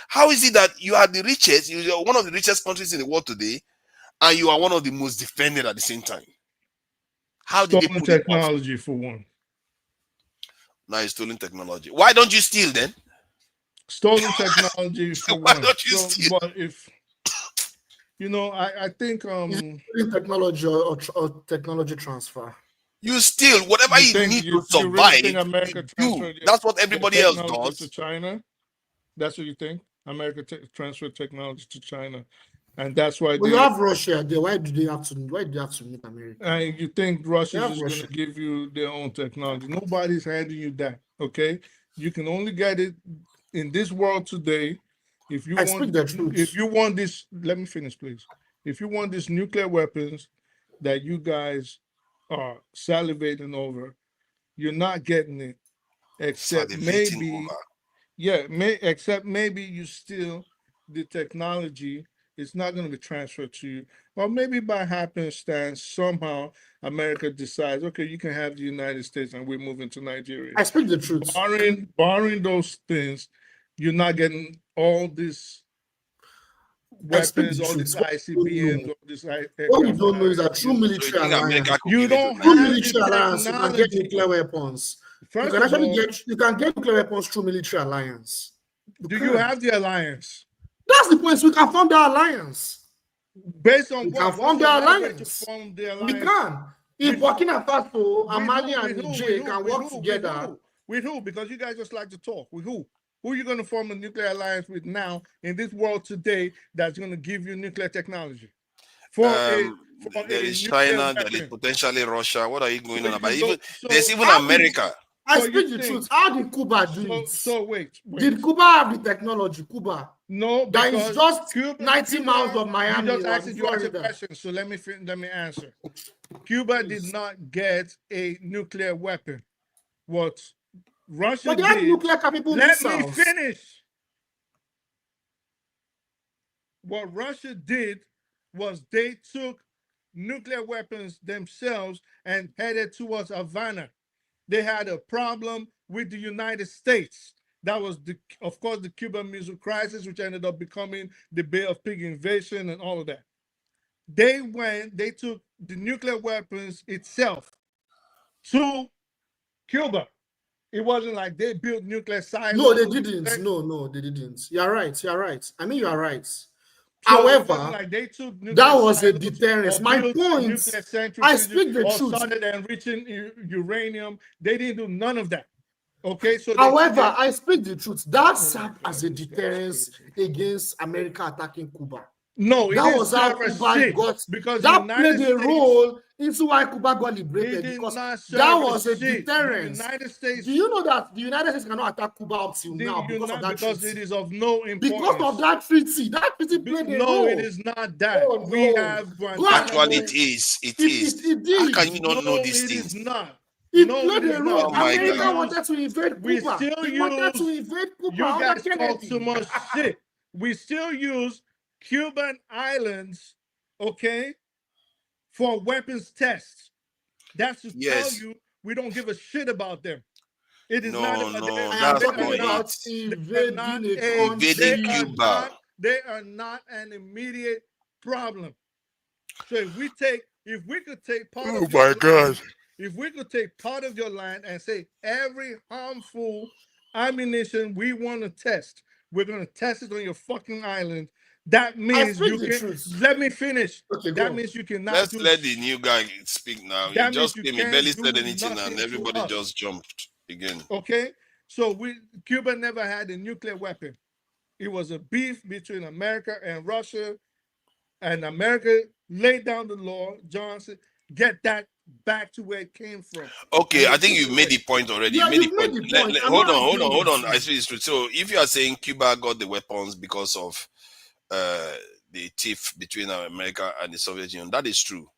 How is it that you are the richest, you are one of the richest countries in the world today, and you are one of the most defended at the same time? How did they Stolen pull it off? technology for one. Now it's stolen technology. Why don't you steal then? Stolen technology for Why one. don't you steal? But if I think technology or technology transfer. You steal whatever you need to survive. You really think America transferred That's what everybody else technology does. to China? That's what you think? America transferred technology to China, and that's why you have Russia there. Why do they have to meet America? And you think Russia's just going to give you their own technology? Nobody's handing you that. Okay, you can only get it in this world today. If you want this, let me finish, please. If you want these nuclear weapons that you guys are salivating over, you're not getting it, except maybe, except maybe you steal the technology. It's not going to be transferred to you. Or maybe by happenstance, somehow America decides, okay, you can have the United States and we're moving to Nigeria. I speak the truth. Barring those things, you're not getting all this weapons, all these ICBMs, all this. What we don't know is that true military alliance. You don't true have military the alliance. You can get technology. nuclear weapons. First You can of all, you can get nuclear weapons through military alliance. Do you have the alliance? That's the point. We can form the alliance. Based on we what? can form the alliance. Form the alliance. We can. If Burkina Faso, Mali, and Niger can work together. With who? Because you guys just like to talk. With who? Who are you going to form a nuclear alliance with now in this world today that's going to give you nuclear technology? There is China, there is potentially Russia. What are you going on about? There's even America. I speak the truth. How did Cuba do it? So wait. Did Cuba have the technology? Cuba. No, that is just Cuba, 90 miles of Miami. You just asked a question, so let me answer. Cuba did not get a nuclear weapon. What Russia but they had did, nuclear capable let missiles. me finish. What Russia did was they took nuclear weapons themselves and headed towards Havana. They had a problem with the United States. That was, of course, the Cuban Missile Crisis, which ended up becoming the Bay of Pig invasion and all of that. They took the nuclear weapons itself to Cuba. It wasn't like they built nuclear silos. No, they didn't. No, they didn't. You're right. I mean, you are right. So however, like they took that was a deterrence. My point, I speak the truth. Started enriching uranium. They didn't do none of that. Okay, so however, I speak the truth. That served as a deterrence against America attacking Cuba. No, that was how Cuba got, because that played a role into why Cuba got liberated, because that was a deterrence. Do you know that the United States cannot attack Cuba up till now because of that treaty? It is of no importance. Because of that treaty. That treaty played a role. No, it is not that. Oh, no. We have actually it is. It is. How can you not know these things? It is not. It played a role. Oh my America God. wanted to invade Cuba. You guys talk too much shit. We still use Cuban islands, okay, for weapons tests. That's to tell you we don't give a shit about them. It is not about invading Cuba. They are not an immediate problem. So if we could take part of your land, if we could take part of your land and say every harmful ammunition we want to test, we're going to test it on your fucking island. That means you can. Let me finish. Okay, that means you cannot. Let's let the new guy speak now. He just came, he barely said anything, and everybody just jumped again. Okay, so Cuba never had a nuclear weapon. It was a beef between America and Russia, and America laid down the law. Johnson, get that back to where it came from. Okay, I think you made the point already. Yeah, you made the point. Hold on. I see it's true. So if you are saying Cuba got the weapons because of the tiff between America and the Soviet Union, that is true.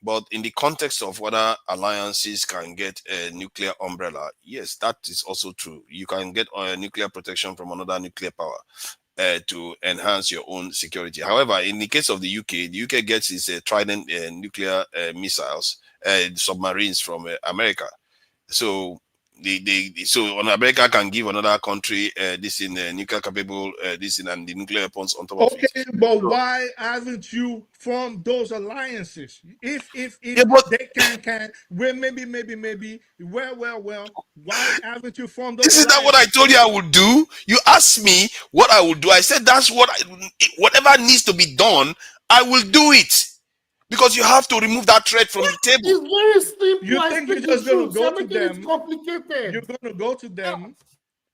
But in the context of whether alliances can get a nuclear umbrella, yes, that is also true. You can get nuclear protection from another nuclear power. to enhance your own security. However, in the case of the UK gets its Trident nuclear missiles, submarines from America. So so America can give another country this in nuclear capable this in and the nuclear weapons on top of it. Okay, but why haven't you formed those alliances? If they can, well, maybe, well, why haven't you formed those? Isn't that what I told you I would do? You asked me what I would do. I said that's whatever needs to be done, I will do it. Because you have to remove that threat from the table. It's very simple. You think you're just going to go to them? It's complicated. You're going to go to them.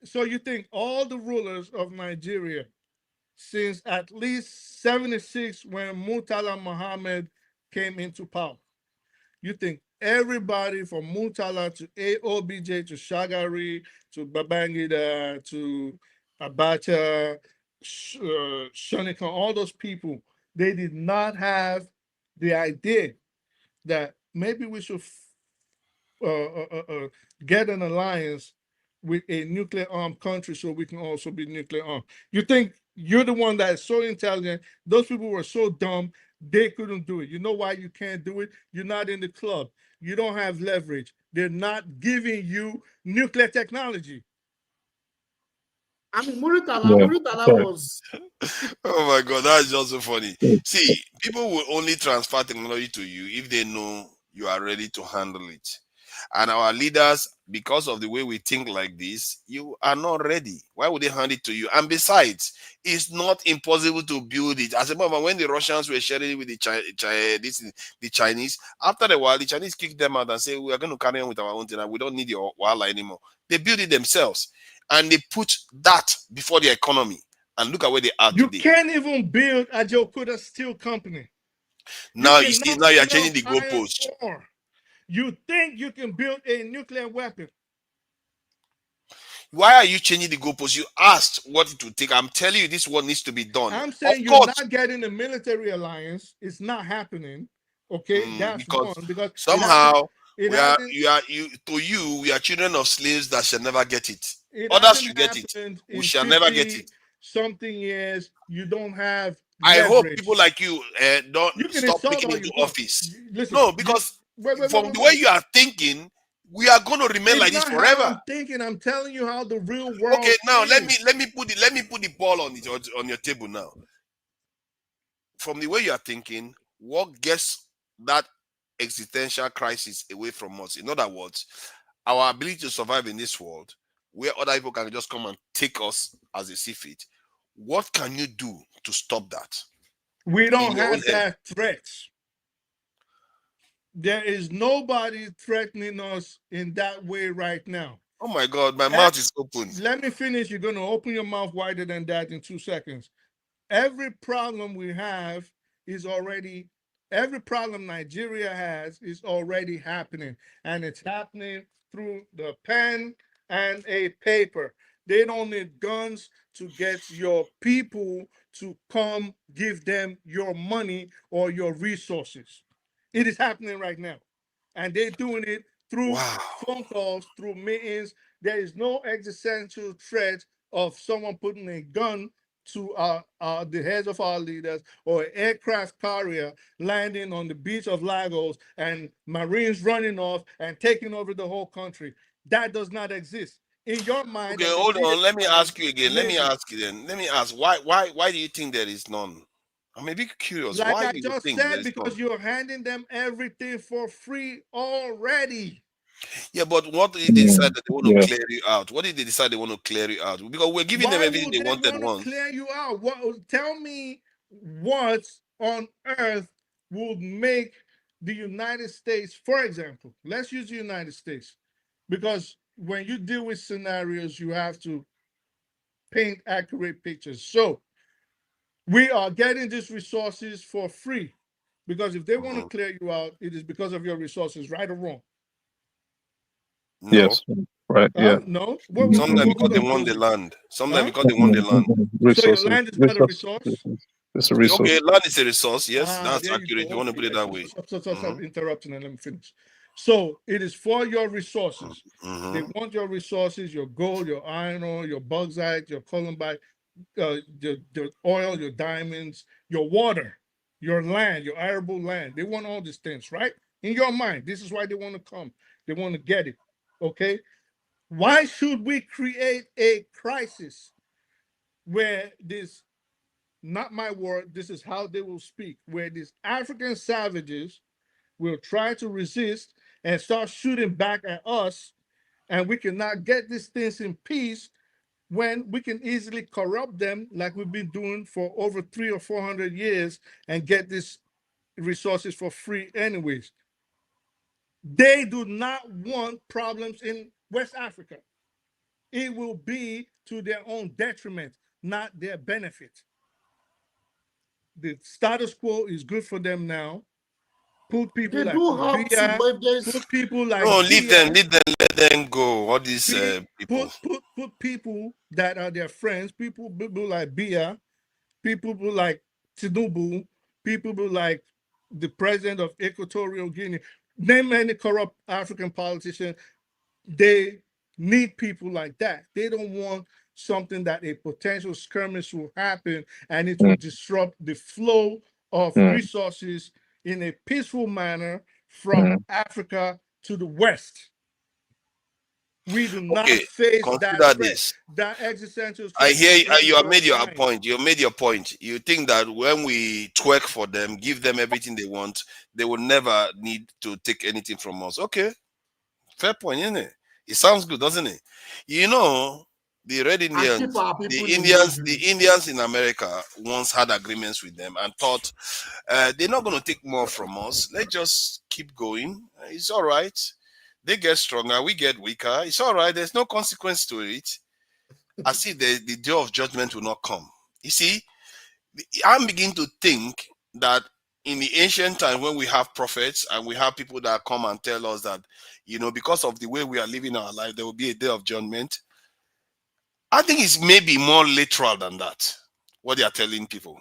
So you think all the rulers of Nigeria, since at least 76, when Murtala Muhammad came into power, you think everybody from Murtala to AOBJ to Shagari to Babangida to Abacha, Shonika, all those people, they did not have the idea that maybe we should get an alliance with a nuclear armed country so we can also be nuclear armed. You think you're the one that is so intelligent? Those people were so dumb, they couldn't do it. You know why you can't do it? You're not in the club. You don't have leverage. They're not giving you nuclear technology. I mean, Muritala was. Oh my God, that's just so funny. See, people will only transfer technology to you if they know you are ready to handle it. And our leaders, because of the way we think like this, you are not ready. Why would they hand it to you? And besides, it's not impossible to build it. As a moment, when the Russians were sharing it with the Chinese, after a while, the Chinese kicked them out and said, we are going to carry on with our own thing and we don't need your wala anymore. They built it themselves. And they put that before the economy. And look at where they are today. You can't even build a Jokuda steel company. Now you see, now you're changing the goalpost. You think you can build a nuclear weapon? Why are you changing the goalpost? You asked what it would take. I'm telling you, this one needs to be done. I'm saying you're not getting a military alliance. It's not happening. Okay, that's because one. Because somehow we are children of slaves that shall never get it. Others should get it. We shall never get it. Something years you don't have. I leverage. hope people like you don't stop picking into office. No, because from the way you are thinking, we are going to remain like this forever. I'm thinking. I'm telling you how the real world. Okay, now is. let me put the ball on your table now. From the way you are thinking, what gets that existential crisis away from us? In other words, our ability to survive in this world, where other people can just come and take us as they see fit. What can you do to stop that? We don't have that threat. There is nobody threatening us in that way right now. Oh my God, my mouth is open. Let me finish. You're going to open your mouth wider than that in 2 seconds. Every problem we have is already, every problem Nigeria has is already happening. And it's happening through the pen and a paper. They don't need guns to get your people to come give them your money or your resources. It is happening right now. And they're doing it through phone calls, through meetings. There is no existential threat of someone putting a gun to the heads of our leaders or an aircraft carrier landing on the beach of Lagos and Marines running off and taking over the whole country. That does not exist. In your mind. Okay, hold on. Let me ask you again. Let me ask you then. Let me ask why do you think there is none? I'm a bit curious. Like why I do you just think said, there is because none? you're handing them everything for free already. Yeah, but what did they decide that they want to clear you out? What did they decide they want to clear you out? Because we're giving them everything they wanted once. Clear you out. Tell me what on earth would make the United States, for example, let's use the United States, because when you deal with scenarios, you have to paint accurate pictures. So we are getting these resources for free, because if they want to clear you out, it is because of your resources, right or wrong? No. Yes, right. Yeah. No. Sometimes because they want the land. Sometimes because they want the land. Resources. So your land is not a resource? It's a resource. Okay, land is a resource. Yes, that's accurate. You want to put it that way. Stop interrupting and let me finish. So it is for your resources. They want your resources, your gold, your iron ore, your bauxite, your columbite, the oil, your diamonds, your water, your land, your arable land. They want all these things, right? In your mind, this is why they want to come. They want to get it, okay? Why should we create a crisis where this, not my word, this is how they will speak, where these African savages will try to resist and start shooting back at us, and we cannot get these things in peace when we can easily corrupt them like we've been doing for over 300 or 400 years and get these resources for free anyways. They do not want problems in West Africa. It will be to their own detriment, not their benefit. The status quo is good for them now. Put people They like do have to, Bia, but there's put people like No, leave Bia, them, let them go. All these people. put people that are their friends, people like Bia, people like Tinubu, people like the president of Equatorial Guinea. Name any corrupt African politician. They need people like that. They don't want something that a potential skirmish will happen and it will disrupt the flow of resources in a peaceful manner from Africa to the West. We do not face that Consider threat, this. that existential I threat. hear you, is you have your made your mind. point. You made your point. You think that when we twerk for them, give them everything they want, they will never need to take anything from us. Okay, fair point, isn't it? It sounds good, doesn't it? You know, the Red and Indians, keep our people in the Indians in America once had agreements with them and thought they're not going to take more from us. Let's just keep going. It's all right. They get stronger, we get weaker. It's all right. There's no consequence to it. I see the day of judgment will not come. You see, I'm beginning to think that in the ancient time when we have prophets and we have people that come and tell us that, you know, because of the way we are living our life, there will be a day of judgment. I think it's maybe more literal than that, what they are telling people.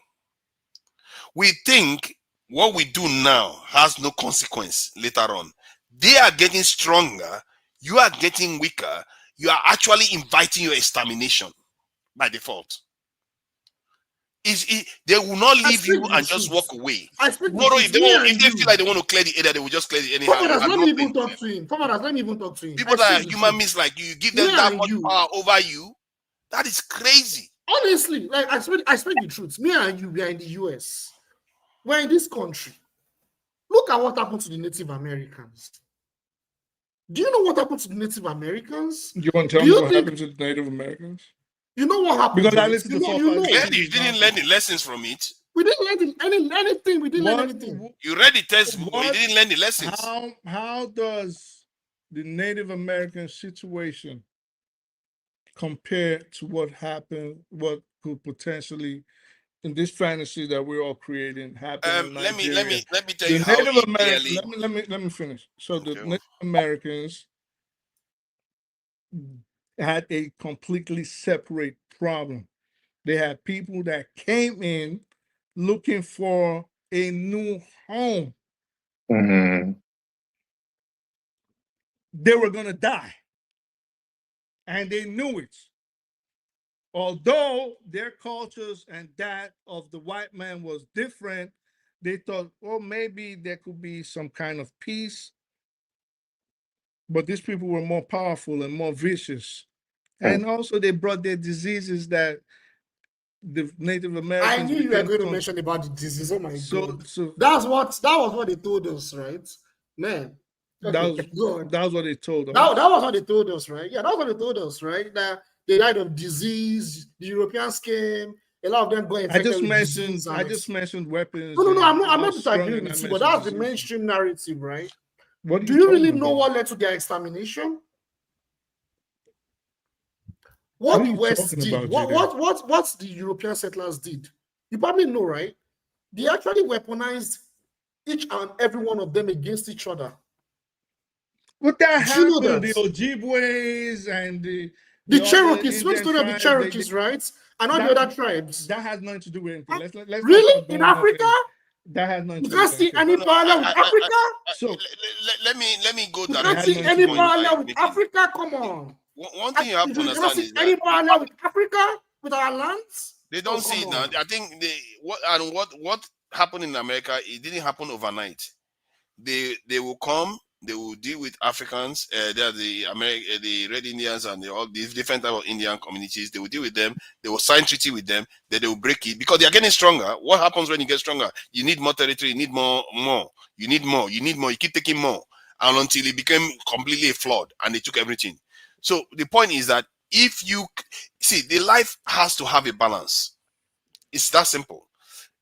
We think what we do now has no consequence later on. They are getting stronger. You are getting weaker. You are actually inviting your extermination by default. They will not leave you and just walk away. Tomorrow, if they feel like they want to clear the area, they will just clear the anyhow. Comrades, let me even talk to him. Comrades, let me even talk to him. People that are human beings like you give them that much power over you. That is crazy. Honestly, like I speak the truth. Me and you, we are in the US. We're in this country. Look at what happened to the Native Americans. Do you know what happened to the Native Americans? You want to tell me what happened to the Native Americans? You know what happened? Because I listened to Clearly, you didn't learn the lessons from it. We didn't learn anything. We didn't learn anything. You read the textbook, but you didn't learn the lessons. How does the Native American situation compare to what happened, what could potentially in this fantasy that we're all creating happen in Nigeria? Let me tell you how Native clearly. Let me finish. So the Native Americans had a completely separate problem. They had people that came in looking for a new home. They were going to die. And they knew it. Although their cultures and that of the white man was different, they thought, oh, maybe there could be some kind of peace. But these people were more powerful and more vicious. And also they brought their diseases that the Native Americans. I knew you were going to mention about the disease. Oh my God. That was what they told us, right? Man. Okay, that was what they told us. That was what they told us, right? Yeah, that was what they told us, right? That they died of disease, the Europeans came, a lot of them got infected I just mentioned weapons. No, I'm not disagreeing with you, but that's the mainstream narrative, right? Do you really know what led to their extermination? What the West did, what the European settlers did, you probably know, right? They actually weaponized each and every one of them against each other. But that happened, the Ojibways and the Cherokees, what's the story of the Cherokees, right? And all the other tribes. That has nothing to do with anything. Let's really? In Africa? That has nothing to do with anything. You can't see any parallel with Africa? So let me go down. You can't see any parallel with Africa? Come on. One thing you have to understand is that any parallel with Africa? with our lands? They don't Oh, see it come now. on. I think what happened in America, it didn't happen overnight. They will come, they will deal with Africans, they are the Red Indians and all these different type of Indian communities. They will deal with them, they will sign treaty with them, then they will break it because they are getting stronger. What happens when you get stronger? You need more territory, you need more, you need more, you keep taking more, and until it became completely a flood and they took everything. So the point is that if you see, the life has to have a balance. It's that simple.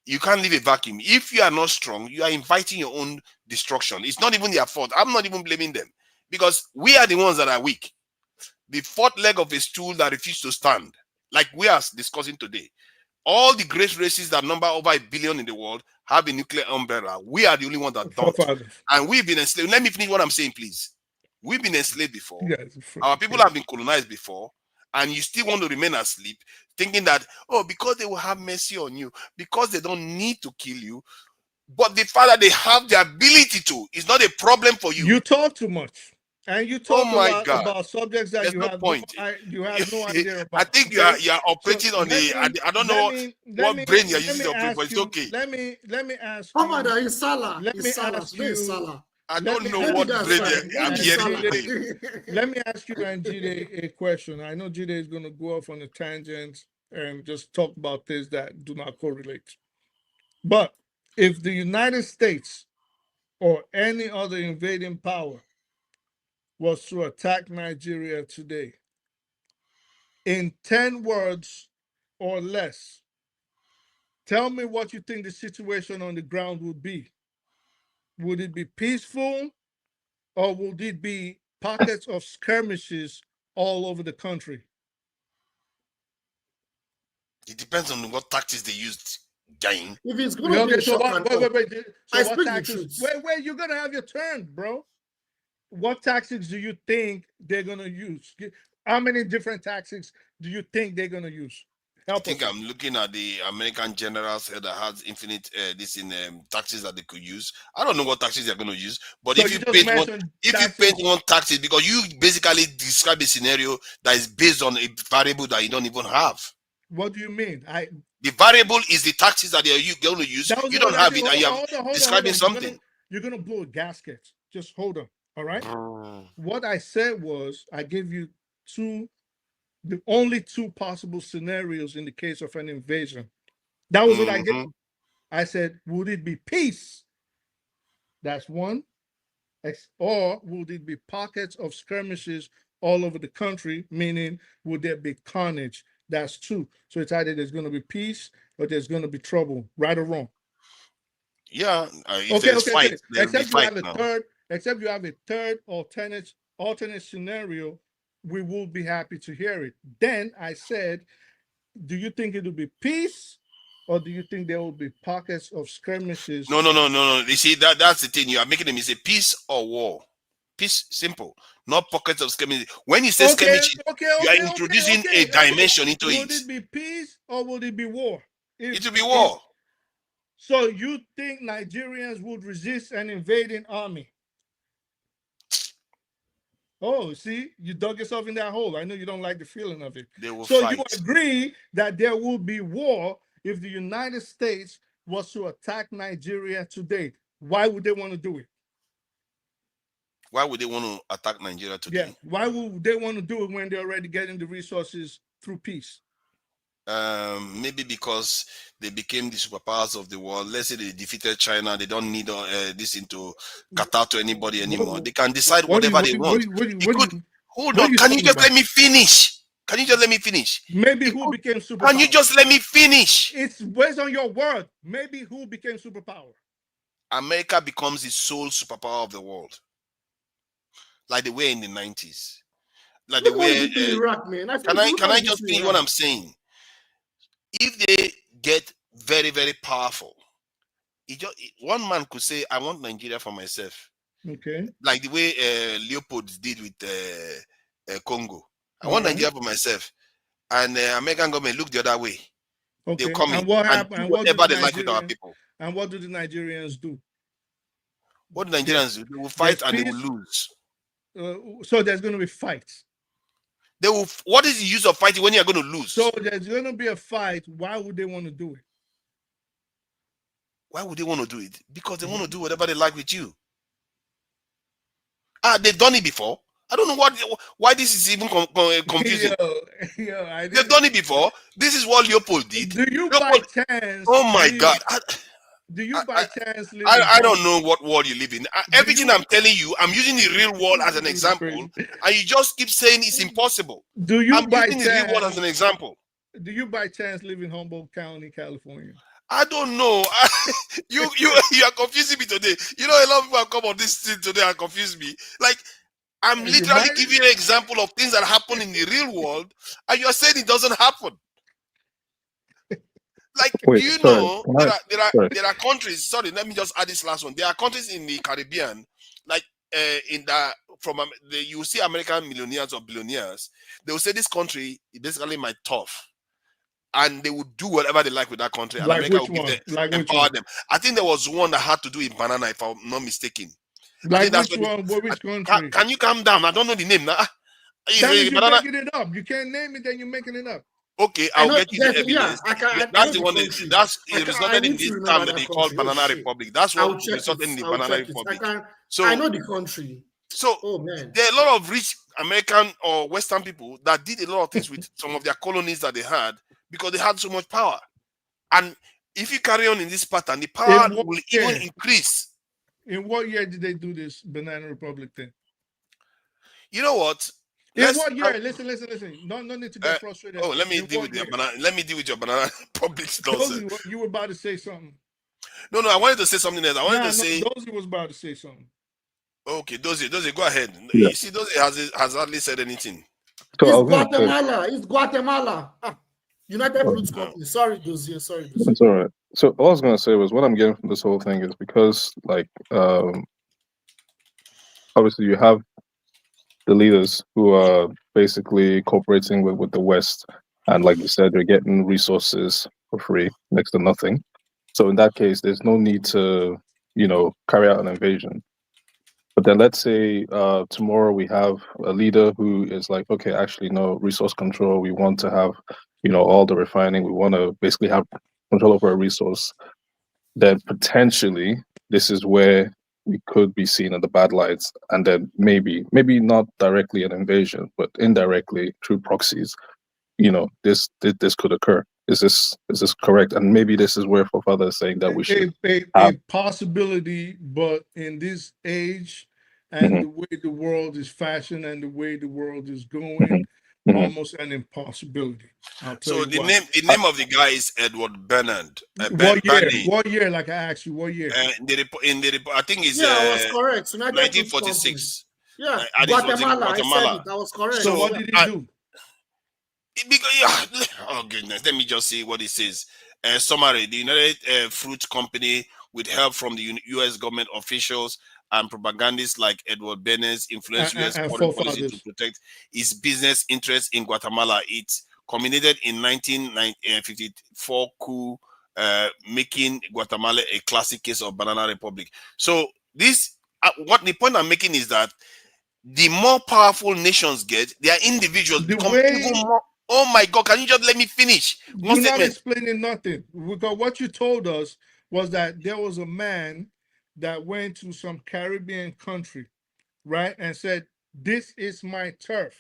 You can't leave a vacuum. If you are not strong, you are inviting your own destruction. It's not even their fault. I'm not even blaming them because we are the ones that are weak. The fourth leg of a stool that refused to stand, like we are discussing today. All the great races that number over 1 billion in the world have a nuclear umbrella. We are the only ones that don't. And we've been enslaved. Let me finish what I'm saying, please. We've been enslaved before. Our people have been colonized before. And you still want to remain asleep, thinking that, oh, because they will have mercy on you, because they don't need to kill you. But the fact that they have the ability to is not a problem for you. You talk too much. And you talk Oh a my lot God. about subjects that There's you no have point. you have no idea about. I think okay? you are operating on I don't know what brain you're using to operate, but it's okay. Let me ask How you. about that? It's Salah. Let It's me Salah. ask Today is you. Salah. I don't know Maybe what that's brain right. I'm Maybe hearing Salah. today. Let me ask you and Jide a question. I know Jide is going to go off on a tangent and just talk about things that do not correlate. But if the United States or any other invading power was to attack Nigeria today, in 10 words or less, tell me what you think the situation on the ground would be. Would it be peaceful or would it be pockets of skirmishes all over the country? It depends on what tactics they used, gang. If it's going to be a so shock what, and awe, wait. So I what speak the tactics? truth. Wait, you're gonna have your turn, bro. What tactics do you think they're gonna use? How many different tactics do you think they're gonna use? I think I'm looking at the American generals that has infinite taxes that they could use. I don't know what taxes they're going to use, but So if you you just paint one, mentioned if you taxes. paint one taxes, because you basically describe a scenario that is based on a variable that you don't even have. What do you mean? The variable is the taxes that you're going to use. That was You what don't I have did. it, and you Hold have on. describing something. You're gonna blow a gasket. Just hold on. All right. What I said was I gave you the only two possible scenarios in the case of an invasion. That was what I gave. I said, would it be peace? That's one. Or would it be pockets of skirmishes all over the country? Meaning, would there be carnage? That's two. So it's either there's going to be peace or there's going to be trouble, right or wrong. Yeah. If there's fight, there will be fight now. Except you have a third alternate scenario, we will be happy to hear it. Then I said, do you think it will be peace or do you think there will be pockets of skirmishes? No. You see, that's the thing. You are making them. Is a peace or war? Peace, simple. Not pockets of skirmishes. When you say skirmishes, you are introducing a dimension into it. Would it be peace or would it be war? It will be war. So you think Nigerians would resist an invading army? Oh, see, you dug yourself in that hole. I know you don't like the feeling of it. They will so fight. You agree that there will be war if the United States was to attack Nigeria today. Why would they want to do it? Why would they want to attack Nigeria today? Yeah. Why would they want to do it when they're already getting the resources through peace? Maybe because they became the superpowers of the world. Let's say they defeated China. They don't need this into Qatar to anybody anymore. They can decide whatever they want. Hold on. Can you just let me finish? Can you just let me finish? Maybe who became superpower? Can you just let me finish? It's based on your word. Maybe who became superpower? America becomes the sole superpower of the world. Like the way in the 90s. Like the way Iraq, man. Can I just finish what I'm saying? If they get very, very powerful, one man could say, I want Nigeria for myself. Okay. Like the way Leopold did with Congo. I want Nigeria for myself. And American government look the other way. Okay. They'll come and in what and happened? do whatever they like with our people. And what do the Nigerians do? What do Nigerians do? They will fight and they will lose. So there's going to be fights. They will. What is the use of fighting when you are going to lose? So there's going to be a fight. Why would they want to do it? Why would they want to do it? Because they want to do whatever they like with you. They've done it before. I don't know why this is even confusing. They've done it before. This is what Leopold did. Do you Leopold, by chance? oh my God. Do you by chance live I don't know what world you live in. Everything I'm telling you, I'm using the real world as an example, and you just keep saying it's impossible. Do you I'm by using chance, the real world as an example. Do you by chance live in Humboldt County, California? I don't know. You are confusing me today. You know, a lot of people have come on this thing today and confused me. Like, I'm literally giving you an example of things that happen in the real world, and you're saying it doesn't happen. Like, wait, do you sorry, know there are countries? Sorry, let me just add this last one. There are countries in the Caribbean, like you see American millionaires or billionaires. They will say this country is basically my turf, and they would do whatever they like with that country. And Like America which will one? Like which empower one? them. I think there was one that had to do in banana, if I'm not mistaken. Like which one? Which country? Can you calm down? I don't know the name now. That means you're making it up. You can't name it, then you're making it up. Okay, I'll get you the evidence. I That's the know one. country. That's I it resulted in need to this remember term that that they call country. Oh, Banana shit. Republic. That's I'll what check resulted in the I'll Banana check Republic. I know the country. So oh man, there are a lot of rich American or Western people that did a lot of things with some of their colonies that they had because they had so much power. And if you carry on in this pattern, the power will even increase. In what year did they do this Banana Republic thing? You know what? In what year? Listen. No need to get frustrated. Let me deal with your banana. Let me deal with your Banana Republic nonsense. You were about to say something. No, I wanted to say something else. I wanted to say. Dozy was about to say something. Okay, Dozy, go ahead. Yeah. You see, Dozy has hardly said anything. So It's Guatemala. United Fruits Company. Sorry, Dozy. It's all right. So all I was gonna say was what I'm getting from this whole thing is because, like, obviously you have the leaders who are basically cooperating with the West, and like you said, they're getting resources for free, next to nothing. So in that case, there's no need to, carry out an invasion. But then let's say tomorrow we have a leader who is like, okay, actually, no, resource control. We want to have, all the refining. We want to basically have control over a resource. Then potentially this is where we could be seen in the bad lights. And then maybe not directly an invasion, but indirectly through proxies, this could occur. Is this correct? And maybe this is where Fofada is saying that we should a possibility, but in this age and the way the world is fashioned and the way the world is going, almost an impossibility. So the name of the guy is Edward Bernard. What year? Like I asked you, what year? In the report, I think it's I was correct. 1946. Yeah, Guatemala. I said it. I was correct. So what did he do? Oh goodness, let me just see what it says. Summary: the United Fruit Company, with help from the U.S. government officials and propagandists like Edward Bernays, influenced U.S. foreign policy to protect its business interests in Guatemala. It culminated in 1954 coup, making Guatemala a classic case of Banana Republic. So this, what the point I'm making is that the more powerful nations get, their individuals become even more. Oh my God, can you just let me finish? You're not explaining nothing. Because what you told us was that there was a man that went to some Caribbean country, right? And said, this is my turf.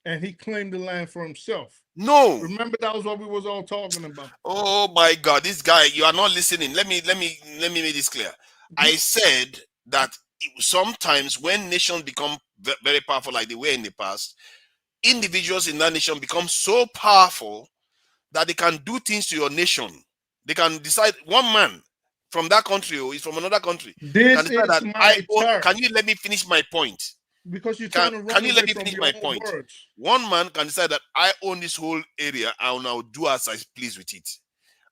And he claimed the land for himself. No. Remember, that was what we was all talking about. Oh my God, this guy, you are not listening. Let me make this clear. I said that sometimes when nations become very powerful like they were in the past, individuals in that nation become so powerful that they can do things to your nation. They can decide, one man from that country or is from another country. This is my turf. Can you let me finish my point? Because you're trying to run can you let me finish my point? Words. One man can decide that I own this whole area. I will now do as I please with it.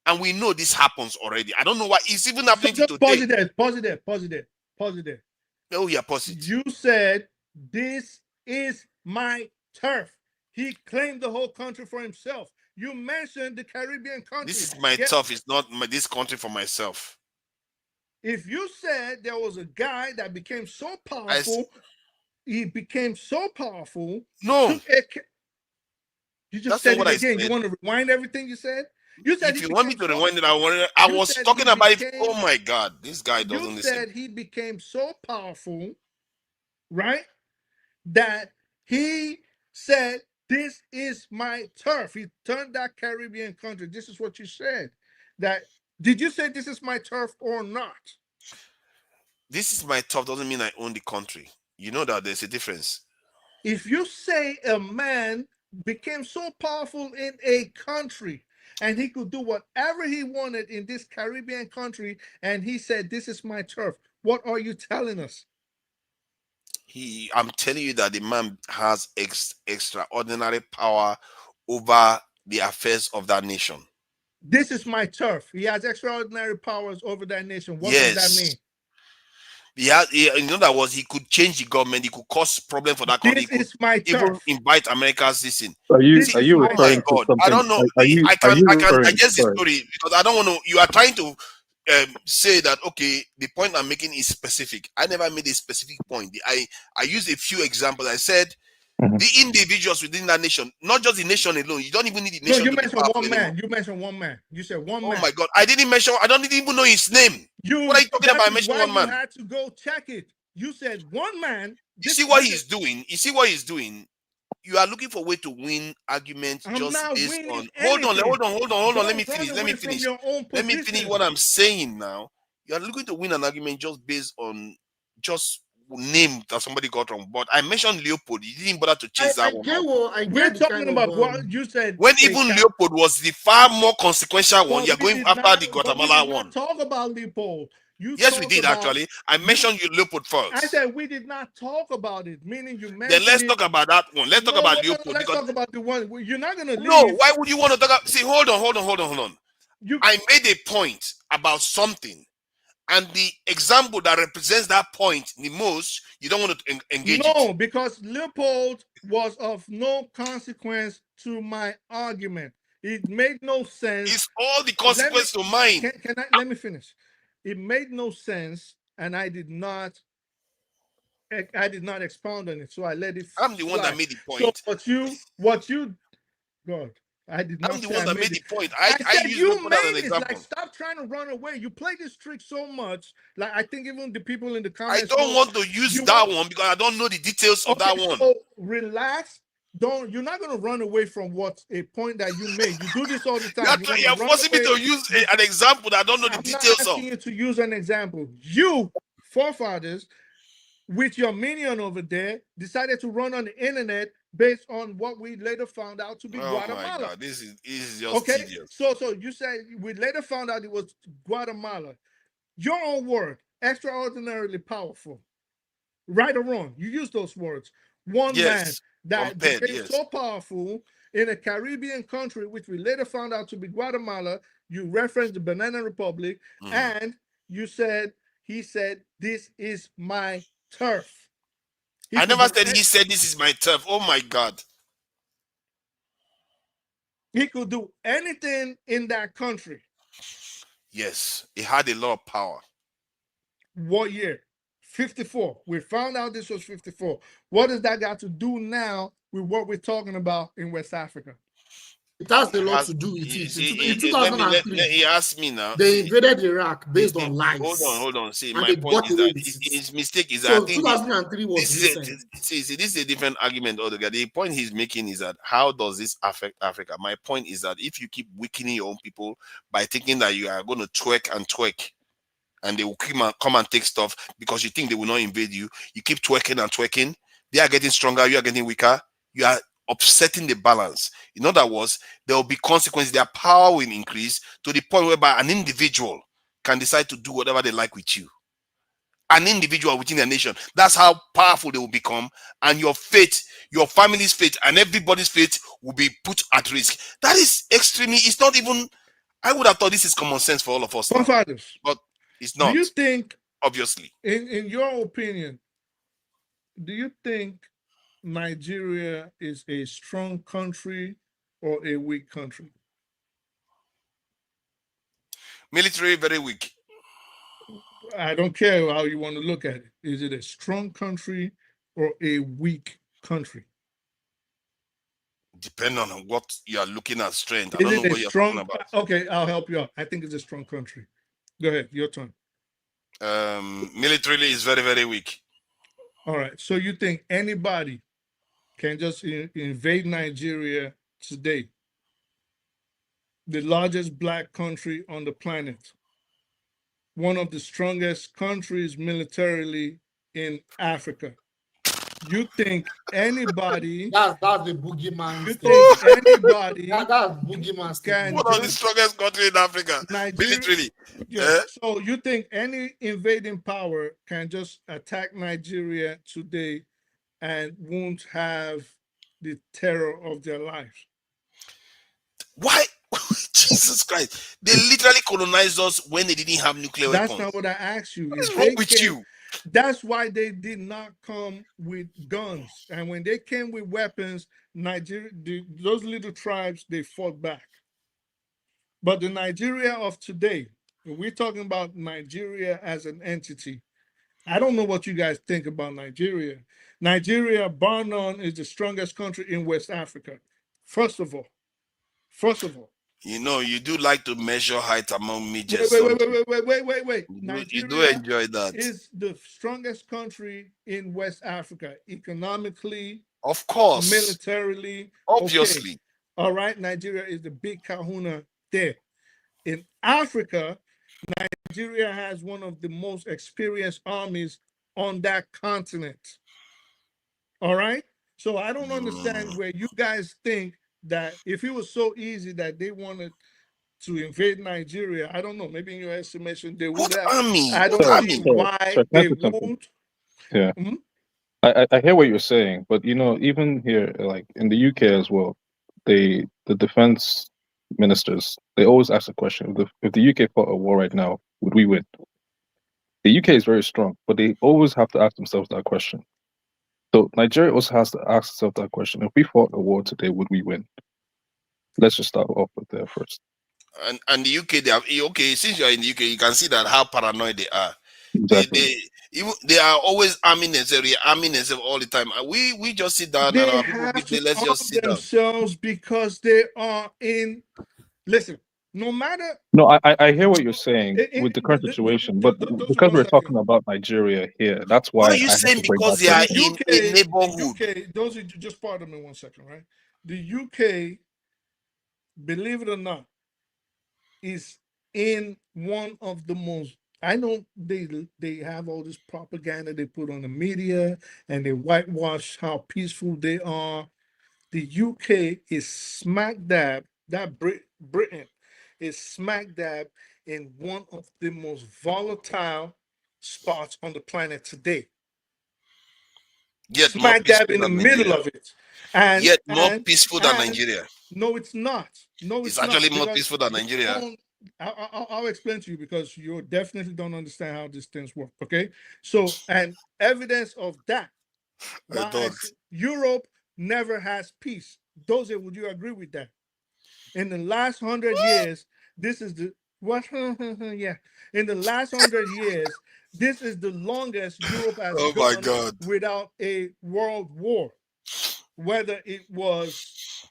And we know this happens already. I don't know why it's even happening today. Pause it there. Oh yeah, pause it. You said this is my turf. He claimed the whole country for himself. You mentioned the Caribbean countries. This is my turf. It's not this country for myself. If you said there was a guy that became so powerful, he became so powerful. No. You just That's said not it what I again. said. You want to rewind everything you said? You said If he you want me became to so. rewind it, I You was said talking he about it. became. Oh my God, this guy You doesn't listen. said he became so powerful, right? That he said, "This is my turf." He turned that Caribbean country. This is what you said. That did you say this is my turf or not? This is my top doesn't mean I own the country. You know that there's a difference. If you say a man became so powerful in a country and he could do whatever he wanted in this Caribbean country, and he said, "This is my turf," what are you telling us? I'm telling you that the man has extraordinary power over the affairs of that nation. This is my turf. He has extraordinary powers over that nation. What does that mean? In other words, he could change the government. He could cause problem for that country. This is my even turf. invite America's citizen. Are you See, referring oh my to God, something? I don't know. Are you I can referring? digest the Sorry. story because I don't want to. You are trying to say that okay, the point I'm making is specific. I never made a specific point. I used a few examples. I said the individuals within that nation, not just the nation alone. You don't even need the No, nation you to be mentioned powerful one anymore. man. You mentioned one man. You said one Oh man. my God, I didn't mention. I don't even know his name. What are you talking about? I mentioned one man. You had to go check it. You said one man. You see what he's doing. You see what he's doing. You are looking for a way to win arguments I'm not based winning on. anything. Hold on. Let me Don't run finish. away from your own Let me finish position. what I'm saying now. You are looking to win an argument just based on just name that somebody got wrong. But I mentioned Leopold. You didn't bother to chase that one out. We're talking about what you said. When even Leopold was the far more consequential one, you're going after the Guatemala one. Talk about Leopold. Yes, we did actually. I mentioned you Leopold first. I said we did not talk about it, meaning you mentioned. Then let's talk about that one. Let's talk about Leopold. Let's talk about the one. You're not going to leave. No, why would you want to talk about? See, hold on. I made a point about something, and the example that represents that point the most, you don't want to engage it. No, because Leopold was of no consequence to my argument. It made no sense. It's all the consequence to mine. Let me finish. It made no sense, and I did not expound on it, so I let it. I'm the one that made the point. So what you, God, I did not. I'm the one that made the point. I said you Leopold as an made it. example. Like, stop trying to run away. You play this trick so much. Like, I think even the people in the I comments. don't want to use that one because I don't know the details of that one. So relax. You're not going to run away from what a point that you made. You do this all the time. You're forcing me to use an example that I don't know the details of. I'm asking you to use an example. You, forefathers, with your minion over there, decided to run on the internet based on what we later found out to be Guatemala. Oh my God, this is just tedious. So you said we later found out it was Guatemala. Your own word, extraordinarily powerful. Right or wrong, you use those words. One man that became so powerful in a Caribbean country, which we later found out to be Guatemala. You referenced the Banana Republic, and he said, "This is my turf." I never said he said this is my turf. Oh my God. He could do anything in that country. Yes, he had a lot of power. What year? 54. We found out this was 54. What does that got to do now with what we're talking about in West Africa? It has a lot to do with it. In 2003, he asked me now. They invaded Iraq based on lies. Hold on. See, my point is that his mistake is that so 2003 was this is a different argument altogether. The point he's making is that how does this affect Africa? My point is that if you keep weakening your own people by thinking that you are going to twerk and they will come and take stuff because you think they will not invade you, you keep twerking, they are getting stronger, you are getting weaker, you are upsetting the balance. In other words, there will be consequences. Their power will increase to the point whereby an individual can decide to do whatever they like with you. An individual within a nation. That's how powerful they will become. And your faith, your family's faith, and everybody's faith will be put at risk. That is extremely, it's not even, I would have thought this is common sense for all of us now. But it's not. Do you think, obviously, in your opinion, do you think Nigeria is a strong country or a weak country? Military, very weak. I don't care how you want to look at it. Is it a strong country or a weak country? Depending on what you are looking at strength. I Is don't it know a what you're talking strong? about. Okay, I'll help you out. I think it's a strong country. Go ahead, your turn. Militarily is very, very weak. All right. So you think anybody can just invade Nigeria today, the largest black country on the planet, one of the strongest countries militarily in Africa? You think anybody? That's the boogeyman. You think anybody that's boogeyman can One of the strongest country in Africa, militarily. Yeah. So you think any invading power can just attack Nigeria today and won't have the terror of their lives? Why? Jesus Christ. They literally colonized us when they didn't have nuclear That's weapons. not what I asked you. What's wrong with you? That's why they did not come with guns. And when they came with weapons, Nigeria, those little tribes, they fought back. But the Nigeria of today, we're talking about Nigeria as an entity. I don't know what you guys think about Nigeria. Nigeria, bar none, is the strongest country in West Africa. First of all. You know, you do like to measure height among midgets. Wait. You do enjoy that. Is the strongest country in West Africa, economically, of course, militarily, obviously. Okay. All right, Nigeria is the big kahuna there. In Africa, Nigeria has one of the most experienced armies on that continent. All right? So I don't understand where you guys think that if it was so easy that they wanted to invade Nigeria, I don't know, maybe in your estimation they would have. Army? I don't see why they won't. Yeah. I hear what you're saying, but you know, even here, like in the UK as well, the defense ministers, they always ask the question: if the UK fought a war right now, would we win? The UK is very strong, but they always have to ask themselves that question. So Nigeria also has to ask itself that question: if we fought a war today, would we win? Let's just start off with there first. And the UK, they have okay. Since you are in the UK, you can see that how paranoid they are. Exactly. They are always arming themselves all the time. We just sit down and our people let's just sit down. Themselves because they are in. Listen, no matter. No, I hear what you're saying with the current situation, but because we're talking about Nigeria here, that's why. What are you saying? Because they are in a neighborhood. UK, those are just pardon me 1 second, right? The UK, believe it or not, is in one of the most. I know they have all this propaganda they put on the media and they whitewash how peaceful they are. The UK is smack dab, Britain is smack dab in one of the most volatile spots on the planet today. Yet smack dab in the middle of it. And yet more peaceful than Nigeria. No, it's not. No, it's actually more peaceful than Nigeria. I'll explain to you because you definitely don't understand how these things work. Okay, so and evidence of that, Europe never has peace. Doze, would you agree with that? In the last 100 years, this is the what? Yeah, in the last 100 years, this is the longest Europe has gone without a world war. Whether it was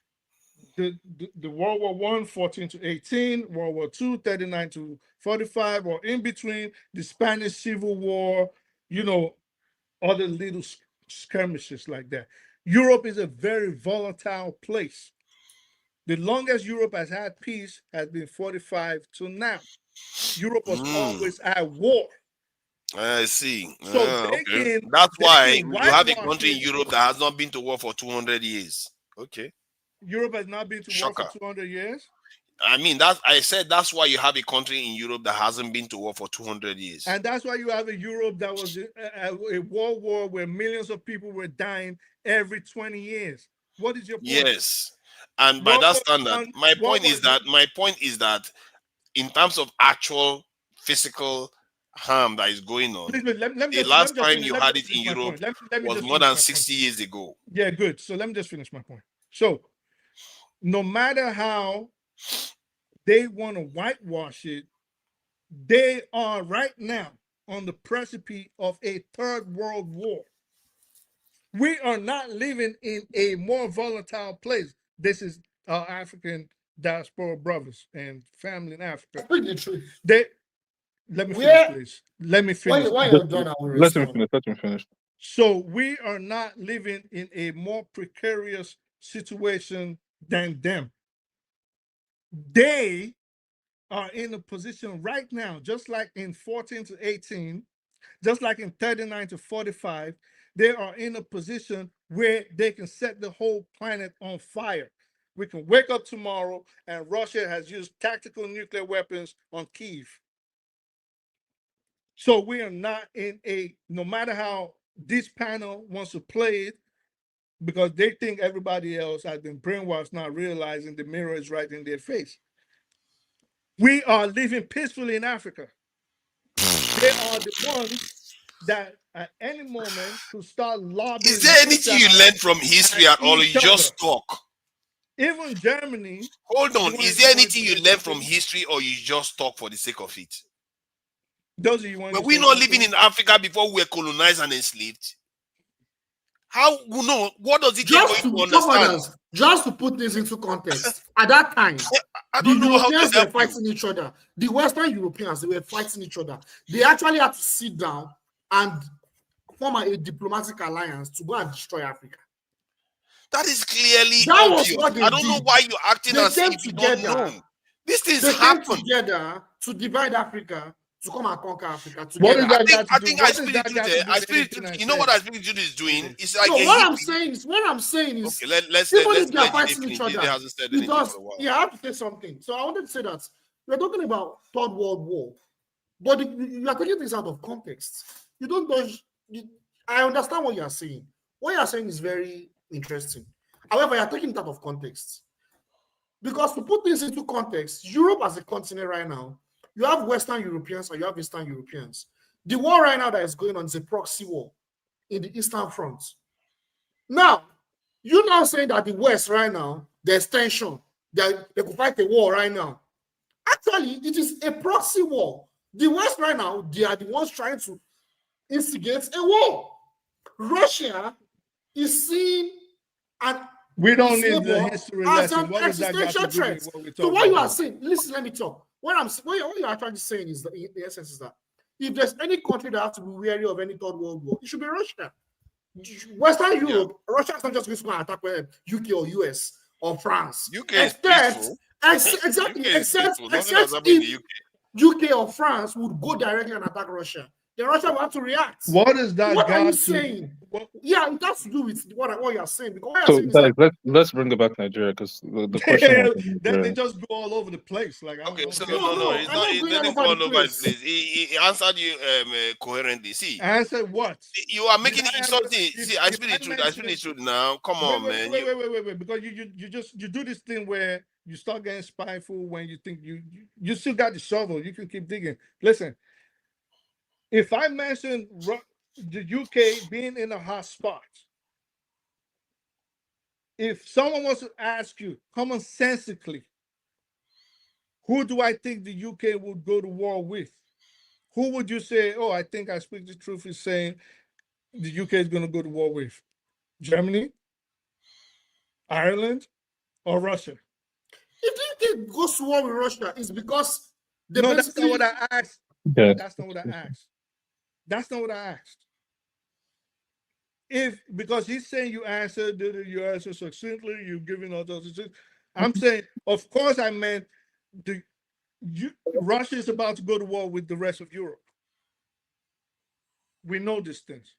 the World War I, 14 to 18, World War II, 39 to 45, or in between, the Spanish Civil War, you know, other little skirmishes like that. Europe is a very volatile place. The longest Europe has had peace has been 45 to now. Europe was always at war. I see. So that's why you have a country in Europe that has not been to war for 200 years. Okay. Europe has not been to war for 200 years? I mean, I said that's why you have a country in Europe that hasn't been to war for 200 years. And that's why you have a Europe that was a world war where millions of people were dying every 20 years. What is your point? Yes. And by that standard, my point is that in terms of actual physical harm that is going on, the last time you had it in Europe was more than 60 years ago. Yeah, good. So let me just finish my point. So no matter how they want to whitewash it, they are right now on the precipice of a third world war. We are not living in a more volatile place. This is our African diaspora brothers and family in Africa. Speak the truth. Let me finish, please. Let me finish. Why you're done, I will Let him respond. finish. Let him finish. So we are not living in a more precarious situation than them. They are in a position right now, just like in 14 to 18, just like in 39 to 45, they are in a position where they can set the whole planet on fire. We can wake up tomorrow and Russia has used tactical nuclear weapons on Kyiv. So we are not in a, no matter how this panel wants to play it, because they think everybody else has been brainwashed, not realizing the mirror is right in their face. We are living peacefully in Africa. They are the ones that at any moment to start lobbying. Is there anything you learned from history at all? You just talk. Even Germany. Hold on. Is there anything you learned from history or you just talk for the sake of it? Those of you want were we not living in Africa before we were colonized and enslaved? How no? What does it take for you to understand? Just to put this into context, at that time, the Europeans were fighting each other. The Western Europeans, they were fighting each other. They actually had to sit down and form a diplomatic alliance to go and destroy Africa. That is clearly obvious. I don't know why you're acting as if you don't know. These things happen. Came together to divide Africa, to come and conquer Africa together. What is that I think I speak the truth. You know what I speak the truth is doing? It's like what I'm saying is okay, let's if they are fighting each other, hasn't said anything for a while. Yeah, I have to say something. So I wanted to say that we're talking about Third World War, but you are taking things out of context. You don't I understand what you are saying. What you are saying is very interesting. However, you are taking it out of context. Because to put things into context, Europe as a continent right now, you have Western Europeans and you have Eastern Europeans. The war right now that is going on is a proxy war in the Eastern Front. Now, you're now saying that the West right now, there's tension. They could fight a war right now. Actually, it is a proxy war. The West right now, they are the ones trying to instigate a war. Russia is seen and we don't need the history as lesson. an What does that got to do threat. with what we're So talking what you are about? saying, listen, let me talk. What you're actually saying is the essence is that if there's any country that has to be wary of any Third World War, it should be Russia. Western Europe, Russia is not just going to attack UK or US or France. UK is peaceful. Exactly. Except if UK or France would go directly and attack Russia, then Russia will have to react. What is that? What are you saying? Yeah, it has to do with what you are saying. Because what So you're saying is let's bring it back to Nigeria because the question was they just go all over the place. Like no, it's not. He didn't go all over the place. He answered you coherently. See, answer what? You are making it something. See, I speak the truth. I speak the truth now. Come on, man. Wait. Because you do this thing where you start getting spiteful when you think you still got the shovel. You can keep digging. Listen, if I mention the UK being in a hot spot, if someone wants to ask you commonsensically, who do I think the UK would go to war with? Who would you say, oh, I think I speak the truth is saying the UK is going to go to war with? Germany, Ireland, or Russia? if the UK goes to war with Russia, it's because no, that's not what I asked. Yeah. That's not what I asked. That's not what I asked. Because he's saying you answered succinctly, you're giving all those. I'm saying, of course, I meant Russia is about to go to war with the rest of Europe. We know these things.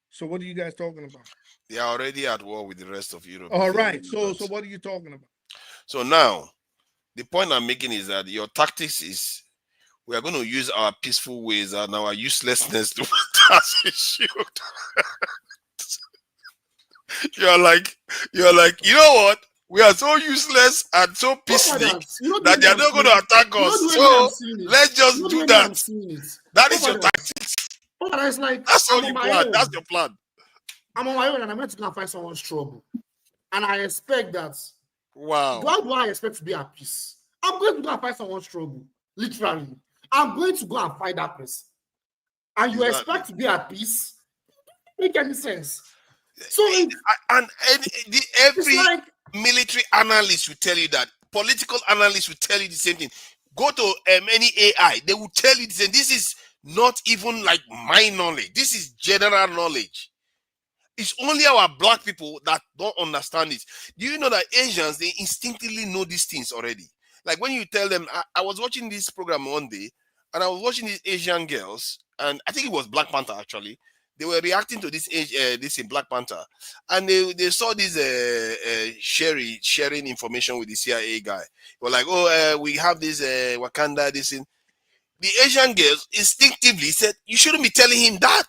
So what are you guys talking about? They are already at war with the rest of Europe. All right. So what are you talking about? So now, the point I'm making is that your tactics is we are going to use our peaceful ways and our uselessness to pass a shield. You're like, you know what? We are so useless and so peaceful that they are not going to attack us. So let's just do that. That is your tactics. It's like, that's all you plan. That's your plan. I'm on my own and I'm going to go and find someone's trouble. And I expect that. Wow. Why do I expect to be at peace? I'm going to go and find someone's trouble. Literally. I'm going to go and find that person. And you expect to be at peace? Make any sense? So every military analysts will tell you that. Political analysts will tell you the same thing. Go to any AI, they will tell you the same. This is not even like my knowledge. This is general knowledge. It's only our black people that don't understand it. Do you know that Asians, they instinctively know these things already? Like when you tell them, I was watching this program one day, and I was watching these Asian girls, and I think it was Black Panther actually. They were reacting to this this in Black Panther, and they saw this sharing information with the CIA guy. They were like, oh, we have this Wakanda, this in. The Asian girls instinctively said, you shouldn't be telling him that.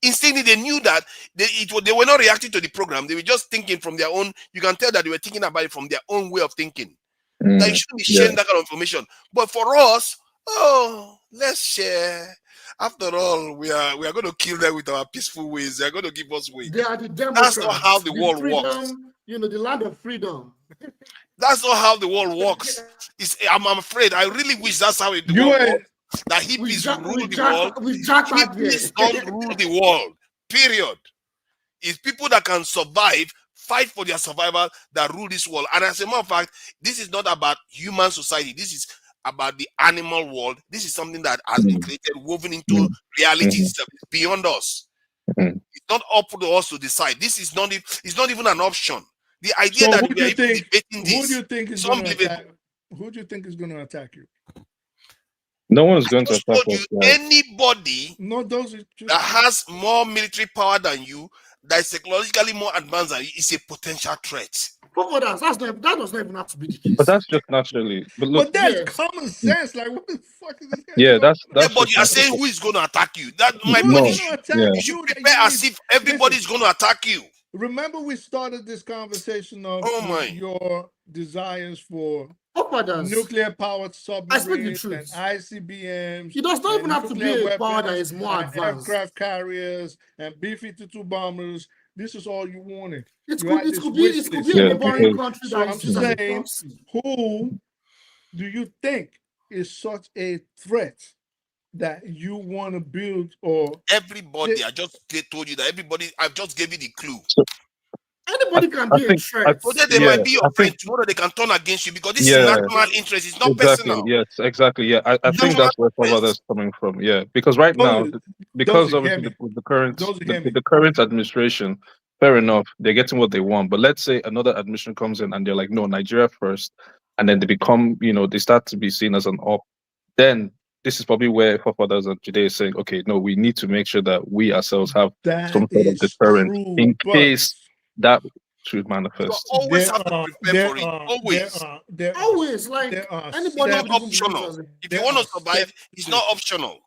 Instinctively, they knew that they were not reacting to the program. They were just thinking from their own. You can tell that they were thinking about it from their own way of thinking. That you shouldn't be sharing that kind of information. But for us, oh, let's share. After all, we are going to kill them with our peaceful ways. They are going to give us way. They are the Democrats. That's not how the world freedom, works. You know, the land of freedom. That's not how the world works. I'm afraid. I really wish that's how it works. That hippies rule the world. Hippies don't rule the world. Period. It's people that can survive, fight for their survival, that rule this world. And as a matter of fact, this is not about human society. This is about the animal world. This is something that has been created, woven into reality beyond us. It's not up to us to decide. This is not. It's not even an option. The idea that we are even debating this. Who do you think is going to attack? Who do you think is going to attack you? No one is going to attack us. Anybody that has more military power than you, that is psychologically more advanced than you, is a potential threat. That does not even have to be the case. But that's just naturally. But look, that's common sense. Like, what the fuck is this? Yeah, that's. But you are saying who is going to attack you? That my point is, you should prepare as if everybody is going to attack you. Remember, we started this conversation of your desires for nuclear-powered submarines and ICBMs. It does not even have to be a power that is more advanced. Aircraft carriers and B-52 bombers. This is all you wanted. It could be a neighboring country that I'm saying, who do you think is such a threat that you want to build? Or everybody? I just told you that everybody. I just gave you the clue. Anybody can be a threat. Today they might be your friend. Tomorrow they can turn against you because this is national interest. It's not personal. Yes, exactly. Yeah, I think that's where some of that's coming from. Yeah, because right now, because obviously with the current administration, fair enough, they're getting what they want. But let's say another administration comes in and they're like, no, Nigeria first, and then they become, they start to be seen as an op. Then this is probably where forefathers and today is saying, okay, no, we need to make sure that we ourselves have some sort of deterrent in case that should manifest. You always have to prepare for it. Always. Like anybody not optional. If you want to survive, it's not optional.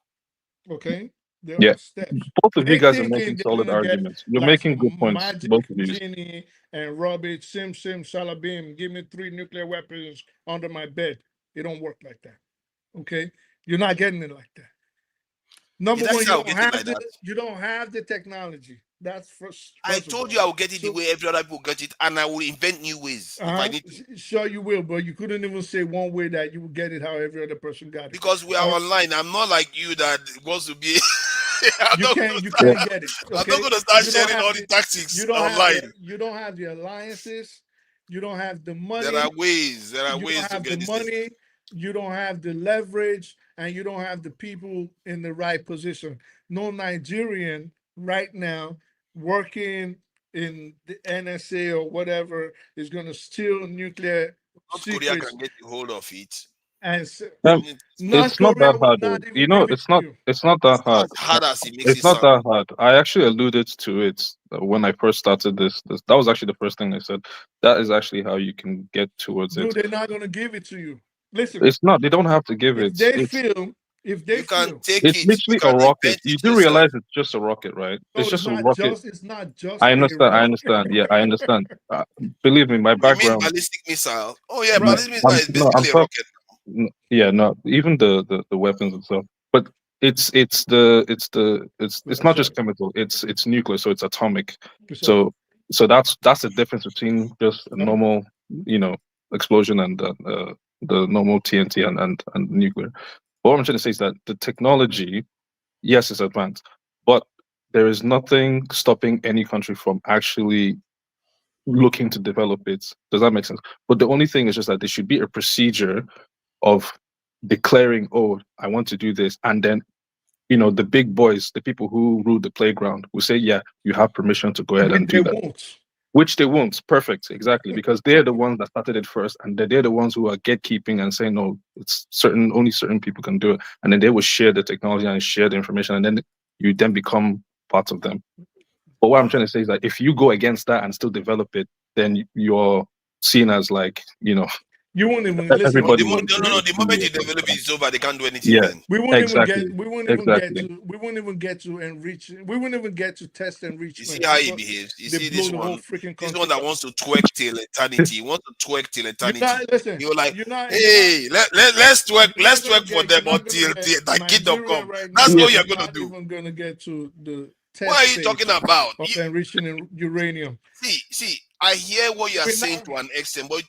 Okay. Yeah. Both of you guys are making solid arguments. You're making good points. Both of you. And Robert, Sim, Salabim, give me 3 nuclear weapons under my bed. It don't work like that. Okay? You're not getting it like that. Number one, you don't have the technology. That's first. I told you I will get it the way every other people get it, and I will invent new ways if I need to. Sure, you will, but you couldn't even say one way that you will get it how every other person got it. Because we are online. I'm not like you that wants to be. You can't get it. Okay? I'm not going to start sharing all the tactics online. You don't have the alliances. You don't have the money. There are ways. There are ways to get the money. You don't have the leverage, and you don't have the people in the right position. No Nigerian right now working in the NSA or whatever is going to steal nuclear secrets. Korea can get a hold of it. And it's not that hard. It's not that hard. It's not that hard. I actually alluded to it when I first started this. That was actually the first thing I said. That is actually how you can get towards it. They're not going to give it to you. Listen, it's not. They don't have to give it. If they can take it's literally a rocket. You do realize it's just a rocket, right? It's just a rocket. It's not just. I understand. Yeah, I understand. Believe me, my background. Ballistic missile. Oh yeah, ballistic missile is basically a rocket. Yeah, no, even the weapons and stuff. But it's not just chemical. It's nuclear, so it's atomic. So that's the difference between just a normal, explosion and the normal TNT and nuclear. But what I'm trying to say is that the technology, yes, is advanced, but there is nothing stopping any country from actually looking to develop it. Does that make sense? But the only thing is just that there should be a procedure of declaring, oh, I want to do this, and then the big boys, the people who rule the playground, will say, yeah, you have permission to go ahead and They do that. won't. Which they won't. Perfect, exactly, because they're the ones that started it first, and they're the ones who are gatekeeping and saying, no, it's only certain people can do it, and then they will share the technology and share the information, and then you then become part of them. But what I'm trying to say is that if you go against that and still develop it, then you're seen as like, you won't even listen. Everybody. The moment you develop it, it's over. They can't do anything. Yeah, Then. We won't exactly. even get to enrich. We won't even get to test enrichment. You see how he behaves. You see this one. This one that wants to twerk till eternity. He wants to twerk till eternity. You're like, hey, let's twerk for them until the kingdom come. That's all you're gonna do. Even gonna get to the test. What are you talking about? Of enriching uranium. See. I hear what you are saying to an extent, but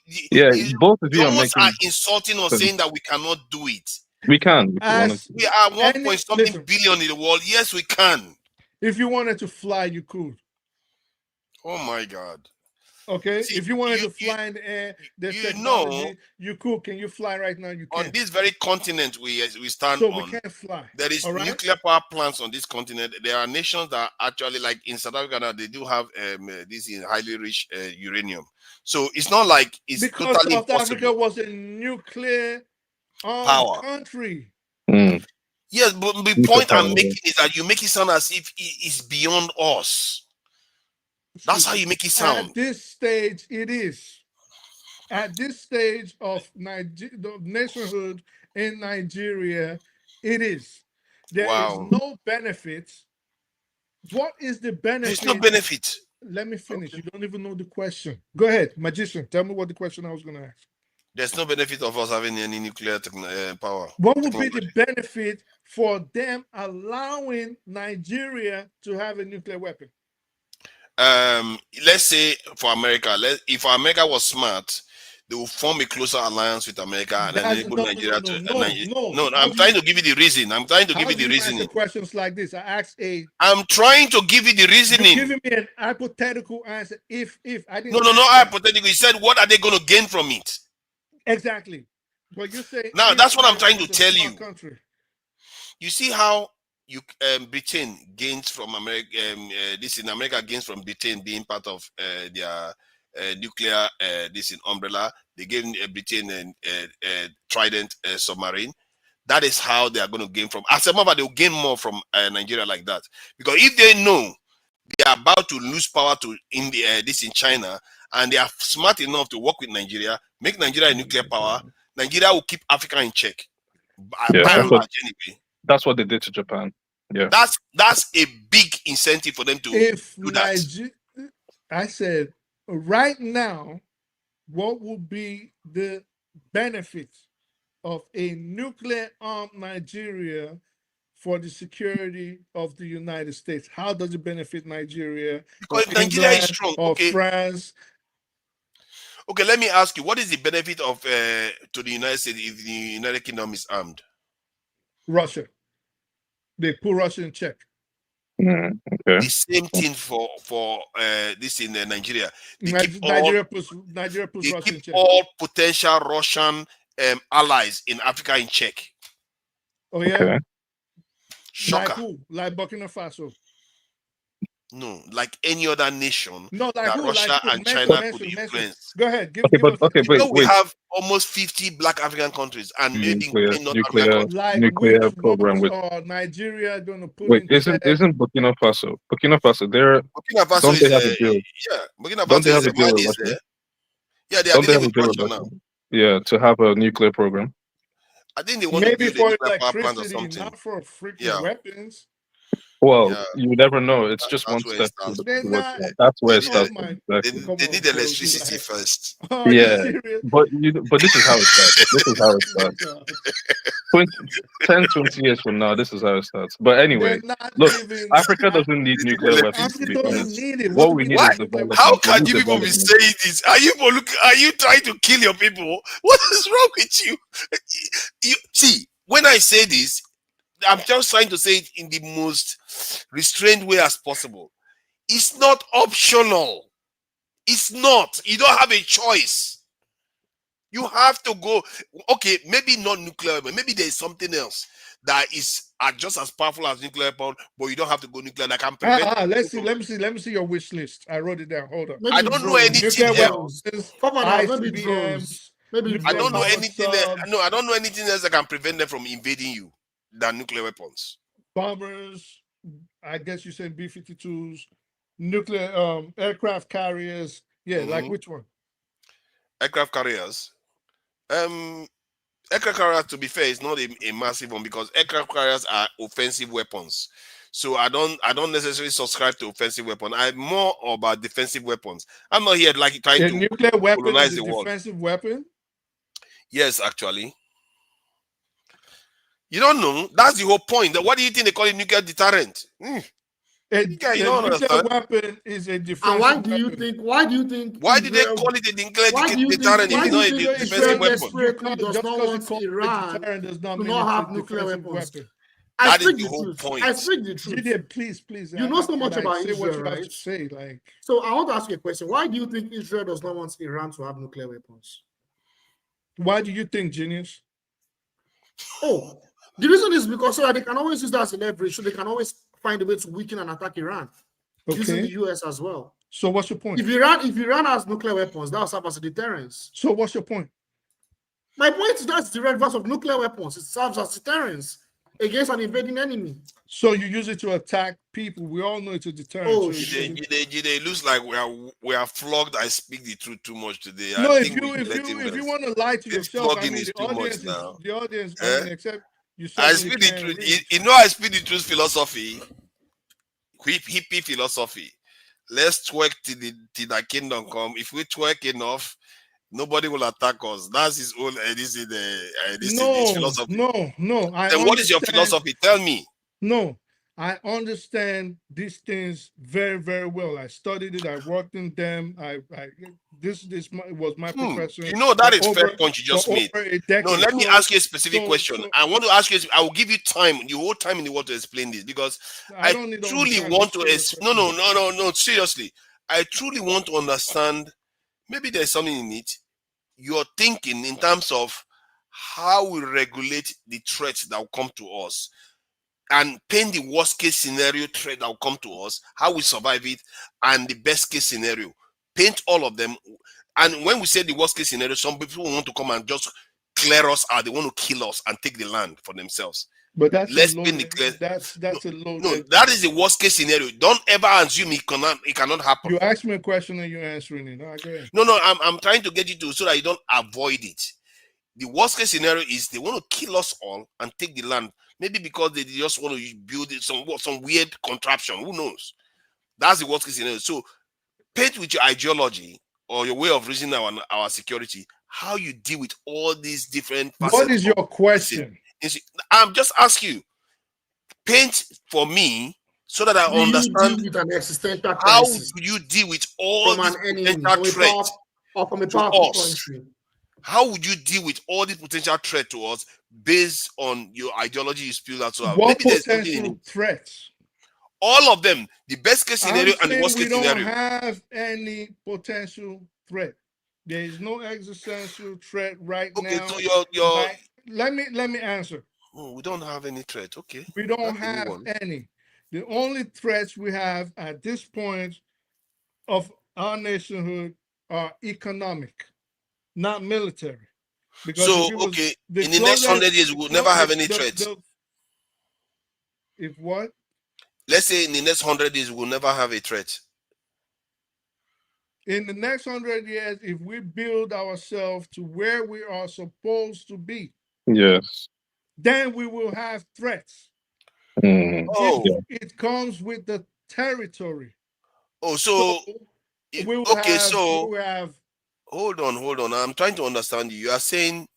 both of you are insulting or saying that we cannot do it. We can. We are 1.something billion in the world. Yes, we can. If you wanted to fly, you could. Oh my God. Okay. See, if you wanted to fly in the air, you could. Can you fly right now? You can. On this very continent we stand on. So we can't fly. There is nuclear power plants on this continent. There are nations that actually, like in South Africa now, they do have this highly rich uranium. So it's not like it's because totally South impossible. Africa was a nuclear power country. Yes, but the point I'm making is that you make it sound as if it's beyond us. That's how you make it sound. At this stage, it is. At this stage of the nationhood in Nigeria, it is. There is no benefit. What is the benefit? There's no benefit. Let me finish. Okay. You don't even know the question. Go ahead, magician. Tell me what the question I was going to ask. There's no benefit of us having any nuclear power. What would be the benefit for them allowing Nigeria to have a nuclear weapon? Let's say for America, if America was smart, they will form a closer alliance with America and then enable Nigeria to. No, I'm trying to give you the reason. I'm trying to give you the reasoning. Questions like this, I'm trying to give you the reasoning. You're giving me an hypothetical answer. If I didn't. No, hypothetical. You said, what are they going to gain from it? Exactly. But you say now that's what I'm trying to tell you. Country. You see how Britain gains from America. This in America gains from Britain being part of their nuclear this in umbrella. They gave Britain a Trident submarine. That is how they are going to gain from. As a matter, they'll gain more from Nigeria like that, because if they know they are about to lose power to this in China, and they are smart enough to work with Nigeria, make Nigeria a nuclear power, Nigeria will keep Africa in check. That's what they did to Japan. Yeah, that's a big incentive for them to do that. I said, right now, what would be the benefit of a nuclear-armed Nigeria for the security of the United States? How does it benefit Nigeria? Because Nigeria is strong. Or France? Okay, let me ask you, what is the benefit of to the United States if the United Kingdom is armed? Russia. They put Russia in check. Okay. The same thing for this in Nigeria. Nigeria puts Russia in check. All potential Russian allies in Africa in check. Oh yeah. Okay. Shocker. Like who? Like Burkina Faso. No, like any other nation that Russia and China could influence. Go ahead. We have almost 50 black African countries and maybe nuclear program with Nigeria going to put. Wait, isn't Burkina Faso? Burkina Faso, don't they have a deal? Yeah, Burkina Faso have a deal with Russia? Yeah, they are dealing with Russia now. Yeah, to have a nuclear program. I think they want maybe to build for a nuclear power plant or electricity, something. not for freaking weapons. Well, you never know. It's just one step. That's where it starts. They need electricity first. Yeah, but this is how it starts. This is how it starts. 20 years from now, this is how it starts. But anyway, look, Africa doesn't need nuclear weapons. To be honest, what we need is development. How can you people be saying this? Are you trying to kill your people? What is wrong with you? You see, when I say this, I'm just trying to say it in the most restrained way as possible. It's not optional. It's not. You don't have a choice. You have to go. Okay, maybe not nuclear, but maybe there's something else that is just as powerful as nuclear weapon, but you don't have to go nuclear. That can prevent. Let me see your wish list. I wrote it down. Hold on. I don't know anything Nuclear else. weapons, maybe drones. Maybe I don't know power anything else. subs, No, I don't know anything else that can prevent them from invading you than nuclear weapons. bombers. I guess you said B-52s, nuclear aircraft carriers. Yeah, like which one? Aircraft carriers. Aircraft carriers, to be fair, is not a massive one because aircraft carriers are offensive weapons. So I don't necessarily subscribe to offensive weapon. I'm more about defensive weapons. I'm not here like trying A to nuclear weapon colonize is a the world. defensive weapon? Yes, actually. You don't know. That's the whole point. What do you think they call it nuclear deterrent? A don't nuclear understand. weapon is a defensive And why do weapon. you think? Why do you think? Why did they Israel- call it a nuclear Why do you think? deterrent if Why it's do not you a think defensive Israel weapon? desperately does not want Iran does not to mean not it's a have nuclear defensive weapons? weapon. I That is speak the the whole truth. point. I speak the truth. Gideon, please. You know so much about say what you Israel, have right? to say. Like, So I want to ask you a question. Why do you think Israel does not want Iran to have nuclear weapons? why do you think, genius? Oh, the reason is because so that they can always use that as a leverage, so they can always find a way to weaken and attack Iran, using the US as well. So what's your point? If Iran has nuclear weapons, that will serve as a deterrence. So what's your point? My point is that's the reverse of nuclear weapons. It serves as deterrence against an invading enemy. So you use it to attack people. We all know it's a deterrent. Oh, so It looks like we are flogged. I speak the truth too much today. No, I if think you want to lie to this yourself, I flogging mean is the too much audience now. except you I certainly speak the can truth. read. You know, I speak the truth philosophy, hippie philosophy. Let's twerk till the kingdom come. If we twerk enough, nobody will attack us. That's his own. This is his philosophy. No. Then what is your philosophy? Tell me. No, I understand these things very, very well. I studied it. I worked in them. This was my profession. You know that is for fair over- point you just for made. over a decade. No, let me ask you a specific so- question. so- I want to ask you. I will give you time, the whole time in the world to explain this because I I don't need all the truly time. want Just to. say your No. Seriously, I truly want to understand. Maybe there's something in it. You're thinking in terms of how we regulate the threats that will come to us and paint the worst case scenario threat that will come to us, how we survive it, and the best case scenario. Paint all of them. And when we say the worst case scenario, some people want to come and just clear us out. They want to kill us and take the land for themselves. But that's Let's a paint the loaded. clear. That's a loaded. No, that is the worst case scenario. Don't ever assume it cannot happen. You asked me a question and you're answering it. All right, go ahead. No, I'm trying to get you to so that you don't avoid it. The worst case scenario is they want to kill us all and take the land. Maybe because they just want to build some weird contraption. Who knows? That's the worst case scenario. So paint with your ideology or your way of reasoning our security, how you deal with all these different facets. What is your question? I'm just asking you. Paint for me so that I understand with an existential how crisis do you deal with all from these an enemy, potential threats from a to powerful us. country. How would you deal with all these potential threats to us based on your ideology you spilled out? So What maybe there's something in potential it. threats? All of them, the best case scenario I'm and the saying worst we case don't scenario. have any potential threat. There is no existential threat right now. So your let me answer. we don't have any threat. Okay. We don't That's a new have one. any. The only threats we have at this point of our nationhood are economic, not military. Because So if it was okay, the in the next 100 years, we'll never have any threats. If what? Let's say in the next 100 years, we'll never have a threat. In the next 100 years, if we build ourselves to where we are supposed to be, Yes. then we will have threats. Oh, It comes with the territory. Oh, so we will okay, have, so we will have. Hold on. I'm trying to understand you. You are saying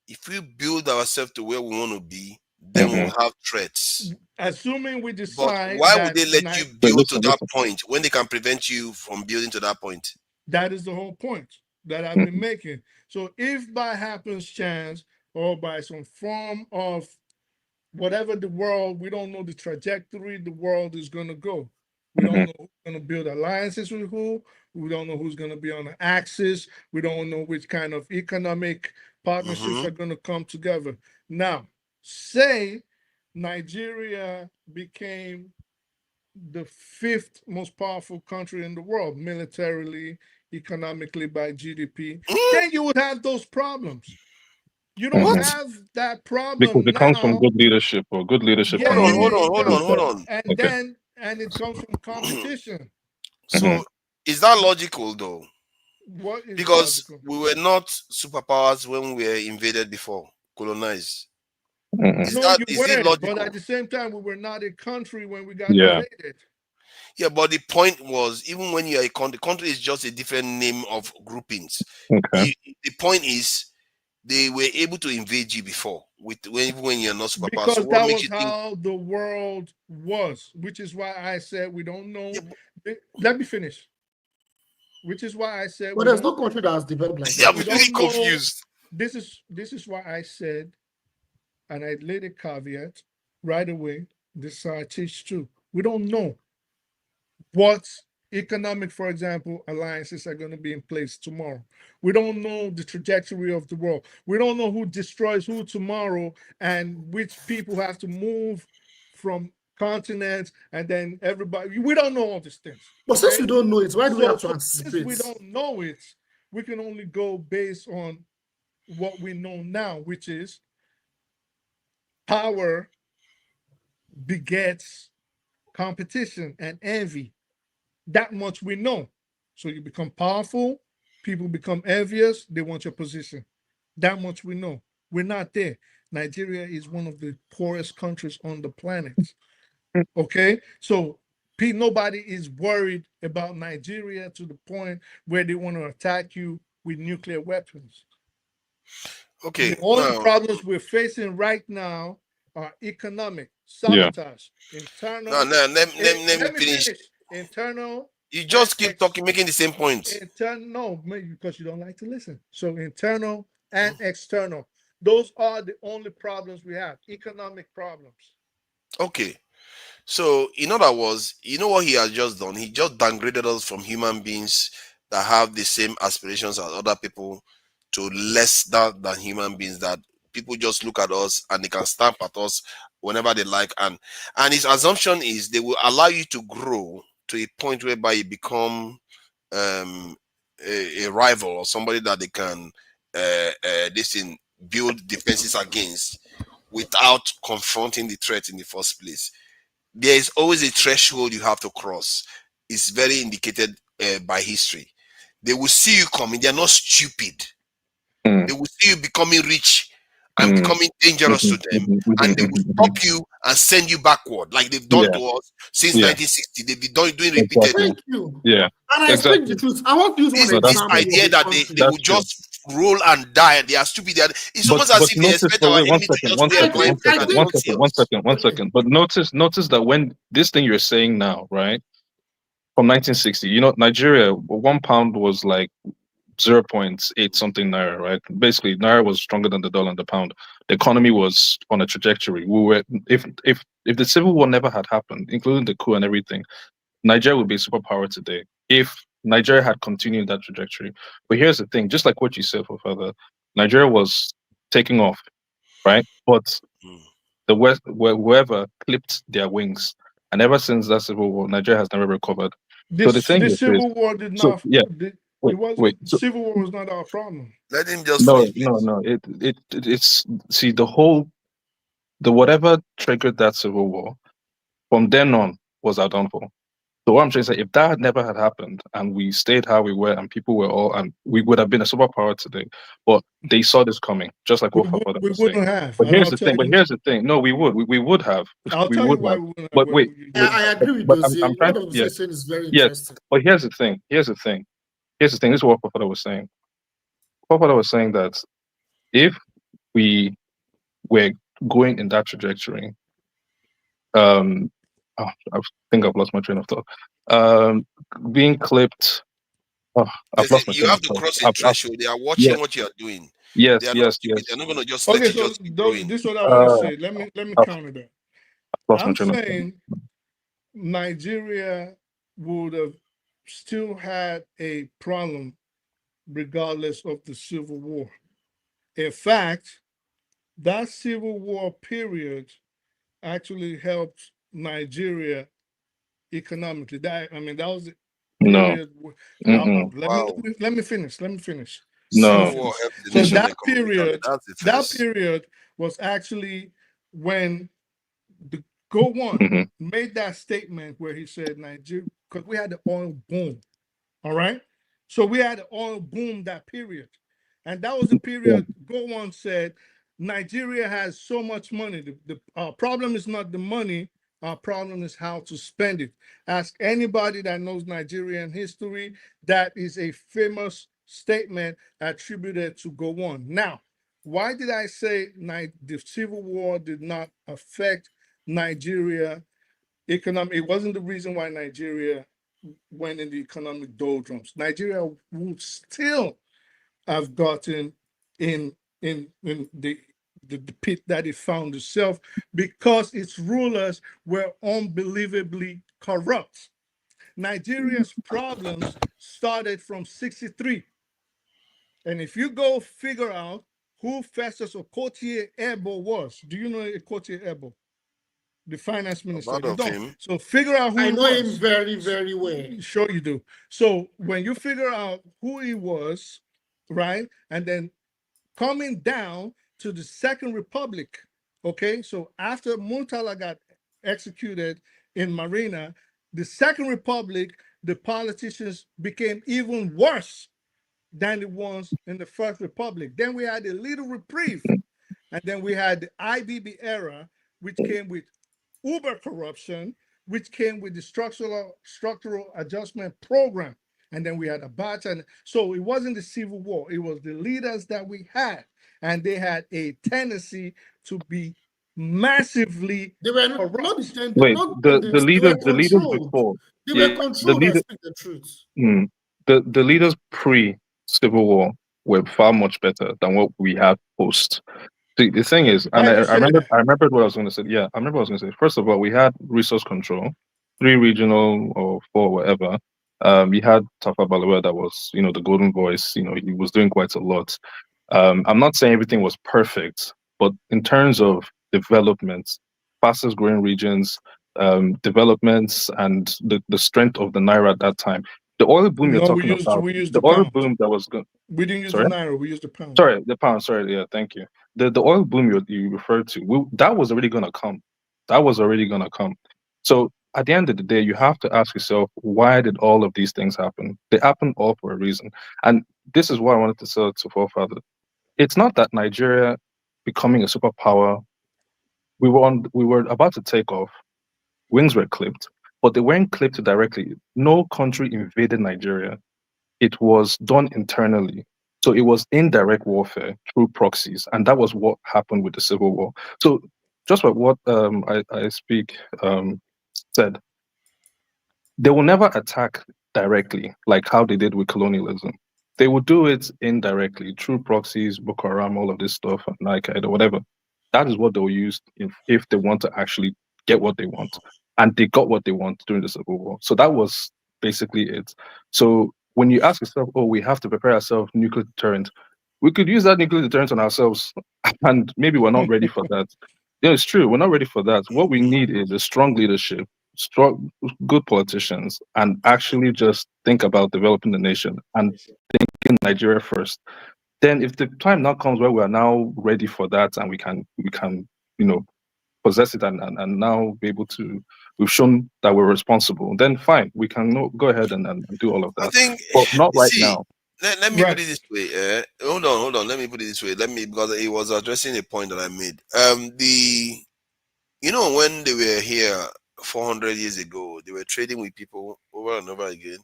if we build ourselves to where we want to be, then we'll have threats. Assuming we But decide. why would they let you build to that listen. point when they can prevent you from building to that point? That is the whole point that I've been making. So if by happens chance or by some form of whatever the world, we don't know the trajectory the world is going to go. We don't know who's going to build alliances with who. We don't know who's going to be on the axis. We don't know which kind of economic partnerships are going to come together. Now, say Nigeria became the 5th most powerful country in the world, militarily, economically, by GDP, then you would have those problems. You don't have that problem because it comes from now. good leadership or good leadership. Yeah, Hold on. and it comes from competition. So is that logical though? What is Because logical? we were not superpowers when we were invaded before, colonized. Is you it weren't, logical? but at the same time, we were not a country when we got Yeah. invaded. Yeah, but the point was, even when you are a country, the country is just a different name of groupings. Okay. The point is, they were able to invade you before, even when you're not superpower. Because So what that makes was you think? how the world was, which is why I said we don't know. Let me finish. Which is why I said But there's no country that has developed like that. I'm really confused. This is why I said, and I laid a caveat right away. This is how I teach too. We don't know what economic, for example, alliances are going to be in place tomorrow. We don't know the trajectory of the world. We don't know who destroys who tomorrow and which people have to move from continents, and then everybody. We don't know all these things. But since we don't know it, why do we have to Since anticipate? we don't know it, we can only go based on what we know now, which is power begets competition and envy. That much we know. So you become powerful, people become envious, they want your position. That much we know. We're not there. Nigeria is one of the poorest countries on the planet. Okay? So nobody is worried about Nigeria to the point where they want to attack you with nuclear weapons. Okay. The only problems we're facing right now are economic, sabotage, internal. No, let me finish. Internal. You just keep talking, making the same points. No, because you don't like to listen. So internal and external. Those are the only problems we have, economic problems. Okay. So, in other words, you know what he has just done? He just downgraded us from human beings that have the same aspirations as other people to less than human beings, that people just look at us and they can stamp at us whenever they like. And his assumption is they will allow you to grow to a point whereby you become a rival or somebody that they can build defenses against without confronting the threat in the first place. There is always a threshold you have to cross. It's very indicated by history. They will see you coming. They're not stupid. They will see you becoming rich and becoming dangerous to them, and they will stop you and send you backward, like they've done to us since 1960. They've been doing repeatedly. Thank you. Yeah. And I speak the truth. I want to use one This example. idea that they will just roll and die. They are stupid. It's almost as if they expect our enemy to just one second. But notice that when this thing you're saying now, right, from 1960, you know, Nigeria, £1 was like 0.8 something naira, right? Basically, naira was stronger than the dollar and the pound. The economy was on a trajectory. We were, if the civil war never had happened, including the coup and everything, Nigeria would be a superpower today if Nigeria had continued that trajectory. But here's the thing, just like what you said, for further, Nigeria was taking off, right? But the West, whoever clipped their wings, and ever since that civil war, Nigeria has never recovered. So the thing is, civil war did not. So, yeah. Civil war was not our problem. Let him just finish. No. It's see the whatever triggered that civil war, from then on was our downfall. So what I'm trying to say, if that never had happened and we stayed how we were and people were all, and we would have been a superpower today. But they saw this coming, just like what Papa was saying. But here's the thing. No, we would have. I'll tell you why we wouldn't have. But wait. I agree with you. What I was saying is very interesting. But here's the thing. This is what Papa was saying. Papa was saying that if we were going in that trajectory, I think I've lost my train of thought. Being clipped. I've lost my you have to cross a threshold. They are watching what you are doing. Yes. They're not going to just okay. let So you just keep going. This is what I want to say. Let me counter that. I'm saying Nigeria would have still had a problem regardless of the Civil War. In fact, that Civil War period actually helped Nigeria economically. That was the No. period. Mm-mm. Let me finish. Let me finish. No. So that period was actually when the Go One made that statement where he said Nigeria, because we had the oil boom. All right. So we had the oil boom that period. And that was the period Go One said Nigeria has so much money. The problem is not the money. Our problem is how to spend it. Ask anybody that knows Nigerian history. That is a famous statement attributed to Go One. Now, why did I say the Civil War did not affect Nigeria economic? It wasn't the reason why Nigeria went in the economic doldrums. Nigeria would still have gotten in the pit that it found itself because its rulers were unbelievably corrupt. Nigeria's problems started from 63. And if you go figure out who Festus Okotie Ebo was, do you know Okotie Ebo? The finance minister. You don't. So figure out who I he know was. him very, very well. Sure you do. So when you figure out who he was, right, and then coming down to the Second Republic, okay, so after Murtala got executed in Marina, the Second Republic, the politicians became even worse than the ones in the First Republic. Then we had a little reprieve, and then we had the IBB era, which came with uber corruption, which came with the structural adjustment program. And then we had Abacha. And so it wasn't the Civil War, it was the leaders that we had. And they had a tendency to be massively corrupt. Wait, the leaders before. They were The controlled, I leader, speak the truth. the leaders pre-Civil War were far much better than what we had post. The thing is, and I remembered what I was going to say. Yeah, I remember what I was going to say. First of all, we had resource control, 3 regional or 4, whatever. We had Tafa Balewa that was, the golden voice. He was doing quite a lot. I'm not saying everything was perfect, but in terms of development, fastest growing regions, developments, and the strength of the naira at that time, the oil boom you're talking about, we used the the oil pound. boom that was good. We didn't use Sorry? the naira, we used the pound. Sorry, the pound. Sorry, yeah, thank you. The oil boom you referred to, that was already gonna come. That was already gonna come. So at the end of the day, you have to ask yourself, why did all of these things happen? They happened all for a reason. And this is what I wanted to say to forefather. It's not that Nigeria becoming a superpower. We were about to take off. Wings were clipped, but they weren't clipped directly. No country invaded Nigeria. It was done internally. So it was indirect warfare through proxies, and that was what happened with the Civil War. So just like what I said, they will never attack directly like how they did with colonialism. They will do it indirectly through proxies, Boko Haram, all of this stuff, Al-Qaeda, or whatever. That is what they'll use if they want to actually get what they want. And they got what they want during the Civil War. So that was basically it. So when you ask yourself, oh, we have to prepare ourselves nuclear deterrent, we could use that nuclear deterrent on ourselves, and maybe we're not ready for that. Yeah, it's true. We're not ready for that. What we need is a strong leadership, strong, good politicians, and actually just think about developing the nation and thinking Nigeria first. Then, if the time now comes where we are now ready for that, and we can, possess it and now be able to, we've shown that we're responsible, then fine, we can go ahead and do all of that. I think, but not right now. Let me put it this way. Hold on. Let me put it this way. Because it was addressing a point that I made. When they were here 400 years ago, they were trading with people over and over again.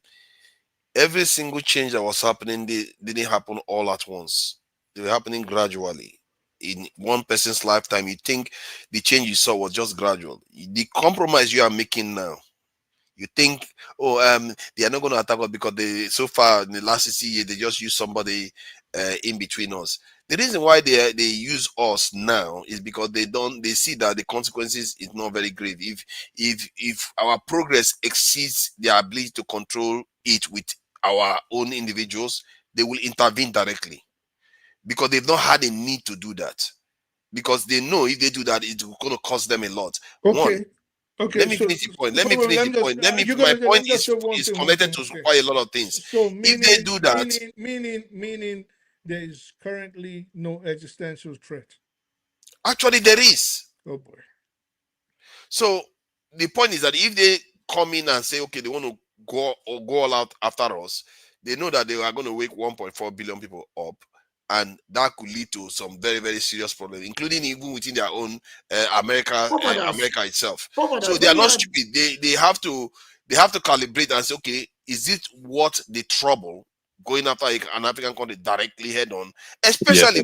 Every single change that was happening, they didn't happen all at once. They were happening gradually. In one person's lifetime, you think the change you saw was just gradual. The compromise you are making now, you think, they are not going to attack us because so far in the last 60 years, they just use somebody in between us. The reason why they use us now is because they see that the consequences is not very grave. If our progress exceeds their ability to control it with our own individuals, they will intervene directly, because they've not had a need to do that, because they know if they do that, it's going to cost them a lot. Okay. One, Okay. let me So, finish the point. so Let me wait, finish let the me just, point. Let me. you're My gonna say, let point me just say one is thing, connected to Okay. quite a lot of things. So If they do that, meaning there is currently no existential threat. actually there is. Oh boy. So the point is that if they come in and say, okay, they want to go all out after us, they know that they are going to wake 1.4 billion people up, and that could lead to some very, very serious problems, including even within their own America itself. So they are not stupid. They have to calibrate and say, okay, is it worth the trouble going after an African country directly head on, especially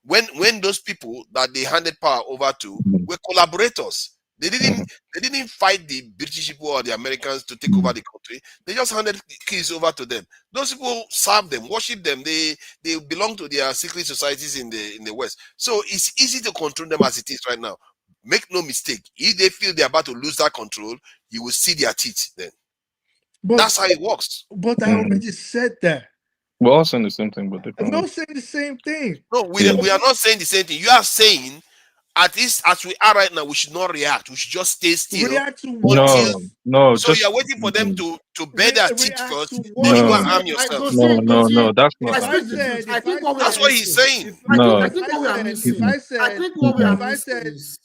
when those people that they handed power over to were collaborators. They didn't fight the British people or the Americans to take over the country. They just handed keys over to them. Those people serve them, worship them. They belong to their secret societies in the West. So it's easy to control them as it is right now. Make no mistake. If they feel they're about to lose that control, you will see their teeth then. But that's how it works. But I already said that. We're all saying the same thing, but I'm different. not saying the same thing. No, we are not saying the same thing. You are saying, at least as we are right now, we should not react. We should just stay still. React to what? No, so just you are waiting for them to bear their teeth first. Then you go and arm yourself. No, that's not. That's what he's saying.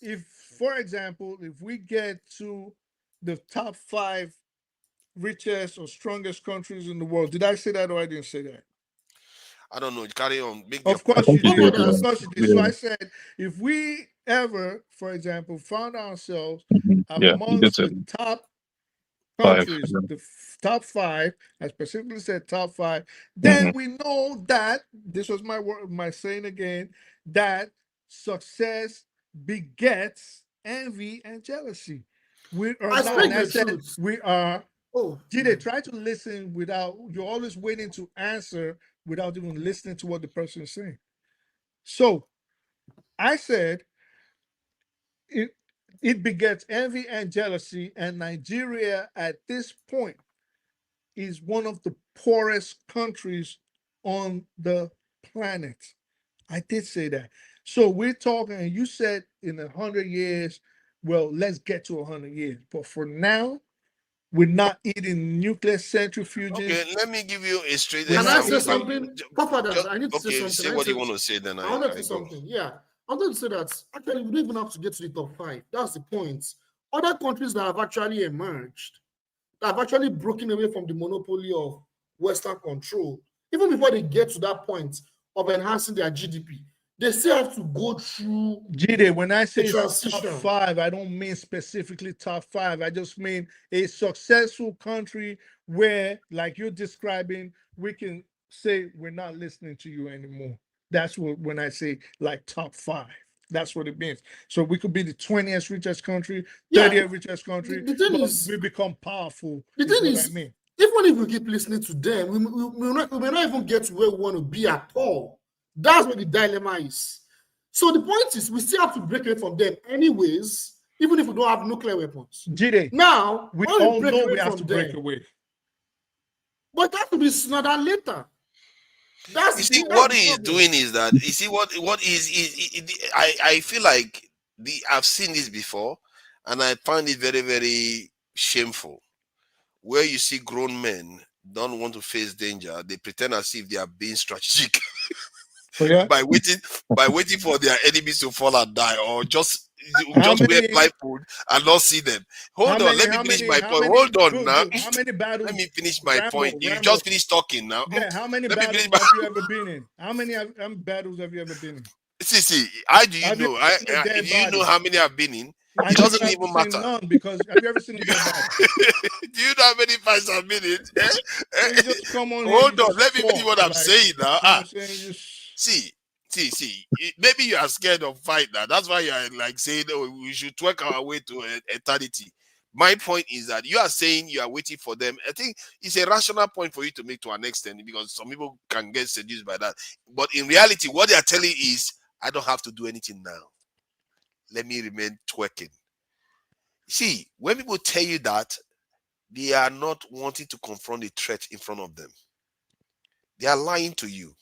If, for example, if we get to the top 5 richest or strongest countries in the world, did I say that or I didn't say that? I don't know. Carry on. Of course you did. Of course you did. So I said, if we ever, for example, found ourselves amongst the top countries, the top 5, I specifically said top 5, then we know that, this was my word, my saying again, that success begets envy and jealousy. We are not, and I said, we are. Jide, try to listen without, you're always waiting to answer without even listening to what the person is saying. So I said it begets envy and jealousy, and Nigeria at this point is one of the poorest countries on the planet. I did say that. So we're talking, and you said in 100 years, well, let's get to 100 years. But for now, we're not eating nuclear centrifuges. Okay, let me give you a straight example. example. Can I say something? Papa, I need to say something. Say what you want to say, then I want to say something. Yeah. I want to say that actually we don't even have to get to the top 5. That's the point. Other countries that have actually emerged, that have actually broken away from the monopoly of Western control, even before they get to that point of enhancing their GDP, they still have to go through. Jide, when I say top 5, I don't mean specifically top 5. I just mean a successful country where, like you're describing, we can say we're not listening to you anymore. That's what, when I say like top 5, that's what it means. So we could be the 20th richest country, 30th richest country. The thing is, we become powerful. The thing is, I mean, even if we keep listening to them, we may not even get to where we want to be at all. That's what the dilemma is. So the point is, we still have to break away from them anyways, even if we don't have nuclear weapons. Jide, now, we all know we have to break away. But that will be sooner than later. You see, what he is doing is that, you see, what I feel like I've seen this before, and I find it very, very shameful, where you see grown men don't want to face danger. They pretend as if they are being strategic by waiting for their enemies to fall and die, or just wear blindfold and not see them. Hold on, let me finish my point. Hold on now. How many battles? Let me finish my point. You just finished talking now. Yeah, how many battles have you ever been in? How many battles have you ever been in? See, how do you know? Do you know how many I've been in? It doesn't even matter. None, because have you ever seen a dead body? Do you know how many fights I've been in? Just come on. Hold on, let me finish what I'm saying now. See. Maybe you are scared of fight now. That's why you are like saying, "Oh, we should twerk our way to eternity." My point is that you are saying you are waiting for them. I think it's a rational point for you to make to an extent, because some people can get seduced by that. But in reality, what they are telling is, I don't have to do anything now. Let me remain twerking. See, when people tell you that, they are not wanting to confront the threat in front of them. They are lying to you.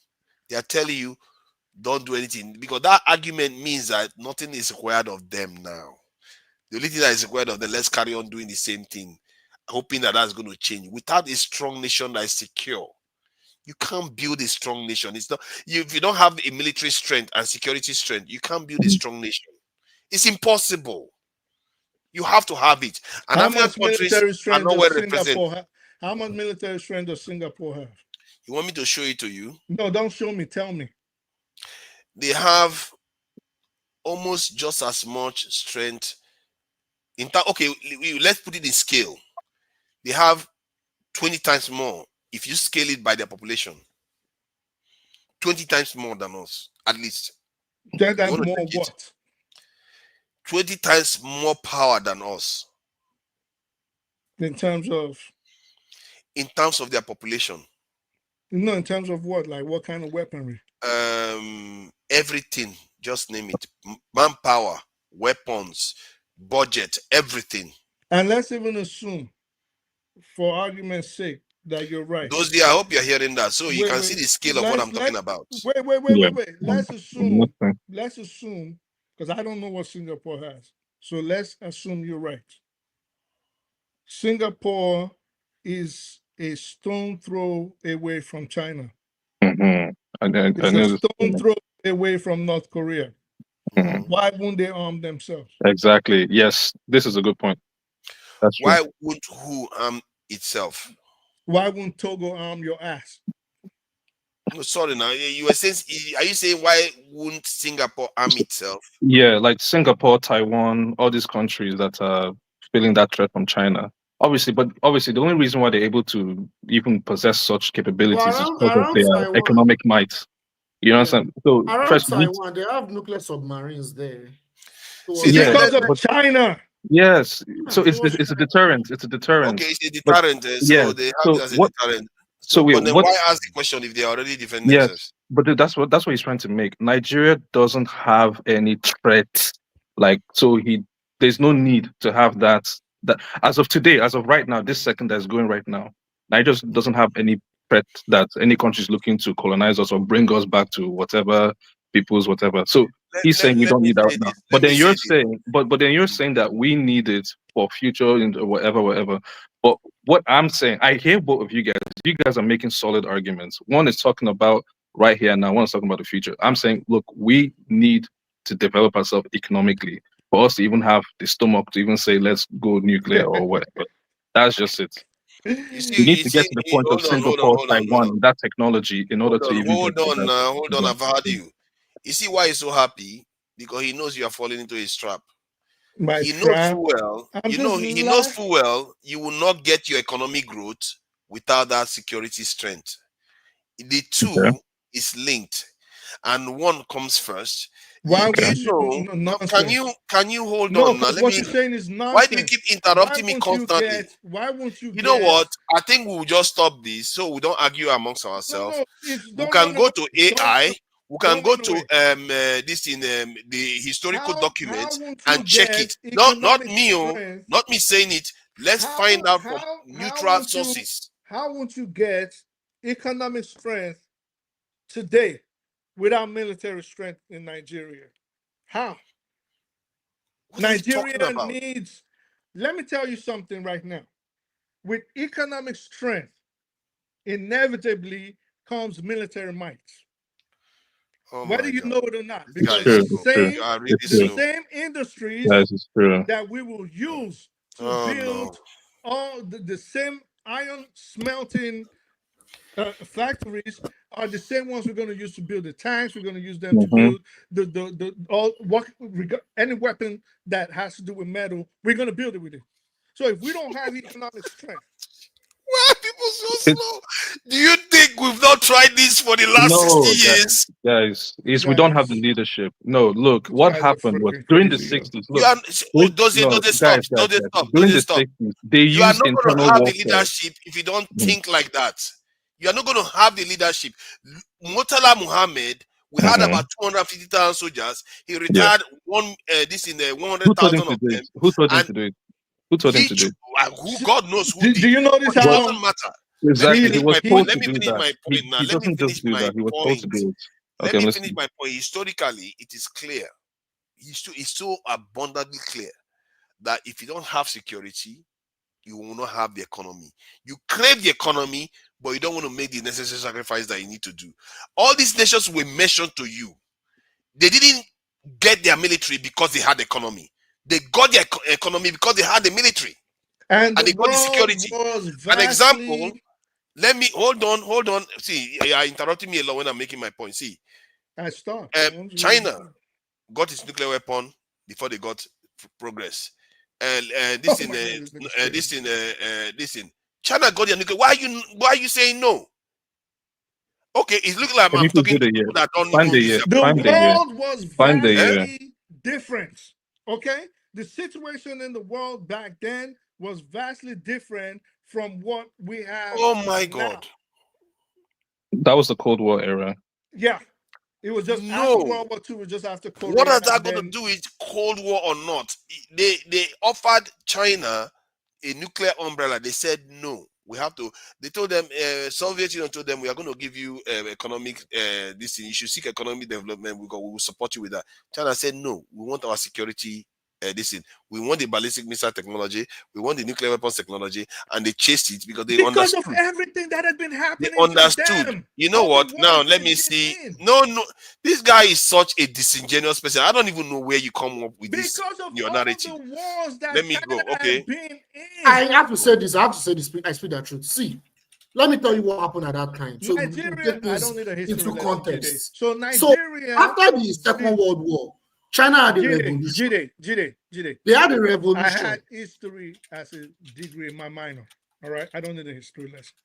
They are telling you, don't do anything, because that argument means that nothing is required of them now. The only thing that is required of them, let's carry on doing the same thing, hoping that that's going to change. Without a strong nation that is secure, you can't build a strong nation. It's not if you don't have a military strength and security strength, you can't build a strong nation. It's impossible. You have to have it. And How African much countries military are strength not well does represented. Singapore have? How much military strength does Singapore have? You want me to show it to you? No, don't show me. Tell me. They have almost just as much strength. Okay, let's put it in scale. They have 20 times more if you scale it by their population. 20 times more than us, at least. 10 times more what? 20 times more power than us. In terms of? In terms of their population. No, in terms of what? Like what kind of weaponry? Everything. Just name it. Manpower, weapons, budget, everything. And let's even assume, for argument's sake, that you're right. Those days, I hope you're hearing that. So you can see the scale of what I'm talking about. Wait. Let's assume, because I don't know what Singapore has. So let's assume you're right. Singapore is a stone throw away from China. It's a stone throw away from North Korea. Why won't they arm themselves? Exactly. Yes, this is a good point. That's true. Why would who arm itself? Why won't Togo arm your ass? No, sorry now. You were saying, are you saying why wouldn't Singapore arm itself? Yeah, like Singapore, Taiwan, all these countries that are feeling that threat from China. Obviously, the only reason why they're able to even possess such capabilities is because of their Taiwan, economic might. You know what I'm saying? So around Taiwan, they have nuclear submarines there. Because of China. Yes. So it's a deterrent. It's a deterrent. Okay, it's a deterrent. So they have it as a deterrent. But then why ask the question if they are already defending themselves? But that's what he's trying to make. Nigeria doesn't have any threat. Like, so there's no need to have that as of today, as of right now, this second that's going right now, Nigeria doesn't have any threat that any country is looking to colonize us or bring us back to whatever people's whatever. So he's saying we don't need that now. But then you're saying, but then you're saying that we need it for future and whatever. But what I'm saying, I hear both of you guys. You guys are making solid arguments. One is talking about right here now. One is talking about the future. I'm saying, look, we need to develop ourselves economically for us to even have the stomach to even say, let's go nuclear or whatever. That's just it. We need to get to the point of Singapore, Taiwan, and that technology in order to even hold on, I've heard you. You see why he's so happy? Because he knows you are falling into his trap. He knows full well you will not get your economic growth without that security strength. The two is linked, and one comes first. Why Can you hold on now? What you're saying is nonsense. Why do you keep interrupting me constantly? Why won't you? You know what? I think we'll just stop this so we don't argue amongst ourselves. We can go to AI. We can go to this in the historical document and check it. Not me, not me saying it. Let's find out from neutral sources. How won't you get economic strength today without military strength in Nigeria? How? Nigeria needs, let me tell you something right now. With economic strength, inevitably comes military might. Whether you know it or not. Because the same industries that we will use to build all the same iron smelting factories are the same ones we're going to use to build the tanks. We're going to use them to build any weapon that has to do with metal. We're going to build it with it. So if we don't have economic strength, why are people so slow. Do you think we've not tried this for the last 60 years? Guys, we don't have the leadership. No, look, what guys are happened was freaking during the crazy, yo. 60s. You Look, are, those stop. during the 60s, they You are used not going to internal have the warfare. leadership if you don't think like that. You are not going to have the leadership. Murtala Muhammad, we had about 250,000 soldiers. He retired this in the Who told him 100,000 to of do them. it? Who told him And to do it? Who told him to do it? who God knows who did. Do you notice But it how doesn't matter. Exactly, he was told Let to me do finish that. my point now. He Let me doesn't finish just do my that. He was told to point. do it. Let Okay, me listen. finish my point. Historically, it is clear. It's so abundantly clear that if you don't have security, you will not have the economy. You crave the economy, but you don't want to make the necessary sacrifice that you need to do. All these nations were mentioned to you. They didn't get their military because they had economy. They got their economy because they had the military. And they the got the world security. was An example, vastly... let me hold on. See, you are interrupting me a lot when I'm making my point. See, China got its nuclear weapon before they got progress. This in China got their nuclear. Why are you saying no? Okay, it's looking like I'm talking to people that don't even use the world was vastly different. Okay, the situation in the world back then was vastly different from what we have. Oh my God! That was the Cold War era. Yeah, it was just after World War II. It was just after Korea. What has that got to do with Cold War or not? They offered China a nuclear umbrella. They said no. We have to. They told them, Soviet Union told them, we are going to give you economic. This thing. You should seek economic development. We will support you with that. China said no. We want our security. This thing. We want the ballistic missile technology. We want the nuclear weapons technology, and they chased it because they understood. Of everything that had been happening. They understood. Them. You know what? Now let me see. No. This guy is such a disingenuous person. I don't even know where you come up with this. Your narrative. The wars that let me China go. Okay. Been in. I have to say this. I speak that truth. See, let me tell you what happened at that time. So Nigeria, I don't need a history into context. So Nigeria, after the Second World War, China had a revolution. They had a revolution. I had history as a degree in my minor. All right, I don't need a history lesson.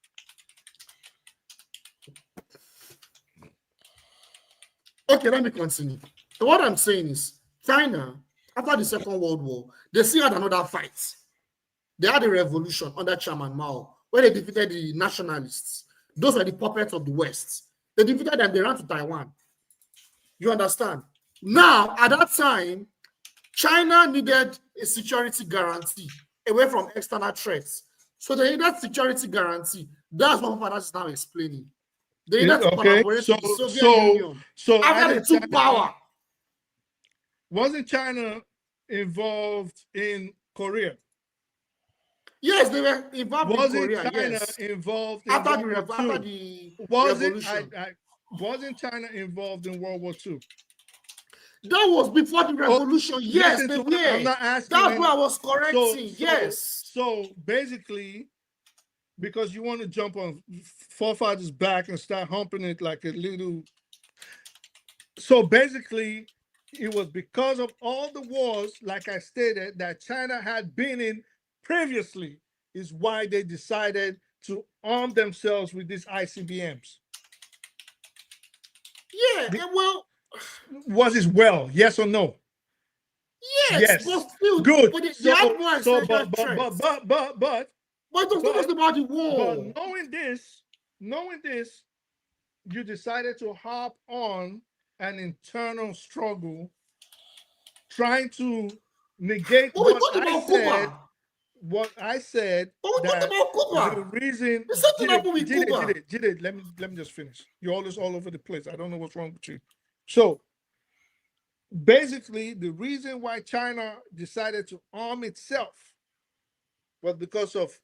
Okay, let me continue. So what I'm saying is, China, after the Second World War, they still had another fight. They had a revolution under Chairman Mao, where they defeated the nationalists. Those were the puppets of the West. They defeated them, they ran to Taiwan. You understand? Now, at that time, China needed a security guarantee away from external threats. So they needed security guarantee. That's what Fubara is now explaining. They needed to collaborate with the Soviet Union. So after they took power. Wasn't China involved in Korea? Yes, they were involved in Korea. China involved in after World the revolution? Wasn't China involved in World War II? That was before the revolution. Yes, they were. I'm not asking. That's what I was correcting. Yes. So basically, because you want to jump on forefathers' back and start humping it like a little. So basically, it was because of all the wars, like I stated, that China had been in previously, is why they decided to arm themselves with these ICBMs. Yeah, well. Was it well? Yes or no? Yes. But still, good. But But don't talk about the war. But knowing this, you decided to hop on an internal struggle, trying to negate what I said. The reason. Jide, let me just finish. You're always all over the place. I don't know what's wrong with you. So basically, the reason why China decided to arm itself was because of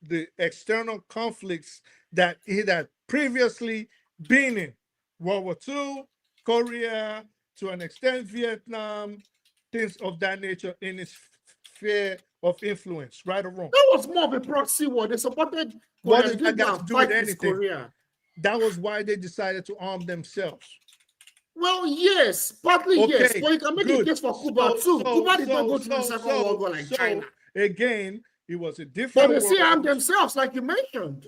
the external conflicts that it had previously been in. World War II, Korea, to an extent Vietnam, things of that nature in its sphere of influence, right or wrong. That was more of a proxy war. They supported Korea. What does that got to do with anything? Korea. That was why they decided to arm themselves. Well, yes, partly yes, but you can make a case for Cuba too. Cuba did not go through the Second World War like China. Again, It was a But different they see world. arm themselves, like you mentioned.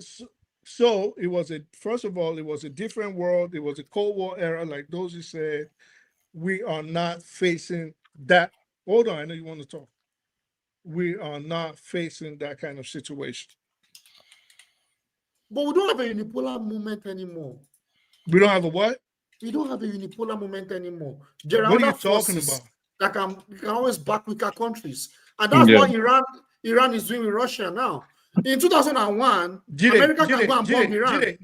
So it was first of all, it was a different world. It was a Cold War era, like Dozie said. We are not facing that. Hold on, I know you want to talk. We are not facing that kind of situation. But we don't have a unipolar movement anymore. We don't have a what? We don't have a unipolar movement anymore. There are What are other you talking forces about? that can always back weaker countries. And that's what Iran is doing with Russia now. In 2001, America can go and bomb Iran,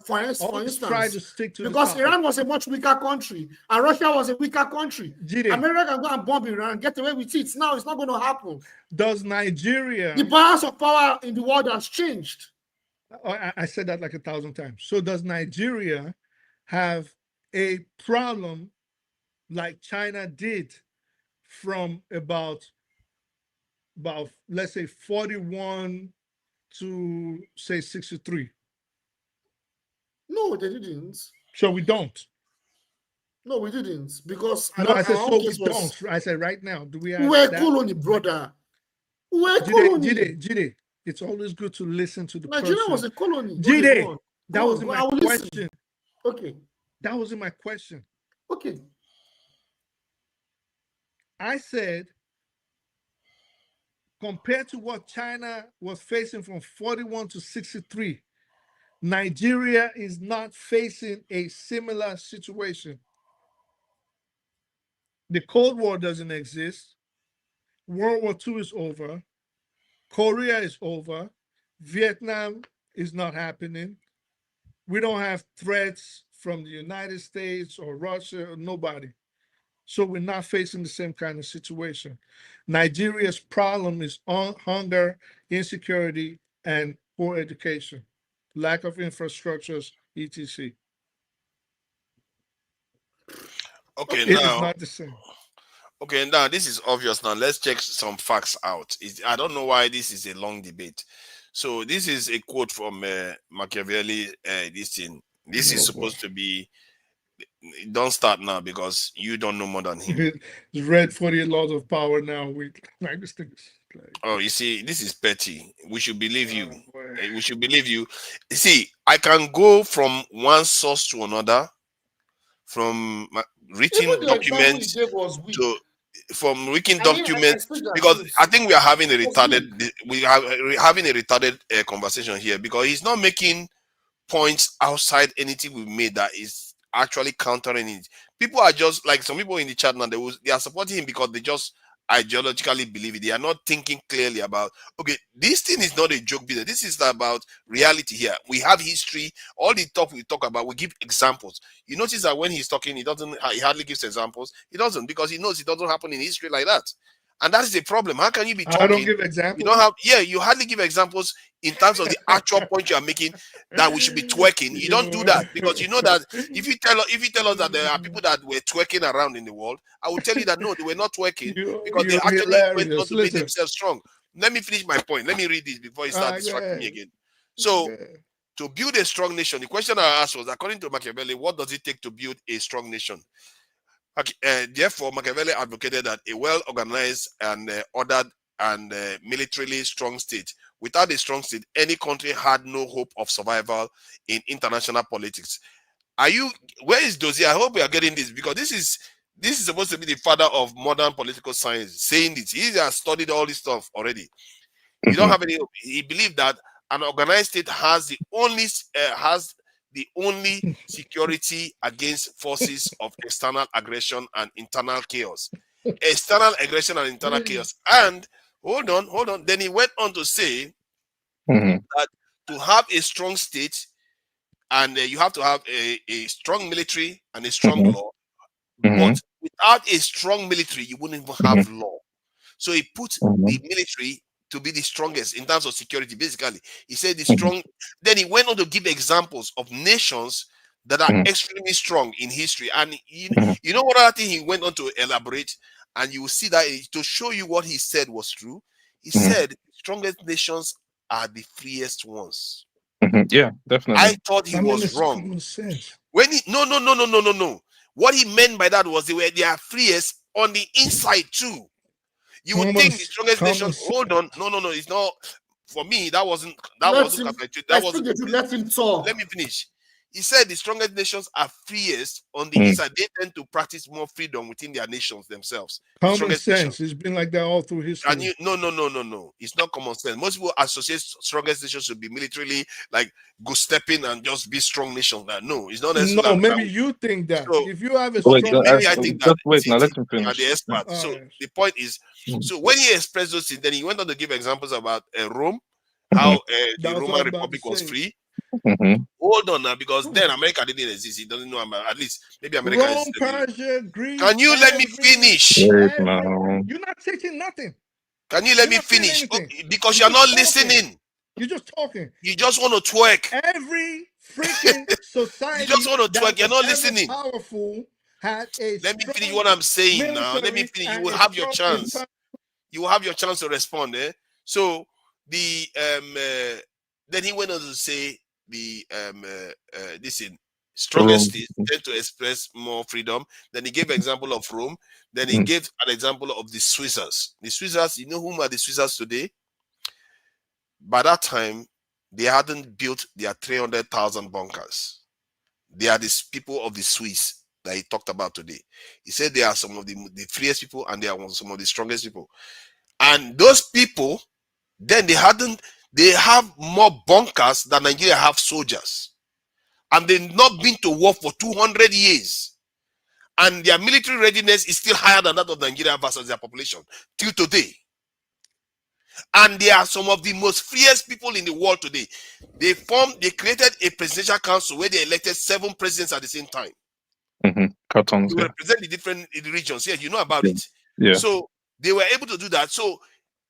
for instance, try to stick to because the Iran was a much weaker country and Russia was a weaker country. America can go and bomb Iran and get away with it. Now it's not going to happen. Does Nigeria... The balance of power in the world has changed. I said that like 1,000 times. So does Nigeria have a problem like China did from about let's say 41 to say 63? No, they didn't. So we don't. No, we didn't, because I said so we don't. I said right now, do we have? We're a colony, brother. We're a colony. Jide, it's always good to listen to the Nigeria person. was a colony. Jide, that wasn't my question. Okay. That wasn't my question. Okay. I said, compared to what China was facing from 41 to 63, Nigeria is not facing a similar situation. The Cold War doesn't exist. World War II is over. Korea is over. Vietnam is not happening. We don't have threats from the United States or Russia or nobody. So we're not facing the same kind of situation. Nigeria's problem is hunger, insecurity, and poor education, lack of infrastructures, etc. Okay, It now is not the same. Okay, now this is obvious. Now let's check some facts out. I don't know why this is a long debate. So this is a quote from Machiavelli. This is supposed to be. Don't start now because you don't know more than him. It's read 48 laws of power now. We like this thing. Oh, you see, this is petty. We should believe you. We should believe you. You see, I can go from one source to another, from written documents to from written documents, because I think we are having a retarded conversation here, because he's not making points outside anything we've made that is actually countering it. People are just like some people in the chat now, they are supporting him because they just ideologically believe it. They are not thinking clearly about, okay, this thing is not a joke business. This is about reality here. We have history. All the talk we talk about, we give examples. You notice that when he's talking, he hardly gives examples. He doesn't, because he knows it doesn't happen in history like that. And that is the problem. How can you be talking? I don't give examples. You don't have, you hardly give examples in terms of the actual point you are making, that we should be twerking. You don't do that, because you know that if you tell us that there are people that were twerking around in the world, I will tell you that no, they were not twerking, because they actually went on to make themselves strong. Let me finish my point. Let me read this before you start distracting me again. So, to build a strong nation, the question I asked was, according to Machiavelli, what does it take to build a strong nation? Therefore, Machiavelli advocated that a well-organized and ordered and militarily strong state. Without a strong state, any country had no hope of survival in international politics. Where is Dozie? I hope we are getting this, because this is supposed to be the father of modern political science saying this. He has studied all this stuff already. You don't have any hope. He believed that an organized state has the only security against forces of external aggression and internal chaos. External aggression and internal chaos. And hold on. Then he went on to say that to have a strong state, and you have to have a strong military and a strong law. But without a strong military, you wouldn't even have law. So he put the military to be the strongest in terms of security. Basically, he said the strong. Then he went on to give examples of nations that are extremely strong in history. And you know what other thing he went on to elaborate, and you will see that to show you what he said was true. He said the strongest nations are the freest ones. Yeah, definitely. I thought he was wrong. When he no. What he meant by that was they are freest on the inside too. You would think the strongest nation. Hold on, no, it's not. For me, that wasn't counterintuitive. That wasn't. Let him talk. Let me finish. He said the strongest nations are freest on the inside. They tend to practice more freedom within their nations themselves. Common sense. It's been like that all through history. And no. It's not common sense. Most people associate strongest nations to be militarily like go stepping and just be strong nations. No, it's not necessarily. No, maybe you think that. So, if you have a strong maybe I think that. Wait, now let him finish. Are the experts. So the point is, so when he expressed those things, then he went on to give examples about Rome, how the Roman Republic was free. Hold on now, because then America didn't exist. He doesn't know about, at least maybe America Rome, is. Persia, Greece. Can you let me finish? You're not taking nothing. Can you let me finish? Because you're not listening. You're just talking. You just want to twerk. Every freaking society. You just want to twerk. You're not listening. Powerful had a. Let me finish what I'm saying now. Let me finish. You will have your chance. You will have your chance to respond. So the then he went on to say the strongest states tend to express more freedom. Then he gave an example of Rome. Then he gave an example of the Switzers. The Switzers, you know whom are the Switzers today? By that time, they hadn't built their 300,000 bunkers. They are the people of the Swiss that he talked about today. He said they are some of the freest people and they are some of the strongest people. And those people, then they have more bunkers than Nigeria have soldiers. And they've not been to war for 200 years. And their military readiness is still higher than that of Nigeria versus their population till today. And they are some of the most freest people in the world today. They created a presidential council where they elected 7 presidents at the same time. Cartons, to represent the different regions. Yeah, you know about it. Yeah. So they were able to do that. So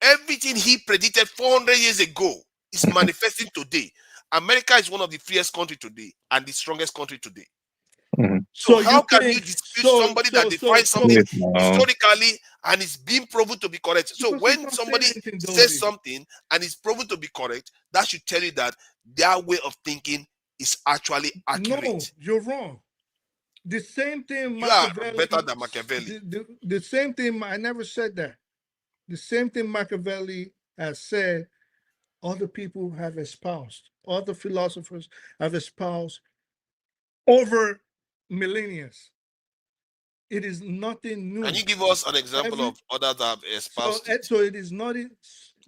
everything he predicted 400 years ago is manifesting today. America is one of the freest countries today and the strongest country today. So how can you dispute somebody that defines something historically and is being proven to be correct? So when somebody says something and is proven to be correct, that should tell you that their way of thinking is actually accurate. No, you're wrong. The same thing. You are better than Machiavelli. The same thing. I never said that. The same thing Machiavelli has said. Other people have espoused. Other philosophers have espoused over millennia. It is nothing new. Can you give us an example of others that have espoused? So it is not.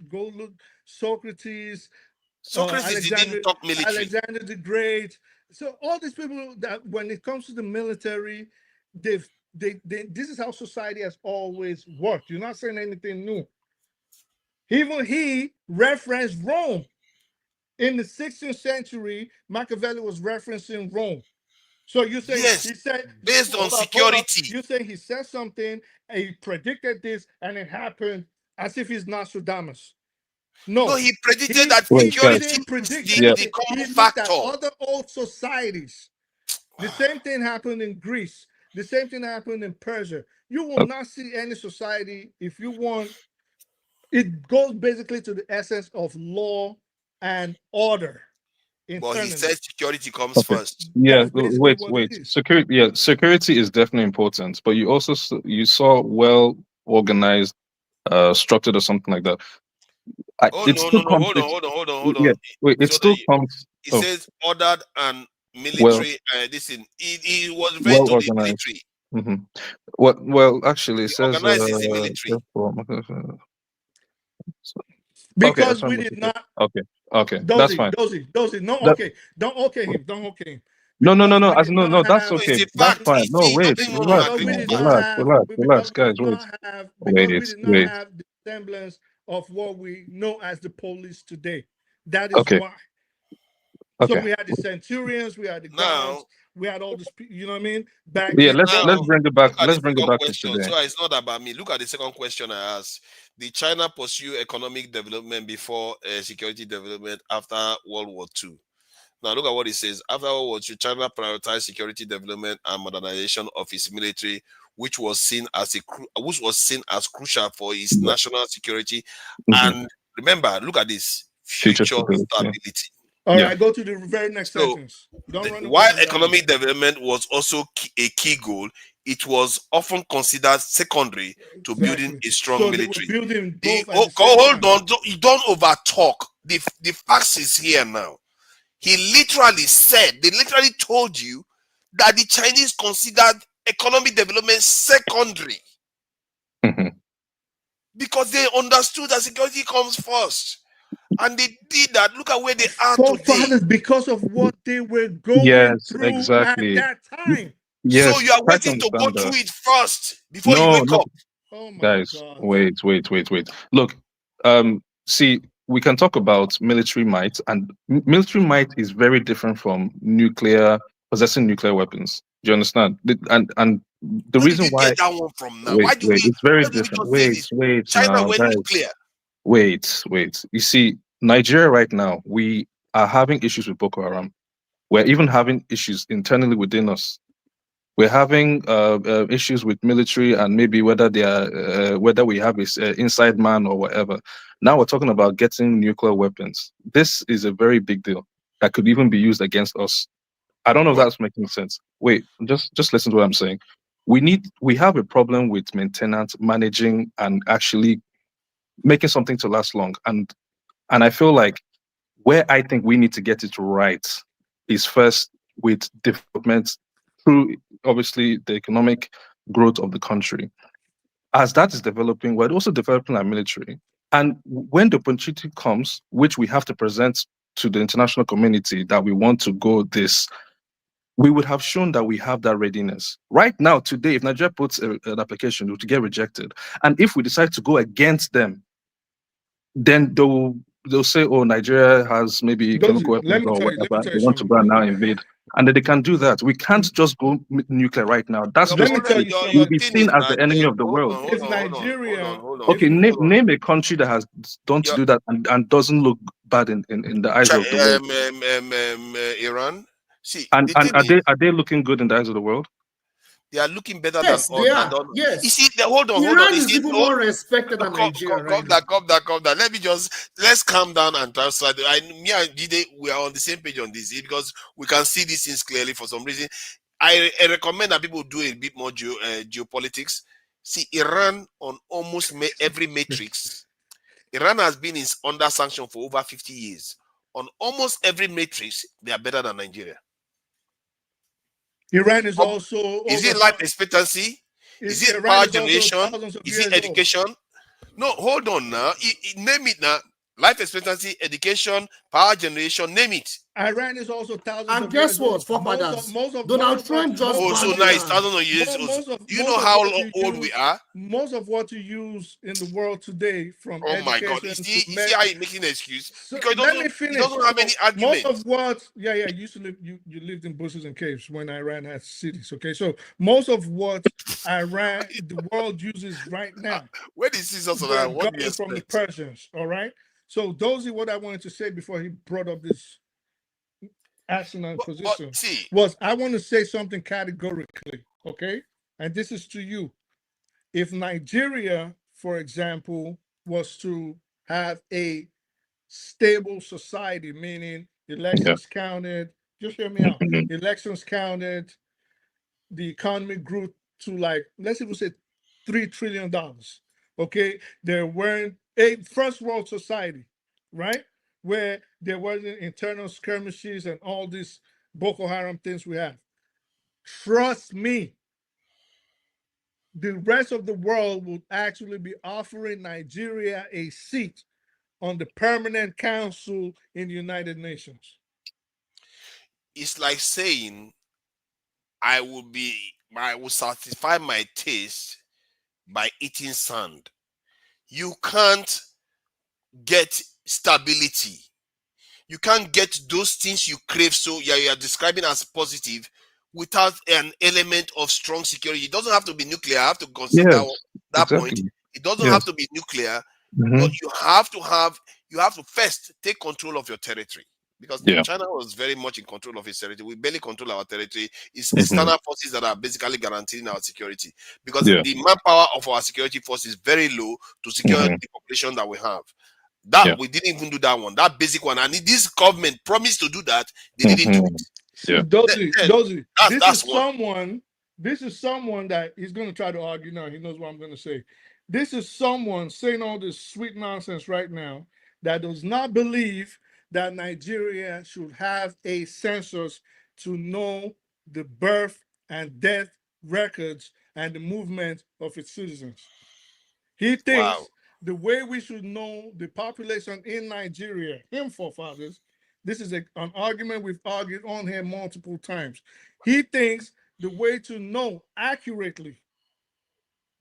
Go look Socrates. Socrates didn't talk military. Alexander the Great. So all these people that when it comes to the military, this is how society has always worked. You're not saying anything new. Even he referenced Rome. In the 16th century, Machiavelli was referencing Rome. So you say yes, he said based on security. You say he said something and he predicted this and it happened as if he's Nostradamus. No, he predicted that security is the common factor. At other old societies. The same thing happened in Greece. The same thing happened in Persia. You will not see any society if you want. It goes basically to the essence of law and order. Well, he said security comes first. Yeah, wait. Security. Yeah, security is definitely important, but you also saw well organized, structured or something like that. Hold on. Yeah, wait. It still comes. It says ordered and military. Listen, it was referring to the military. Well, actually, it says organized is the military. Because we did not. Okay, that's fine. Dozy, don't okay him. No, that's okay. That's fine. No, wait, relax, guys. We did not have the semblance of what we know as the police today. That is why. So we had the centurions, we had the guards, we had all this. You know what I mean? Back. Yeah, let's bring it back. Let's bring it back to today. So it's not about me. Look at the second question I asked. Did China pursue economic development before security development after World War II? Now look at what it says. After World War II, China prioritized security development and modernization of its military, which was seen as crucial for its national security. And remember, look at this: future stability. All right, go to the very next sentence. While economic development was also a key goal, it was often considered secondary to building a strong So military. they were building both at the same Hold time. on, you don't over talk. The facts is here now. He literally said, they literally told you that the Chinese considered economic development secondary because they understood that security comes first. And they did that. Look at where they are today. Forefathers, because of what they were going Yes, through exactly. at that time. Yes, So you are try to waiting to go understand that. through it first before you No, wake no, up. Oh my guys, God. wait. Look, see, we can talk about military might, and military might is very different from possessing nuclear weapons. Do you understand? And the Where reason did you why get that one from now? wait, it's very Why do we different. just say this? Wait China now, went guys. nuclear. Wait. You see, Nigeria right now, we are having issues with Boko Haram. We're even having issues internally within us. We're having issues with military and maybe whether they are whether we have this inside man or whatever. Now we're talking about getting nuclear weapons. This is a very big deal that could even be used against us. I don't know if that's making sense. Wait, just listen to what I'm saying. We have a problem with maintenance, managing, and actually making something to last long. And I feel like where I think we need to get it right is first with development through obviously the economic growth of the country. As that is developing, we're also developing our military. And when the opportunity comes, which we have to present to the international community that we want to go this, we would have shown that we have that readiness. Right now, today, if Nigeria puts an application, it would get rejected. And if we decide to go against them, then they'll say, oh, Nigeria has maybe chemical weapons or whatever. They want to go and now invade. And then they can do that. We can't just go nuclear right now. That's just we'll be seen as the enemy of the world. Is Nigeria Okay, name a country that has don't do that and doesn't look bad in the eyes of the world. Iran. See, and the thing are they looking good in the eyes of the world? They are looking better Yes, than they all. are. Yes. You see, hold on. Iran is even more respected than Nigeria right now. Calm down. Let's calm down and transfer. Me and Jide, we are on the same page on this because we can see these things clearly. For some reason, I recommend that people do a bit more geopolitics. See, Iran on almost every matrix. Iran has been under sanction for over 50 years. On almost every matrix, they are better than Nigeria. Iran is also. Is it life expectancy? Is it power generation? Is it education? No, hold on now. Name it now. Life expectancy, education, power generation, name it. Iran is also thousands and of guess years what? Old. Forefathers. Most of Donald Trump just so nice. Thousands of years old. Do you know how old we are? Most of what you use in the world today, from oh my God, you see how you're making an excuse? So because let me finish. It doesn't have any arguments. Most of what, you used to live. You lived in bushes and caves when Iran had cities. Okay, so most of what Iran, the world uses right now, where did Caesars on what do you from the Persians? All right. So those are what I wanted to say before he brought up this asinine position. Was I want to say something categorically, okay? And this is to you. If Nigeria, for example, was to have a stable society, meaning elections counted, just hear me out, elections counted, the economy grew to let's even say $3 trillion. Okay, there weren't a first world society, right? Where there wasn't internal skirmishes and all these Boko Haram things we have. Trust me, the rest of the world would actually be offering Nigeria a seat on the permanent council in the United Nations. It's like saying I will satisfy my taste by eating sand. You can't get stability. You can't get those things you crave. So you are describing as positive without an element of strong security. It doesn't have to be nuclear. I have to consider that point. It doesn't have to be nuclear, but you have to first take control of your territory. Because China was very much in control of its territory. We barely control our territory. It's external forces that are basically guaranteeing our security. Because the manpower of our security force is very low to secure the population that we have. We didn't even do that one, that basic one. And this government promised to do that. They didn't do it. Dozy, this is someone This is someone that he's going to try to argue now. He knows what I'm going to say. This is someone saying all this sweet nonsense right now that does not believe that Nigeria should have a census to know the birth and death records and the movement of its citizens. He Wow. thinks the way we should know the population in Nigeria, him forefathers, this is an argument we've argued on here multiple times. He thinks the way to know accurately,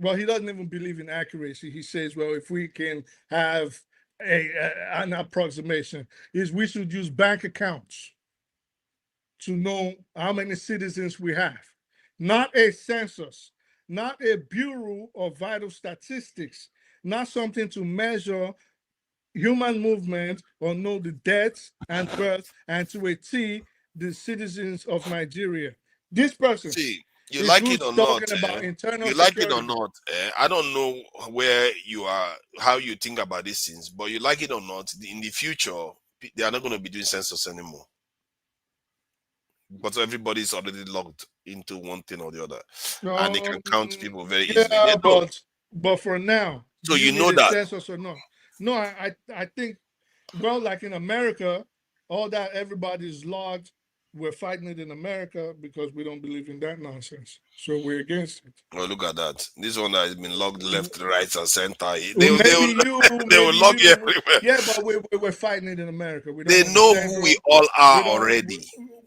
well, he doesn't even believe in accuracy. He says, well, if we can have an approximation, is we should use bank accounts to know how many citizens we have, not a census, not a Bureau of Vital Statistics, not something to measure human movement or know the deaths and birth and to a T the citizens of Nigeria. This person, See, you is like who's it or not, talking about internal you like it or security. not, I don't know where you are, how you think about these things, but you like it or not, in the future, they are not going to be doing census anymore. Because everybody's already logged into one thing or the other. And they can count people very easily. Yeah, They don't. but for now, So do you you know need a that. census or not? No, I think, well, like in America, all that everybody's logged. We're fighting it in America because we don't believe in that nonsense. So we're against it. Oh, look at that. This one that has been logged left, right, and center. Well, They maybe you, will log you everywhere. Yeah, but we're fighting it in America. We don't They want know a who we central, all are we don't, already.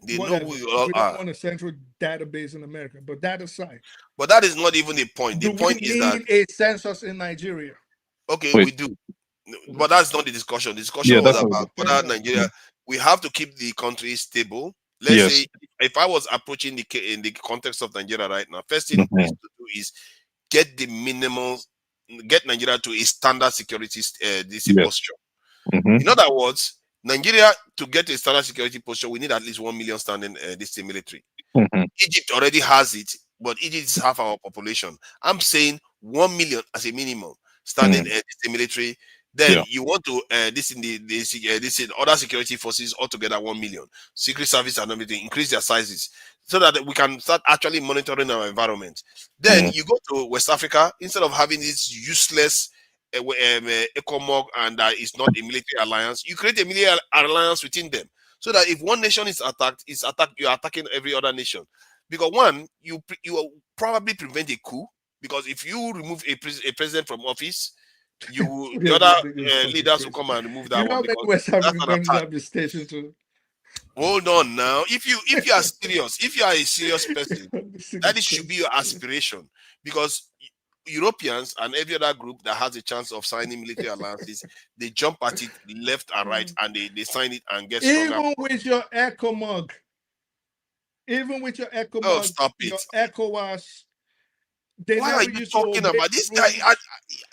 They know whatever. who we all We don't are. want a central database in America. But that aside, But that is not even the point. The do point we is that, need a census in Nigeria? okay, Wait. we do. But that's not the discussion. The discussion Yeah, was that's about what whether Nigeria, we have to keep the country stable. Let's Yes. say if I was approaching in the context of Nigeria right now, first thing is to do is get the minimal, get Nigeria to a standard security this Yes. posture. In other words, Nigeria, to get a standard security posture, we need at least 1 million standing this military. Egypt already has it, but Egypt is half our population. I'm saying 1 million as a minimum standing this military. Then you want to this in other security forces altogether 1 million, secret service and everything, increase their sizes so that we can start actually monitoring our environment. Then you go to West Africa, instead of having this useless ECOMOG and it's not a military alliance, you create a military alliance within them, so that if one nation is attacked, you're attacking every other nation. Because one, you will probably prevent a coup, because if you remove a president from office, the other leaders will come and remove that one, because West that's African an countries attack. have the station to Hold on now. If you are serious, if you are a serious person, that should be your aspiration, because Europeans and every other group that has a chance of signing military alliances, they jump at it left and right, and they sign it and get stronger. even with your ECOMOG, Oh, stop your it. ECOWAS, they Why never are you used talking to obey about this the guy? rules.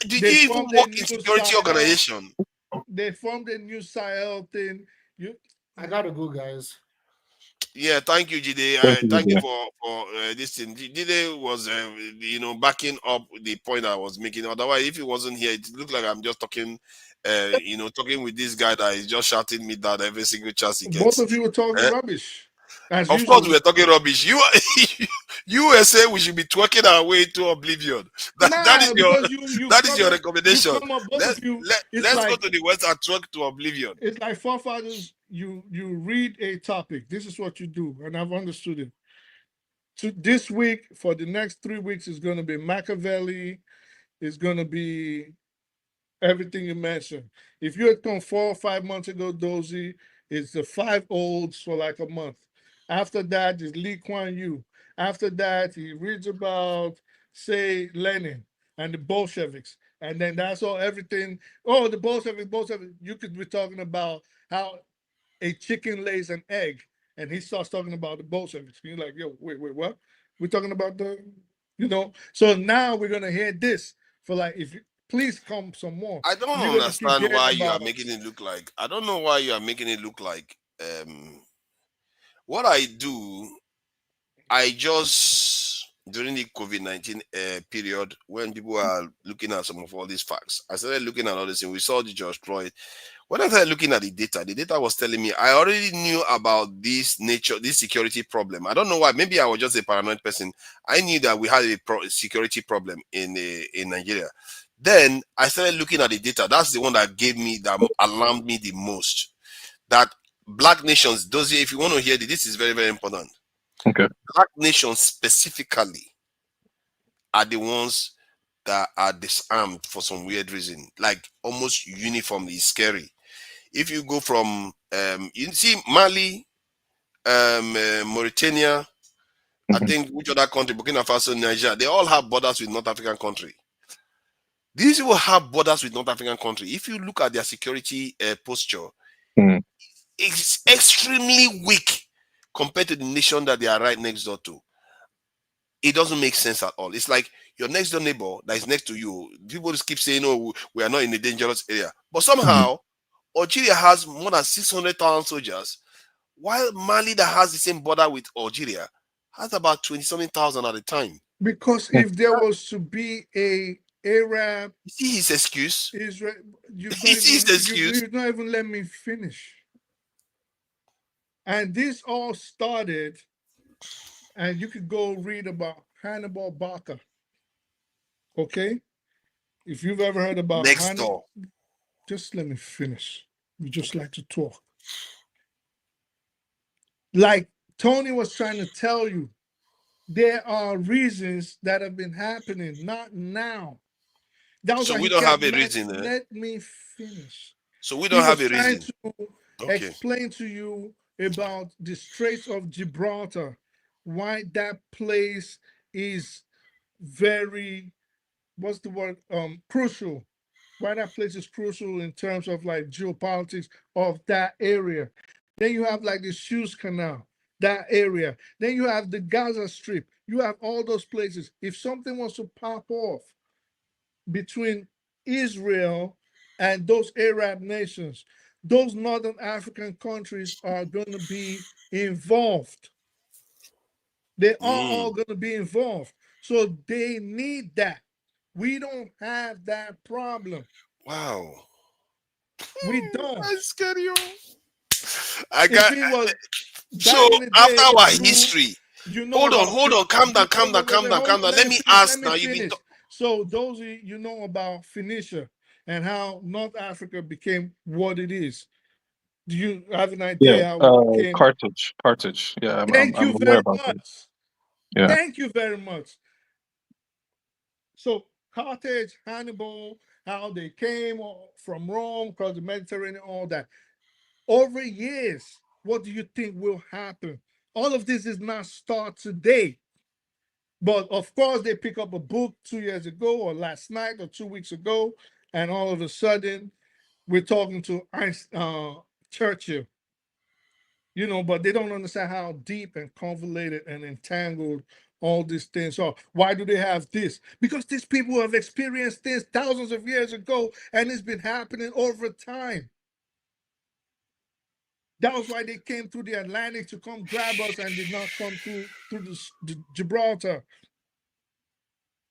Did They you even formed a work in new security Sahel- organization? They formed a new Sahel thing. I gotta go, guys. Yeah, thank you, Jide. Thank you, Thank you Jide. for this thing. Jide was, backing up the point I was making. Otherwise, if he wasn't here, it looked like I'm just talking, talking with this guy that is just shouting me down every single chance he gets. Both of you were talking rubbish. As Of usual. course, we're talking rubbish. You were saying we should be twerking our way to oblivion. That is your that is your recommendation. Let's go to the West and twerk to oblivion. It's like forefathers. You read a topic. This is what you do, and I've understood it. So this week, for the next 3 weeks, is going to be Machiavelli. It's going to be everything you mentioned. If you had come 4 or 5 months ago, Dozy, it's the 5 olds for like a month. After that is Lee Kuan Yew. After that, he reads about, say, Lenin and the Bolsheviks. And then that's all, everything. Oh, the Bolsheviks. You could be talking about how a chicken lays an egg. And he starts talking about the Bolsheviks. You're like, yo, wait, what? We're talking about So now we're going to hear this for like, if you, please come some more. I don't You're gonna keep understand hearing why you are about- making it look like. I don't know why you are making it look like. What I do, I just during the COVID-19 period, when people are looking at some of all these facts, I started looking at all this, and we saw the George Floyd. When I started looking at the data was telling me I already knew about this security problem. I don't know why. Maybe I was just a paranoid person. I knew that we had a security problem in Nigeria. Then I started looking at the data. That's the one that alarmed me the most. That black nations, if you want to hear this is very, very important. Okay. Black nations specifically are the ones that are disarmed for some weird reason, like almost uniformly. Scary. If you go from you see Mali, Mauritania, I think which other country, Burkina Faso, Niger, they all have borders with North African country. These people have borders with North African country. If you look at their security posture, it's extremely weak compared to the nation that they are right next door to. It doesn't make sense at all. It's like your next door neighbor that is next to you. People just keep saying, "Oh, we are not in a dangerous area," but somehow Algeria has more than 600,000 soldiers, while Mali, that has the same border with Algeria, has about 20-something thousand at a time. Because if there was to be a Arab, you see his excuse. Israel, His excuse. You not even let me finish. And this all started, and you could go read about Hannibal Barca. Okay, if you've ever heard about next door. Just let me finish. You just like to talk. Like Tony was trying to tell you, there are reasons that have been happening, not now. So we don't have a reason. Let me finish. So we don't have a reason. To explain to you about the Straits of Gibraltar, why that place is very, what's the word? Crucial. Why that place is crucial in terms of like geopolitics of that area. Then you have like the Suez Canal, that area. Then you have the Gaza Strip. You have all those places. If something wants to pop off between Israel and those Arab nations, those Northern African countries are going to be involved. They are all going to be involved. So they need that. We don't have that problem. Wow. We don't. I scared you. So after our history, hold on, calm down. Let me ask now. So those you know about Phoenicia and how North Africa became what it is. Do you have an idea how it became? Carthage. Yeah, Thank you very much. Yeah. Thank you very much. So Carthage, Hannibal, how they came from Rome, across the Mediterranean, all that. Over years, what do you think will happen? All of this is not start today. But of course, they pick up a book 2 years ago or last night or 2 weeks ago, and all of a sudden, we're talking to Churchill. You know, but they don't understand how deep and convoluted and entangled all these things are. Why do they have this? Because these people have experienced this thousands of years ago, and it's been happening over time. That was why they came through the Atlantic to come grab us and did not come through the Gibraltar.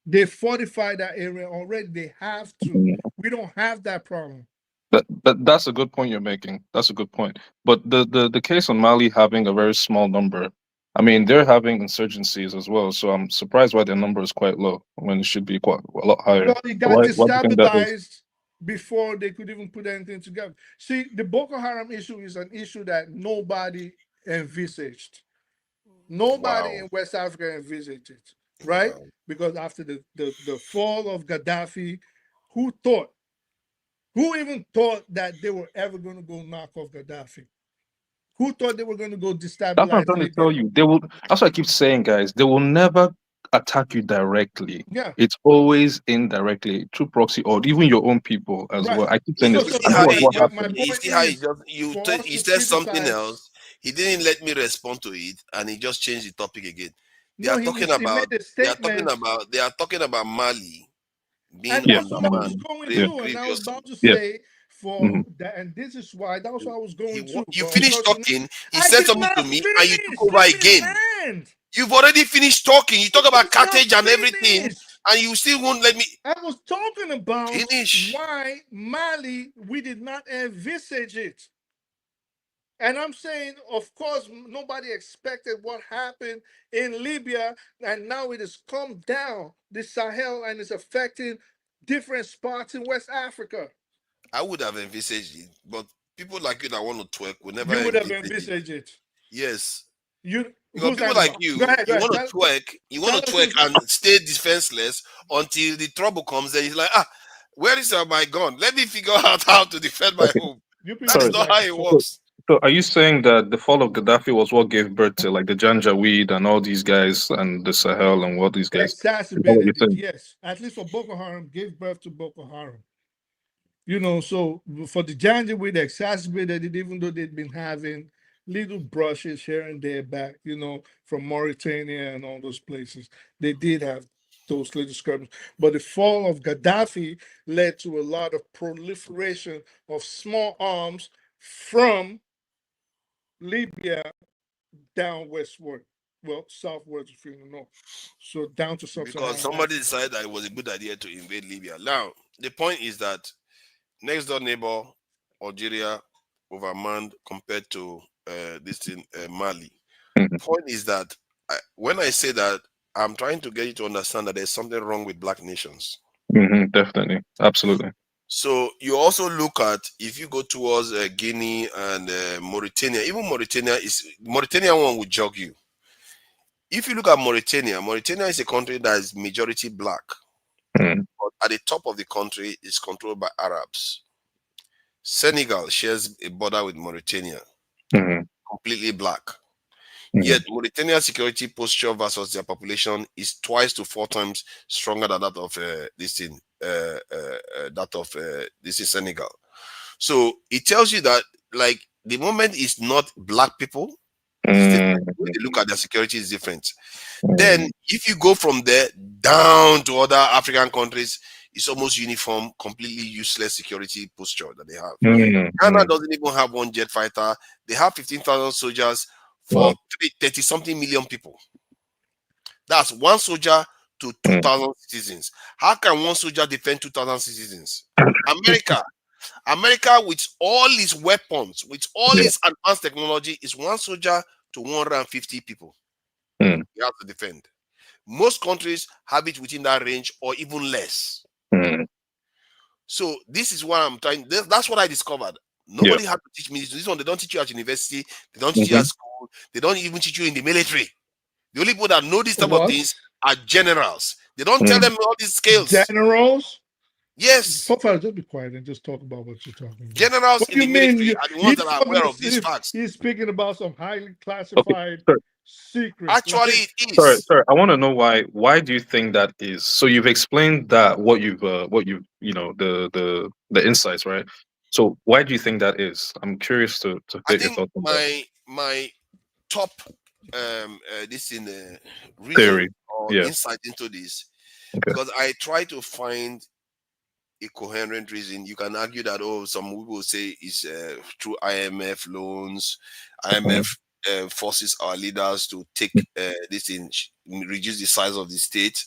They fortified that area already. They have to. We don't have that problem. But that's a good point you're making. That's a good point. But the case on Mali having a very small number, I mean, they're having insurgencies as well. So I'm surprised why their number is quite low when it should be quite a lot higher. Well, it got destabilized before they could even put anything together. See, the Boko Haram issue is an issue that nobody envisaged. Nobody in West Africa envisaged it, right? Because after the fall of Gaddafi, who even thought that they were ever going to go knock off Gaddafi? Who thought they were going to go destabilize? That's what I'm trying to tell you. They will. That's what I keep saying, guys. They will never attack you directly. Yeah. It's always indirectly through proxy or even your own people as well. I keep saying this. He said something else. He didn't let me respond to it, and he just changed the topic again. They are talking about Mali. And that's what I was going to, and I was about to say that, and this is why that was what I was going to. You finished talking, he said something to me, and you took over again. You've already finished talking. You talk about Carthage and everything, and you still won't let me I was talking about finish. why Mali, we did not envisage it. And I'm saying, of course, nobody expected what happened in Libya, and now it has come down the Sahel and is affecting different spots in West Africa. I would have envisaged it, but people like you that want to twerk will never You would have envisage it. envisaged it. Yes. You, Because who's people that like now? you, Go ahead, you want tell to twerk, and stay defenseless until the trouble comes. Then it's like, where is my gun? Let me figure out how to defend my Okay. home. You That people is Sorry. not how it So, works. so are you saying that the fall of Gaddafi was what gave birth to like the Janjaweed and all these guys and the Sahel and all these guys? Is that what you're exacerbated it, saying? yes. At least for Boko Haram, gave birth to Boko Haram. So for the Janjaweed, they exacerbated it, even though they'd been having little brushes here and there back, from Mauritania and all those places. They did have those little skirmishes. But the fall of Gaddafi led to a lot of proliferation of small arms from Libya down westward. Well, southwards, if you know. So down to Because sub-Saharan somebody Africa. decided that it was a good idea to invade Libya. Now, the point is that next door neighbor, Algeria, overmanned compared to Mali. Point is that when I say that, I'm trying to get you to understand that there's something wrong with black nations. Definitely. Absolutely. So you also look at, if you go towards Guinea and Mauritania, even Mauritania one will jog you. If you look at Mauritania is a country that is majority black. But at the top of the country is controlled by Arabs. Senegal shares a border with Mauritania, completely black. Yet Mauritania's security posture versus their population is 2 to 4 times stronger than that of Senegal. So it tells you that, like, the moment is not black people, it's different. The way they look at their security is different. Then if you go from there down to other African countries, it's almost uniform, completely useless security posture that they have. Ghana doesn't even have one jet fighter. They have 15,000 soldiers for 30 something million people. That's one soldier to 2,000 citizens. How can one soldier defend 2,000 citizens? America, with all its weapons, with all its advanced technology, is one soldier to 150 people. You have to defend. Most countries have it within that range or even less. So this is what I'm trying. That's what I discovered. Nobody had to teach me this one. They don't teach you at university. They don't teach you at school. They don't even teach you in the military. The only people that know these type of things are generals. They don't tell them all these skills. Generals? Yes. Profile, just be quiet and just talk about what you're talking about. Generals What in do the you mean? military are the ones that are aware of these facts. He's speaking about some highly classified secrets. Actually, it is. Sorry. I want to know why. Why do you think that is? So you've explained that what you've the insights, right? So why do you think that is? I'm curious to get your thoughts on that. My top this in reason Theory. or insight into this, because I try to find a coherent reason. You can argue that some people say it's through IMF loans. IMF forces our leaders to take this in, reduce the size of the state.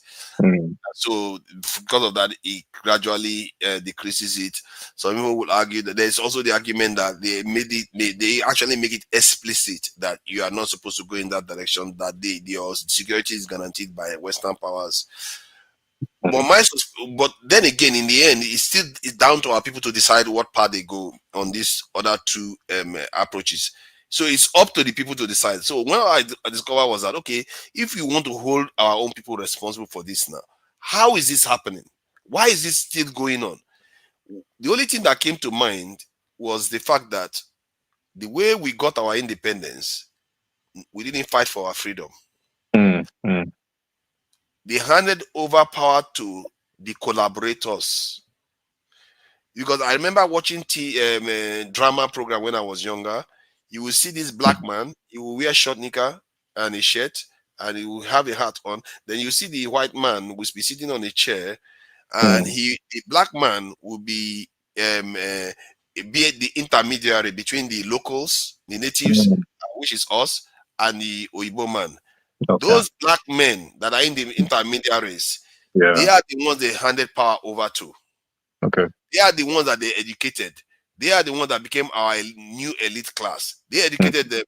So because of that, it gradually decreases it. Some people will argue that there's also the argument that they actually make it explicit that you are not supposed to go in that direction, that your security is guaranteed by Western powers. But then again, in the end, it's down to our people to decide what path they go on these other two approaches. So it's up to the people to decide. So when I discovered was that, okay, if you want to hold our own people responsible for this now, how is this happening? Why is this still going on? The only thing that came to mind was the fact that the way we got our independence, we didn't fight for our freedom. They handed over power to the collaborators. Because I remember watching drama program when I was younger. You will see this black man, he will wear short knicker and a shirt, and he will have a hat on. Then you see the white man who will be sitting on a chair, and the black man will be the intermediary between the locals, the natives, which is us, and the Oyibo man. Those black men that are in the intermediaries, Yeah. They are the ones they handed power over to. Okay. They are the ones that they educated. They are the ones that became our new elite class. They educated them,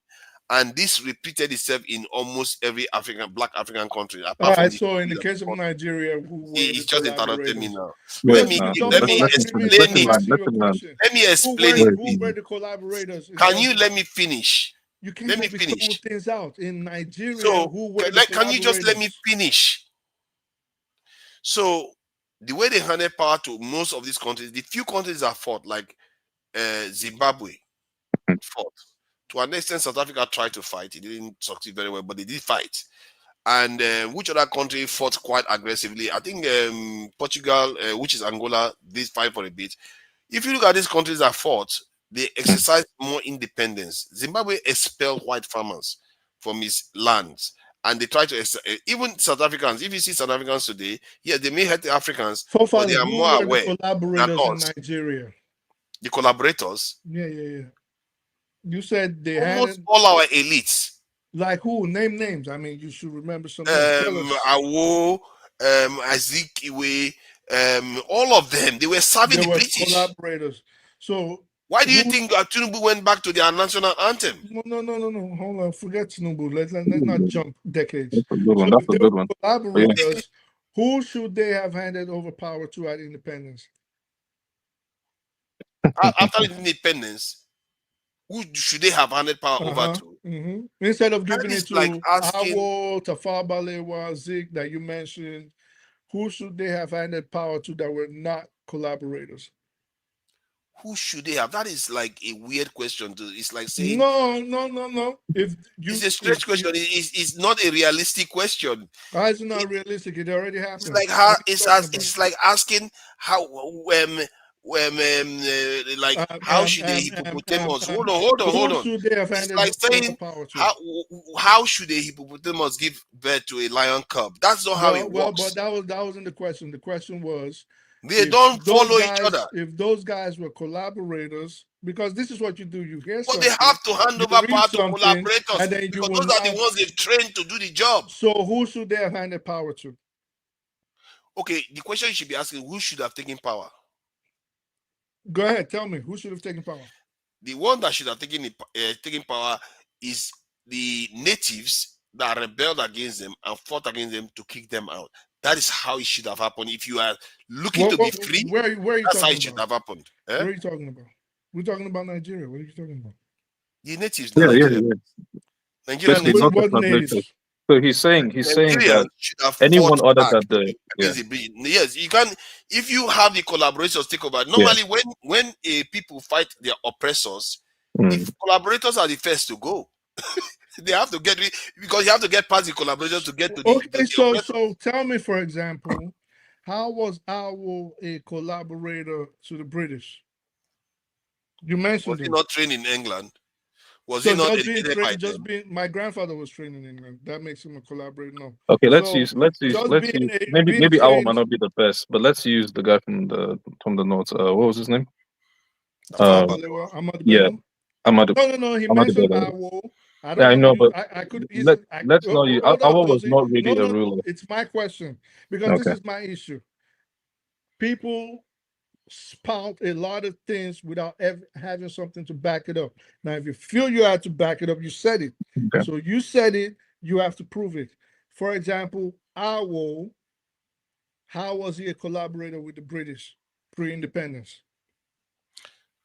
and this repeated itself in almost every Black African country, All apart from right. the So in the case of Nigeria, who were the He's just interrupted me collaborators? now. Yeah. Let me Let explain me it. answer your question. Let me Who explain were it. who were the collaborators? In Can terms you of, let me finish? you can't Let me just be throwing finish. things out. In Nigeria, So who were the can you just let me collaborators? finish? So the way they handed power to most of these countries, the few countries that fought, like Zimbabwe, fought. To an extent, South Africa tried to fight. It didn't succeed very well, but they did fight. And which other country fought quite aggressively? I think Portugal, which is Angola, did fight for a bit. If you look at these countries that fought, they exercised more independence. Zimbabwe expelled white farmers from its lands. And they try to, even South Africans, if you see South Africans today, yeah, they may hurt the Africans, but Forefather, they are who more were the aware than collaborators in us. Nigeria? The collaborators, Yeah. You said they almost had all our elites. Like who? Name names. I mean, you should remember some names. Tell us. Awo, Azikiwe, all of them, they were serving They the were British. collaborators. So Why do you think Tinubu went back to their national anthem? No. Hold on. Forget Tinubu. Let's not jump decades. That's a good one. So That's if a they good were one. collaborators, who should they have handed over power to at independence? After independence, who should they have handed power over to? Instead of giving That it is to like asking, Awo, Tafawa Balewa, Zik that you mentioned, who should they have handed power to that were not collaborators? who should they have? That is like a weird question. It's like saying, No. If you, it's a stretch question. It's not a realistic question. How is it not realistic? It already happened. It's like how it's like asking how how should a hippopotamus hold on. Who should they have It's handed like saying power to? how should a hippopotamus give birth to a lion cub? That's not how it works. But that wasn't the question. The question was they don't follow each other. If those guys were collaborators, because this is what you do. You hear But something. they have to hand you over read power to something, collaborators and then you because will those are the now. ones they've trained to do the job. So who should they have handed power to? Okay, the question you should be asking: who should have taken power? Go ahead, tell me who should have taken power. The one that should have taken power is the natives that rebelled against them and fought against them to kick them out. That is how it should have happened. If you are looking to be free, where are you that's how talking it should about? have happened. Eh? Where are you talking about? We're talking about Nigeria. What are you talking about? The natives, Yeah. Nigerian Basically, not the what collaborators. natives? So he's saying Nigerians that should have anyone fought other back than the against the British. Yes, you can. If you have the collaborators take over, normally when a people fight their oppressors, the collaborators are the first to go. They have to get because you have to get past the collaborators to get to the. Okay, so tell me, for example, how was Awo a collaborator to the British? You mentioned Was he not trained in England? Was so he not just being educated by trained, them? my grandfather was trained in England. That makes him a collaborator. No. Okay, let's So use maybe being Awa might trained. not be the best, but let's use the guy from the north. What was his name? Ahmad Yeah, Bello? Ahmad. No. He Ahmad mentioned Bello. Awo. I Yeah, I don't know, know. but I could let's not use. hold Awa up, was Josie. not really a No. ruler. It's my question because this Okay. is my issue. People spout a lot of things without ever having something to back it up. Now, if you feel you had to back it up, you said it. Okay. So you said it, you have to prove it. For example, Awo, how was he a collaborator with the British pre-independence?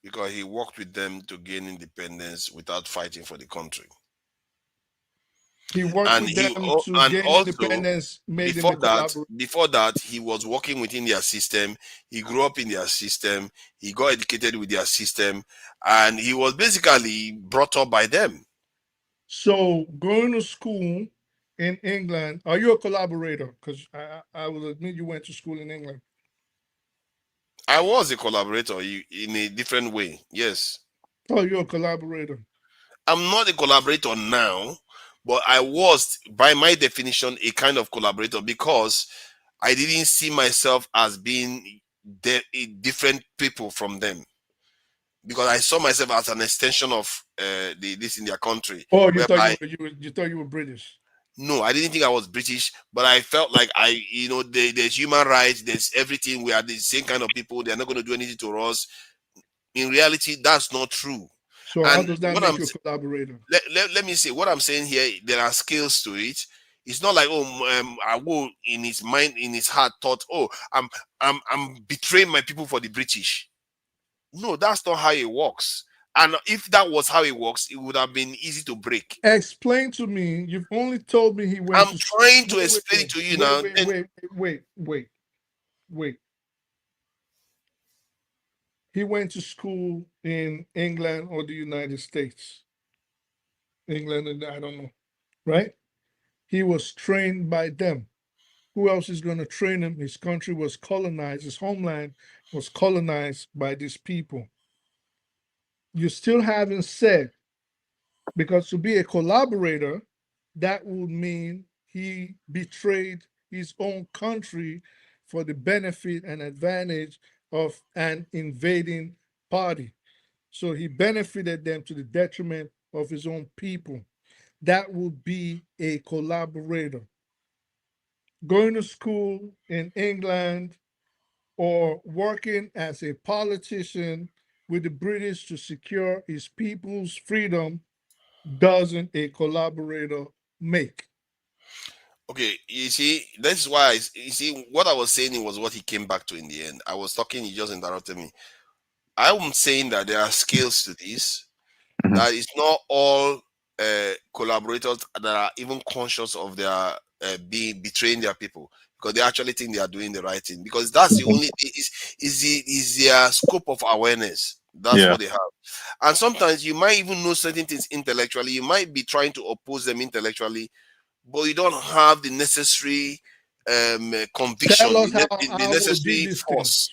Because he worked with them to gain independence without fighting for the country. He worked with them to gain independence, made him a collaborator. Before that, he was working within their system. He grew up in their system. He got educated with their system, and he was basically brought up by them. So going to school in England, are you a collaborator? Because I will admit you went to school in England. I was a collaborator in a different way. Yes. Oh, you're a collaborator. I'm not a collaborator now, but I was, by my definition, a kind of collaborator because I didn't see myself as being different people from them. Because I saw myself as an extension of this in their country. Oh, you thought you were British? No, I didn't think I was British, but I felt like there's human rights, there's everything. We are the same kind of people. They're not going to do anything to us. In reality, that's not true. So how does that make you a collaborator? Let me say what I'm saying here. There are skills to it. It's not like I will in his mind, in his heart, thought, I'm betraying my people for the British. No, that's not how it works. And if that was how it works, it would have been easy to break. Explain to me. You've only told me he went. I'm trying to explain it to you now. Wait. He went to school in England or the United States. England, and I don't know, right? He was trained by them. Who else is going to train him? His country was colonized. His homeland was colonized by these people. You still haven't said, because to be a collaborator, that would mean he betrayed his own country for the benefit and advantage of an invading party. So he benefited them to the detriment of his own people. That would be a collaborator. Going to school in England or working as a politician with the British to secure his people's freedom doesn't a collaborator make. Okay, you see, that's why you see what I was saying was what he came back to in the end. I was talking, he just interrupted me. I'm saying that there are skills to this. That it's not all collaborators that are even conscious of their being betraying their people, because they actually think they are doing the right thing, because that's the only thing is their scope of awareness. That's what they have. And sometimes you might even know certain things intellectually. You might be trying to oppose them intellectually, but you don't have the necessary conviction, the necessary force.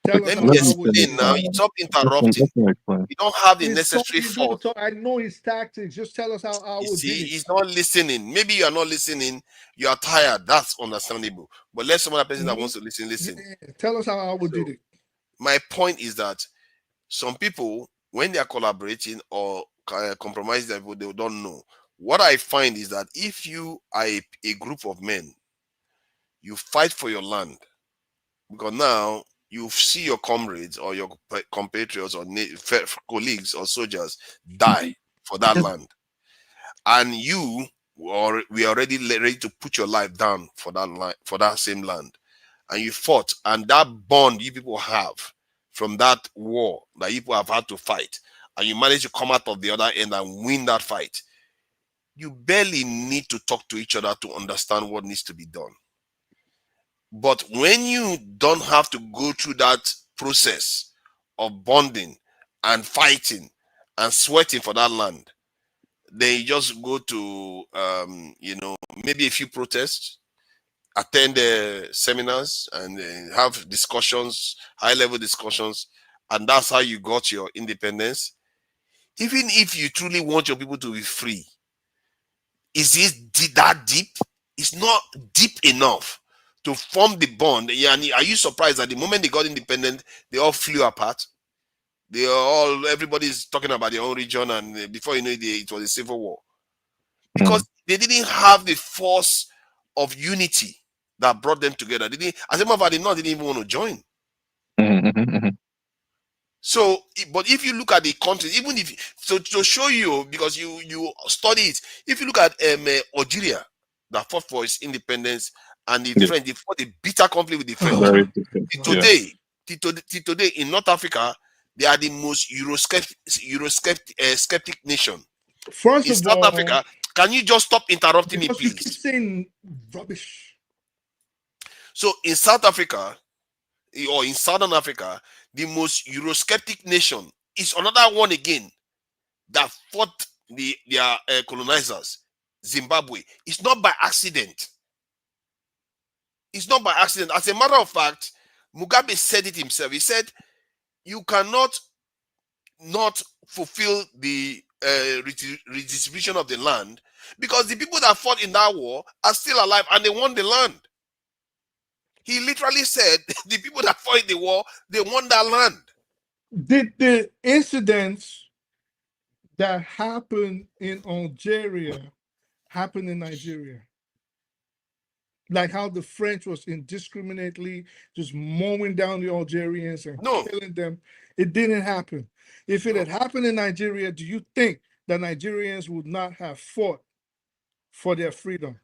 Let me explain now. You stop interrupting. You don't have the necessary force. I know his tactics. Just tell us how I will do it. He's not listening. Maybe you are not listening. You are tired. That's understandable. But let some other person that wants to listen. Yeah. Tell us how I will do it. My point is that some people, when they are collaborating or compromising, they don't know. What I find is that if you are a group of men, you fight for your land, because now you see your comrades or your compatriots or colleagues or soldiers die for that land, and we are already ready to put your life down for that same land, and you fought, and that bond you people have from that war that you people have had to fight, and you manage to come out of the other end and win that fight. You barely need to talk to each other to understand what needs to be done. But when you don't have to go through that process of bonding and fighting and sweating for that land, then you just go to maybe a few protests, attend seminars, and have discussions, high-level discussions, and that's how you got your independence. Even if you truly want your people to be free, is this that deep? It's not deep enough to form the bond. Yeah, and are you surprised that the moment they got independent, they all flew apart? Everybody's talking about their own region, and before you know it, it was a civil war. Because they didn't have the force of unity that brought them together. As a matter of fact, they didn't even want to join. So, but if you look at the countries, even if to show you, because you study it, if you look at Algeria that fought for its independence, and the French, they fought a bitter conflict with the French. Today in North Africa, they are the most skeptic nation. First in of South all, Africa, can you just stop interrupting me, because you please? keep saying rubbish. So in South Africa, or in Southern Africa, the most Eurosceptic nation is another one again that fought their colonizers, Zimbabwe. It's not by accident. It's not by accident. As a matter of fact, Mugabe said it himself. He said, you cannot not fulfill the redistribution of the land, because the people that fought in that war are still alive and they won the land. He literally said the people that fought in the war, they won that land. Did the incidents that happened in Algeria happened in Nigeria. Like how the French was indiscriminately just mowing down the Algerians and killing them. It didn't happen. If it had happened in Nigeria, do you think that Nigerians would not have fought for their freedom?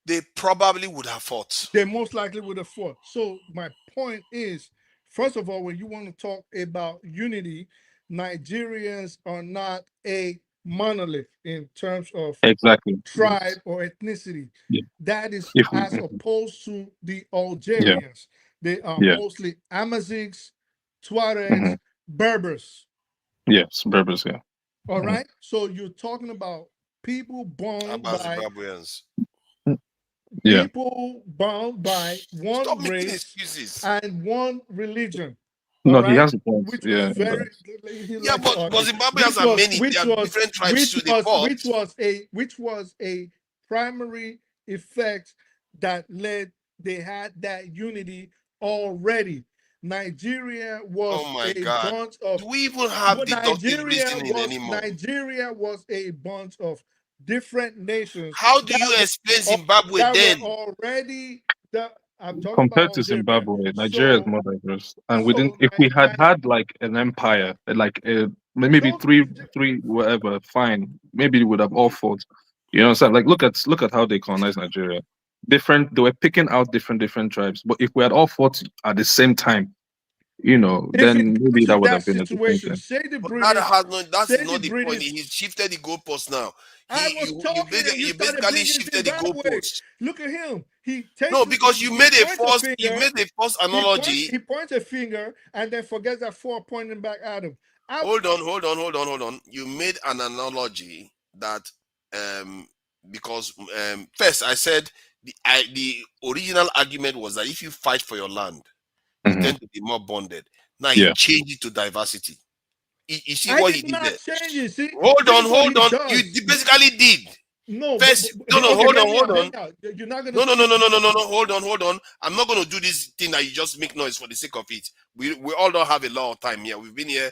They probably would have fought. They most likely would have fought. So my point is, first of all, when you want to talk about unity, Nigerians are not a monolith in terms of tribe or ethnicity. Yeah. That is If we- as opposed to the Algerians. They are mostly Amazighs, Tuaregs, Berbers. Yes, Berbers, yeah. All right. So you're talking about people bound by Zimbabweans. Yeah. people bound by one Stop making race excuses. and one religion. No, all he right? has a point. Which Yeah, was very Yeah, but Zimbabwe has many different tribes to the port. which was a primary effect that led they had that unity already. Nigeria was Oh my a God. bunch of Do we even have deductive reasoning anymore? Nigeria was a bunch of different nations. How do you explain Zimbabwe then? Were already I'm talking Compared about to Algeria. Zimbabwe, Nigeria is more diverse, and we didn't. If we had had like an empire, like maybe three whatever, fine, maybe we would have all fought. You know what I'm saying? Like look at how they colonized Nigeria. Different. They were picking out different tribes, but if we had all fought at the same time, you know, then maybe that would have been a different thing. Say the But British. that's not the point. He shifted the goalpost now. You basically shifted the goalpost. Look at him. He takes no, because you made a false analogy. He points a finger and then forgets that four pointing back at him. Hold on. You made an analogy that because first I said the original argument was that if you fight for your land, you tend to be more bonded. Now he changed it to diversity. You see what he did there? Change it, see? Hold on. You basically did. No. First, hold on. You're not gonna. No. Hold on. I'm not gonna do this thing that you just make noise for the sake of it. We all don't have a lot of time here. We've been here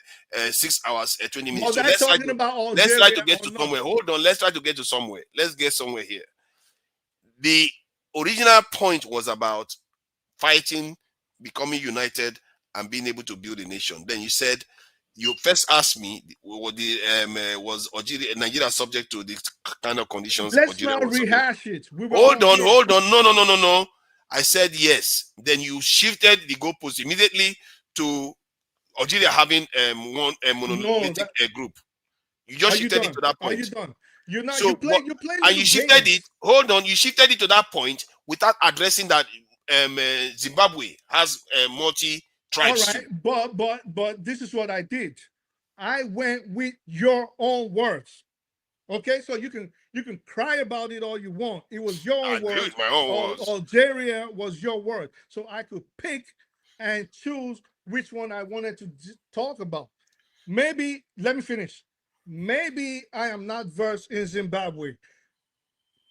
6 hours, 20 minutes. So let's try to get to somewhere. Hold on. Let's try to get to somewhere. Let's get somewhere here. The original point was about fighting, becoming united, and being able to build a nation. Then you said. You first asked me, was Nigeria subject to this kind of conditions? Let's not rehash it. Hold on. No. I said yes. Then you shifted the goalpost immediately to Algeria having one monolithic group. You just shifted it to that point. Are you done? You're not. So, you play. And you shifted it. Hold on. You shifted it to that point without addressing that Zimbabwe has multi. All right, but this is what I did. I went with your own words. Okay, so you can cry about it all you want. It was your own words. My own words. Algeria was your word, so I could pick and choose which one I wanted to talk about. Maybe let me finish. Maybe I am not versed in Zimbabwe.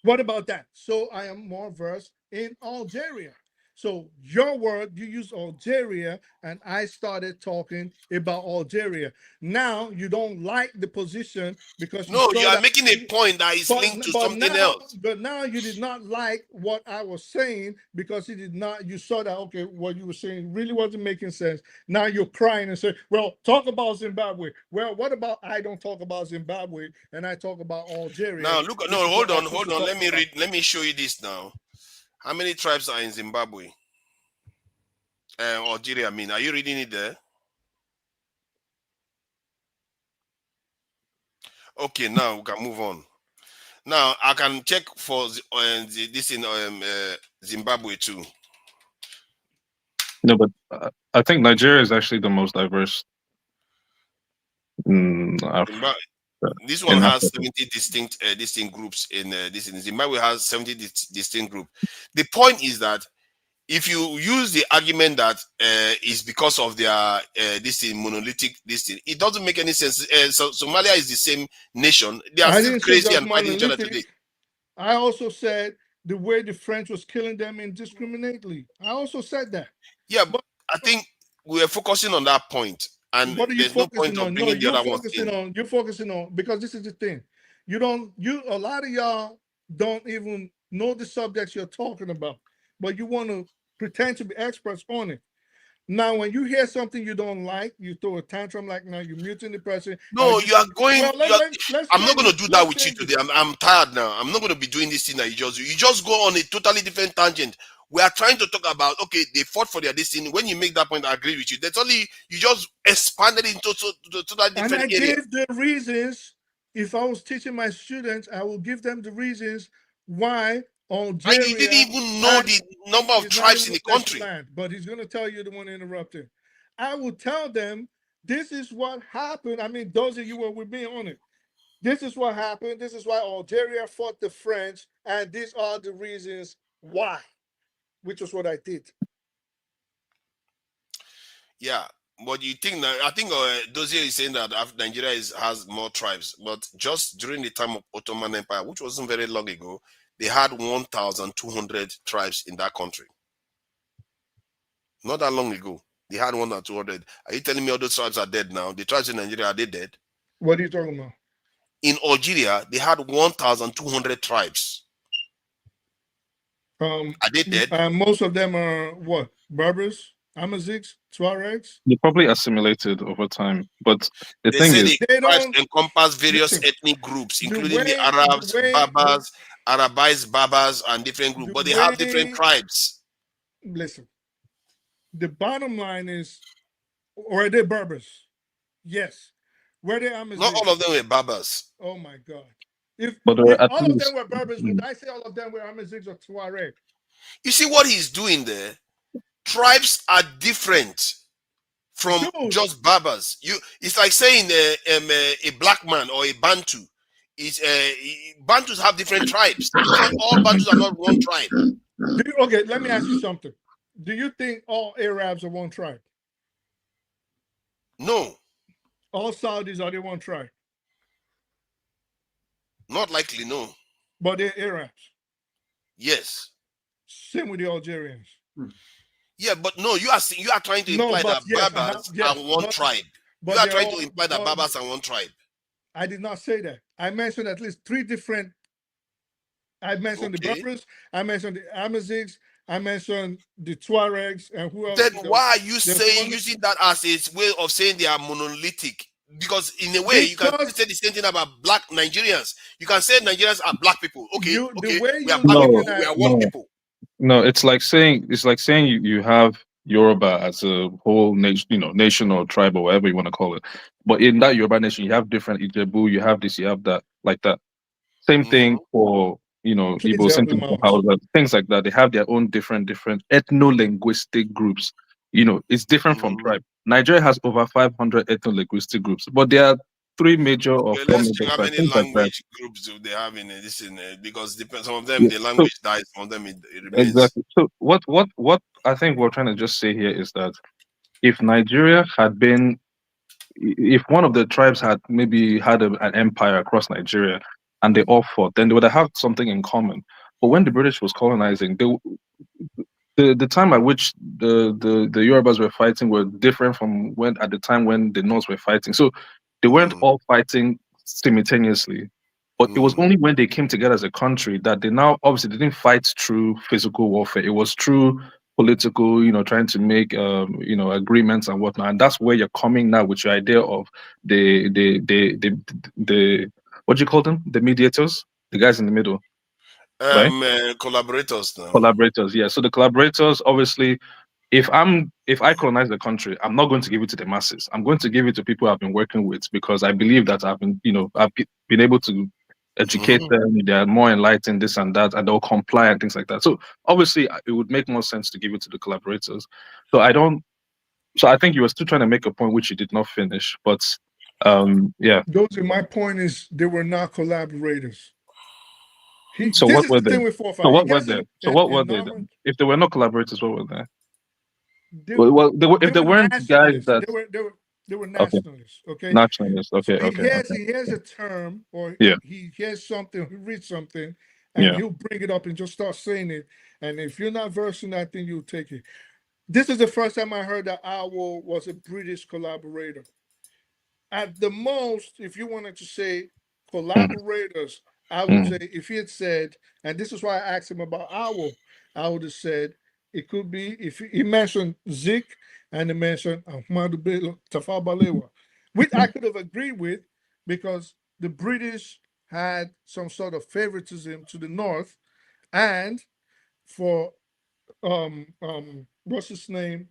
What about that? So I am more versed in Algeria. So your word, you use Algeria, and I started talking about Algeria. Now you don't like the position because you are making a point that is linked to something else. But now you did not like what I was saying because you saw that, okay, what you were saying really wasn't making sense. Now you're crying and say, well, talk about Zimbabwe. Well, what about I don't talk about Zimbabwe and I talk about Algeria? Now hold on. Let me show you this now. How many tribes are in Zimbabwe? Algeria, are you reading it there? Okay, now we can move on. Now I can check for this in Zimbabwe too. No, but I think Nigeria is actually the most diverse. This one has 70 distinct groups in this. In Zimbabwe has 70 distinct groups. The point is that if you use the argument that is because of their monolithic it doesn't make any sense. So Somalia is the same nation. They are still crazy and fighting each other today. I also said the way the French was killing them indiscriminately. I also said that. Yeah, but I think we are focusing on that point. And what are you there's no point of bringing the other ones in. You're focusing on because this is the thing. A lot of y'all don't even know the subjects you're talking about, but you want to pretend to be experts on it. Now, when you hear something you don't like, you throw a tantrum like now you're muting the person. No, you are going. Well, let's I'm not change going to it. do that Let's with you change it. today. I'm tired now. I'm not going to be doing this thing that you just do. You just go on a totally different tangent. We are trying to talk about, okay, they fought for their destiny. When you make that point, I agree with you. That's only you just expanded into totally different And I area. gave the reasons. If I was teaching my students, I will give them the reasons why Algeria. And you didn't even know the number of tribes in the country. Land, but he's going to tell you the one interrupting. I will tell them this is what happened. I mean, those of you who were with me on it. This is what happened. This is why Algeria fought the French, and these are the reasons why, which was what I did. Yeah, but you think that I think Dozier is saying that Nigeria has more tribes, but just during the time of Ottoman Empire, which wasn't very long ago, they had 1,200 tribes in that country. Not that long ago, they had 1,200. Are you telling me all those tribes are dead now? The tribes in Nigeria, are they dead? What are you talking about? In Algeria, they had 1,200 tribes. Are they dead? Most of them are what? Berbers, Amazighs, Tuaregs? They probably assimilated over time. But the They thing say is, the tribes encompass various ethnic groups, including the Arabs, Babas, Arabized Babas, and different groups. But they have different tribes. Listen, the bottom line is, were they Berbers? Yes. Were they Amazighs? Not all of them were Babas. Oh my God. If but all at of least, them were Berbers, would I say all of them were Amazighs or Tuareg? You see what he's doing there? Tribes are different from just Babas. It's like saying a black man or a Bantu. Bantus have different tribes. Not all Bantus are not one tribe. Okay, let me ask you something. Do you think all Arabs are one tribe? No. All Saudis are they one tribe? Not likely, no. But they're Arabs. Yes. Same with the Algerians. Yeah, but no, you are trying to imply that Babas are one tribe. You are trying to imply that Babas are one tribe. I did not say that. I mentioned at least three different. I mentioned the Berbers, I mentioned the Amazighs, I mentioned the Tuaregs, and who else? Then why are you using that as a way of saying they are monolithic? Because in a way, you can say the same thing about black Nigerians. You can say Nigerians are black people. Okay, we are black people, we are one people. No, it's like saying you have Yoruba as a whole nation, nation or tribe or whatever you want to call it. But in that Yoruba nation, you have different Ijebu, you have this, you have that, like that. Same thing for Igbo, same thing for Hausa, things like that. They have their own different ethno-linguistic groups. It's different from tribe. Nigeria has over 500 ethno-linguistic groups, but there are three major or four Let's major see how tribes. many language groups do they have in this? Because some of them the language dies, some of them it remains. Exactly. So what I think we're trying to just say here is that if Nigeria had been, if one of the tribes had maybe had an empire across Nigeria and they all fought, then they would have had something in common. But when the British was colonizing, the time at which the Yorubas were fighting were different from at the time when the North were fighting. So they weren't all fighting simultaneously. But it was only when they came together as a country that they now obviously didn't fight through physical warfare. It was through political, trying to make agreements and whatnot. And that's where you're coming now with your idea of the what do you call them? The mediators, the guys in the middle. Right? Collaborators now. Collaborators, yeah. So the collaborators, obviously, if I colonize the country, I'm not going to give it to the masses. I'm going to give it to people I've been working with because I believe that I've been able to educate them. They are more enlightened, this and that, and they'll comply and things like that. So obviously, it would make more sense to give it to the collaborators. So I think you were still trying to make a point which you did not finish, but yeah. My point is they were not collaborators. So what were they? So what were they? So what were they then? If they were not collaborators, what were they? If they weren't guys that they were nationalists. Okay. Nationalists. Okay. So okay. He hears a term or he hears something, he reads something, and he'll bring it up and just start saying it. And if you're not versed in that, then you'll take it. This is the first time I heard that Owl was a British collaborator. At the most, if you wanted to say collaborators I would say if he had said, and this is why I asked him about Owl, I would have said it could be if he mentioned Zik and he mentioned Ahmadu Bello Tafawa Balewa, which I could have agreed with because the British had some sort of favoritism to the north, and for what's his name,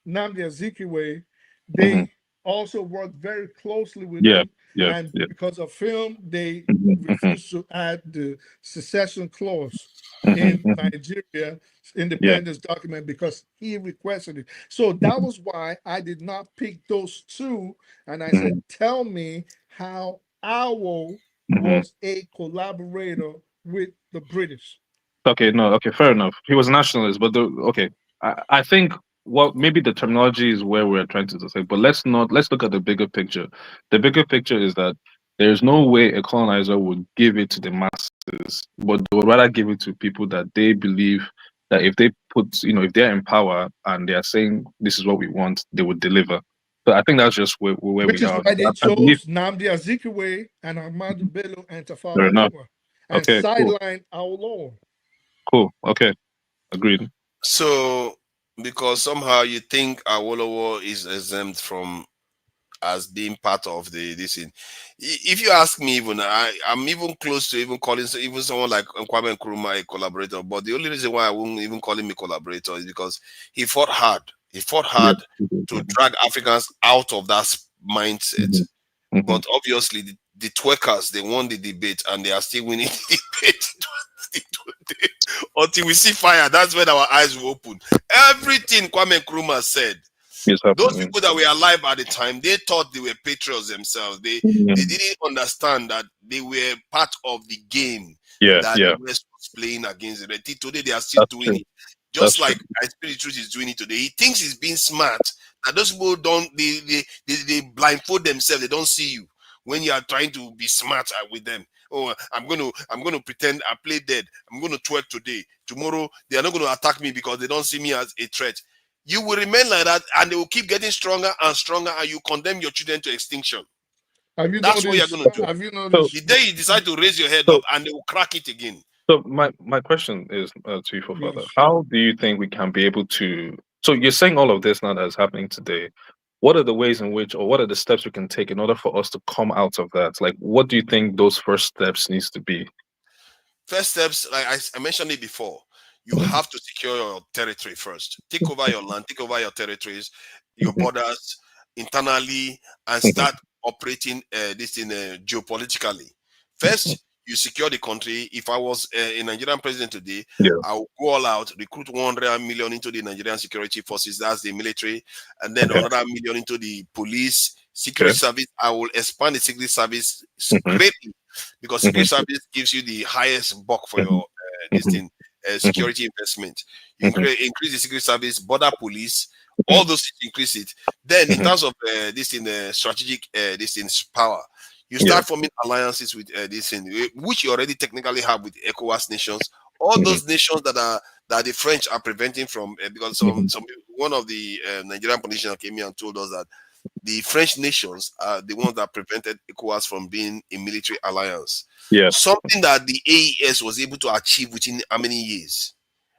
Nnamdi Azikiwe, they also worked very closely with Yeah, him, yeah, and yeah. because of film, they Mhm. refused to add the secession clause Mhm, in mhm. Nigeria Yeah. independence document because he requested it. So that was why I did not pick those two, and I said, "Tell me how Awo was a collaborator with the British." Okay, no, okay, fair enough. He was a nationalist, but okay, I think what maybe the terminology is where we're trying to say, but let's look at the bigger picture. The bigger picture is that there's no way a colonizer would give it to the masses, but they would rather give it to people that they believe that if they put, if they're in power and they are saying this is what we want, they would deliver. So I think that's just where Which we is are. why they I believe. chose Nnamdi Azikiwe and Ahmadu Bello and Tafawa Fair enough. Balewa and Okay, cool, sidelined Awolowo. cool. Okay, agreed. So, because somehow you think Awolowo is exempt from as being part of this thing. If you ask me, even I'm even close to even calling even someone like Kwame Nkrumah a collaborator. But the only reason why I won't even call him a collaborator is because he fought hard. He fought Yeah. hard to drag Africans out of that mindset. But obviously, the twerkers, they won the debate and they are still winning the debate. Until we see fire, that's when our eyes will open. Everything Kwame Nkrumah said, Yes, those people that were alive at the time, they thought they were patriots themselves. They didn't understand that they were part of the game Yeah, that yeah. the West was playing against the Red. Today they are still That's doing true. it. Just That's like true. I Spirit Truth is doing it today. He thinks he's being smart. And those people don't they blindfold themselves, they don't see you when you are trying to be smart with them. Oh, I'm gonna pretend I play dead. I'm gonna twerk today. Tomorrow they are not gonna attack me because they don't see me as a threat. You will remain like that, and they will keep getting stronger and stronger, and you condemn your children to extinction. Have you That's what you're noticed? gonna do. Have you So, noticed? The day you decide to raise your head so, up, and they will crack it again. so my question is to you, for Yes. further. How do you think we can be able to? So you're saying all of this now that is happening today. What are the ways in which, or what are the steps we can take in order for us to come out of that? Like, what do you think those first steps needs to be? First steps, like I mentioned it before, you have to secure your territory first. Take over your land, take over your territories, your borders internally, and start operating this in geopolitically. First, you secure the country. If I was a Nigerian president today, Yeah. I will go all out, recruit 100 million into the Nigerian security forces, that's the military, and then Okay. another million into the police, secret service. I will expand the secret service Mhm. greatly because secret Mhm. service gives you the highest buck for Mhm. your this Mhm. thing, security investment. You Mhm. increase the secret service, border police, all those things, increase it. Then, in Mhm. terms of this in strategic this in power, you Yeah. start forming alliances with this thing, which you already technically have with ECOWAS nations. All those nations that the French are preventing from, because one of the Nigerian politicians came here and told us that the French nations are the ones that prevented ECOWAS from being a military alliance. Yeah. Something that the AES was able to achieve within how many years?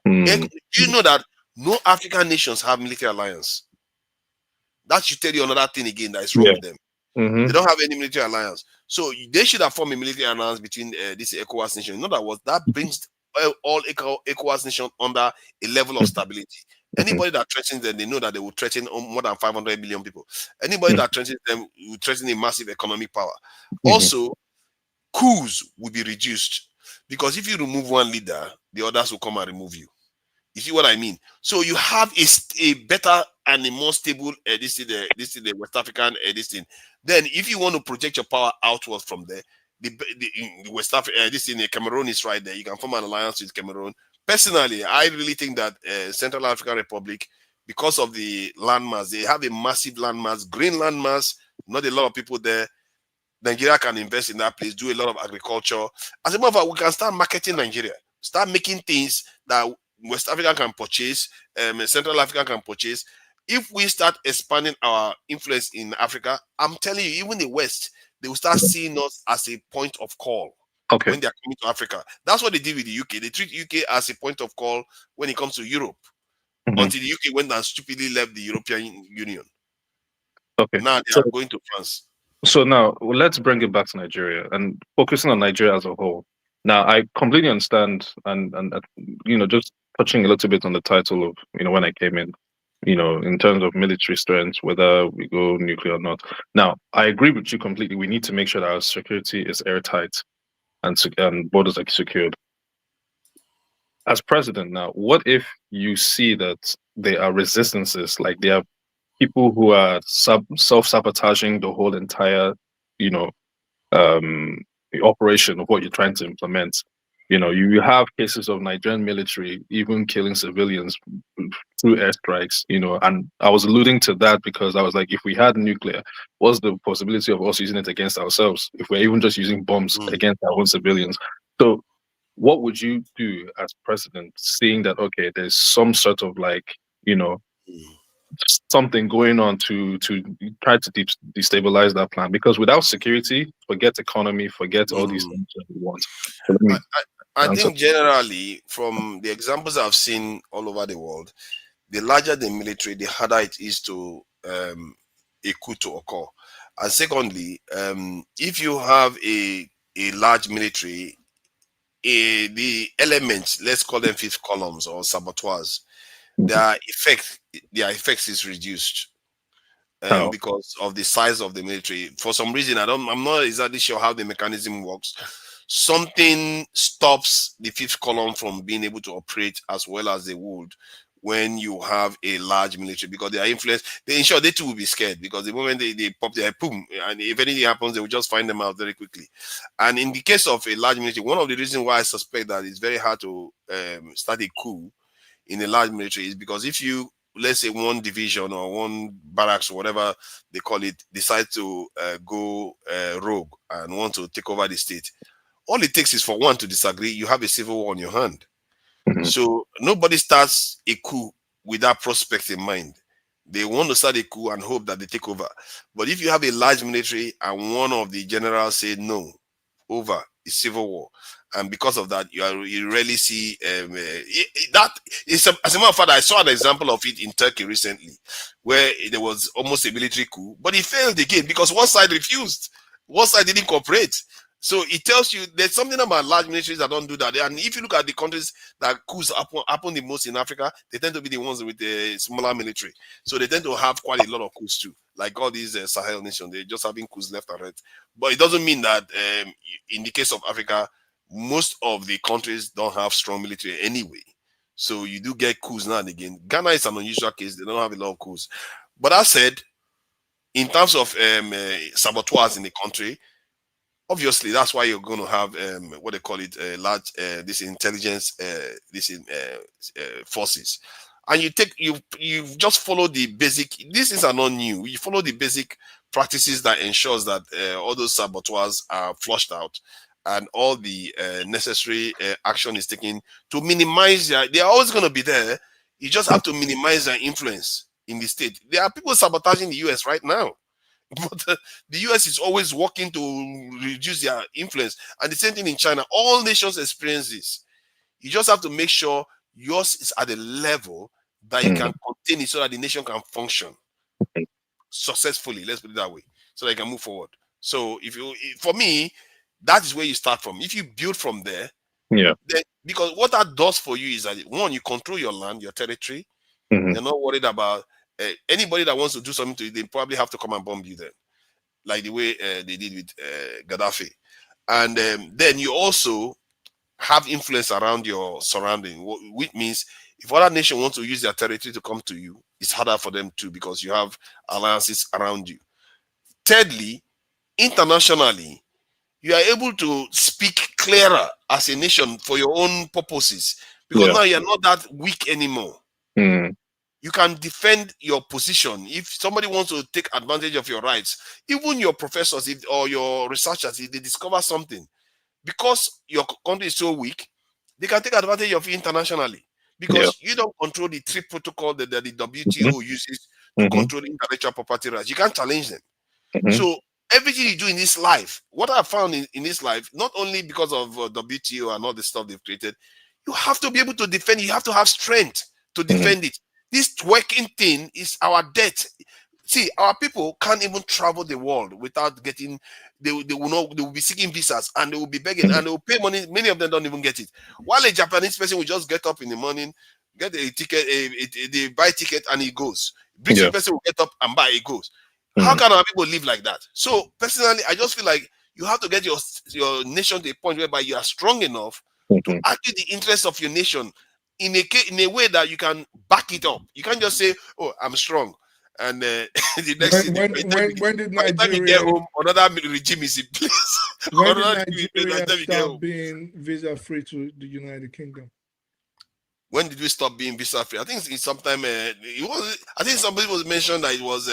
Mm. Do you know that no African nations have military alliance? That should tell you another thing again that is wrong Yeah. with them. Mm-hmm. They don't have any military alliance. So they should have formed a military alliance between this ECOWAS nation. In other words, that brings all ECOWAS nations under a level of stability. Anybody that threatens them, they know that they will threaten more than 500 million people. Anybody that threatens them will threaten a massive economic power. Also, coups will be reduced because if you remove one leader, the others will come and remove you. You see what I mean? So you have a better and a more stable this is the West African this thing. Then, if you want to project your power outward from there, the West Africa this in Cameroon is right there. You can form an alliance with Cameroon. Personally, I really think that Central African Republic, because of the landmass, they have a massive landmass, green landmass. Not a lot of people there. Nigeria can invest in that place, do a lot of agriculture. As a matter of fact, we can start marketing Nigeria, start making things that West Africa can purchase, Central Africa can purchase. If we start expanding our influence in Africa, I'm telling you, even the West, they will start seeing us as a point of call. when they are coming to Africa. That's what they did with the UK. They treat UK as a point of call when it comes to Europe, until the UK went and stupidly left the European Union. Okay. Now they are going to France. So now let's bring it back to Nigeria and focusing on Nigeria as a whole. Now I completely understand and just touching a little bit on the title of when I came in, in terms of military strength, whether we go nuclear or not. Now I agree with you completely. We need to make sure that our security is airtight and borders are secured. As president now, what if you see that there are resistances, like there are people who are self-sabotaging the whole entire, the operation of what you're trying to implement? You have cases of Nigerian military even killing civilians through airstrikes, and I was alluding to that because I was like, if we had nuclear, what's the possibility of us using it against ourselves if we're even just using bombs against our own civilians? So what would you do as president, seeing that, okay, there's some sort of something going on to try to destabilize that plan? Because without security, forget economy, forget all these things that we want. So I think generally, from the examples I've seen all over the world, the larger the military, the harder it is to a coup to occur. And secondly, if you have a large military, the elements, let's call them fifth columns or saboteurs, their effects is reduced because of the size of the military. For some reason, I'm not exactly sure how the mechanism works. Something stops the fifth column from being able to operate as well as they would when you have a large military, because they are influenced. They too will be scared, because the moment they pop their boom, and if anything happens, they will just find them out very quickly. And in the case of a large military, one of the reasons why I suspect that it's very hard to start a coup in a large military is because if you, let's say, one division or one barracks or whatever they call it, decide to go rogue and want to take over the state, all it takes is for one to disagree, you have a civil war on your hand. So nobody starts a coup with that prospect in mind. They want to start a coup and hope that they take over. But if you have a large military and one of the generals say no, over, it's civil war, and because of that, you rarely see that. As a matter of fact, I saw an example of it in Turkey recently, where there was almost a military coup, but it failed again because one side refused, one side didn't cooperate. So it tells you there's something about large militaries that don't do that. And if you look at the countries that coups happen the most in Africa, they tend to be the ones with the smaller military. So they tend to have quite a lot of coups too. Like all these Sahel nations, they're just having coups left and right. But it doesn't mean that in the case of Africa, most of the countries don't have strong military anyway. So you do get coups now and again. Ghana is an unusual case. They don't have a lot of coups. But that said, in terms of saboteurs in the country, obviously, that's why you're going to have what they call it, large this intelligence, forces, and you just follow the basic. These things are not new. You follow the basic practices that ensures that all those saboteurs are flushed out, and all the necessary action is taken to minimize their. They are always going to be there. You just have to minimize their influence in the state. There are people sabotaging the U.S. right now. But the US is always working to reduce their influence. And the same thing in China. All nations experience this. You just have to make sure yours is at a level that you can contain it so that the nation can function successfully. Let's put it that way. So that you can move forward. So for me, that is where you start from. If you build from there, then, because what that does for you is that, one, you control your land, your territory. You're not worried about anybody that wants to do something to you. They probably have to come and bomb you then, like the way they did with Gaddafi. And then you also have influence around your surrounding, which means if other nation wants to use their territory to come to you, it's harder for them too, because you have alliances around you. Thirdly, internationally, you are able to speak clearer as a nation for your own purposes, because now you're not that weak anymore. You can defend your position. If somebody wants to take advantage of your rights, even your professors or your researchers, if they discover something, because your country is so weak, they can take advantage of it internationally, because you don't control the three protocol that the WTO uses to control intellectual property rights. You can't challenge them. So everything you do in this life, what I found in this life, not only because of WTO and all the stuff they've created, you have to be able to defend it. You have to have strength to defend it. This twerking thing is our debt. See, our people can't even travel the world without getting. They will be seeking visas and they will be begging and they will pay money. Many of them don't even get it. While a Japanese person will just get up in the morning, get a ticket, they buy ticket and he goes. British person will get up and buy, it goes. How can our people live like that? So personally, I just feel like you have to get your nation to a point whereby you are strong enough to argue the interests of your nation in a way that you can back it up. You can't just say, "Oh, I'm strong," and the next thing, When did by the time you get Nigeria home, another regime is in place. when did Another regime is in place by the Nigeria time you get stop home. being visa free to the United Kingdom? When did we stop being visa free? I think it's sometime. It was. I think somebody was mentioned that it was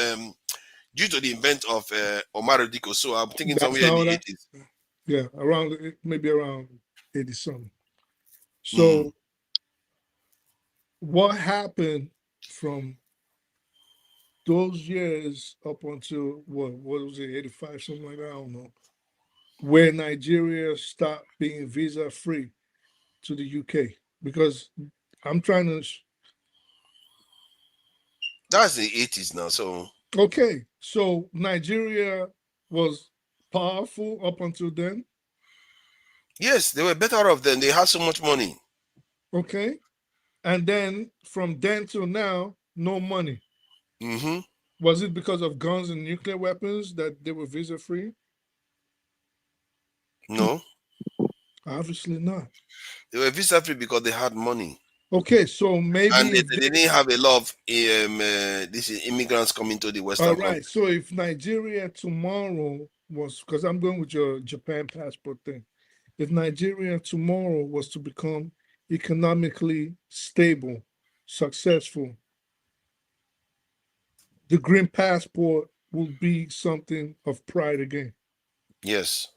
due to the event of Omar Diko. So I'm thinking That's somewhere in how the that. 80s. Yeah, maybe around 80 something. So what happened from those years up until what was it, 85, something like that? I don't know. Where Nigeria stopped being visa free to the UK, because I'm trying to. That's the 80s now. So Okay, so Nigeria was powerful up until then. yes, they were better off then. They had so much money. Okay, and then from then till now, no money. Was it because of guns and nuclear weapons that they were visa free? No, Obviously not. they were visa free because they had money. Okay, so maybe And they didn't have a lot of immigrants coming to the Western all country. right. So if Nigeria tomorrow was, because I'm going with your Japan passport thing, if Nigeria tomorrow was to become economically stable, successful, the green passport will be something of pride again. Yes.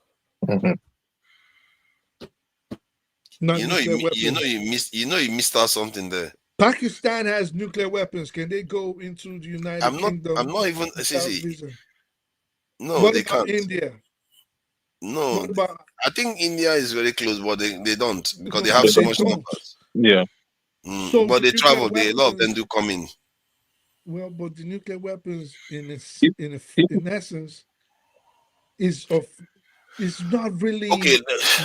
Not You missed out something there. Pakistan has nuclear weapons. Can they go into the United Kingdom? I'm not even. No, what they about can't. India? No, What about, I think India is very close, but they don't because they have so much numbers. Yeah. So but they the travel. nuclear A lot of them weapons- do come in. Well, but the nuclear weapons, in essence, is not really Okay,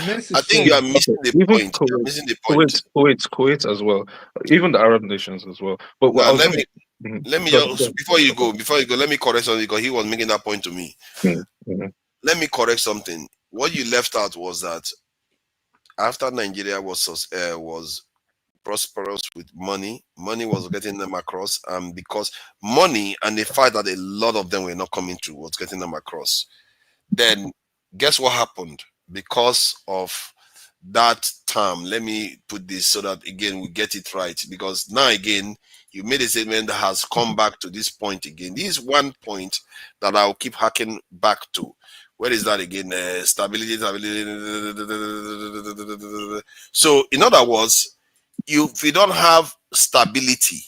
necessary. I think you are missing the Even point. You're missing the point. Kuwait as well. Even the Arab nations as well. But what Now, I was let me Go just ahead. before you go, let me correct something because he was making that point to me. Let me correct something. What you left out was that after Nigeria was prosperous with money was getting them across, because money and the fact that a lot of them were not coming through was getting them across. Then guess what happened? Because of that term, let me put this so that again we get it right, because now again you made a statement that has come back to this point again. This is one point that I'll keep harking back to. Where is that again? Stability. So in other words, if you don't have stability,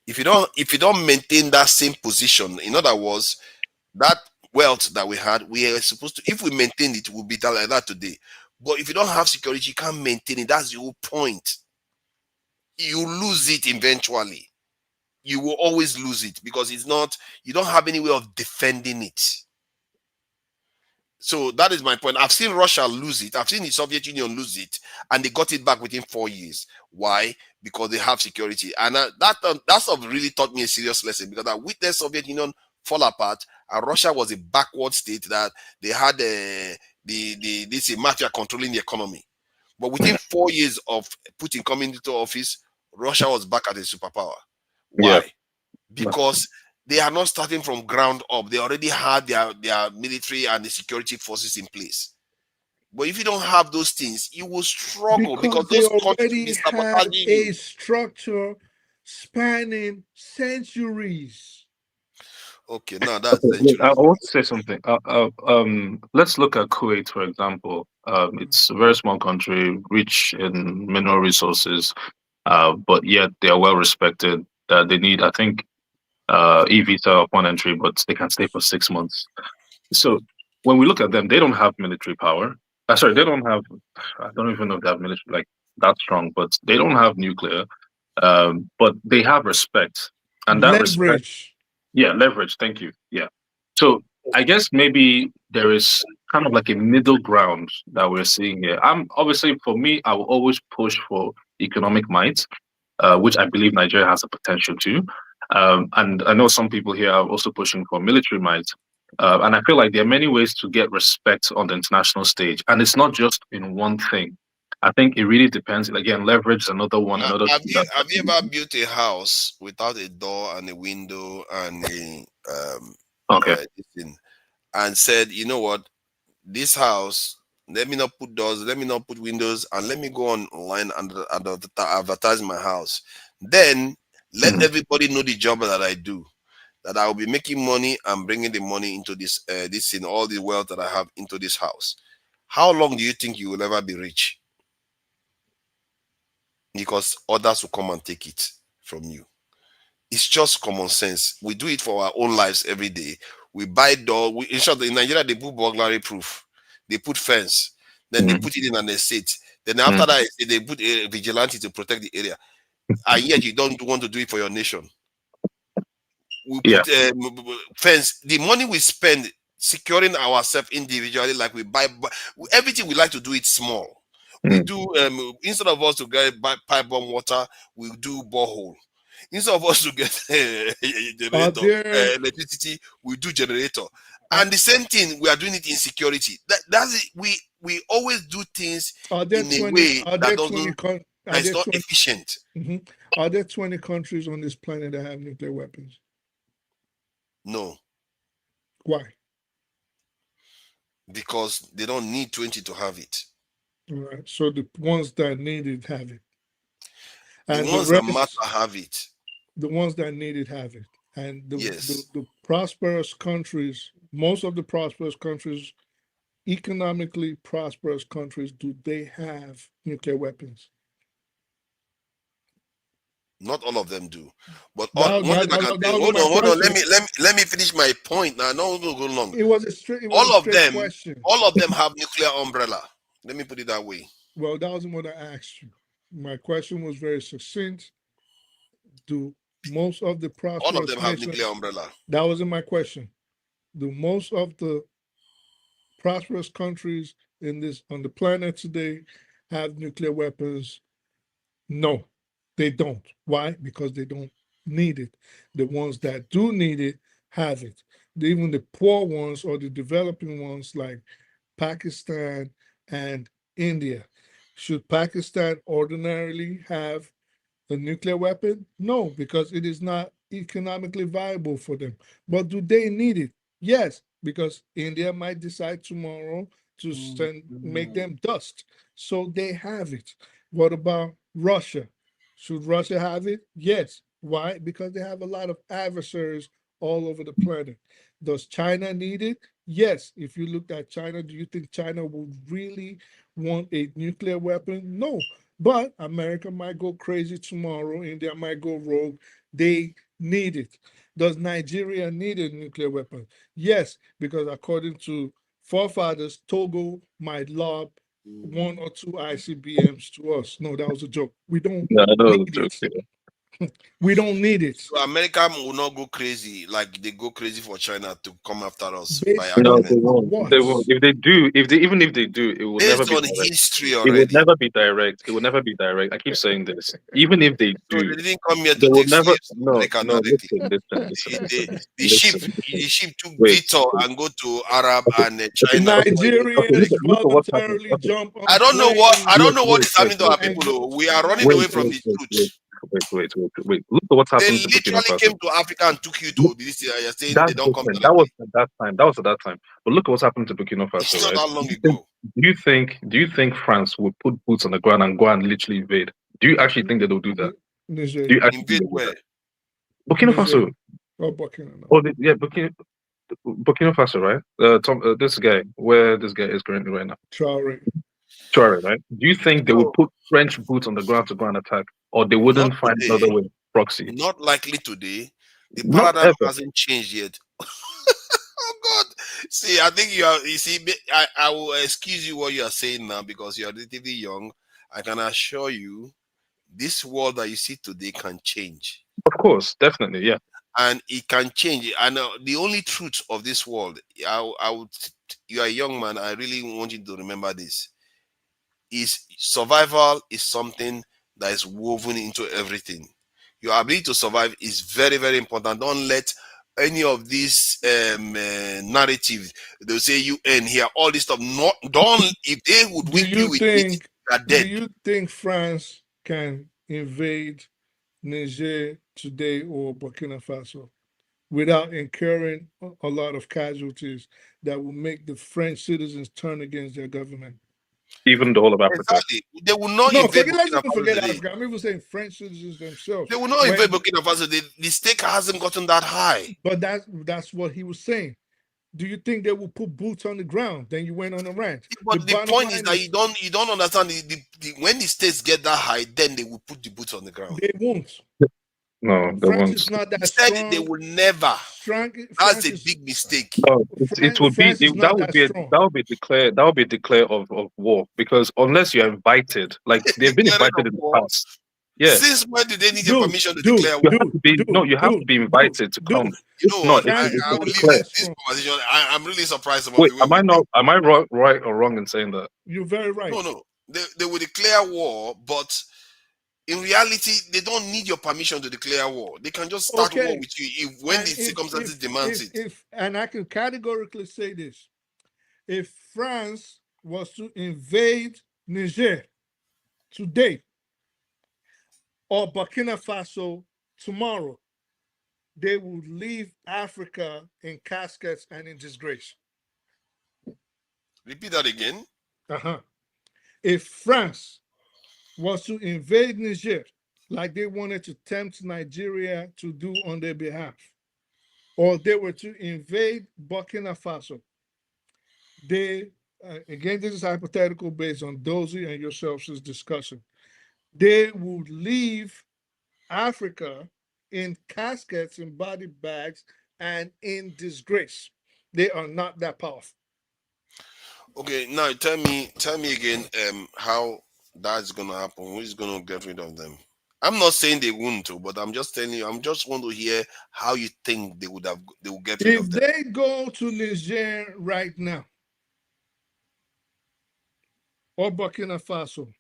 if you don't maintain that same position, in other words, that wealth that we had, we are supposed to, if we maintain it, we'll be like that today. But if you don't have security, you can't maintain it. That's the whole point. You lose it eventually. You will always lose it because you don't have any way of defending it. So that is my point. I've seen Russia lose it. I've seen the Soviet Union lose it, and they got it back within 4 years. Why? Because they have security, and that's what really taught me a serious lesson. Because I witnessed Soviet Union fall apart, and Russia was a backward state that they had this mafia controlling the economy. But within 4 years of Putin coming into office, Russia was back at a superpower. Why? Because they are not starting from ground up. They already had their military and the security forces in place. But if you don't have those things, you will struggle because they those countries already will be have sabotaging a you. structure spanning centuries. Okay, now that's I want to say something. Let's look at Kuwait, for example. It's a very small country, rich in mineral resources, but yet they are well respected. They need, I think, e-visa upon entry, but they can stay for 6 months. So when we look at them, they don't have military power. Sorry, they don't have. I don't even know if they have military like that strong, but they don't have nuclear. But they have respect, and that respect. Leverage. Yeah, leverage. Thank you. Yeah. So I guess maybe there is kind of like a middle ground that we're seeing here. I'm obviously, for me, I will always push for economic might, which I believe Nigeria has the potential to. And I know some people here are also pushing for military might. And I feel like there are many ways to get respect on the international stage. And it's not just in one thing. I think it really depends. Again, leverage is another one. Another Have you ever built a house without a door and a window and a this thing, and said, you know what, this house, let me not put doors, let me not put windows, and let me go online and advertise my house. Then let everybody know the job that I do, that I will be making money and bringing the money into this this in all the wealth that I have into this house. How long do you think you will ever be rich? Because others will come and take it from you. It's just common sense. We do it for our own lives every day. We buy door. In short, in Nigeria, they put burglary proof. They put fence. Then they put it in an estate. Then after that, they put a vigilante to protect the area. And yet you don't want to do it for your nation. We put fence. The money we spend securing ourselves individually, like we buy everything, we like to do it small. We do instead of us to get pipe bomb water, we do borehole. Instead of us to get electricity, we do generator. And the same thing, we are doing it in security. That's it. We always do things in a way that is not efficient. Are there 20 countries on this planet that have nuclear weapons? No. Why? Because they don't need 20 to have it. All right. So the ones that need it have it. And the ones that matter have it. The ones that need it have it. And the prosperous countries, most of the prosperous countries, economically prosperous countries, do they have nuclear weapons? Not all of them do, but hold on. Let me finish my point now. No, go long. All of them have nuclear umbrella. Let me put it that way. Well, that wasn't what I asked you. My question was very succinct. Do most of the prosperous all of them have nations, nuclear umbrella? That wasn't my question. Do most of the prosperous countries on the planet today have nuclear weapons? No, they don't. Why? Because they don't need it. The ones that do need it have it. Even the poor ones or the developing ones like Pakistan and India. Should Pakistan ordinarily have a nuclear weapon? No, because it is not economically viable for them. But do they need it? Yes, because India might decide tomorrow to make them dust. So they have it. What about Russia? Should Russia have it? Yes. Why? Because they have a lot of adversaries all over the planet. Does China need it? Yes. If you look at China, do you think China would really want a nuclear weapon? No. But America might go crazy tomorrow. India might go rogue. They need it. Does Nigeria need a nuclear weapon? Yes, because according to forefathers, Togo might lob 1 or 2 ICBMs to us. No, that was a joke. We don't need it. We don't need it. So America will not go crazy like they go crazy for China to come after us. No, they won't. They won't. If they do, even if they do, it will never be direct. History already. It will never be direct. It will never be direct. I keep saying this. Even if they do, they didn't come here to they will take never. slaves. The ship took detour and go to Arab and China. Nigerians voluntarily jump on I don't know what is happening to our people. We are running away from the truth. Wait. Look at what's happened. They literally came to Africa and took you to this. You're saying they don't come to that was at that time. That was at that time. But look at what's happened to Burkina Faso. It's not that long ago. Do you think France would put boots on the ground and go and literally invade? Do you actually think that they'll do that? Do you actually invade where? Burkina Faso. Oh, Burkina. Oh, Burkina Faso, right? This guy, where this guy is currently right now. Traore, right? Do you think they would put French boots on the ground to go and attack, or they wouldn't find another way? Proxy. Not likely today. The paradigm hasn't changed yet. Oh God! See, I think you are. You see, I will excuse you what you are saying now because you are relatively young. I can assure you, this world that you see today can change. Of course, definitely, yeah. And it can change. And the only truth of this world, I would. You are a young man. I really want you to remember this: is survival is something that is woven into everything. Your ability to survive is very, very important. Don't let any of these narratives, they'll say UN here, all this stuff. Not don't if they would Do whip you you with it, you are do dead. you think France can invade Niger today or Burkina Faso without incurring a lot of casualties that will make the French citizens turn against their government? Even the whole of Africa. Exactly. They will not No, invade let's Burkina even Faso forget today. Africa. I'm even saying French citizens themselves. They will not invade Burkina Faso. The stake hasn't gotten that high. But that's what he was saying. Do you think they will put boots on the ground? Then you went on a rant. But the point is that you don't understand when the states get that high, then they will put the boots on the ground. They won't. No, they France won't. is not that Instead, strong. they will never. That's a big mistake. No, it would be that would be declare of war, because unless you're invited, like they've been invited in the past. Yeah. Since when do they need your permission to declare war? You have to be you have to be invited to come. If not, it's I a will leave declare. this conversation. I'm really surprised about Wait, the way am I right or wrong in saying that? You're very right. No. They will declare war, but in reality, they don't need your permission to declare war. They can just start war with you when the circumstances demands it. And I can categorically say this: if France was to invade Niger today or Burkina Faso tomorrow, they would leave Africa in caskets and in disgrace. Repeat that again. If France was to invade Niger, like they wanted to tempt Nigeria to do on their behalf, or they were to invade Burkina Faso, they, again, this is hypothetical based on Dozy and yourselves' discussion, they would leave Africa in caskets, in body bags, and in disgrace. They are not that powerful. Okay, now tell me again how that's gonna happen. Who's gonna get rid of them? I'm not saying they won't, but I'm just telling you. I'm just want to hear how you think they will get rid of them. If they go to Niger right now or Burkina Faso,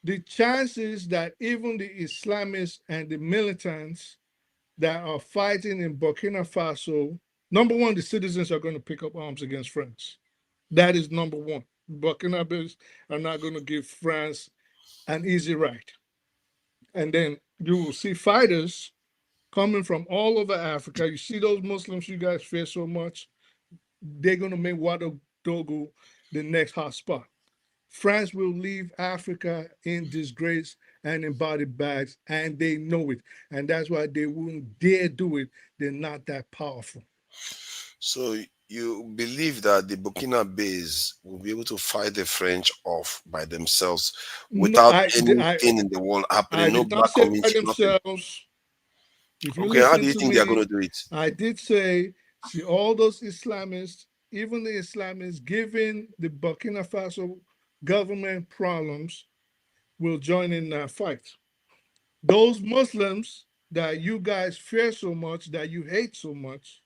the chances that even the Islamists and the militants that are fighting in Burkina Faso, number one, the citizens are going to pick up arms against France. That is number one. Burkinabés are not going to give France an easy ride. And then you will see fighters coming from all over Africa. You see those Muslims you guys fear so much, they're going to make Ouagadougou the next hot spot. France will leave Africa in disgrace and in body bags, and they know it. And that's why they wouldn't dare do it. They're not that powerful. So you believe that the Burkinabés will be able to fight the French off by themselves without anything in the world happening? No black community, nothing. Okay, how do you think they're going to do it? I did say, see all those Islamists, even the Islamists giving the Burkina Faso government problems, will join in that fight. Those Muslims that you guys fear so much, that you hate so much,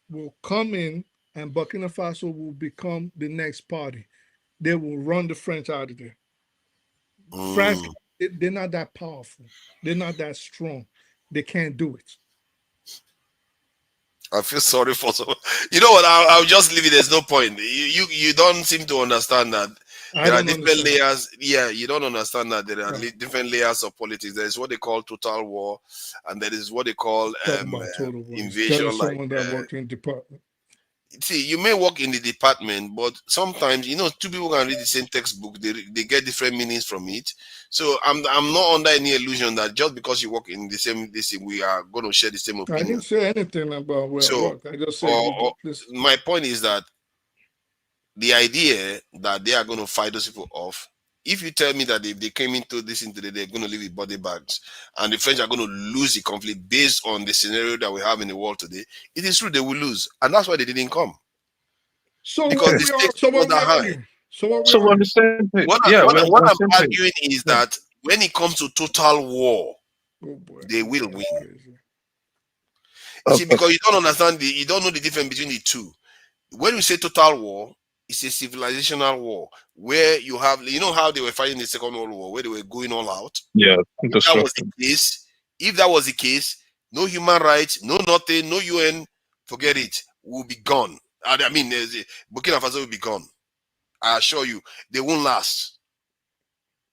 will come in, and Burkina Faso will become the next party. They will run the French out of there. France, they're not that powerful. They're not that strong. They can't do it. I feel sorry for some. You know what? I'll just leave it. There's no point. You don't seem to understand that there are different layers. Yeah, you don't understand that there are different layers of politics. There is what they call total war, and there is what they call invasion. Someone that worked in department. See, you may work in the department, but sometimes two people can read the same textbook. They get different meanings from it. So I'm not under any illusion that just because you work in the same we are going to share the same opinion. I didn't say anything about where I work. I just said my point is that the idea that they are going to fight those people off If you tell me that if they came into this today, they're going to leave with body bags, and the French are going to lose the conflict based on the scenario that we have in the world today, it is true they will lose, and that's why they didn't come. So Because what the we are, stakes so are what not we that high. arguing? So what we So we're on arguing? the same page. What Yeah, we're I'm on the same page. arguing is that when it comes to total war, Oh boy, they will that's win. crazy. You see, because you don't understand you don't know the difference between the two. When we say total war, it's a civilizational war where you have, you know how they were fighting the Second World War, where they were going all out. Yeah, If that was the destruction. case, no human rights, no nothing, no UN, forget it. We'll be gone. I mean, Burkina Faso will be gone. I assure you, they won't last.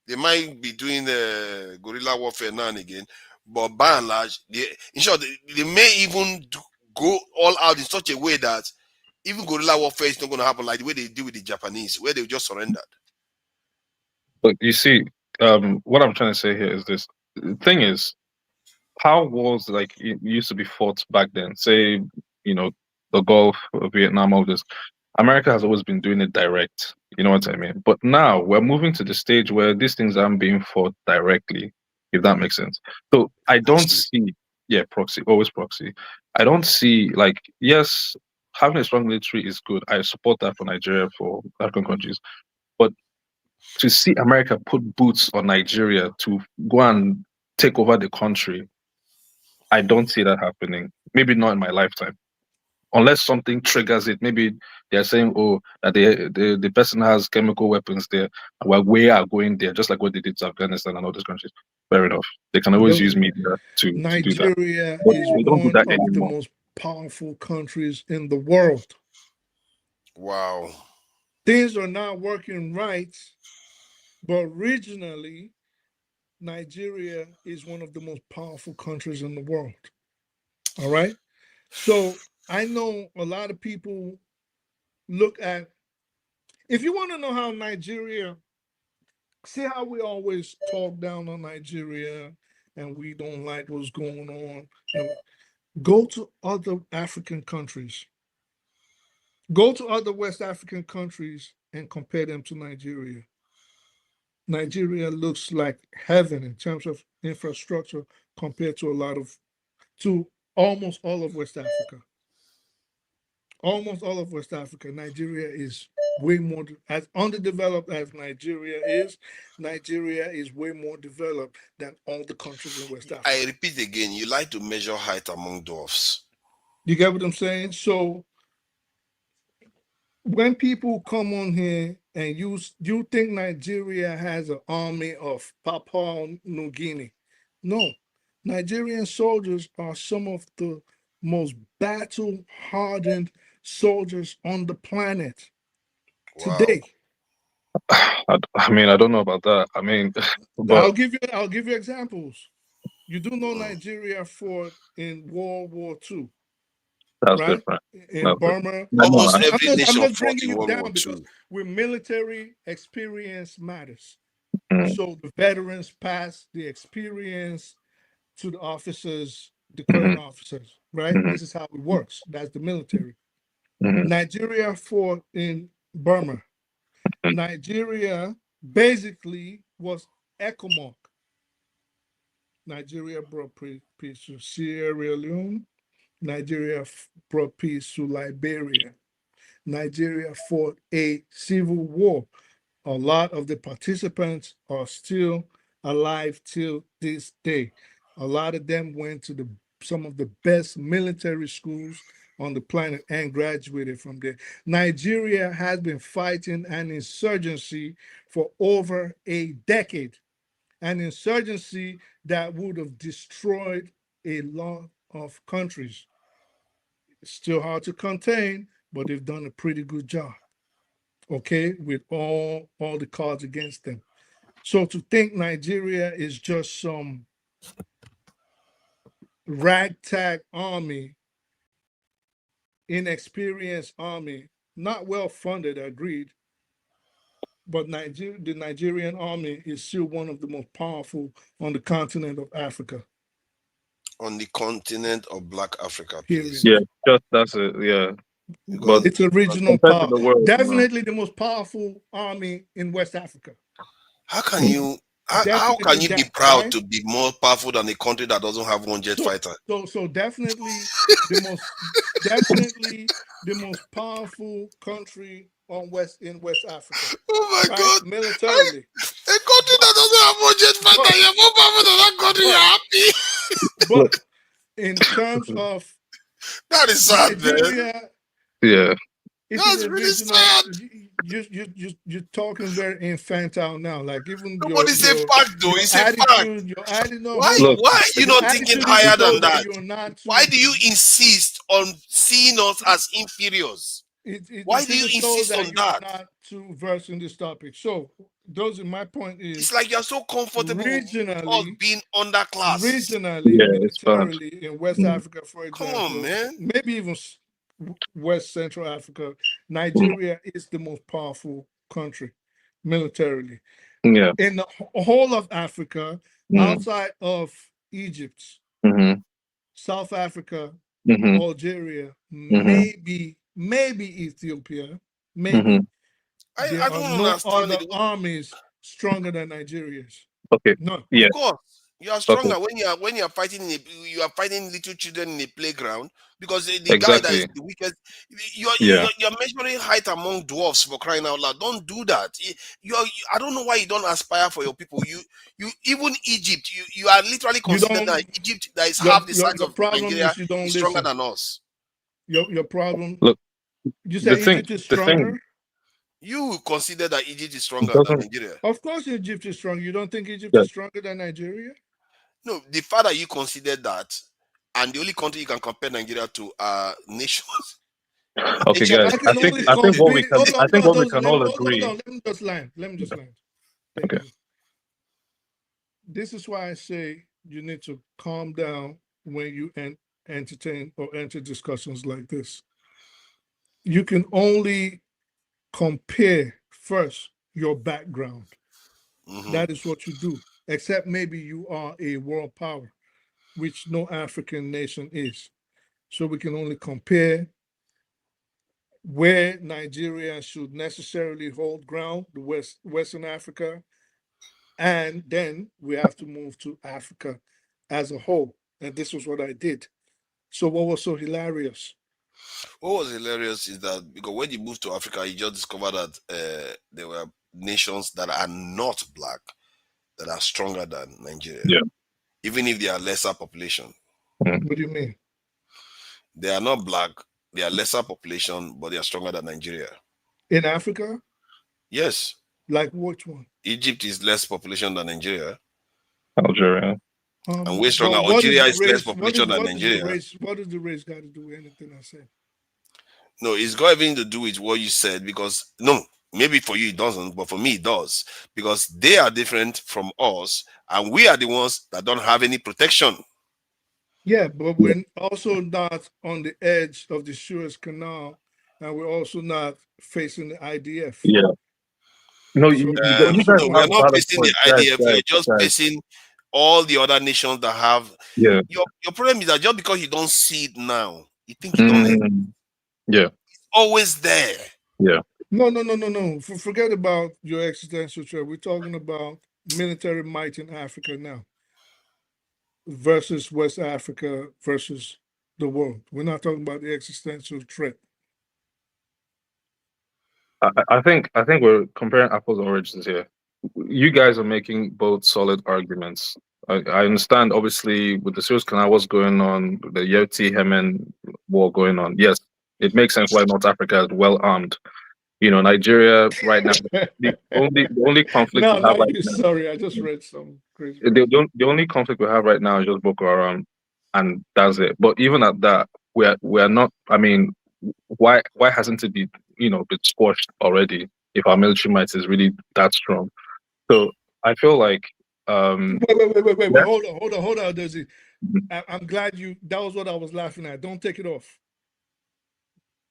They might be doing guerrilla warfare now and again, but by and large, in short, they may even go all out in such a way that even guerrilla warfare is not going to happen like the way they do with the Japanese, where they just surrendered. But you see, what I'm trying to say here is this. The thing is, how wars like it used to be fought back then, say, the Gulf, Vietnam, all this, America has always been doing it direct. You know what I mean? But now we're moving to the stage where these things aren't being fought directly, if that makes sense. So I don't see, proxy, always proxy. I don't see, like, yes, having a strong military is good. I support that for Nigeria, for African countries. But to see America put boots on Nigeria to go and take over the country, I don't see that happening. Maybe not in my lifetime. Unless something triggers it. Maybe they're saying, oh, that the person has chemical weapons there, and we are going there, just like what they did to Afghanistan and all those countries. Fair enough. They can always use media to do that. Nigeria But is they don't do one that of the anymore. most powerful countries in the world. Wow. Things are not working right, but regionally, Nigeria is one of the most powerful countries in the world. All right. So I know a lot of people look at, if you want to know how Nigeria, see how we always talk down on Nigeria and we don't like what's going on. Go to other African countries. Go to other West African countries and compare them to Nigeria. Nigeria looks like heaven in terms of infrastructure compared to almost all of West Africa. Almost all of West Africa. Nigeria is way more, as underdeveloped as Nigeria is way more developed than all the countries in West Africa. I repeat again, you like to measure height among dwarfs. You get what I'm saying? So when people come on here and you think Nigeria has an army of Papua New Guinea. No, Nigerian soldiers are some of the most battle-hardened soldiers on the planet today. I mean, I don't know about that. I mean, but I'll give you examples. You do know Nigeria fought in World War II. That's right? different. In That's Burma. Almost I'm every nation just fought bringing in you World War down because II. with military experience matters. Mm. So the veterans pass the experience to the officers, the current officers, right? This is how it works. That's the military. Nigeria fought in Burma. Nigeria basically was ECOMOG. Nigeria brought peace to Sierra Leone. Nigeria brought peace to Liberia. Nigeria fought a civil war. A lot of the participants are still alive till this day. A lot of them went to some of the best military schools on the planet and graduated from there. Nigeria has been fighting an insurgency for over a decade, an insurgency that would have destroyed a lot of countries. It's still hard to contain, but they've done a pretty good job, okay, with all the cards against them. So to think Nigeria is just some ragtag army, inexperienced army, not well funded, agreed, but the Nigerian army is still one of the most powerful on the continent of Africa. On the continent of Black Africa, Period. please. Yeah, just that's it. Yeah, but It's a regional compared to power. the world, Definitely the most powerful army in West Africa. How can you how can you be that, proud right? to be more powerful than a country that doesn't have one jet fighter? So definitely definitely the most powerful country in West Africa. Oh my Right? God! Militarily. A country that doesn't have one jet fighter, you're more powerful than that country. You're happy. But in terms of That is sad, man. Nigeria, Yeah. it That's is a really regional. sad. You're talking very infantile now. Like even Nobody say fact though. your It's a fact. attitude, your attitude. No, Why hold on. why are you Your not thinking attitude even higher than shows that that? you're not too. Why do you insist on seeing us as inferiors? Why It do you even shows insist that on you're that? not too versed in this topic. So, my point is, It's like you're so comfortable with us regionally, being underclass. regionally, Yeah, it's bad. militarily in West Mm. Africa, for Come example, on, man. maybe even West Central Africa, Nigeria is the most powerful country militarily. Yeah. In the whole of Africa, Mm. outside of Egypt, Mm-hmm. South Africa, Mm-hmm. Algeria, Mm-hmm. maybe Ethiopia, maybe. Mm-hmm. There I are don't no understand other it. armies stronger than Nigeria's. Okay. None. Yeah. Of course, you are Okay. stronger when you are fighting you are fighting little children in a playground because the guy that is Exactly. the weakest. Yeah. You're measuring height among dwarfs for crying out loud. Don't do that. I don't know why you don't aspire for your people. You even Egypt. You are literally You considering don't. that Egypt that is half the size Your of problem Nigeria is you don't is stronger listen. than us. Your problem. Look, You the say thing, Egypt is the thing, stronger. You consider that Egypt is it stronger than doesn't. Nigeria. Of course, Egypt is strong. You don't think Egypt Yeah. is stronger than Nigeria? No, the fact that you consider that, and the only country you can compare Nigeria to are nations. Okay, guys. I can only I think what we compete. can. Hold I on, think what we can all hold agree. on. Let me just land. Thank Okay. you. This is why I say you need to calm down when you entertain or enter discussions like this. You can only compare first your background. That is what you do, except maybe you are a world power, which no African nation is. So we can only compare where Nigeria should necessarily hold ground, the Western Africa, and then we have to move to Africa as a whole. And this was what I did. So what was so hilarious? What was hilarious is that because when you move to Africa, you just discover that there were nations that are not black that are stronger than Nigeria. Yeah. Even if they are lesser population. What do you mean? They are not black, they are lesser population, but they are stronger than Nigeria. In Africa? Yes. Like which one? Egypt is less population than Nigeria. Algeria. And way stronger. What Algeria is is the less race? population than Nigeria. What does the race got to do with anything I said? No, it's got everything to do with what you said because no, maybe for you it doesn't, but for me it does because they are different from us and we are the ones that don't have any protection. Yeah, but we're also not on the edge of the Suez Canal, and we're also not facing the IDF. Yeah. No, So you No, guys we are have not valid facing the points, guys. IDF. We are just facing all the other nations that have. Yeah. Your problem is that just because you don't see it now, you think you don't. Yeah. It's always there. Yeah. No. Forget about your existential threat. We're talking about military might in Africa now versus West Africa versus the world. We're not talking about the existential threat. I think we're comparing apples and oranges here. You guys are making both solid arguments. I understand, obviously, with the Suez Canal, what's going on, the Yoti Yemen war going on. Yes, it makes sense why North Africa is well armed. You know, Nigeria right now, the only conflict we have right now. Sorry, I just read some crazy. The only conflict we have right now is just Boko Haram, and that's it. But even at that, we are not. I mean, why hasn't it been squashed already? If our military might is really that strong, so I feel like. Wait. Hold on, Desi. I'm glad that was what I was laughing at. Don't take it off.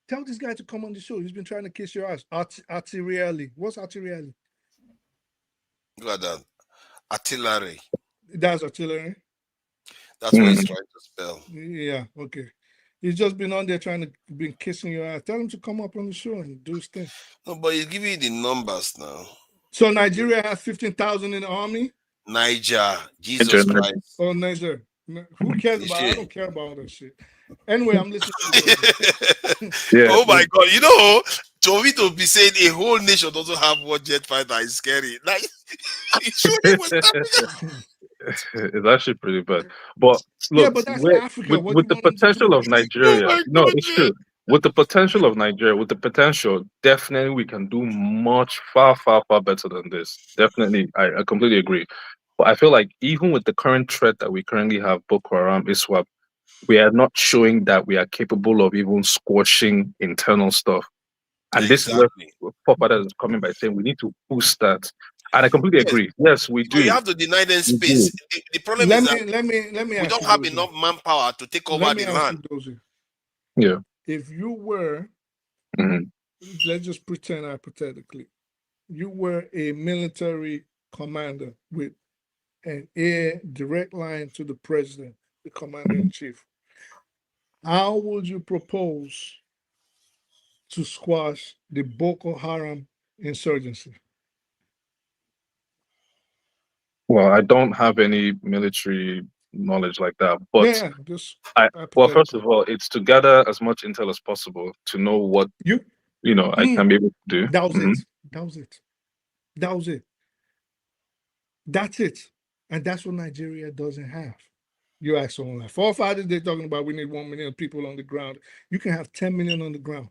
Tell this guy to come on the show. He's been trying to kiss your ass. Artillery. What's artillery? Look at that. Artillery. That's artillery. That's what he's trying to spell. Yeah, okay. He's just been on there trying to be kissing your ass. Tell him to come up on the show and do his thing. No, but he's giving you the numbers now. So Nigeria has 15,000 in the army? Niger, Jesus Christ. Oh, Niger. Who cares about? I don't care about all that shit. Anyway, I'm listening to Yeah. Oh my God! You know, to me to be saying a whole nation doesn't have one jet fighter is scary. Like, It's actually pretty bad. But Yeah, look, but that's Africa. What do with you the want them to potential do? of Nigeria, no, it's true. With the potential of Nigeria, with the potential, definitely we can do much far better than this. Definitely, I completely agree. But I feel like even with the current threat that we currently have, Boko Haram, ISWAP, we are not showing that we are capable of even squashing internal stuff. And this is where Papa is coming by saying we need to boost that. And I completely agree. Yes, we So you do. have to deny them We space. do. The problem Let is me that we ask don't you, have Dozie. enough manpower to take over Let me the ask you, land. Dozie. Yeah. If you were, let's just pretend hypothetically, you were a military commander with an air direct line to the president, the commander in chief. How would you propose to squash the Boko Haram insurgency? Well, I don't have any military knowledge like that, but Yeah, just well, first of all, it's to gather as much intel as possible to know what I can be able to do. That was it. That was it. That was it. That's it. And that's what Nigeria doesn't have. You ask someone like forefathers, they're talking about we need 1 million people on the ground. You can have 10 million on the ground.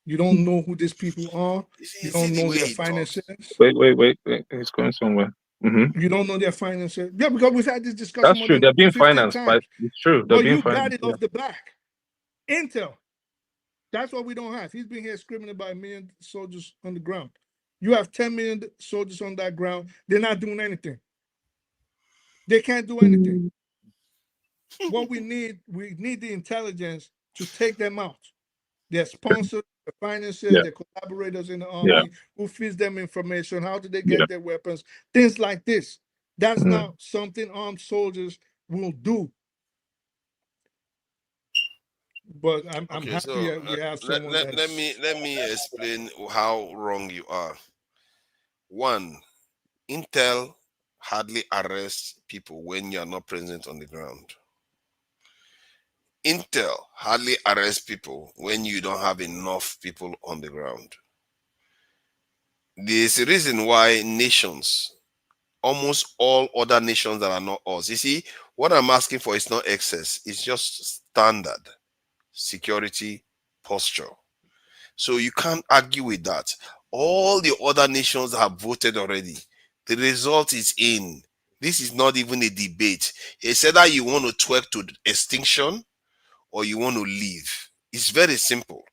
You don't know who these people are. You don't know their finances. Wait. He's going somewhere. You don't know their finances. Yeah, because we've had this discussion That's more true. than They're being 15 financed, times. but it's true. They're But being you got financed. it off the back. Intel. That's what we don't have. He's been here screaming about 1 million soldiers on the ground. You have 10 million soldiers on that ground. They're not doing anything. They can't do anything. What we need the intelligence to take them out. Their sponsors, their financiers, their collaborators in the army, who feeds them information, how do they get their weapons, things like this. That's not something armed soldiers will do. But I'm happy we have someone let me explain how wrong you are. One, Intel hardly arrests people when you are not present on the ground. Intel hardly arrests people when you don't have enough people on the ground. There's a reason why nations, almost all other nations that are not us, you see, what I'm asking for is not excess, it's just standard security posture. So you can't argue with that. All the other nations have voted already. The result is in. This is not even a debate. It's either you want to twerk to extinction or you want to leave. It's very simple.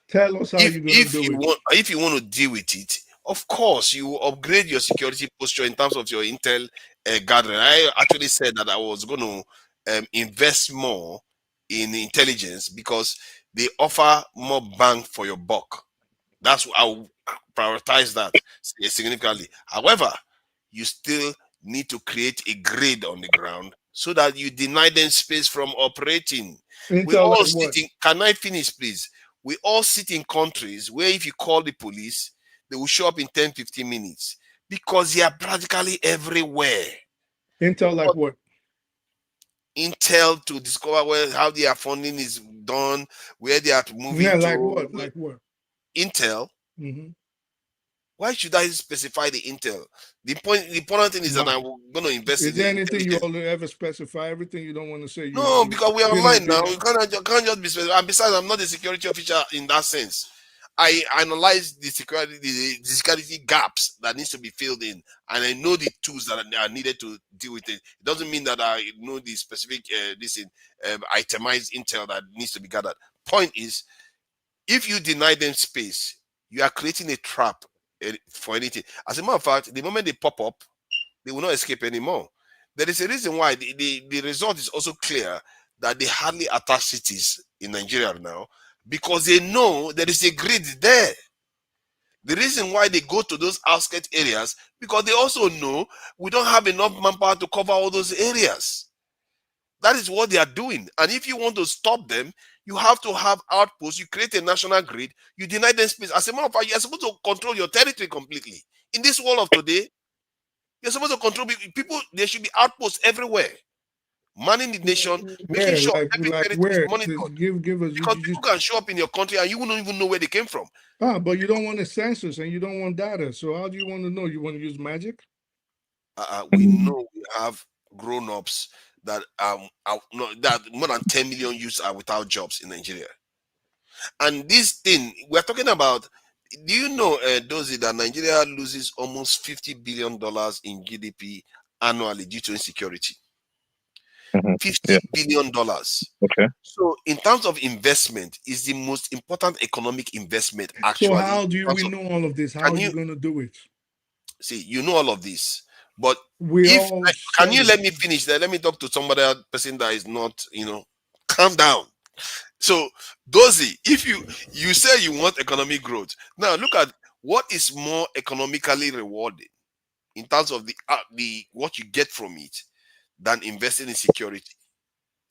Tell us how you're going to do it. If you want to deal with it, of course, you will upgrade your security posture in terms of your intel gathering. I actually said that I was going to invest more in intelligence because they offer more bang for your buck. That's what I will prioritize that significantly. However, you still need to create a grid on the ground so that you deny them space from operating. We all sit in, can I finish, please? We all sit in countries where if you call the police, they will show up in 10-15 minutes because they are practically everywhere. Intel like what? Intel to discover how their funding is done, where they are moving to. Like what? Like what? Intel. Why should I specify the intel? The important thing is that I'm going to invest in. Is there anything you only ever specify? Everything you don't want to say? No, because we are online now. You can't just be specific. And besides, I'm not a security officer in that sense. I analyze the security gaps that needs to be filled in, and I know the tools that are needed to deal with it. It doesn't mean that I know the specific itemized intel that needs to be gathered. Point is, if you deny them space, you are creating a trap for anything. As a matter of fact, the moment they pop up, they will not escape anymore. There is a reason why the result is also clear that they hardly attack cities in Nigeria now because they know there is a grid there. The reason why they go to those outskirts areas because they also know we don't have enough manpower to cover all those areas. That is what they are doing. And if you want to stop them, you have to have outposts. You create a national grid. You deny them space. As a matter of fact, you are supposed to control your territory completely. In this world of today, you're supposed to control people. There should be outposts everywhere, manning the nation, making Where, sure every like territory is where? monitored. Give us. Because people can show up in your country and you won't even know where they came from. But you don't want a census and you don't want data. So how do you want to know? You want to use magic? We know we have grown-ups that that more than 10 million youths are without jobs in Nigeria. And this thing we're talking about, do you know, Dozie, that Nigeria loses almost $50 billion in GDP annually due to insecurity? $50 billion. Okay. So in terms of investment, is the most important economic investment actually. So how do we know all of this? How are you going to do it? See, you know all of this, but can you let me finish there? Let me talk to somebody else, person that is not, calm down. So, Dozie, if you say you want economic growth, now look at what is more economically rewarding in terms of the what you get from it than investing in security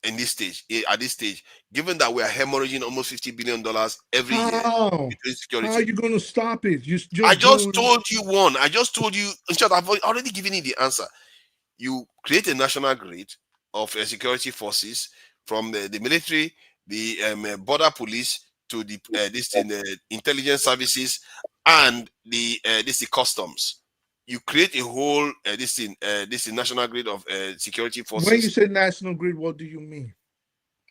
in this stage. At this stage, given that we are hemorrhaging almost $50 billion every year between security. How are you going to stop it? I just told you one. I just told you. In short, I've already given you the answer. You create a national grid of security forces from the military, the border police, to the intelligence services, and the customs. You create a whole this national grid of security forces. When you say national grid, what do you mean?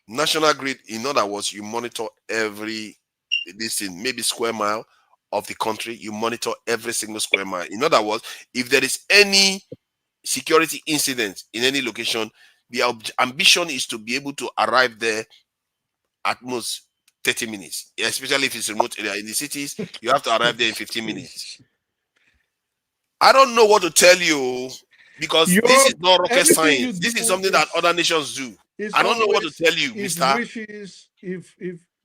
National grid, in other words, you monitor every maybe square mile of the country. You monitor every single square mile. In other words, if there is any security incident in any location, the ambition is to be able to arrive there at most 30 minutes, especially if it's remote area. In the cities, you have to arrive there in 15 minutes. I don't know what to tell you, because this is not rocket science. This is something that other nations do. I don't know what to tell you, mister. Wishes, if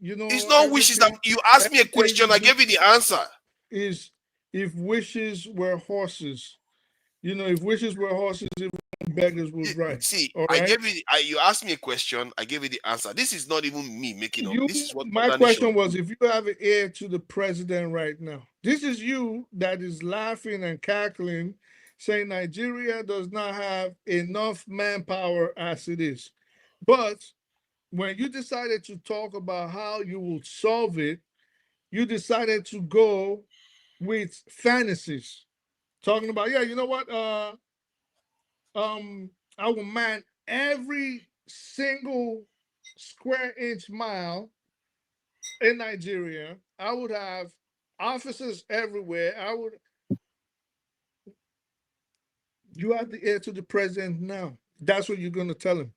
you know, it's not wishes. That you asked me a question, I gave you the answer. Is if wishes were horses, if wishes were horses, if beggars would ride. See, right? You asked me a question, I gave you the answer. This is not even me making up. This is what my question was: if you have an heir to the president right now, this is you that is laughing and cackling, saying Nigeria does not have enough manpower as it is. But when you decided to talk about how you will solve it, you decided to go with fantasies, talking about, you know what? I will man every single square inch mile in Nigeria. I would have officers everywhere. You have the heir to the president now. That's what you're going to tell him.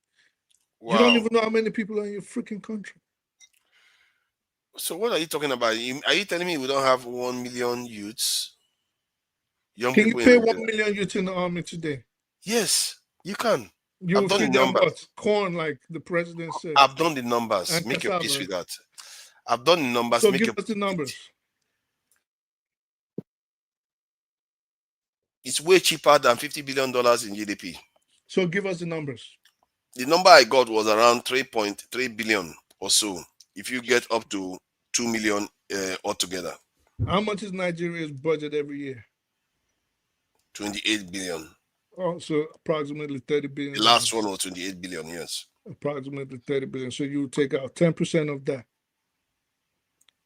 Wow. You don't even know how many people are in your freaking country. So what are you talking about? Are you telling me we don't have 1 million youths? Can you pay 1 million youths in the army today? Yes, you can. I've done the numbers. Corn, like the president said. I've done the numbers. And make your peace with that. I've done the numbers. So give us the numbers. It's way cheaper than $50 billion in GDP. So give us the numbers. The number I got was around 3.3 billion or so. If you get up to 2 million altogether. How much is Nigeria's budget every year? 28 billion. Oh, so approximately 30 billion. The last one was 28 billion, yes. Approximately 30 billion. So you take out 10% of that.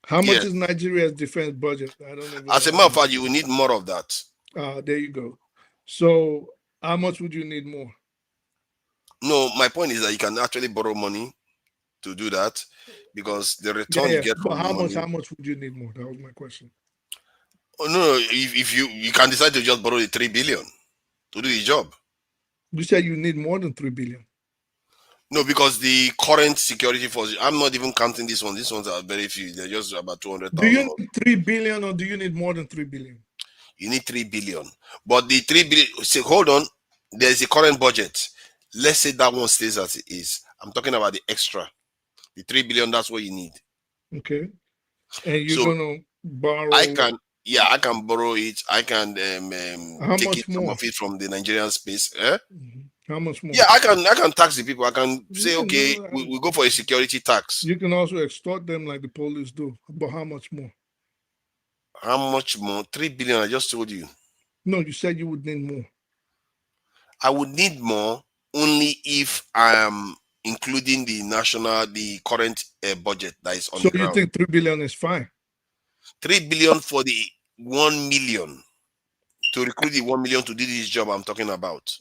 How much is Nigeria's defense budget? I don't know. As a matter of fact, you will need more of that. There you go. So how much would you need more? No, my point is that you can actually borrow money to do that, because the return you get from how much would you need more? That was my question. Oh, no, if you can decide to just borrow the 3 billion to do the job. You said you need more than 3 billion. No, because the current security force, I'm not even counting this one. These ones are very few. They're just about 200,000. Do you need 3 billion or do you need more than 3 billion? You need 3 billion. But the 3 billion, say, hold on, there's a current budget. Let's say that one stays as it is. I'm talking about the extra. The 3 billion, that's what you need. Okay. And you're going to borrow? I can borrow it. I can take some of it from the Nigerian space. How much more? Yeah, I can tax the people. I can say, okay, we go for a security tax. You can also extort them like the police do. But how much more? How much more? 3 billion, I just told you. No, you said you would need more. I would need more only if I am including the current budget that is on So the you ground. think 3 billion is fine? 3 billion for the 1 million to recruit the 1 million to do this job I'm talking about.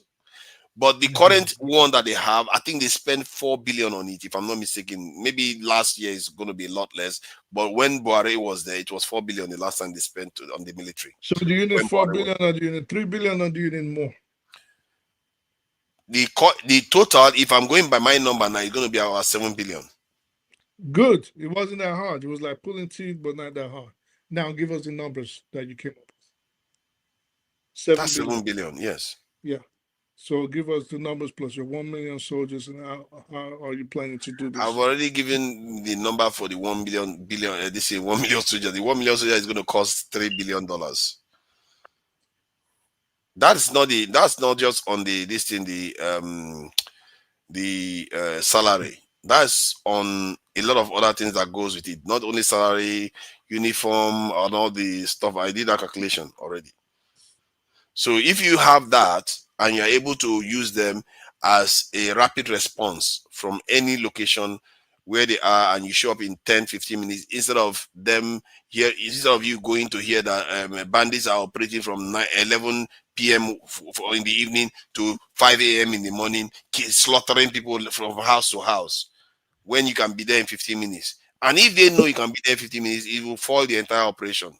But the current one that they have, I think they spent 4 billion on it, if I'm not mistaken. Maybe last year is going to be a lot less. But when Buhari was there, it was 4 billion the last time they spent on the military. So do you need 4 billion or do you need 3 billion or do you need more? The total, if I'm going by my number now, it's going to be about 7 billion. Good. It wasn't that hard. It was like pulling teeth, but not that hard. Now give us the numbers that you came up with. 7 billion, yes. Yeah. So give us the numbers plus your 1 million soldiers and how are you planning to do this? I've already given the number for the 1 billion. This is 1 million soldiers. The 1 million soldiers is going to cost $3 billion. That's not just on the salary. That's on a lot of other things that goes with it. Not only salary, uniform, and all the stuff. I did that calculation already. So if you have that and you're able to use them as a rapid response from any location where they are, and you show up in 10-15 minutes, instead of you going to hear that bandits are operating from 11 p.m. in the evening to 5 a.m. in the morning, slaughtering people from house to house, when you can be there in 15 minutes. And if they know you can be there in 15 minutes, it will foil the entire operation.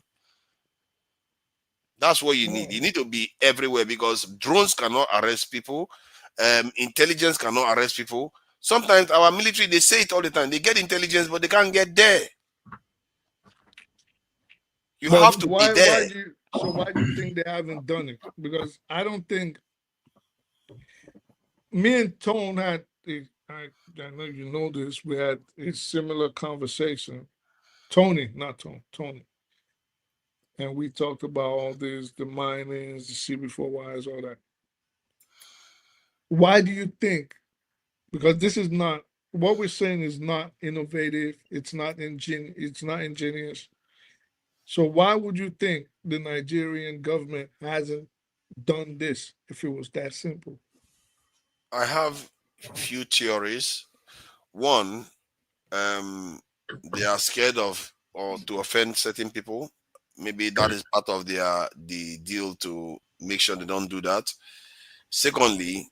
That's what you need. You need to be everywhere, because drones cannot arrest people. Intelligence cannot arrest people. Sometimes our military, they say it all the time. They get intelligence, but they can't get there. You have to be there. Why do you think they haven't done it? Because I don't think me and Tone had I know you know this, we had a similar conversation. Tony. And we talked about all this, the minings, the CB4Ys, all that. Why do you think? Because this is not, what we're saying is not innovative. It's not ingenious. So why would you think the Nigerian government hasn't done this if it was that simple? I have a few theories. One, they are scared of or to offend certain people. Maybe that is part of the deal to make sure they don't do that. Secondly,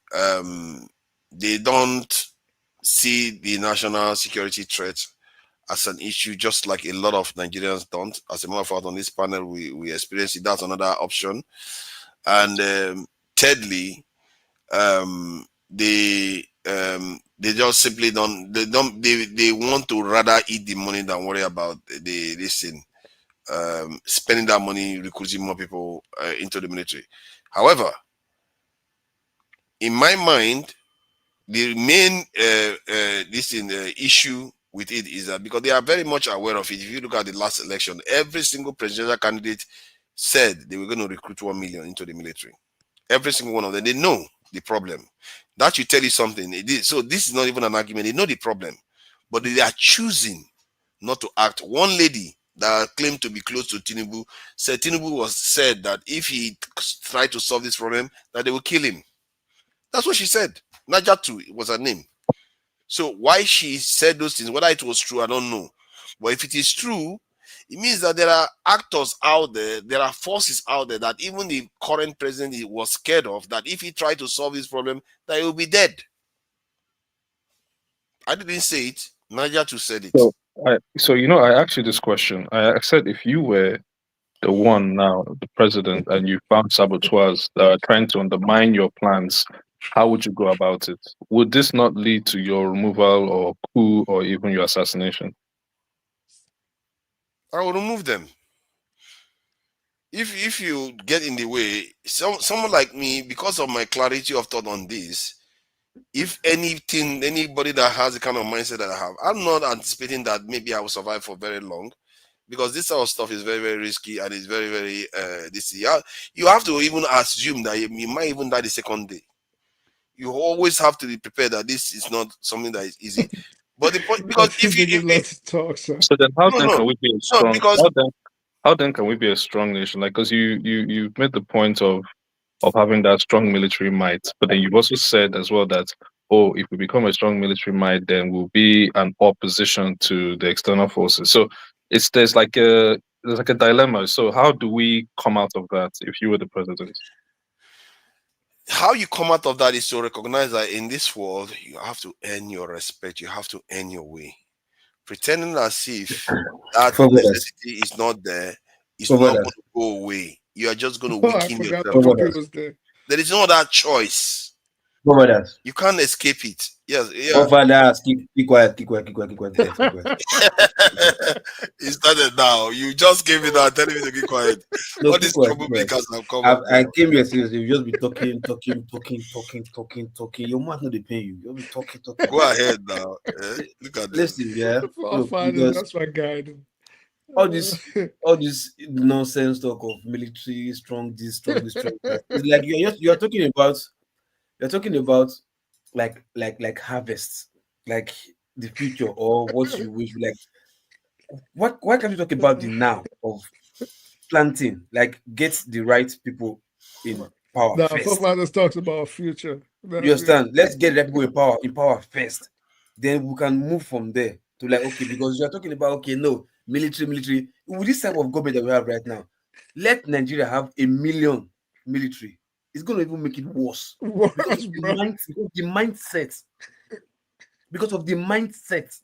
they don't see the national security threat as an issue, just like a lot of Nigerians don't. As a matter of fact, on this panel, we experience it. That's another option. And thirdly, they just simply they want to rather eat the money than worry about this thing. Spending that money recruiting more people into the military. However, in my mind, the main issue with it is that because they are very much aware of it. If you look at the last election, every single presidential candidate said they were going to recruit 1 million into the military. Every single one of them, they know the problem. That should tell you something. So this is not even an argument. They know the problem, but they are choosing not to act. One lady that claimed to be close to Tinubu said Tinubu said that if he tried to solve this problem, that they will kill him. That's what she said. Najatu was her name. So why she said those things, whether it was true, I don't know. But if it is true, it means that there are actors out there, there are forces out there that even the current president was scared of, that if he tried to solve this problem, that he will be dead. I didn't say it. Najatu said it. So I asked you this question. I said, if you were the one now, the president, and you found saboteurs trying to undermine your plans, how would you go about it? Would this not lead to your removal or coup or even your assassination? I will remove them. If you get in the way, someone like me, because of my clarity of thought on this, if anybody that has the kind of mindset that I have, I'm not anticipating that maybe I will survive for very long, because this sort of stuff is very, very risky and it's very, very you have to even assume that you might even die the second day. You always have to be prepared that this is not something that is easy. But the point, because if you so then how then can we be strong? how then can we be a strong nation? Like, because you made the point of having that strong military might, but then you've also said as well that, oh, if we become a strong military might, then we'll be an opposition to the external forces. So there's like a dilemma. So how do we come out of that if you were the president? How you come out of that is to recognize that in this world, you have to earn your respect. You have to earn your way. Pretending as if that necessity is not there, is not going to go away. You are just going to Oh, I weaken forgot yourself. Puppy was there. There is no other choice. You can't escape it. Yes, yeah. Fathers, keep quiet, keep quiet, keep quiet, keep quiet, keep quiet. It started now. You just gave me that, telling me to keep quiet. No, All these troublemakers have come up. I came here seriously. You just be talking. Your mouth not dey pain you. You'll be talking. Go ahead now. Look at this. Listen, yeah. Look, Fathers, that's my guide. all this nonsense talk of military strong this, strong that. It's like you're talking about like harvest, like the future or what you wish. Like why can't you talk about the now of planting? Like get the right people in power Now, first. Fathers talks about future. You understand? Let's get the right people in power first. Then we can move from there to like, okay, because you're talking about, okay, no, military. With this type of government that we have right now, let Nigeria have 1 million military. It's going to even make it worse. Because of the mindset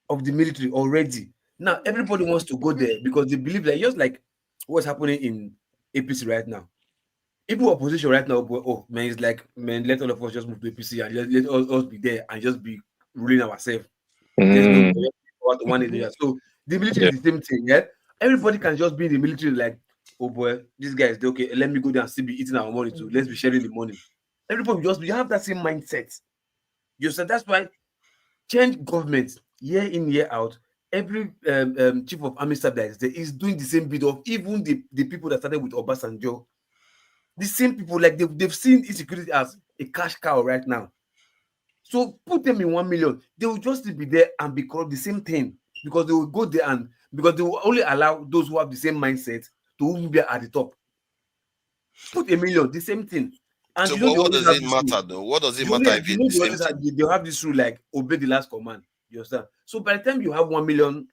of the military already. Now, everybody wants to go there because they believe that just like what's happening in APC right now. People opposition right now, oh man, it's like, man, let all of us just move to APC and let us be there and just be ruling ourselves. There's no one area. So the military is the same thing, yeah. Everybody can just be in the military, like, oh boy, this guy is okay. Let me go there and still be eating our money too. Let's be sharing the money. Everybody you have that same mindset. You said that's why change government year in, year out. Every chief of army staff that is there is doing the same bit of even the people that started with Obasanjo. The same people, like they've seen insecurity as a cash cow right now. So put them in 1 million, they will just be there and be called the same thing because they will go there and because they will only allow those who have the same mindset to be at the top. Put 1 million, the same thing. And So, you know what does it matter though? What does it matter if it's the same thing? They'll have this rule like obey the last command. You understand? So by the time you have 1 million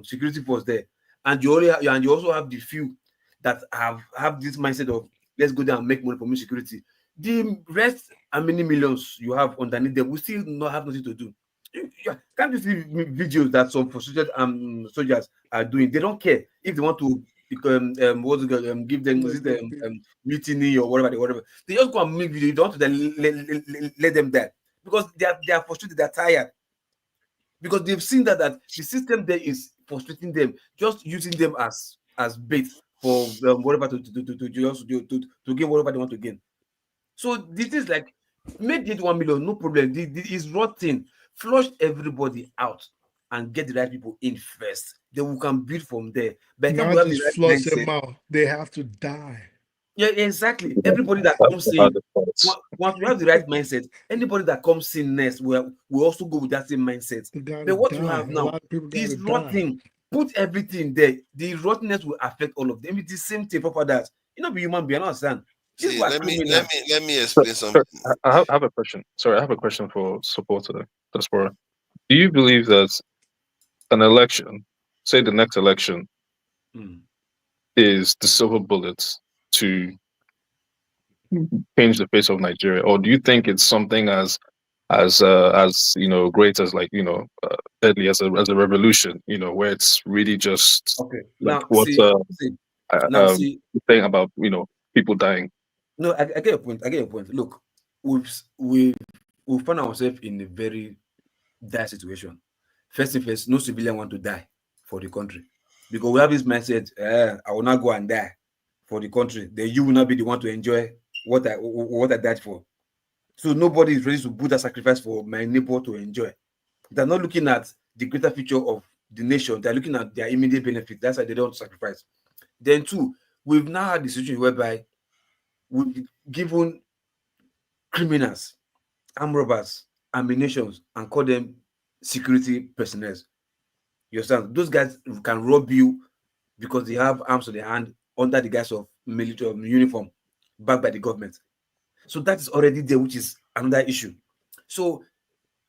security force there, and you also have the few that have this mindset of let's go there and make money for security. The rest, how many millions you have underneath them, we still not have nothing to do. Can't you see videos that some frustrated soldiers are doing? They don't care if they want to give them mutiny or whatever. They just go and make video. You don't want to let them die because they are frustrated. They're tired because they've seen that the system there is frustrating them, just using them as bait for whatever to gain whatever they want to gain. So this is like make it 1 million, no problem. This is rotten. Flush everybody out and get the right people in first. Then we can build from there. But not just flush them out, they have to die. Yeah, exactly. Everybody that comes in, once we have the right mindset, anybody that comes in next will also go with that same mindset. But what we have now is rotting. Put everything there. The rottenness will affect all of them. It's the same thing for that. You know, be human being, understand? Let me explain something. I have a question. Sorry, I have a question for supporter Diaspora. Do you believe that an election, say the next election, is the silver bullet to change the face of Nigeria, or do you think it's something as great as deadly as a revolution? Where it's really just like saying about people dying. No, I get your point. Look, we've found ourselves in a very dire situation. First thing first, no civilian want to die for the country because we have this mindset: I will not go and die for the country. Then you will not be the one to enjoy what I died for. So nobody is ready to put that sacrifice for my neighbor to enjoy. They're not looking at the greater future of the nation. They're looking at their immediate benefit. That's why they don't sacrifice. Then two, we've now had the situation whereby we've given criminals, armed robbers, ammunitions, and call them security personnel. You understand? Those guys can rob you because they have arms on their hand under the guise of military uniform backed by the government. So that is already there, which is another issue. So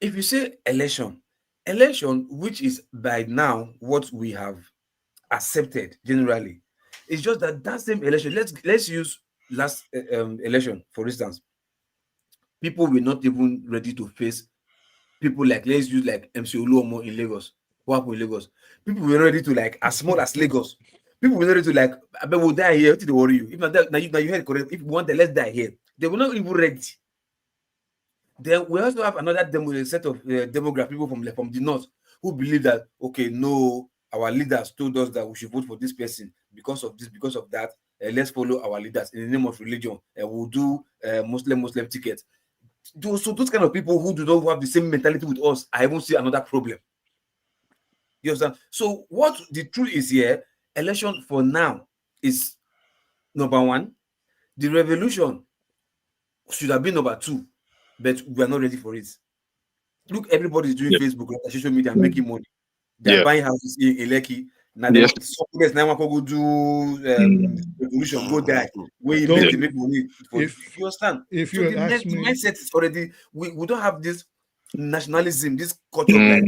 if you say election, which is by now what we have accepted generally, it's just that same election. Let's use last election for instance. People were not even ready to face people like, let's use like MC Oluomo in Lagos. What happened in Lagos? People were ready to like as small as Lagos. People were ready to like, I bet we'll die here. What did they worry you? If not that, now you heard correct. If you want, let's die here. They were not even ready. Then we also have another set of demographic people from the north who believe that, okay, no, our leaders told us that we should vote for this person because of this, because of that. Let's follow our leaders in the name of religion. We'll do Muslim tickets. So those kind of people who do not have the same mentality with us, I won't see another problem. You understand? So what the truth is here, election for now is number one. The revolution should have been number two, but we are not ready for it. Look, everybody is doing Facebook, like social media, and making money. They're buying houses in Adeleke. Now they now go do revolution, go die. Where you make money. You understand? If so you the ask me, mindset is already we don't have this nationalism, this culture of like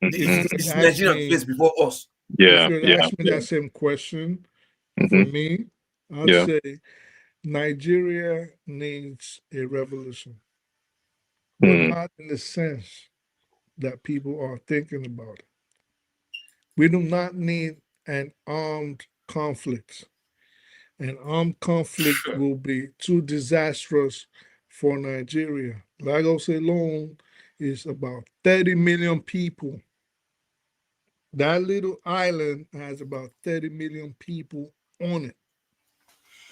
it's Nigerian face before us. If you ask me that same question, for me, I'd say Nigeria needs a revolution, but not in the sense that people are thinking about it. We do not need an armed conflict. An armed conflict will be too disastrous for Nigeria. Lagos alone is about 30 million people. That little island has about 30 million people on it.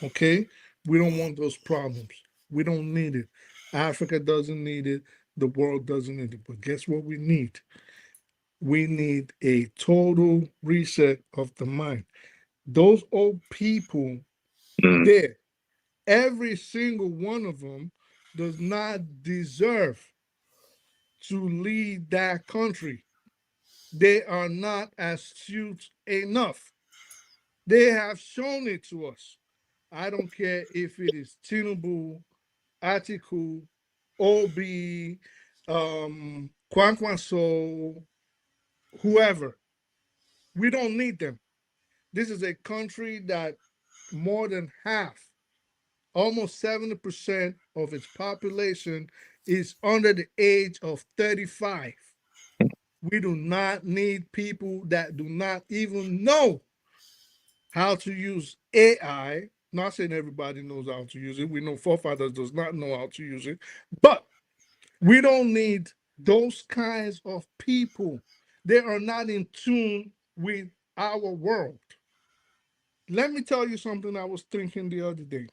Okay? We don't want those problems. We don't need it. Africa doesn't need it. The world doesn't need it. But guess what we need? We need a total reset of the mind. Those old people there, every single one of them does not deserve to lead that country. They are not astute enough. They have shown it to us. I don't care if it is Tinubu, Atiku, Obi, Kwankwaso, whoever. We don't need them. This is a country that more than half, almost 70% of its population is under the age of 35. We do not need people that do not even know how to use AI. Not saying everybody knows how to use it. We know forefathers does not know how to use it, but we don't need those kinds of people. They are not in tune with our world. Let me tell you something I was thinking the other day.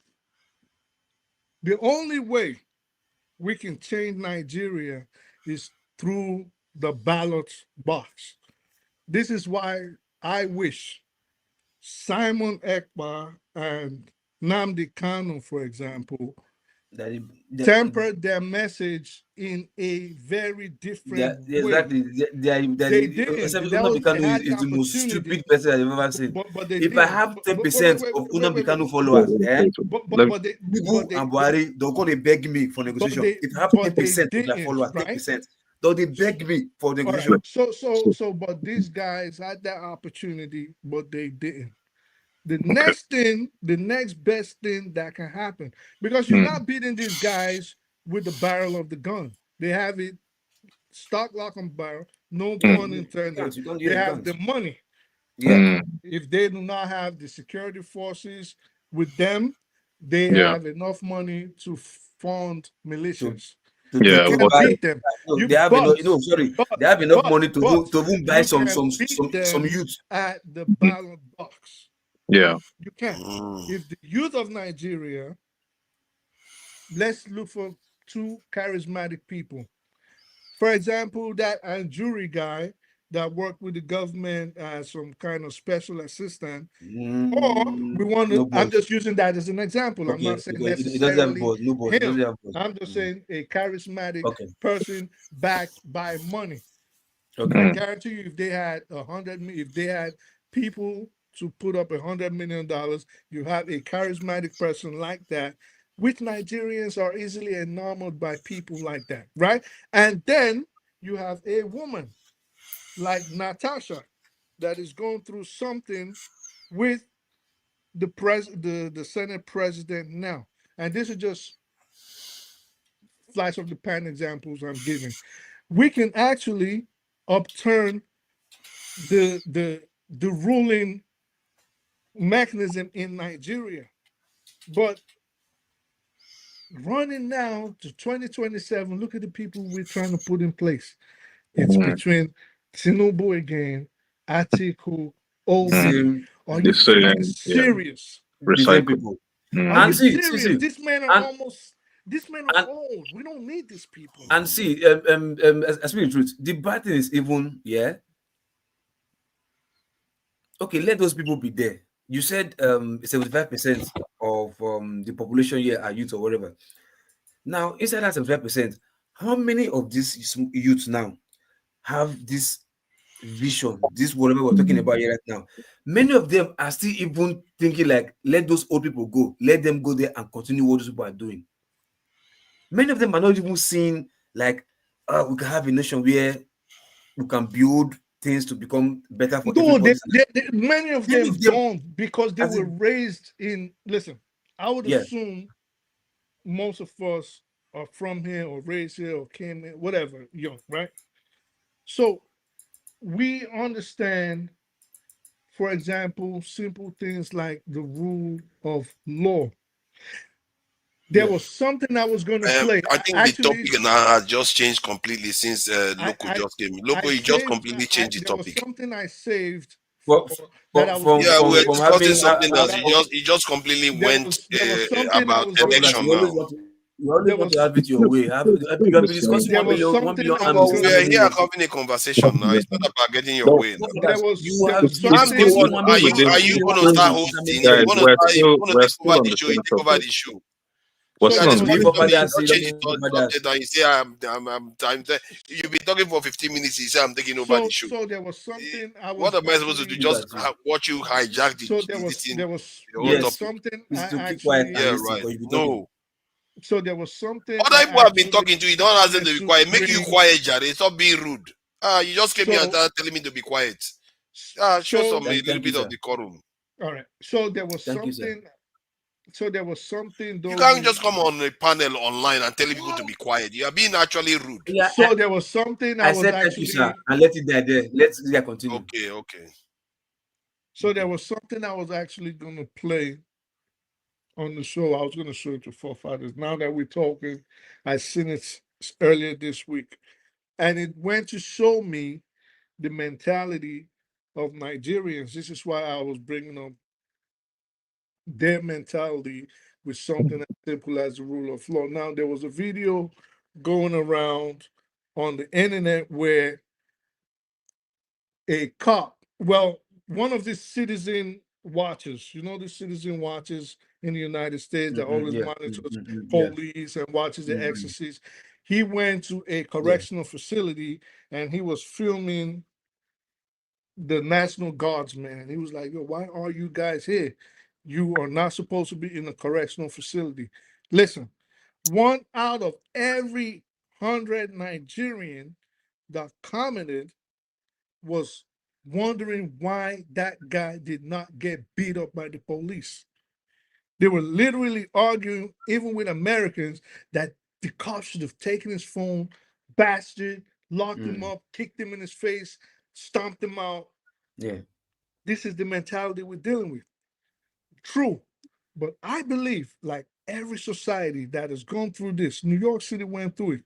The only way we can change Nigeria is through the ballot box. This is why I wish Simon Ekpa and Nnamdi Kanu, for example, tempered their message in a very different way. Exactly. They didn't. Nnamdi Kanu is the most stupid person I've ever seen. If I have 10% of Nnamdi Kanu followers, people and Buhari, they're going to beg me for negotiation. If I have 10% of their followers, 10%, they beg me for negotiation. But these guys had that opportunity, but they didn't. The next best thing that can happen, because you're not beating these guys with the barrel of the gun. They have it stock, lock, and barrel. No pun intended. They have the money. Yeah. If they do not have the security forces with them, they have enough money to fund militias. They have enough. They have enough money to buy some youth at the ballot box. Yeah. You can. If the youth of Nigeria, let's look for two charismatic people. For example, that Anjuri guy that worked with the government as some kind of special assistant. Or we want to, I'm just using that as an example. I'm not saying necessarily him. I'm just saying a charismatic person backed by money. I guarantee you, if they had if they had people to put up $100 million, you have a charismatic person like that, which Nigerians are easily enamored by people like that, right? And then you have a woman like Natasha that is going through something with the Senate president now. And this is just flash of the pan examples I'm giving. We can actually upturn the ruling mechanism in Nigeria. But running now to 2027, look at the people we're trying to put in place. It's between Tinubu again, Atiku, Obi. Are you fucking serious? The same people. Are you see, serious? These men are old. We don't need these people. And see, I speak the truth. The bad thing is even, okay, let those people be there. You said 75% of the population here are youth or whatever. Now, inside that 75%, how many of these youths now have this vision, this whatever we're talking about here right now? Many of them are still even thinking like, let those old people go, let them go there and continue what those people are doing. Many of them are not even seeing like, we can have a nation where we can build things to become better for everybody. Many of them don't, because they were raised in. Listen, I would assume most of us are from here or raised here or came in, whatever, young, right? So we understand, for example, simple things like the rule of law. There was something I was going to play. I think the topic now has just changed completely since Loco just came. Loco, he just completely changed the topic. There was something I saved. We're discussing something else. He just completely went about election now. You always want to have it your way. You have been discussing 1 billion armies. We are here having a conversation now. It's not about getting your way. Are you going to start hosting? You want to take over the show? You take over the show. You've been talking for 15 minutes. You say I'm taking over the show. So there was something. What am I supposed to do? Just watch you hijack the something. No. So there was something. Other people have been talking to you. Don't ask them to be quiet. Make you quiet, Jare. Stop being rude. You just came here and telling me to be quiet. Show some a little bit of decorum. All right. So there was something. So there was something. You can't just come on a panel online and tell people to be quiet. You are being actually rude. Yeah, so there was something I said thank you, sir, and let it die there. Let's continue. Okay. So there was something I was actually going to play on the show. I was going to show it to forefathers. Now that we're talking, I seen it earlier this week, and it went to show me the mentality of Nigerians. This is why I was bringing up their mentality with something as simple as the rule of law. Now, there was a video going around on the internet where a cop, one of the citizen watchers, the citizen watchers in the United States that always monitors police and watches the exorcists. He went to a correctional facility and he was filming the National Guardsman. He was like, yo, why are you guys here? You are not supposed to be in a correctional facility. Listen, 1 out of every 100 Nigerian that commented was wondering why that guy did not get beat up by the police. They were literally arguing, even with Americans, that the cops should have taken his phone, bastard, locked him up, kicked him in his face, stomped him out. Yeah. This is the mentality we're dealing with. True, but I believe, like every society that has gone through this, New York City went through it.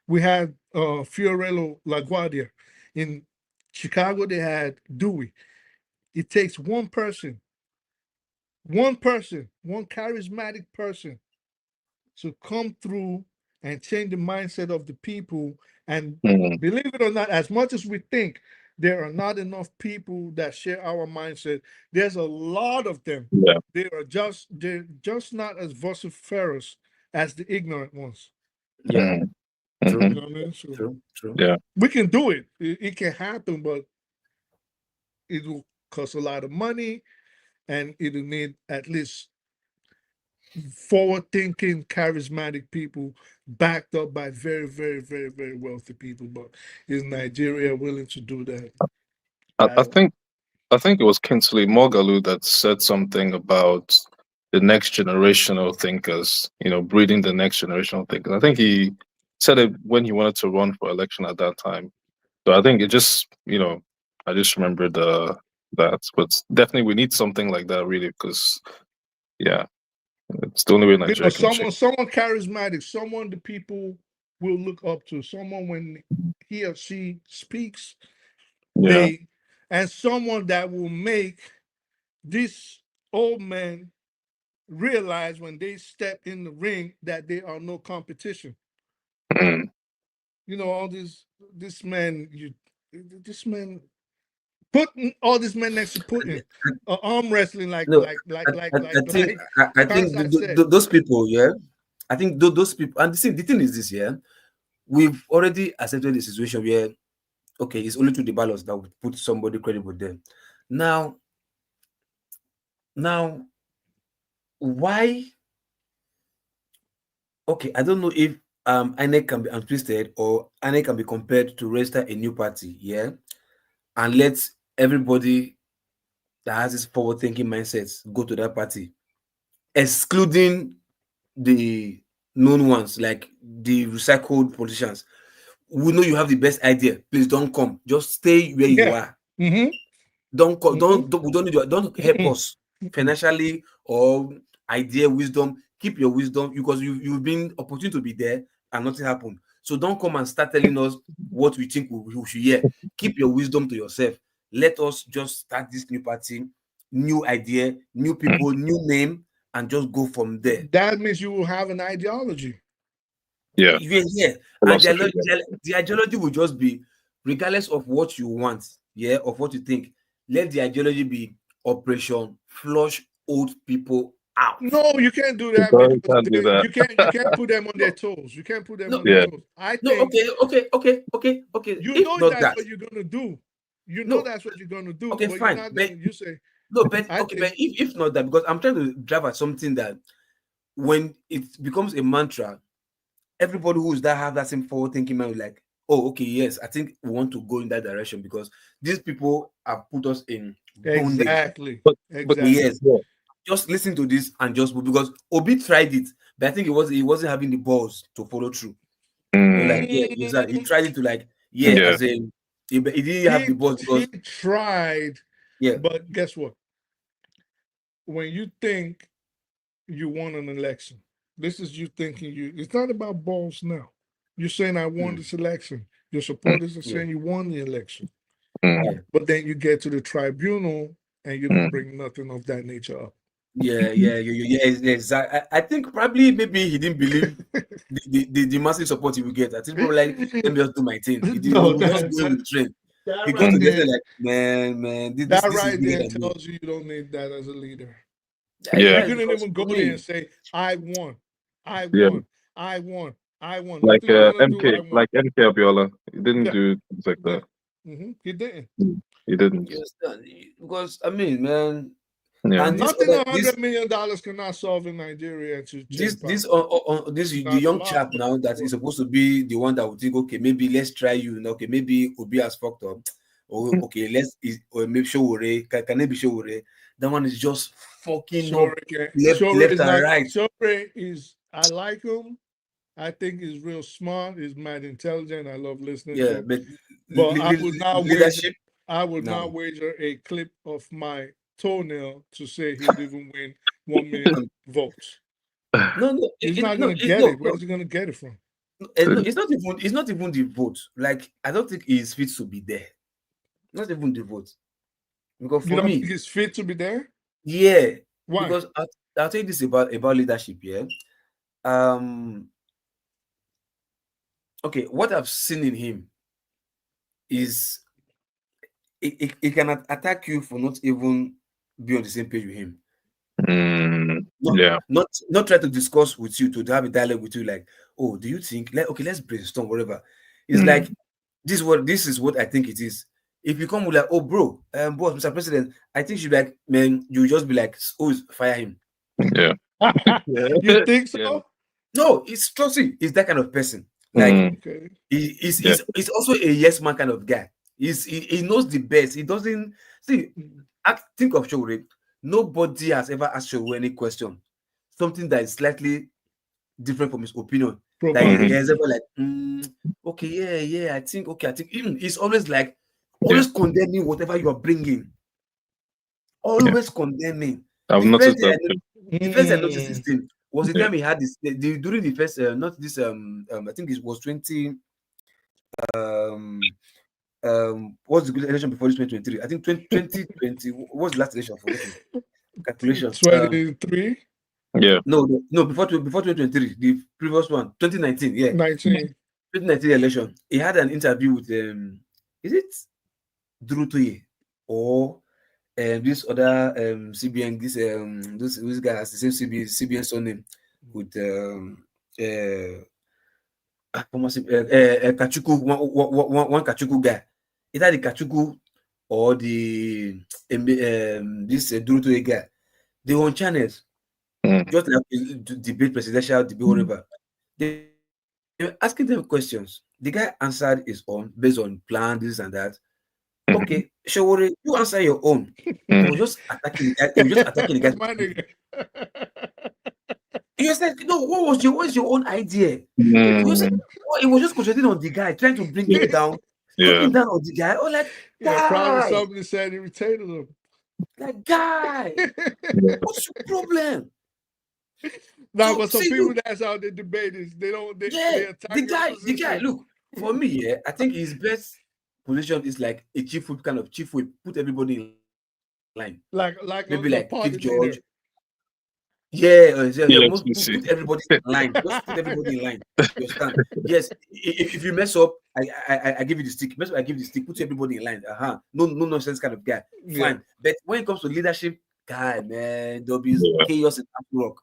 We had Fiorello LaGuardia. In Chicago, they had Dewey. It takes one person, one charismatic person to come through and change the mindset of the people. And believe it or not, as much as we think there are not enough people that share our mindset, there's a lot of them. Yeah. They're just not as vociferous as the ignorant ones. Yeah. You know what I mean? So True. Yeah. we can do it. It can happen, but it will cost a lot of money, and it'll need at least forward-thinking, charismatic people backed up by very, very, very, very wealthy people. But is Nigeria willing to do that? I think it was Kinsley Moghalu that said something about the next generational thinkers, breeding the next generational thinkers. I think he said it when he wanted to run for election at that time. So I think it just, I just remembered that. But definitely we need something like that, really, because, yeah, it's the only way Nigeria can change. Someone charismatic, someone the people will look up to, someone when he or she speaks, Yeah. and someone that will make this old man realize when they step in the ring that they are no competition. All this man putting all these men next to Putin, arm wrestling like I think those people, yeah. I think those people, and the thing is this, yeah. We've already accepted the situation where, okay, it's only through the ballots that would put somebody credible there. Now, why? Okay, I don't know if INEC can be untwisted or INEC can be compared to register a new party, yeah, and let everybody that has this forward-thinking mindsets go to that party, excluding the known ones like the recycled politicians. We know you have the best idea. Please don't come. Just stay where you are. Don't come. We don't need you. Don't help us financially or idea, wisdom. Keep your wisdom because you've been opportune to be there and nothing happened. So don't come and start telling us what we think we should hear. Keep your wisdom to yourself. Let us just start this new party, new idea, new people, new name, and just go from there. That means you will have an ideology. Yeah. And the ideology will just be, regardless of what you want, of what you think, let the ideology be Operation Flush Old People Out. No, you can't do that because you can't put them on their toes. You can't put them on their toes. I think. Okay. You know that's what you're gonna do. You know that's what you're gonna do. Okay, but fine. You're not gonna, you say no, but if not that, because I'm trying to drive at something that when it becomes a mantra, everybody who's that have that same forward thinking mind, like, oh, okay, yes, I think we want to go in that direction because these people have put us in bondage. Exactly. But yes, just listen to this and just move, because Obi tried it, but I think he wasn't having the balls to follow through. He tried it to as in he didn't have the balls because he tried. But guess what? When you think you won an election, this is you thinking it's not about balls now. You're saying I won this election. Your supporters are saying you won the election. But then you get to the tribunal and you don't bring nothing of that nature up. Exactly. I think probably maybe he didn't believe the massive support he would get. I think probably let me just do my thing. He just go with the trend. He got to get like, man, this right is there tells you don't need that as a leader. You couldn't even go there and say, I won. I won. Like MK Abiola. He didn't do things like that. He didn't. He didn't. Yes, because I mean, man. Yeah. And nothing $100 million cannot solve in Nigeria. The young chap now that is supposed to be the one that would think, okay, maybe let's try you. Okay, maybe Obi has fucked up. Or okay, maybe Showore. Can it be Showore? That one is just fucking up left and right. Showore is, I like him. I think he's real smart. He's mad intelligent. I love listening to him. But I would not wager a clip of my toenail to say he would even win 1 million votes. No, he's not going to get it. Where's he going to get it from? It's not even the vote. Like, I don't think he's fit to be there. Not even the vote. Because you don't think he's fit to be there? Yeah. Why? Because I'll tell you this about leadership. Yeah. Okay, what I've seen in him is it can attack you for not even be on the same page with him. Not try to discuss with you, to have a dialogue with you, like, oh, do you think, like, okay, let's brainstorm, whatever. It's like, this is what I think it is. If you come with like, oh, bro, boss, Mr. President, I think you like, man, you just be like, oh, fire him. Yeah. You think so? No, it's trusty. He's that kind of person. Like, he's also a yes man kind of guy. He knows the best. He doesn't see. Think of Showore. Nobody has ever asked Showore any question, something that is slightly different from his opinion. Like he's ever like, okay, yeah, I think. Even he's always like, always condemning whatever you are bringing. Always condemning. I've noticed that. The first I noticed this thing was the time he had this during the first not this I think it was 20 what's the election before this 2023? I think 2020 what's the last election for calculation? 23. Yeah. No, before 2023, the previous one, 2019, yeah. 2019 election. He had an interview with is it Drutoye or this other CBN, this guy has the same CBN surname with Kachuku, one Kachuku guy. Either the Kachuku or the this Drutoye guy. They were on channels, just like debate, presidential debate, whatever. They were asking them questions. The guy answered his own based on plan, this and that. Okay, Showore, you answer your own. He was just attacking the guy. He was like, no, what was your own idea? He was just concentrating on the guy, trying to bring him down, talking down on the guy. Oh, like, probably somebody said irritated him. Like, guy, what's your problem? No, but some people that's how they debate is they attack the guy. Look, for me, I think his best position is like a chief whip, kind of chief whip. Put everybody in line. Like maybe like Bode George. Put everybody in line. Just put everybody in line. You understand? Yes. If you mess up, I give you the stick. Mess up, I give you the stick. Put everybody in line. No nonsense kind of guy. Fine. But when it comes to leadership, guy, man, there'll be chaos in Aso Rock.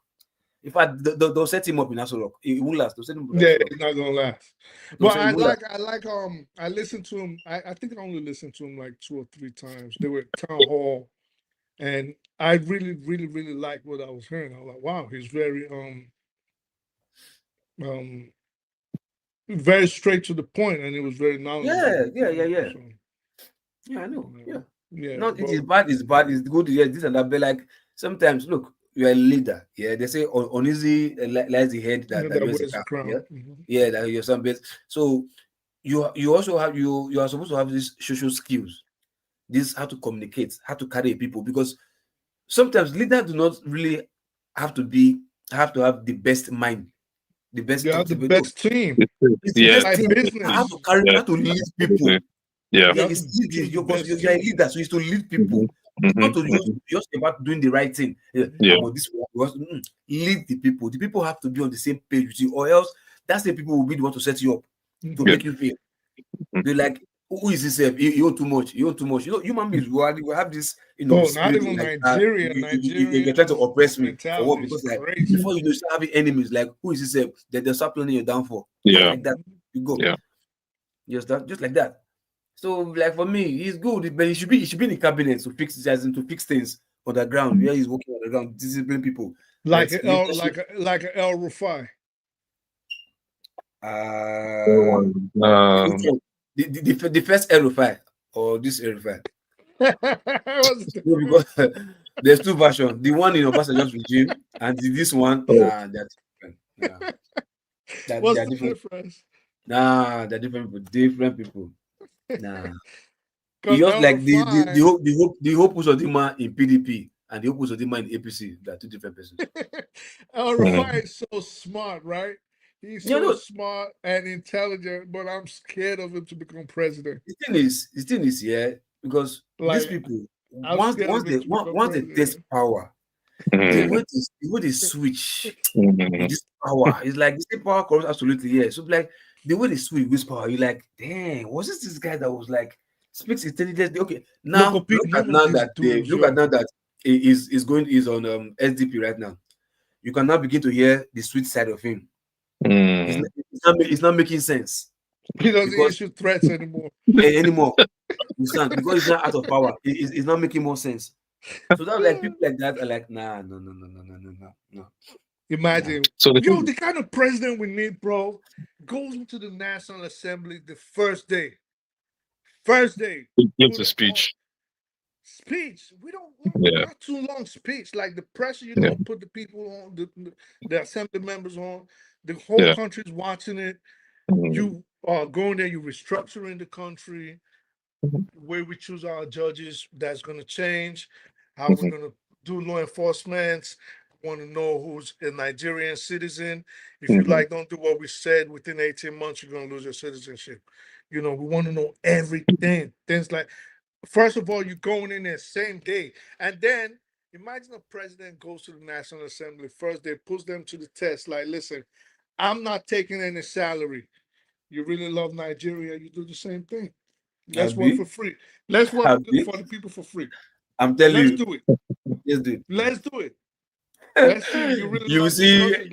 In fact, they'll set him up in Aso Rock. It won't last. They'll set him up. It's not gonna last. But I listened to him. I think I only listened to him like 2 or 3 times. They were at town hall, and I really, really, really liked what I was hearing. I was like, wow, he's very very straight to the point, and it was very knowledgeable. Yeah. So, I know. Yeah. Not it is bad, it's good, this and that. But like sometimes, look, you're a leader. Yeah, they say uneasy lies the head that wears the crown. Yeah, that you're some best. So you also have you are supposed to have these social skills. This how to communicate, how to carry people, because sometimes leaders do not really have to have the best mind, the best team. It's the best team. How to carry, how to lead people. You're a leader, so it's to lead people. It's not to just about doing the right thing. Lead the people. The people have to be on the same page with you, or else that's the people will be the one to set you up to make you feel. They're like, who is this? You own too much. You own too much. You know, human beings will have this. Not even like, Nigeria. They're trying to oppress me for what? Because like before you start having enemies, like who is this? They'll start planning your downfall. Like that. You go. Just like that. So, like for me, he's good, but he should be in the cabinet to fix things on the ground where he's working on the ground, discipline people. Like an El Rufai. The first El Rufai or this El Rufai. Because there's 2 versions. The one in Obasanjo's regime and this one. They're different. What's the difference? They're different people. Just like the Hope Uzodinma in PDP and the Hope Uzodinma in APC, they're 2 different persons. El Rufai is so smart, right? He's so smart and intelligent, but I'm scared of him to become president. The thing is, because these people, once they taste power, the way they switch this power, it's like this power corrupts absolutely. So like the way they switch this power, you're like, dang, was this guy that was like speaks intelligently? Okay, now look at now that is on SDP right now. You can now begin to hear the sweet side of him. It's not making sense. He doesn't issue threats anymore. Anymore. Because it's not out of power. It's not making more sense. So that's like people like that are like, nah, no. Imagine, So the kind of president we need, bro, goes into the National Assembly the first day. He gives a speech. Speech. We don't Yeah. not too long speech. Like the pressure you Yeah. don't put the people on, the assembly members on. The whole country's watching it. You are going there. You're restructuring the country. The way we choose our judges, that's going to change. How we're going to do law enforcement. Want to know who's a Nigerian citizen. If you don't do what we said within 18 months, you're going to lose your citizenship. We want to know everything. Things like, first of all, you're going in there same day. And then imagine a president goes to the National Assembly first day, puts them to the test. Like, listen, I'm not taking any salary. You really love Nigeria, you do the same thing. Let's work for free. Let's work for the people for free. I'm telling you. Let's do it. Let's do it. Let's do it. Let's see if you really you love see,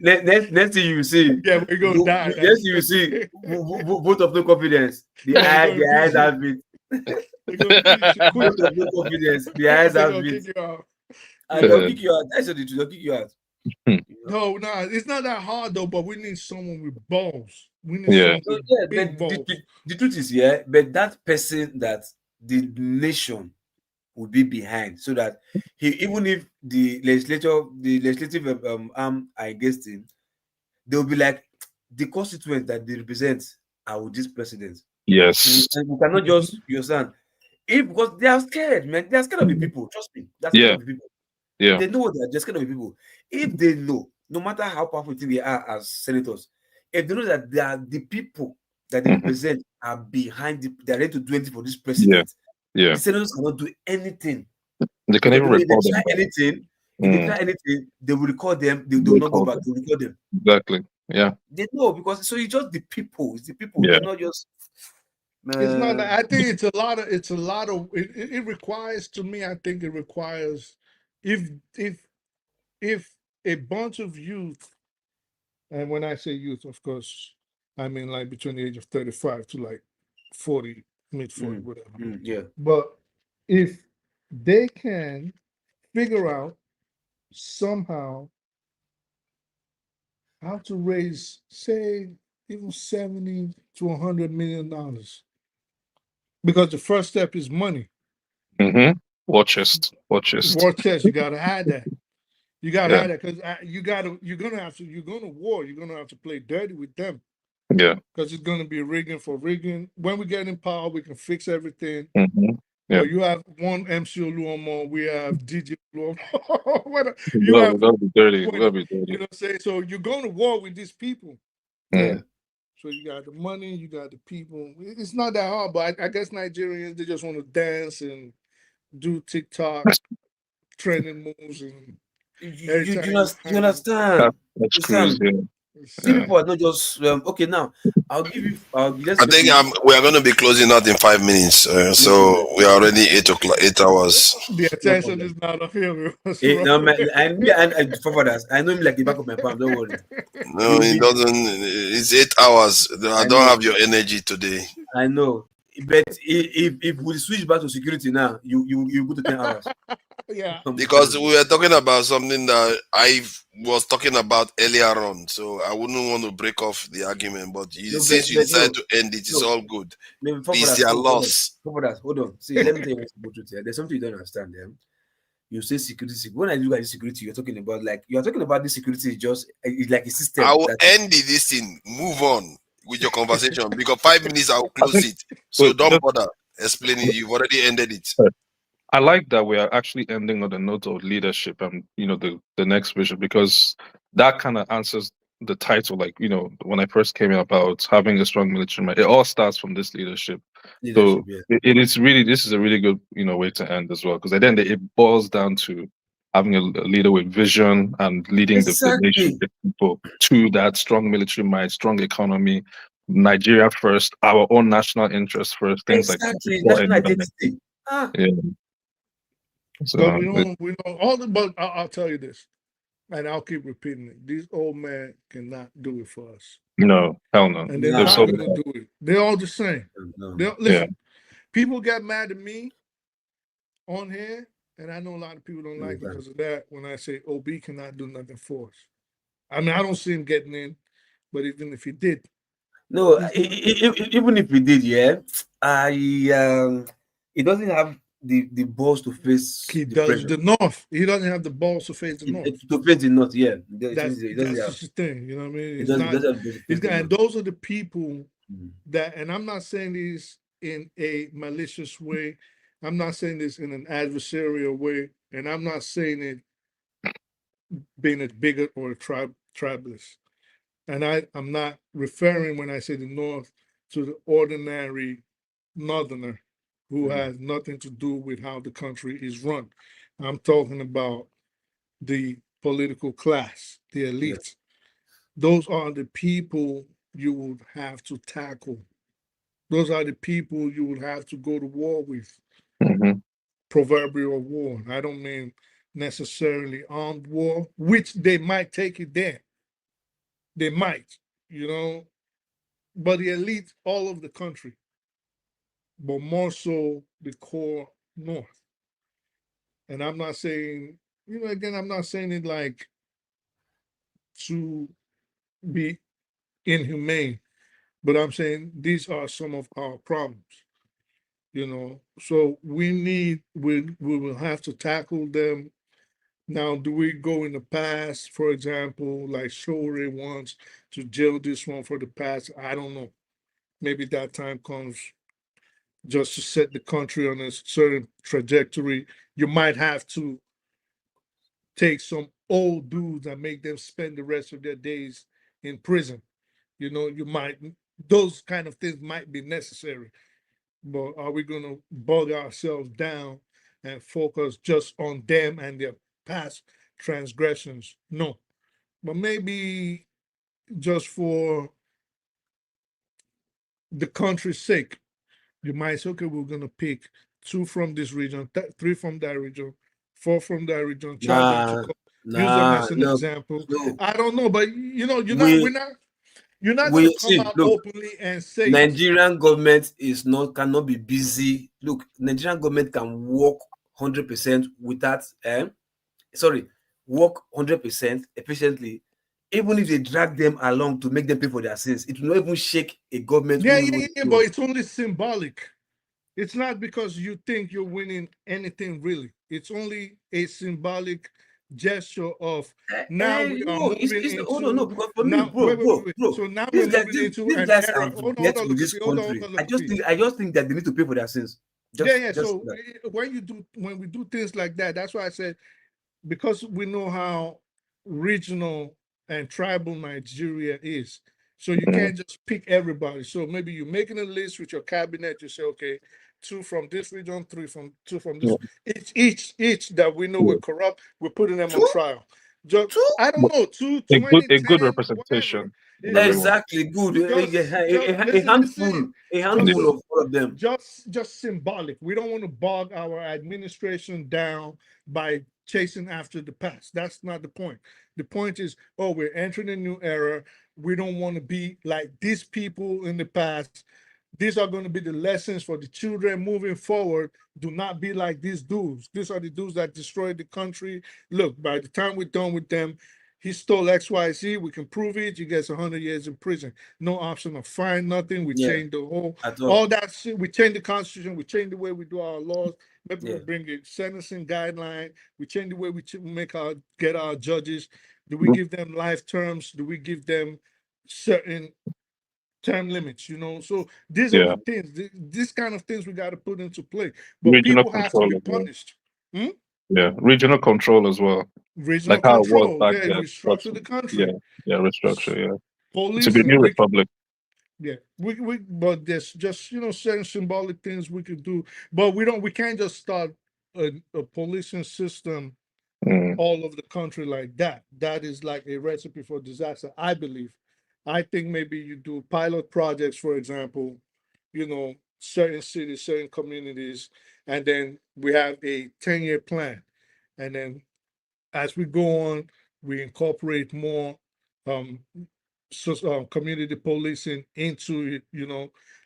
next thing you see. Yeah, we're going to die. Next thing you see, vote of no confidence. The eyes have it. Vote of no confidence. The eyes have it. And they'll kick you out. That's the truth. They'll kick you out. No, it's not that hard though. But we need someone with balls. We need someone with big balls. The truth is, but that person that the nation will be behind, so that even if the legislative arm are against him, they'll be like, the constituents that they represent are with this president. Yes. And we cannot just, you understand? Because they are scared, man. They are scared of the people. Trust me. They're scared of the people. Yeah. They know that they're scared of the people. If they know, no matter how powerful they are as senators, if they know that they are the people that they represent are behind, they're ready to do anything for this president. Yeah. The senators cannot do anything. They can even record them. If they try anything, they will record them. They will not go back to record them. Exactly. Yeah. They know, because so it's just the people. It's the people. They're not just. It's not. I think it's a lot of. It requires, to me. I think it requires, if a bunch of youth, and when I say youth, of course, I mean like between the age of 35 to like 40, mid 40, whatever. Yeah. But if they can figure out somehow how to raise, say, even $70 to $100 million, because the first step is money. War chest. War chest. You gotta have that. You gotta have that, because you're gonna war. You're gonna have to play dirty with them. Yeah. Because it's gonna be rigging for rigging. When we get in power, we can fix everything. Yeah. You have one MC Oluomo, we have DJ Oluomo. We'll be dirty. We'll be dirty. You know what I'm saying? So you're going to war with these people. Yeah. So you got the money, you got the people. It's not that hard, but I guess Nigerians, they just want to dance and do TikTok trending moves. And you understand? That's crazy. See, people are not just okay. Now, I'll give you. I think we are going to be closing out in 5 minutes. So we are already 8 hours. The attention is not on him. No, man, and for that, I know him like the back of my palm. Don't worry. No, it doesn't. It's 8 hours. I don't have your energy today. I know, but if we switch back to security now, you go to 10 hours. Yeah. Because we were talking about something that I was talking about earlier on, so I wouldn't want to break off the argument. But since you decided to end it, it's all good. It's your loss. Hold on. See, let me tell you what's the truth. There's something you don't understand. You say security. When I look at security, you're talking about this security is just it's like a system. I will end this thing. Move on with your conversation because 5 minutes I will close it. So don't bother explaining. You've already ended it. I like that we are actually ending on a note of leadership and the next vision, because that kind of answers the title. Like, when I first came in about having a strong military mind, it all starts from this leadership. So it is really, this is a really good way to end as well, because at the end it boils down to having a leader with vision and leading the nation, the people, to that strong military mind, strong economy, Nigeria first, our own national interests first, things like that. National identity. Yeah. So But we don't all the but I'll tell you this, and I'll keep repeating it. These old men cannot do it for us. no, hell no. And they're They're not so gonna do it. They're all the same. They yeah. listen, people get mad at me on here, and I know a lot of people don't like me because of that when I say OB cannot do nothing for us. I mean, I don't see him getting in, but even if he did, No, he's not- even if we did, yeah, he doesn't have the balls to face he the does pressure. the North. He doesn't have the balls to face the North. To face the North, yeah. He That's doesn't have. just the thing, you know what I mean? He It's doesn't. He not. doesn't have to It's face the and North. those are the people that, and I'm not saying this in a malicious way. I'm not saying this in an adversarial way, and I'm not saying it being a bigot or a tribalist. And I'm not referring when I say the North to the ordinary Northerner who has nothing to do with how the country is run. I'm talking about the political class, the elite. Those are the people you would have to tackle. Those are the people you would have to go to war with. Proverbial war. I don't mean necessarily armed war, which they might take it there. They might, you know, but the elite all over the country, but more so the core North. And I'm not saying, you know, again, I'm not saying it like to be inhumane, but I'm saying these are some of our problems, you know. So we will have to tackle them. Now, do we go in the past, for example, like Shore wants to jail this one for the past? I don't know. Maybe that time comes just to set the country on a certain trajectory. You might have to take some old dudes and make them spend the rest of their days in prison. You know, you might, those kind of things might be necessary. But are we going to bog ourselves down and focus just on them and their past transgressions? No. But maybe just for the country's sake, you might say, okay, we're going to pick 2 from this region, 3 from that region, 4 from that region, charge them to court, use them as an No, example. no. I don't know, but you know, you're We not going to come see. out Look, openly and say it. Nigerian government cannot be busy. Look, Nigerian government can work 100% without work 100% efficiently. Even if they drag them along to make them pay for their sins, it will not even shake a government. Yeah, but it's only symbolic. It's not because you think you're winning anything really. It's only a symbolic gesture of now we are moving into. Hold on, no, because for me, now, bro. So now These we're guys, moving into these an guys era. have Hold debt on, with this hold on, country. look, I just think that they need to pay for their sins. So when we do things like that, that's why I said, because we know how regional and tribal Nigeria is. So you can't just pick everybody. So maybe you're making a list with your cabinet. You say, okay, 2 from this region, 2 from this. Each that we know we're corrupt, we're putting them on trial. Just, I don't know, 2, 20, a good 10, representation of whatever. everyone. Exactly, good. A handful of all of them. Just symbolic. We don't want to bog our administration down by chasing after the past. That's not the point. The point is, oh, we're entering a new era. We don't want to be like these people in the past. These are going to be the lessons for the children moving forward. Do not be like these dudes. These are the dudes that destroyed the country. Look, by the time we're done with them, he stole XYZ. We can prove it. You get 100 years in prison. No option of fine, nothing. We changed the whole, all that shit. We changed the constitution. We changed the way we do our laws. Maybe we bring a sentencing guideline. We change the way we get our judges. Do we give them life terms? Do we give them certain term limits, you know? So these are the things, these kind of things we got to put into play. But Regional people have to be control as well. punished. Hmm? Yeah, regional control as well. Regional Like how it was control, back yeah, then. restructure the country. Restructure, yeah. Police, To be new republic. Yeah, but there's just, you know, certain symbolic things we could do, but we can't just start a policing system all over the country like that. That is like a recipe for disaster, I believe. I think maybe you do pilot projects, for example, you know, certain cities, certain communities, and then we have a 10-year plan, and then as we go on, we incorporate more community policing into it,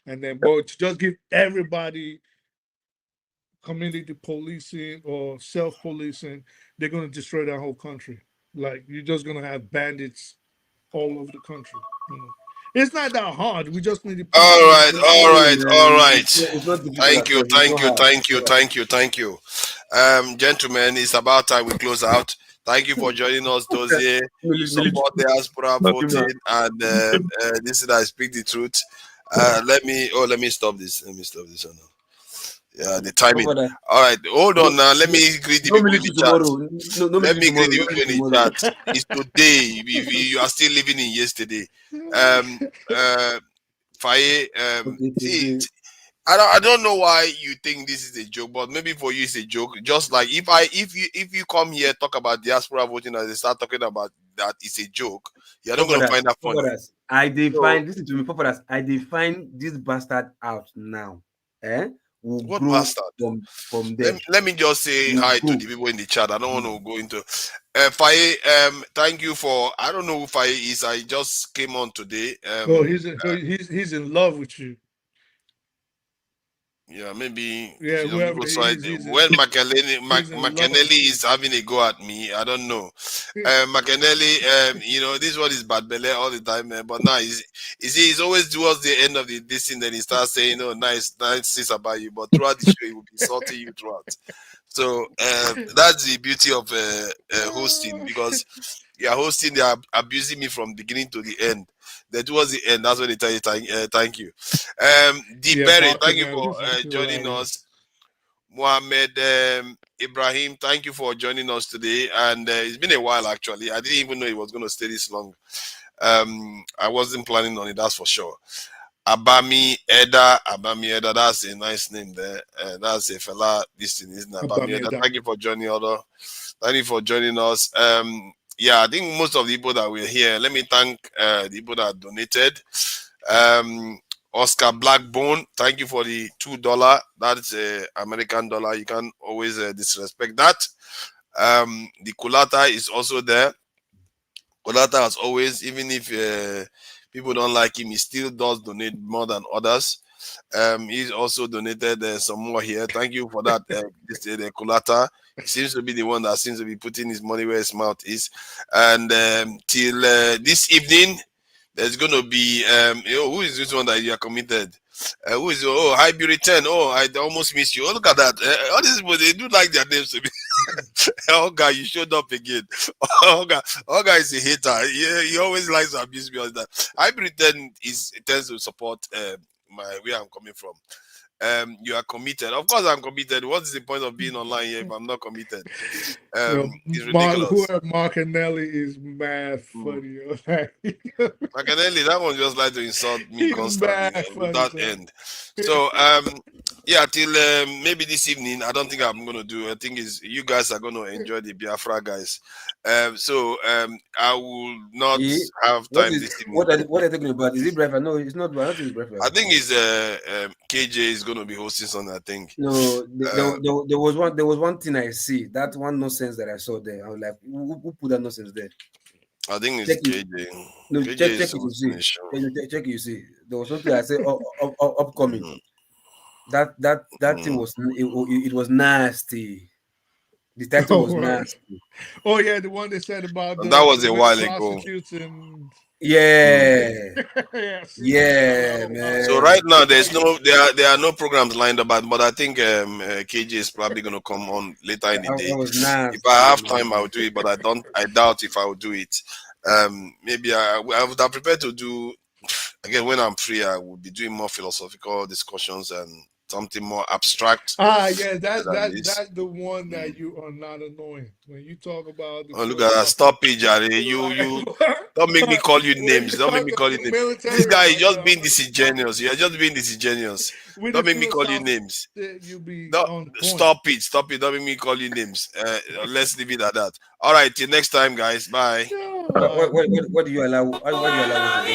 and then but to just give everybody community policing or self-policing, they're going to destroy that whole country. Like, you're just going to have bandits all over the country. It's not that hard. We just need to put All right, in all right, all right. It's not difficult Thank at you, all. It's thank not you, hard. thank you, thank you, thank you. Gentlemen, it's about time we close out. Thank you for joining us, Dozie. Support the diaspora voting, and this is I speak the truth. Let me stop this. Let me stop this. Oh, no. Yeah, the timing. All right, hold on now. Let me greet the people in the chat. Let me greet the people in the chat. It's today. You are still living in yesterday. Faye, see, I don't know why you think this is a joke, but maybe for you it's a joke. Just like if you come here talk about diaspora voting and they start talking about that it's a joke, you're not going to find that funny. I define listen to me, Papadas. I define this bastard out now. What bastard? From there. Let me just say hi to the people in the chat. I don't want to go into Faye. Thank you for. I don't know who Faye is. I just came on today. He's in love with you. Yeah, maybe. Yeah, whoever when McKennelly is having a go at me, I don't know. McKennelly, this one is bad belly all the time, but now he's always towards the end of this thing, then he starts saying, "Oh, nice things about you," but throughout the show, he will be salting you throughout. So that's the beauty of hosting, because you're hosting, they are abusing me from beginning to the end. Then towards the end, that's when they tell you thank you. Berry, thank you for joining us. Mohammed Ibrahim, thank you for joining us today. And it's been a while, actually. I didn't even know it was going to stay this long. I wasn't planning on it, that's for sure. Abami Eda, that's a nice name there. That's a fella, this thing, isn't it? Abami Eda, thank you for joining us. Thank you for joining us. Yeah, I think most of the people that were here, let me thank the people that donated. Oscar Blackbone, thank you for the $2. That's American dollar. You can't always disrespect that. The Kulata is also there. Kulata, as always, even if people don't like him, he still does donate more than others. He's also donated some more here. Thank you for that, the Kulata. He seems to be the one that seems to be putting his money where his mouth is. And till this evening, there's going to be, who is this one that you are committed? Who is, hi, Buritan. Oh, I almost missed you. Oh, look at that. All these people, they do like their names to be. Oh, God, you showed up again. Oh, God is a hater. Yeah, he always likes to abuse me all that. Hi, Buritan tends to support where I'm coming from. You are committed. Of course, I'm committed. What is the point of being online here if I'm not committed? It's ridiculous. Martinelli is mad funny. Martinelli, that one just like to insult me constantly without end. So, yeah, till maybe this evening, I don't think I'm going to do. I think you guys are going to enjoy the Biafra guys. So, I will not have time this evening. What are you talking about? Is it breakfast? No, it's not. I don't think it's breakfast. I think it's KJ is going to be hosting something. I think. No, there was one thing I see. That one nonsense that I saw there. I was like, who put that nonsense there? I think it's KJ. No, KJ check it. You see. Check it. You see. There was something I said upcoming. That thing was it was nasty. The title was nasty. Oh yeah, the one they said about that was a while ago. Yeah. Yeah, man. So right now there are no programs lined up, but I think KJ is probably going to come on later in the day. If I have time, I will do it, but I doubt if I will do it. Maybe I would have prepared to do again when I'm free. I will be doing more philosophical discussions and something more abstract. Yeah, that's the one that you are not annoying when you talk about. Look at that! Stop it, Jare. You don't make me call you names. Don't make me call you names. This guy is just being disingenuous. You are just being disingenuous. Don't make me call you names. Stop it! Stop it! Don't make me call you names. Let's leave it at that. All right. Till next time, guys. Bye. What do you allow? What do you allow?